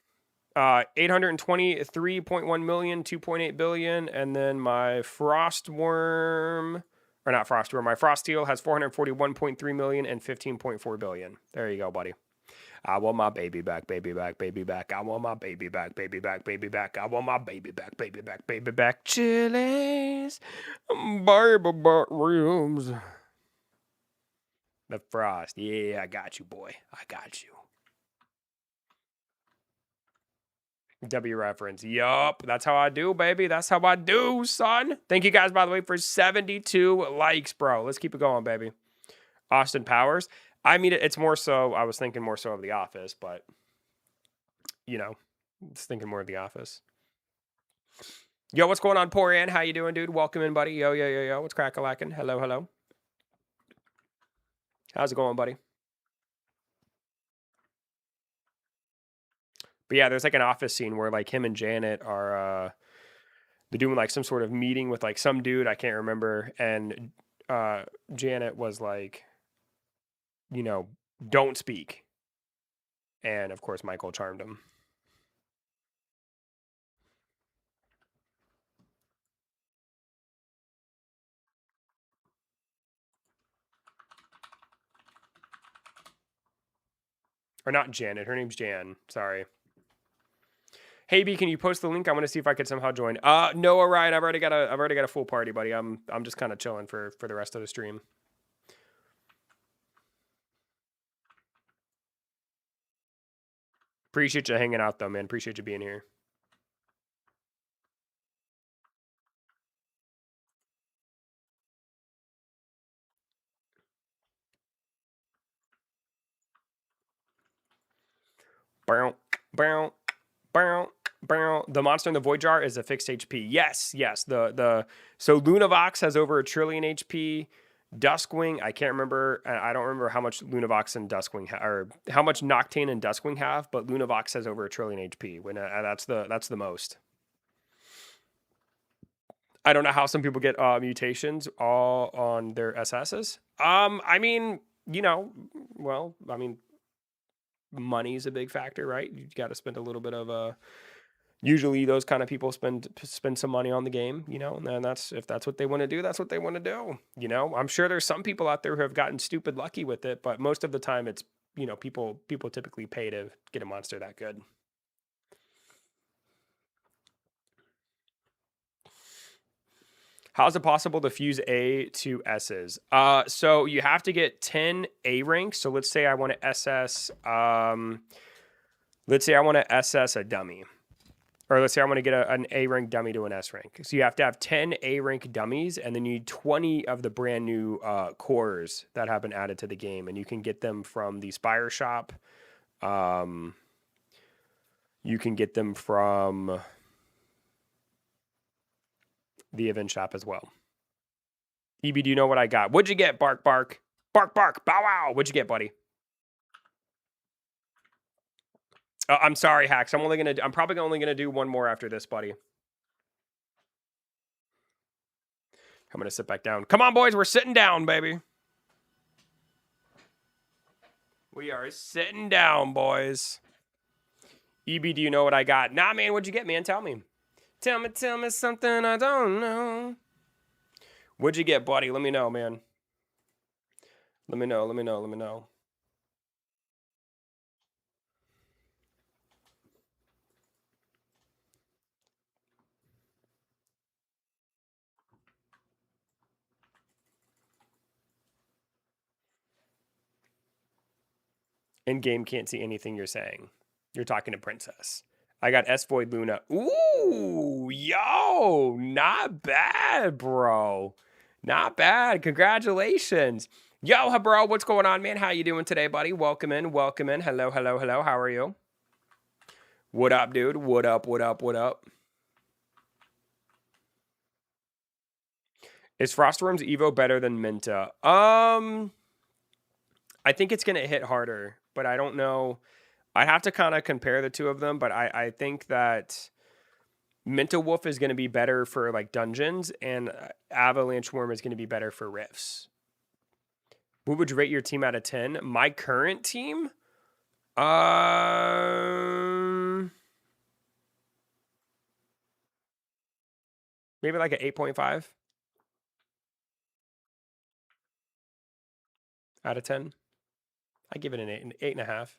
823.1 million, 2.8 billion, and then my Frost Worm, or not Frost Worm, my Frost Steel has 441.3 million and 15.4 billion. There you go, buddy. I want my baby back, baby back, baby back. I want my baby back, baby back, baby back. I want my baby back, baby back, baby back. Chilies, baby back ribs. The Frost. Yeah, I got you, boy. I got you. W reference. Yup. That's how I do, baby. That's how I do, son. Thank you guys, by the way, for 72 likes, bro. Let's keep it going, baby. Austin Powers. I mean, it's more so, I was thinking more so of The Office, but, you know, just thinking more of The Office. Yo, what's going on, Porian? How you doing, dude? Welcome in, buddy. Yo. What's crack-a-lackin'? Hello. How's it going, buddy? But yeah, there's like an office scene where like him and Janet are they're doing like some sort of meeting with like some dude, I can't remember, and Janet was like, you know, don't speak. And of course Michael charmed him. Or not Janet, her name's Jan. Sorry. Hey B, can you post the link? I want to see if I could somehow join. No, Ryan, I've already got a full party, buddy. I'm just kind of chilling for the rest of the stream. Appreciate you hanging out, though, man. Appreciate you being here. Bow, bow, bow, bow. The monster in the void jar is a fixed HP. Yes, yes. So Lunavox has over 1 trillion HP. Duskwing, I can't remember. I don't remember how much Lunavox and Duskwing or how much Noctane and Duskwing have, but Lunavox has over 1 trillion HP. When that's the most. I don't know how some people get mutations all on their SSs. I mean, well, I mean, money's a big factor, right? You got to spend a little bit of usually those kind of people spend some money on the game, and if that's what they want to do, that's what they want to do. I'm sure there's some people out there who have gotten stupid lucky with it, but most of the time it's, people typically pay to get a monster that good. How is it possible to fuse A to S's? So you have to get 10 A ranks. So let's say I want to SS, a dummy. Or let's say I want to get an A rank dummy to an S rank. So you have to have 10 A rank dummies, and then you need 20 of the brand new cores that have been added to the game. And you can get them from the Spire shop. You can get them from the event shop as well. EB, do you know what I got? What'd you get, Bark Bark? Bark Bark, bow wow. What'd you get, buddy? I'm sorry, Hacks. I'm probably only gonna do one more after this, buddy. I'm gonna sit back down. Come on, boys, we're sitting down, baby. We are sitting down, boys. EB, do you know what I got? Nah, man, what'd you get, man? Tell me. Tell me something I don't know. What'd you get, buddy? Let me know, man. Let me know. In game, can't see anything you're saying. You're talking to Princess. I got S Void Luna. Ooh, yo, not bad, bro. Not bad. Congratulations. Yo, bro, what's going on, man? How you doing today, buddy? Welcome in. Hello. How are you? What up, dude? What up? Is Frostworm's Evo better than Minta? I think it's going to hit harder, but I don't know. I'd have to kind of compare the two of them, but I think that Minta Wolf is going to be better for like dungeons, and Avalanche Worm is going to be better for rifts. What would you rate your team out of 10? My current team? Maybe like an 8.5 out of 10. I give it an 8.5.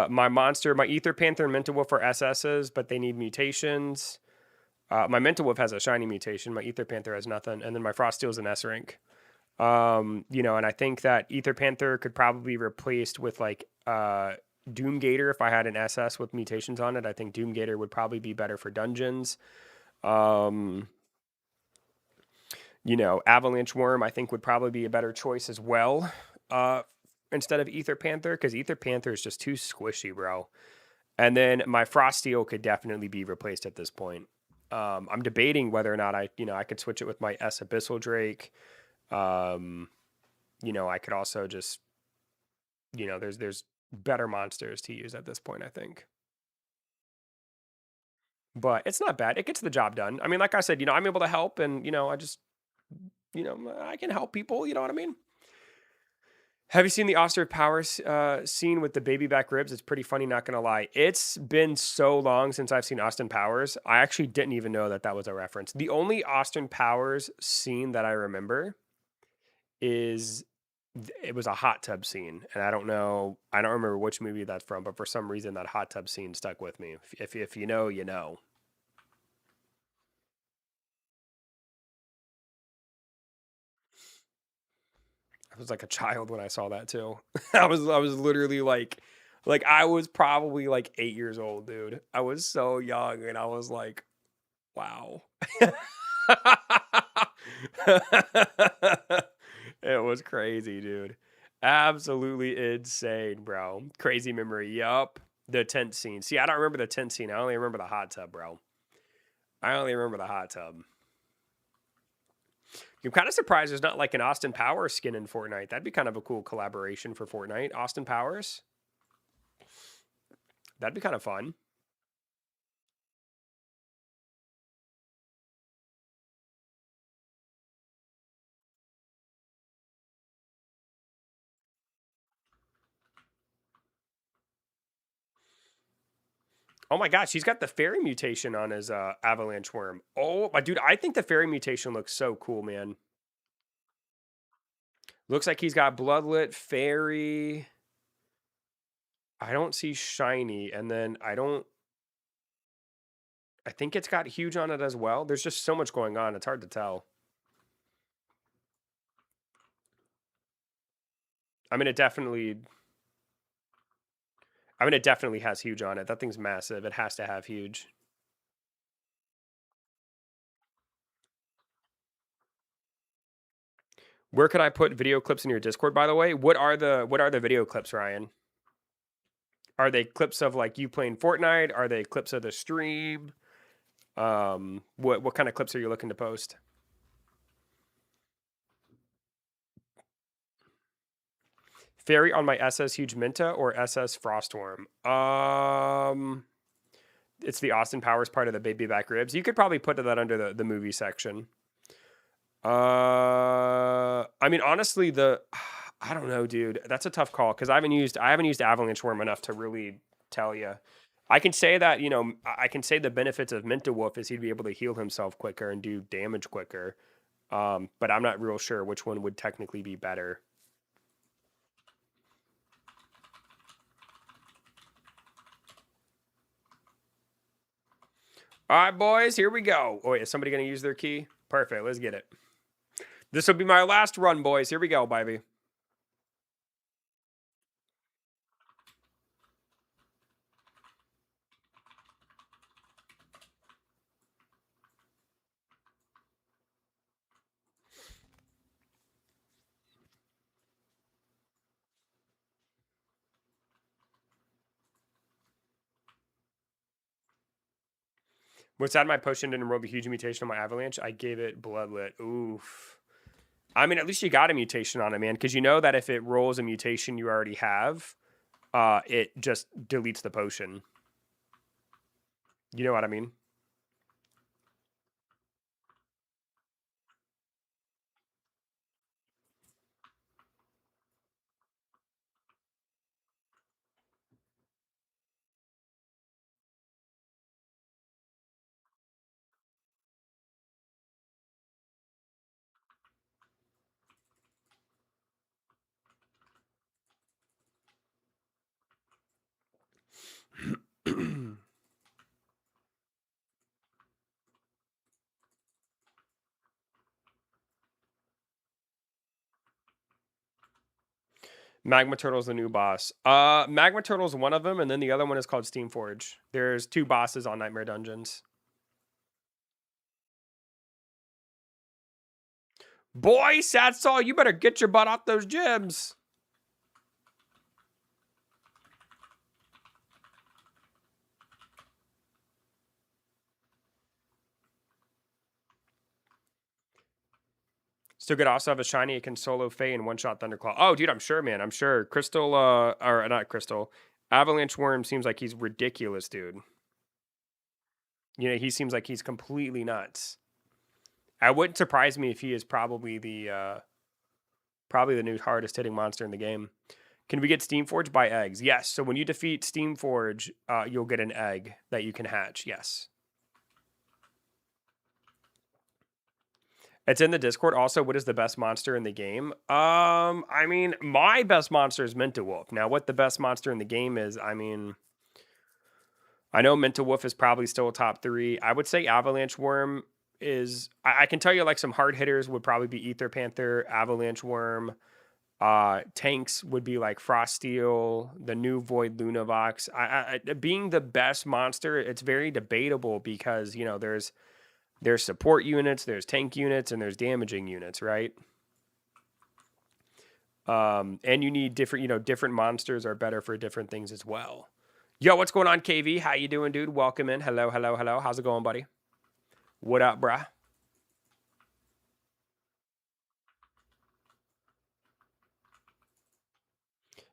My monster, my Ether Panther and Minta Wolf are SSs, but they need mutations. My Minta Wolf has a shiny mutation. My Ether Panther has nothing. And then my Froststeel is an S rank. And I think that Ether Panther could probably be replaced with like Doomgator if I had an SS with mutations on it. I think Doomgator would probably be better for dungeons. Avalanche Worm I think would probably be a better choice as well. Instead of Ether Panther, because Ether Panther is just too squishy, bro. And then my Froststeel could definitely be replaced at this point. I'm debating whether or not I could switch it with my S Abyssal Drake. I could also just, there's better monsters to use at this point, I think. But it's not bad. It gets the job done. I mean, like I said, I'm able to help, and I just, I can help people. You know what I mean? Have you seen the Austin Powers scene with the baby back ribs? It's pretty funny, not gonna lie. It's been so long since I've seen Austin Powers. I actually didn't even know that was a reference. The only Austin Powers scene that I remember is it was a hot tub scene, and I don't remember which movie that's from, but for some reason that hot tub scene stuck with me. If you know, you know. was like a child when I saw that too. I was literally like I was probably like 8 years old, dude. I was so young and I was like, wow. It was crazy, dude. Absolutely insane, bro. Crazy memory. Yup. The tent scene. See, I don't remember the tent scene. I only remember the hot tub, bro. I only remember the hot tub. I'm kind of surprised there's not like an Austin Powers skin in Fortnite. That'd be kind of a cool collaboration for Fortnite. Austin Powers. That'd be kind of fun. Oh my gosh, he's got the fairy mutation on his avalanche worm. Oh my dude, I think the fairy mutation looks so cool, man. Looks like he's got bloodlet, fairy. I don't see shiny, and then I think it's got huge on it as well. There's just so much going on, it's hard to tell. I mean, it definitely has huge on it. That thing's massive. It has to have huge. Where could I put video clips in your Discord, by the way? What are the video clips, Ryan? Are they clips of like you playing Fortnite? Are they clips of the stream? What kind of clips are you looking to post? Fairy on my SS Huge Minta or SS Frostworm? It's the Austin Powers part of the baby back ribs. You could probably put that under the movie section. I mean, honestly, I don't know, dude. That's a tough call because I haven't used Avalanche Worm enough to really tell you. I can say that, I can say the benefits of Minta Wolf is he'd be able to heal himself quicker and do damage quicker. But I'm not real sure which one would technically be better. All right, boys, here we go. Oh, wait, is somebody going to use their key? Perfect. Let's get it. This will be my last run, boys. Here we go, baby. What's that? My potion didn't roll the huge mutation on my avalanche. I gave it bloodlet. Oof. I mean, at least you got a mutation on it, man. Because you know that if it rolls a mutation you already have, it just deletes the potion. You know what I mean? Magma Turtle's the new boss. Magma Turtle's one of them, and then the other one is called Steamforge. There's 2 bosses on Nightmare Dungeons. Boy, Satsaw, you better get your butt off those gems. Still good. Also have a shiny. It can solo Fae and one-shot Thunderclaw. Oh, dude, I'm sure, man. I'm sure. Crystal, or not Crystal. Avalanche Worm seems like he's ridiculous, dude. He seems like he's completely nuts. I wouldn't surprise me if he is probably the new hardest hitting monster in the game. Can we get Steamforge by eggs? Yes. So when you defeat Steamforge, you'll get an egg that you can hatch. Yes. It's in the Discord. Also, what is the best monster in the game? I mean, my best monster is Minta Wolf. Now, what the best monster in the game is, I mean, I know Minta Wolf is probably still top 3. I would say Avalanche Worm is. I can tell you like some hard hitters would probably be Ether Panther, Avalanche Worm. Tanks would be like Frosteel, the new Void Lunavox. Being the best monster, it's very debatable because, you know, there's support units, there's tank units, and there's damaging units, right? And you need different, you know, different monsters are better for different things as well. Yo, what's going on, KV? How you doing, dude? Welcome in. Hello, hello, hello. How's it going, buddy? What up, bruh?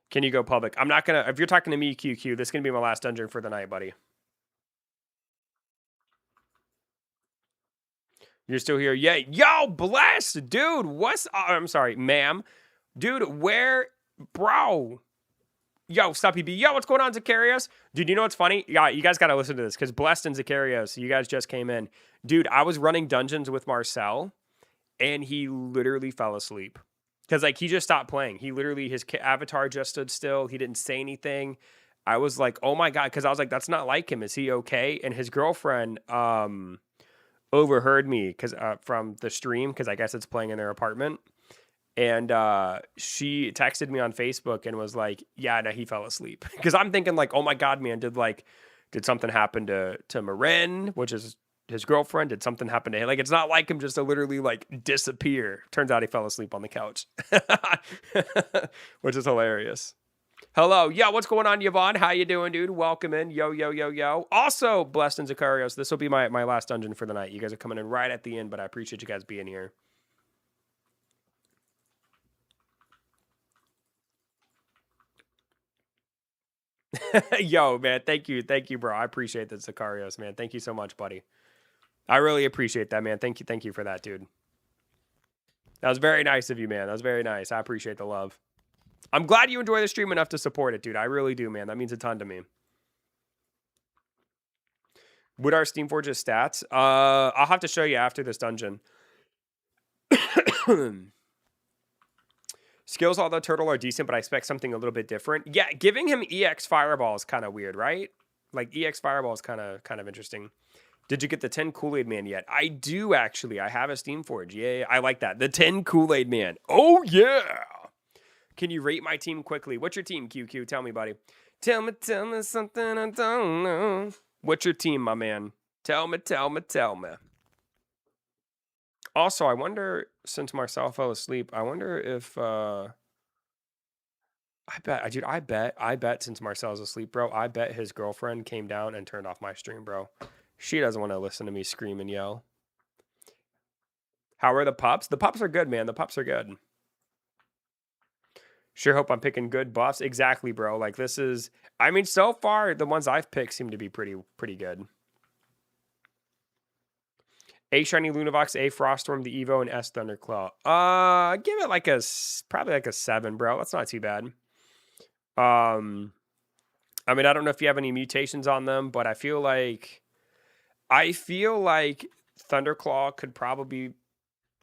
Can you go public? I'm not gonna. If you're talking to me, QQ, this is gonna be my last dungeon for the night, buddy. You're still here? Yeah. Yo, bless, dude. What's? I'm sorry, ma'am. Dude, where, bro? Yo, stop PB. Yo, what's going on, Zacharias? Dude, you know what's funny? Yeah, you guys got to listen to this because Blessed and Zacharias, you guys just came in. Dude, I was running dungeons with Marcel, and he literally fell asleep. Because, like, he just stopped playing. He literally, his avatar just stood still. He didn't say anything. I was like, oh my God. Because I was like, that's not like him. Is he okay? And his girlfriend overheard me from the stream, because I guess it's playing in their apartment. And she texted me on Facebook and was like, yeah, no, he fell asleep. Because I'm thinking like, oh my God, man, did something happen to Marin, which is his girlfriend? Did something happen to him? Like, it's not like him just to literally like disappear. Turns out he fell asleep on the couch, which is hilarious. Hello. Yeah, what's going on, Yvonne? How you doing, dude? Welcome in. Yo, yo, yo, yo. Also, Blessed and Zacharias, this will be my last dungeon for the night. You guys are coming in right at the end, but I appreciate you guys being here. Yo, man, thank you, bro. I appreciate that, Zacharias, man. Thank you so much, buddy. I really appreciate that, man. Thank you for that, dude. That was very nice of you, man. That was very nice. I appreciate the love. I'm glad you enjoy the stream enough to support it, dude. I really do, man. That means a ton to me. What are Steamforge's stats? I'll have to show you after this dungeon. Skills, although Turtle are decent, but I expect something a little bit different. Yeah, giving him EX Fireball is kind of weird, right? Like, EX Fireball is kind of interesting. Did you get the 10 Kool-Aid Man yet? I do, actually. I have a Steamforge. Yeah, I like that. The 10 Kool-Aid Man. Oh, yeah. Can you rate my team quickly? What's your team, QQ? Tell me, buddy. Tell me something I don't know. What's your team, my man? Tell me. Also, I wonder, since Marcel fell asleep, I wonder if, I bet since Marcel's asleep, bro, I bet his girlfriend came down and turned off my stream, bro. She doesn't want to listen to me scream and yell. How are the pups? The pups are good, man. The pups are good. Sure hope I'm picking good buffs. Exactly, bro. Like, this is, I mean, so far, the ones I've picked seem to be pretty good. A Shiny Lunavox, A Froststorm, the Evo, and S Thunderclaw. Give it like probably like a 7, bro. That's not too bad. I mean, I don't know if you have any mutations on them, but I feel like Thunderclaw could probably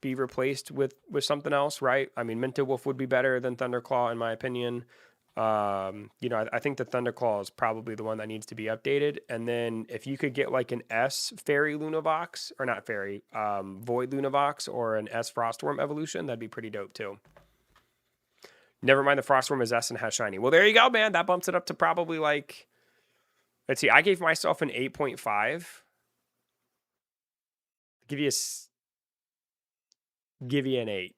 be replaced with something else, right? I mean, Minta Wolf would be better than Thunderclaw in my opinion. You know, I think the Thunderclaw is probably the one that needs to be updated. And then if you could get like an S Fairy Lunavox, or not Fairy, Void Lunavox, or an S Frostworm evolution, that'd be pretty dope too. Never mind, the Frostworm is S and has Shiny. Well, there you go, man. That bumps it up to probably like, let's see, I gave myself an 8.5. Give you an 8.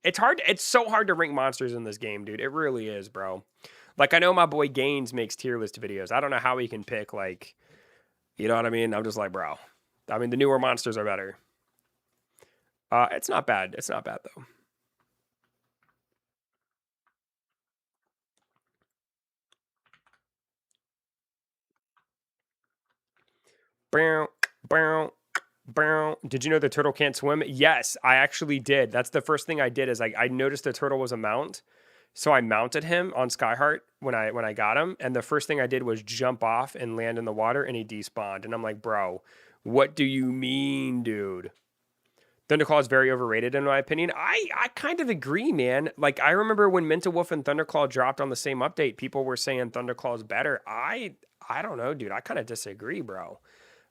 It's so hard to rank monsters in this game, dude. It really is, bro. Like, I know my boy Gaines makes tier list videos. I don't know how he can pick, like, you know what I mean? I'm just like, bro. I mean, the newer monsters are better. It's not bad. It's not bad, though. Did you know the turtle can't swim? Yes, I actually did. That's the first thing I did is I noticed the turtle was a mount. So I mounted him on Skyheart when I got him. And the first thing I did was jump off and land in the water, and he despawned. And I'm like, bro, what do you mean, dude? Thunderclaw is very overrated in my opinion. I kind of agree, man. Like, I remember when Minta Wolf and Thunderclaw dropped on the same update, people were saying Thunderclaw is better. I don't know, dude. I kind of disagree, bro.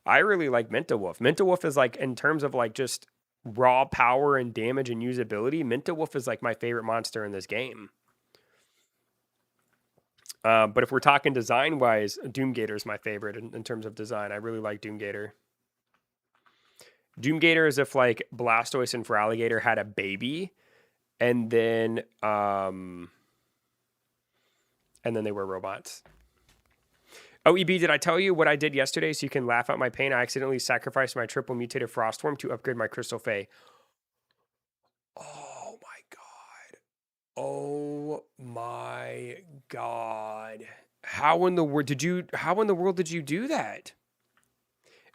I really like Minta Wolf. Minta Wolf is like, in terms of like just raw power and damage and usability, Minta Wolf is like my favorite monster in this game. But if we're talking design-wise, Doomgator is my favorite in terms of design. I really like Doomgator. Doomgator is if like Blastoise and Feraligatr had a baby, and then they were robots. OEB, did I tell you what I did yesterday so you can laugh at my pain? I accidentally sacrificed my triple mutated Frostworm to upgrade my Crystal Fey. Oh my god. Oh my god. How in the world did you do that?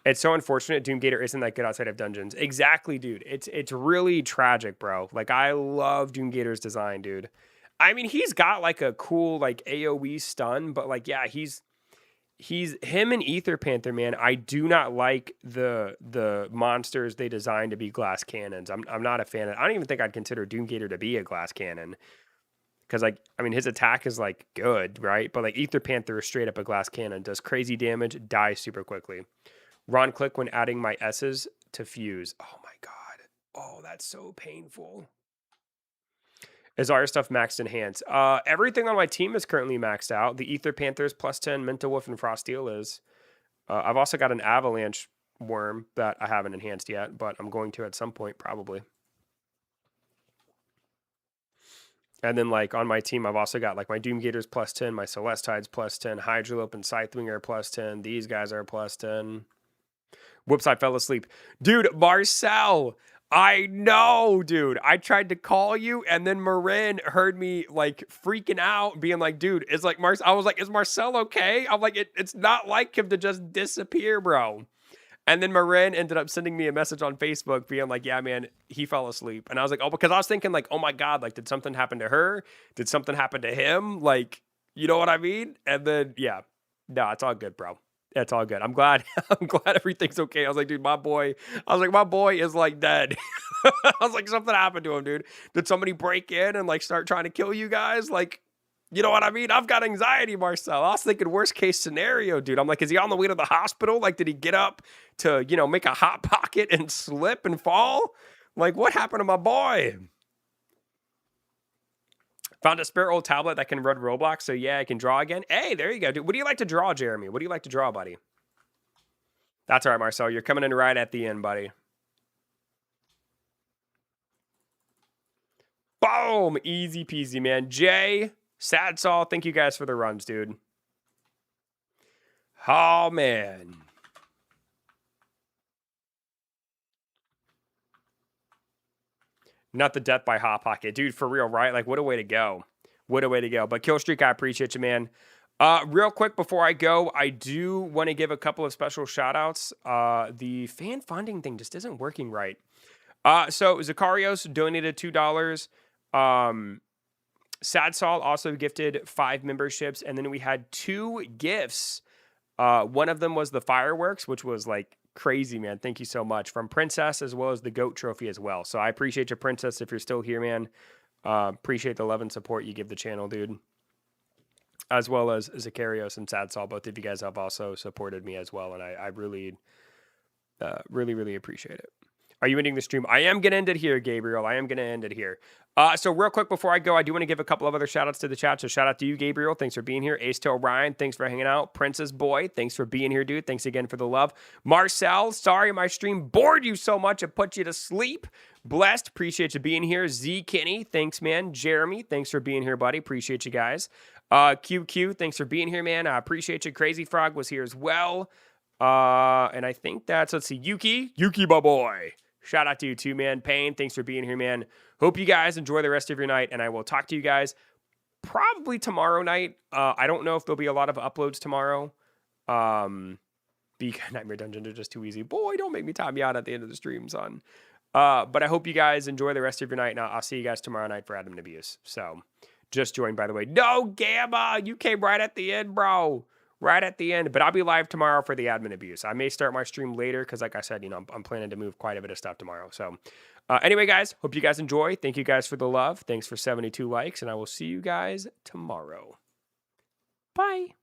It's so unfortunate Doomgator isn't that good outside of dungeons. Exactly, dude. It's really tragic, bro. Like, I love Doomgator's design, dude. I mean, he's got like a cool like AoE stun, but like, yeah, he's him and Ether Panther, man. I do not like the monsters they designed to be glass cannons. I'm not a fan of. I don't even think I'd consider Doomgator to be a glass cannon. Because, like, I mean, his attack is, like, good, right? But, like, Ether Panther is straight up a glass cannon. Does crazy damage, dies super quickly. Ron click when adding my S's to fuse. Oh, my God. Oh, that's so painful. Is all your stuff maxed in hands? Everything on my team is currently maxed out. The Ether Panthers +10, Minta Wolf, and Frosteel is. I've also got an Avalanche Worm that I haven't enhanced yet, but I'm going to at some point, probably. And then, like, on my team, I've also got, like, my Doomgators +10, my Celestides +10, Hydrolope and Scythewinger +10. These guys are +10. Whoops, I fell asleep. Dude, Marcel, I know, dude. I tried to call you, and then Marin heard me, like, freaking out, being like, dude, it's like, I was like, is Marcel okay? I'm like, it's not like him to just disappear, bro. And then Marin ended up sending me a message on Facebook being like, yeah, man, he fell asleep. And I was like, oh, because I was thinking like, oh my God, like, did something happen to her? Did something happen to him? Like, you know what I mean? And then, yeah, no, it's all good, bro. It's all good. I'm glad everything's okay. I was like, dude, my boy is like dead. I was like, something happened to him, dude. Did somebody break in and like start trying to kill you guys? Like, you know what I mean? I've got anxiety, Marcel. I was thinking worst case scenario, dude. I'm like, is he on the way to the hospital? Like, did he get up to, you know, make a hot pocket and slip and fall? Like, what happened to my boy? Found a spare old tablet that can run Roblox, so yeah, I can draw again. Hey, there you go, dude. What do you like to draw, Jeremy? What do you like to draw, buddy? That's all right, Marcel. You're coming in right at the end, buddy. Boom! Easy peasy, man. Jay, Sad Saul, thank you guys for the runs, dude. Oh, man. Not the death by Hot Pocket. Dude, for real, right? Like, what a way to go. What a way to go. But Killstreak, I appreciate you, man. Real quick before I go, I do want to give a couple of special shout-outs. The fan funding thing just isn't working right. So Zacharios donated $2. Sad Saul also gifted 5 memberships, and then we had 2 gifts. One of them was the fireworks, which was like crazy, man. Thank you so much, from Princess, as well as the GOAT trophy as well. So I appreciate you, Princess, if you're still here, man. Appreciate the love and support you give the channel, dude. As well as Zacharios and Sad Saul. Both of you guys have also supported me as well, and I really, really appreciate it. Are you ending the stream? I am going to end it here, Gabriel. I am going to end it here. So real quick before I go, I do want to give a couple of other shout outs to the chat. So shout out to you, Gabriel. Thanks for being here. Ace Tail Ryan, thanks for hanging out. Princess Boy, thanks for being here, dude. Thanks again for the love. Marcel, sorry my stream bored you so much it put you to sleep. Blessed, appreciate you being here. Z Kenny, thanks, man. Jeremy, thanks for being here, buddy. Appreciate you guys. QQ, thanks for being here, man. I appreciate you. Crazy Frog was here as well. And I think that's, let's see, Yuki, my boy. Shout out to you too, man. Payne, thanks for being here, man. Hope you guys enjoy the rest of your night, and I will talk to you guys probably tomorrow night. I don't know if there'll be a lot of uploads tomorrow. Because Nightmare Dungeons are just too easy. Boy, don't make me time you out at the end of the stream, son. But I hope you guys enjoy the rest of your night, and I'll see you guys tomorrow night for Admin Abuse. So, just joined, by the way. No, Gamma! You came right at the end, bro. Right at the end, but I'll be live tomorrow for the Admin Abuse. I may start my stream later because, like I said, you know, I'm planning to move quite a bit of stuff tomorrow. So, anyway, guys, hope you guys enjoy. Thank you guys for the love. Thanks for 72 likes, and I will see you guys tomorrow. Bye.